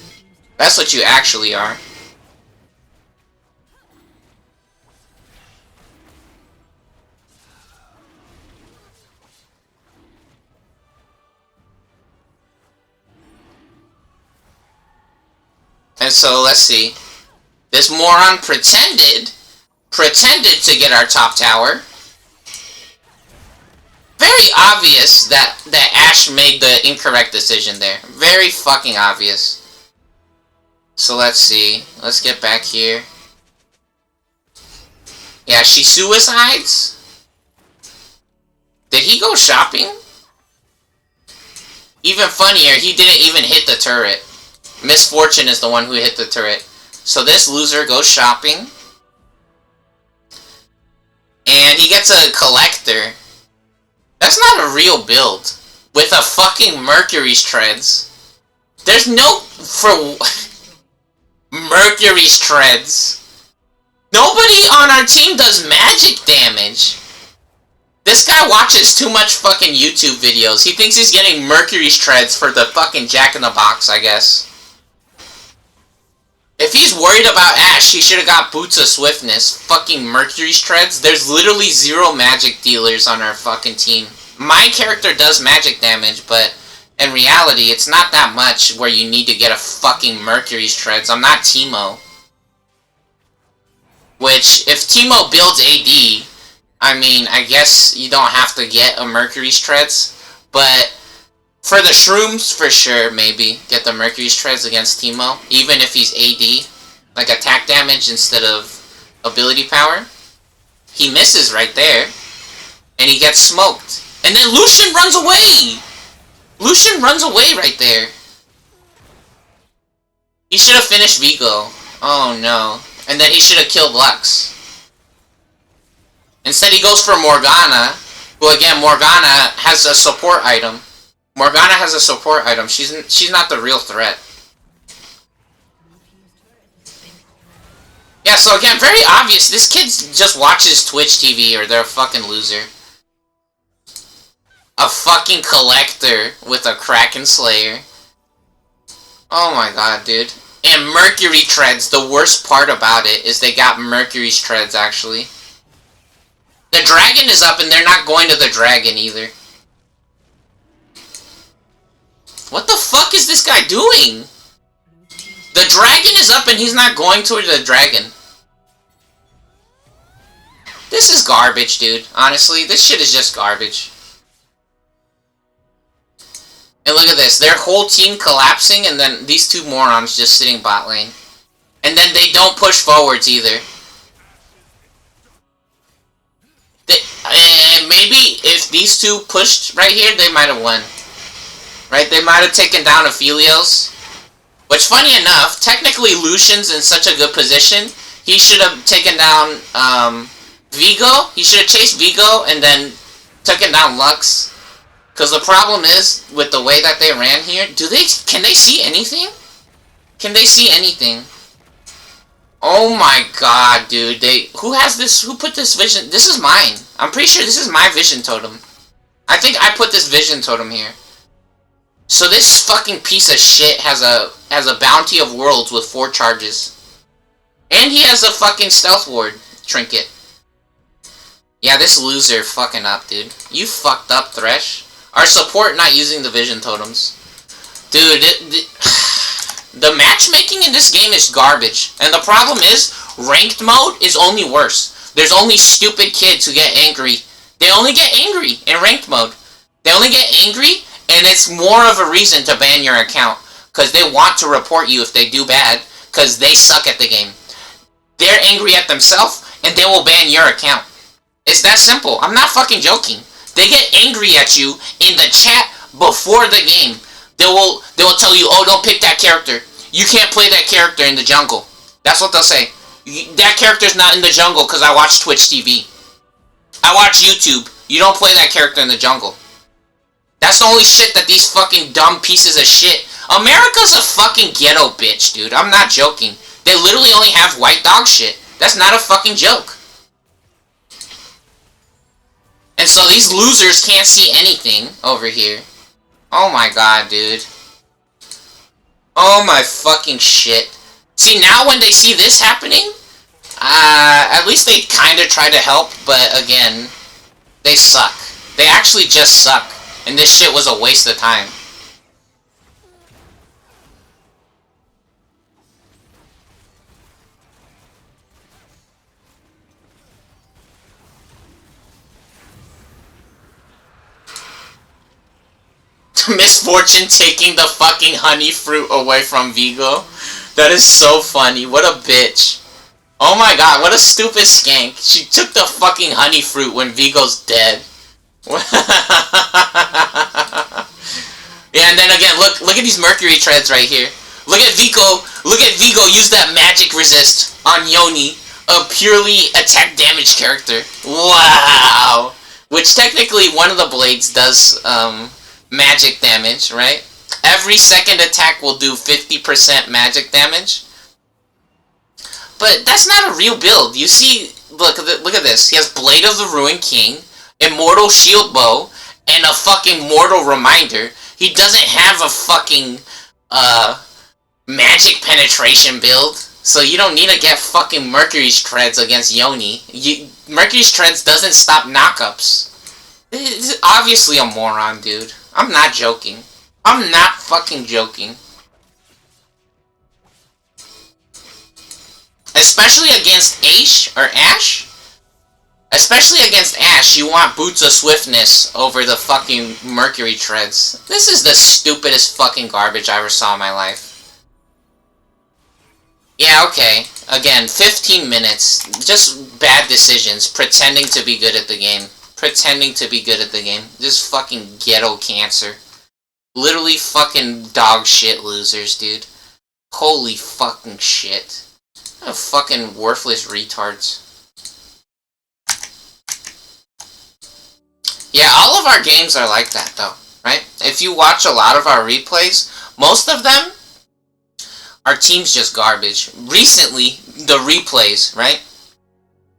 That's what you actually are. And so, let's see. This moron pretended to get our top tower. Very obvious that Ashe made the incorrect decision there. Very fucking obvious. So let's see. Let's get back here. Yeah, she suicides? Did he go shopping? Even funnier, he didn't even hit the turret. Misfortune is the one who hit the turret. So this loser goes shopping. And he gets a collector. That's not a real build. With a fucking Mercury's treads. There's no... for... Mercury's treads. Nobody on our team does magic damage. This guy watches too much fucking YouTube videos. He thinks he's getting Mercury's treads for the fucking Jack-in-the-Box, I guess. If he's worried about Ashe, he should have got Boots of Swiftness. Fucking Mercury's treads. There's literally 0 magic dealers on our fucking team. My character does magic damage, but in reality, it's not that much where you need to get a fucking Mercury's treads. I'm not Teemo. Which, if Teemo builds AD, I mean, I guess you don't have to get a Mercury's treads, but for the shrooms, for sure, maybe get the Mercury's treads against Teemo, even if he's AD, like attack damage instead of ability power. He misses right there, and he gets smoked. And then Lucian runs away! Lucian runs away right there. He should have finished Vigo. Oh no. And then he should have killed Lux. Instead he goes for Morgana, who again, Morgana has a support item. Morgana has a support item. She's not the real threat. Yeah, so again, very obvious. This kid just watches Twitch TV or they're a fucking loser. A fucking collector with a Kraken Slayer. Oh my god, dude. And Mercury treads. The worst part about it is they got Mercury's treads, actually. The dragon is up and they're not going to the dragon either. What the fuck is this guy doing? The dragon is up and he's not going toward the dragon. This is garbage, dude. Honestly, this shit is just garbage. And look at this. Their whole team collapsing and then these two morons just sitting bot lane. And then they don't push forwards either. And maybe if these two pushed right here, they might have won. Right? They might have taken down Aphelios. Which, funny enough, technically Lucian's in such a good position. He should have taken down Vigo. He should have chased Vigo and then taken down Lux. Because the problem is, with the way that they ran here, can they see anything? Can they see anything? Oh my god, dude. Who put this vision? This is mine. I'm pretty sure this is my vision totem. I think I put this vision totem here. So this fucking piece of shit has a bounty of worlds with 4 charges. And he has a fucking stealth ward trinket. Yeah, this loser fucking up, dude. You fucked up, Thresh. Our support not using the vision totems. Dude, the matchmaking in this game is garbage. And the problem is, ranked mode is only worse. There's only stupid kids who get angry. They only get angry in ranked mode. They only get angry, and it's more of a reason to ban your account. Because they want to report you if they do bad, because they suck at the game. They're angry at themselves, and they will ban your account. It's that simple. I'm not fucking joking. They get angry at you in the chat before the game. They will tell you, oh, don't pick that character. You can't play that character in the jungle. That's what they'll say. That character's not in the jungle because I watch Twitch TV. I watch YouTube. You don't play that character in the jungle. That's the only shit that these fucking dumb pieces of shit. America's a fucking ghetto bitch, dude. I'm not joking. They literally only have white dog shit. That's not a fucking joke. And so these losers can't see anything over here. Oh my god, dude. Oh my fucking shit. See, now when they see this happening, at least they kind of try to help, but again, they suck. They actually just suck. And this shit was a waste of time. Misfortune taking the fucking honey fruit away from Vigo. That is so funny. What a bitch. Oh my god, what a stupid skank. She took the fucking honey fruit when Vigo's dead. Yeah, and then again, look at these mercury treads right here. Look at Vigo use that magic resist on Yoni, a purely attack damage character. Wow. Which technically one of the blades does magic damage, right? Every second attack will do 50% magic damage. But that's not a real build. You see, look at this. He has Blade of the Ruined King, Immortal Shield Bow, and a fucking Mortal Reminder. He doesn't have a fucking magic penetration build. So you don't need to get fucking Mercury's Treads against Yoni. Mercury's Treads doesn't stop knockups. It's obviously a moron, dude. I'm not joking. I'm not fucking joking. Especially against Ash? Especially against Ash, you want Boots of Swiftness over the fucking Mercury Treads. This is the stupidest fucking garbage I ever saw in my life. Yeah, okay. Again, 15 minutes. Just bad decisions. Pretending to be good at the game. Pretending to be good at the game. Just fucking ghetto cancer. Literally fucking dog shit losers, dude. Holy fucking shit. What fucking worthless retards. Yeah, all of our games are like that, though, right? If you watch a lot of our replays, most of them, our team's just garbage. Recently, the replays, right?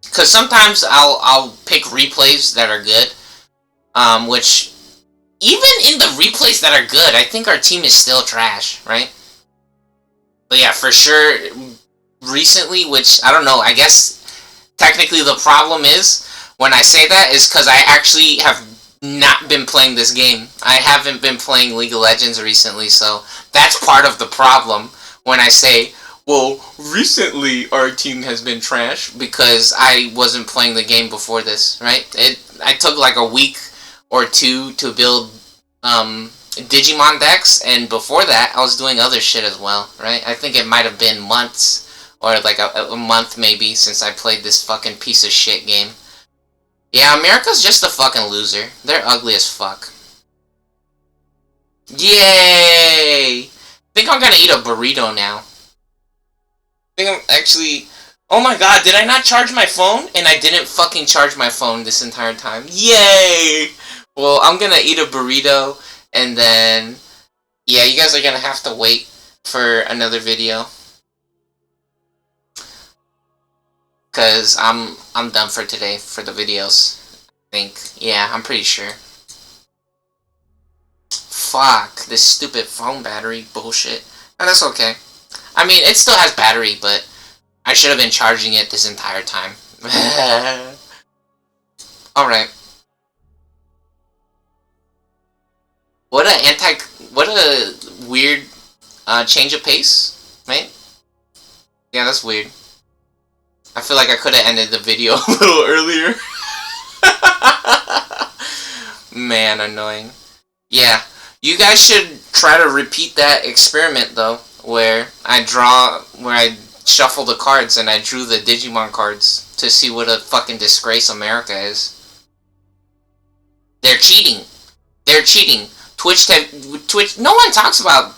Because sometimes I'll pick replays that are good, which, even in the replays that are good, I think our team is still trash, right? But yeah, for sure, recently, which, I don't know, I guess, technically the problem is, when I say that, is because I actually have not been playing this game. I haven't been playing League of Legends recently, so that's part of the problem when I say, well, recently our team has been trash, because I wasn't playing the game before this, right? I took like a week or two to build Digimon decks, and before that, I was doing other shit as well, right? I think it might have been months, or like a month maybe, since I played this fucking piece of shit game. Yeah, America's just a fucking loser. They're ugly as fuck. Yay! I think I'm gonna eat a burrito now. I think I'm actually... Oh my god, did I not charge my phone? And I didn't fucking charge my phone this entire time. Yay! Well, I'm gonna eat a burrito, and then... Yeah, you guys are gonna have to wait for another video. Because I'm done for today for the videos. I think. Yeah, I'm pretty sure. Fuck, this stupid phone battery bullshit. Oh, that's okay. I mean, it still has battery, but I should have been charging it this entire time. Alright. What a weird change of pace, right? Yeah, that's weird. I feel like I could have ended the video a little earlier. Man, annoying. Yeah, you guys should try to repeat that experiment though, where I shuffle the cards and I drew the Digimon cards to see what a fucking disgrace America is. They're cheating. They're cheating. Twitch. No one talks about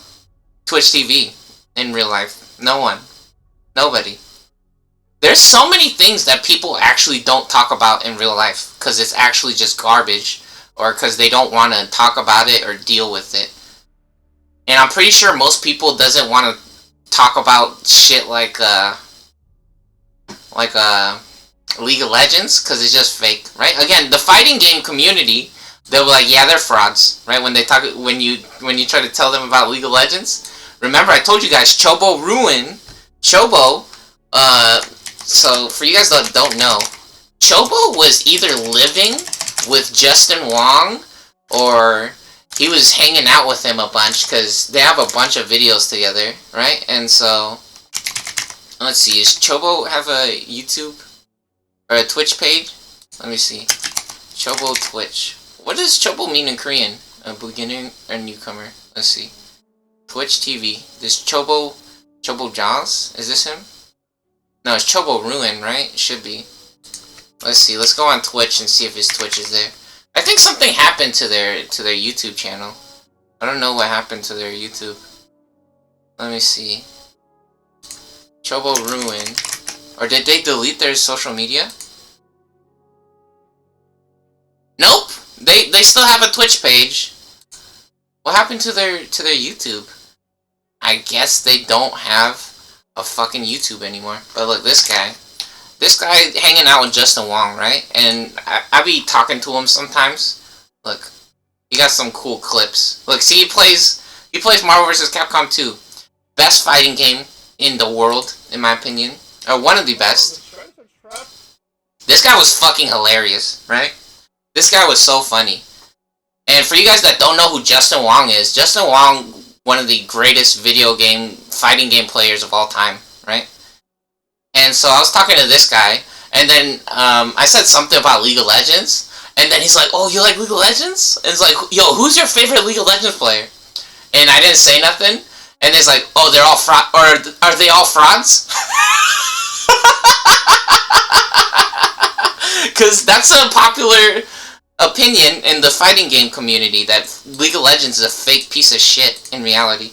Twitch TV in real life. No one. Nobody. There's so many things that people actually don't talk about in real life because it's actually just garbage, or because they don't want to talk about it or deal with it. And I'm pretty sure most people doesn't want to talk about shit like League of Legends because it's just fake, right? Again, the fighting game community, they'll be like, yeah, they're frauds, right? When you try to tell them about League of Legends. Remember, I told you guys, Chobo. So for you guys that don't know, Chobo was either living with Justin Wong or he was hanging out with him a bunch because they have a bunch of videos together, right? And so, let's see, does Chobo have a YouTube or a Twitch page? Let me see. Chobo Twitch. What does Chobo mean in Korean? A beginner or newcomer? Let's see. Twitch TV. This Chobo Jaws? Is this him? No, it's Chobo Ruin, right? It should be. Let's see. Let's go on Twitch and see if his Twitch is there. I think something happened to their YouTube channel. I don't know what happened to their YouTube. Let me see. Chobo Ruin. Or did they delete their social media? Nope. They still have a Twitch page. What happened to their YouTube? I guess they don't have a fucking YouTube anymore. But look, this guy hanging out with Justin Wong, right? And I be talking to him sometimes. Look, he got some cool clips. Look, see, he plays Marvel vs. Capcom 2. Best fighting game in the world, in my opinion. Or one of the best. This guy was fucking hilarious, right? This guy was so funny. And for you guys that don't know who Justin Wong is, Justin Wong, one of the greatest fighting game players of all time, right? And so I was talking to this guy, and then I said something about League of Legends, and then he's like, oh, you like League of Legends? And it's like, yo, who's your favorite League of Legends player? And I didn't say nothing, and it's like, oh, they're all fraud, or are they all frauds? Because that's a popular opinion in the fighting game community, that League of Legends is a fake piece of shit in reality.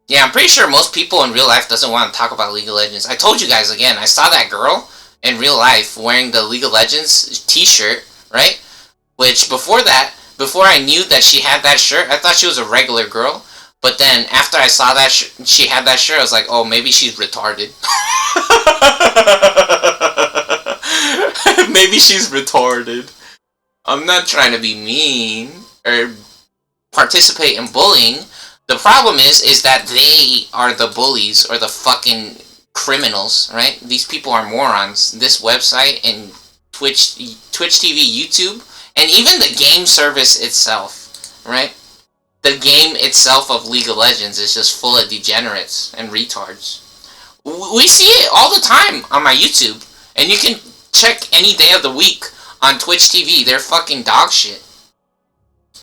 Yeah, I'm pretty sure most people in real life doesn't want to talk about League of Legends. I told you guys again, I saw that girl in real life wearing the League of Legends t-shirt, right? Which before I knew that she had that shirt, I thought she was a regular girl. But then after I saw that she had that shirt, I was like, oh, maybe she's retarded. Maybe she's retarded. I'm not trying to be mean or participate in bullying. The problem is that they are the bullies or the fucking criminals, right? These people are morons. This website and Twitch TV, YouTube, and even the game service itself, right? The game itself of League of Legends is just full of degenerates and retards. We see it all the time on my YouTube, and you can check any day of the week on Twitch TV. They're fucking dog shit.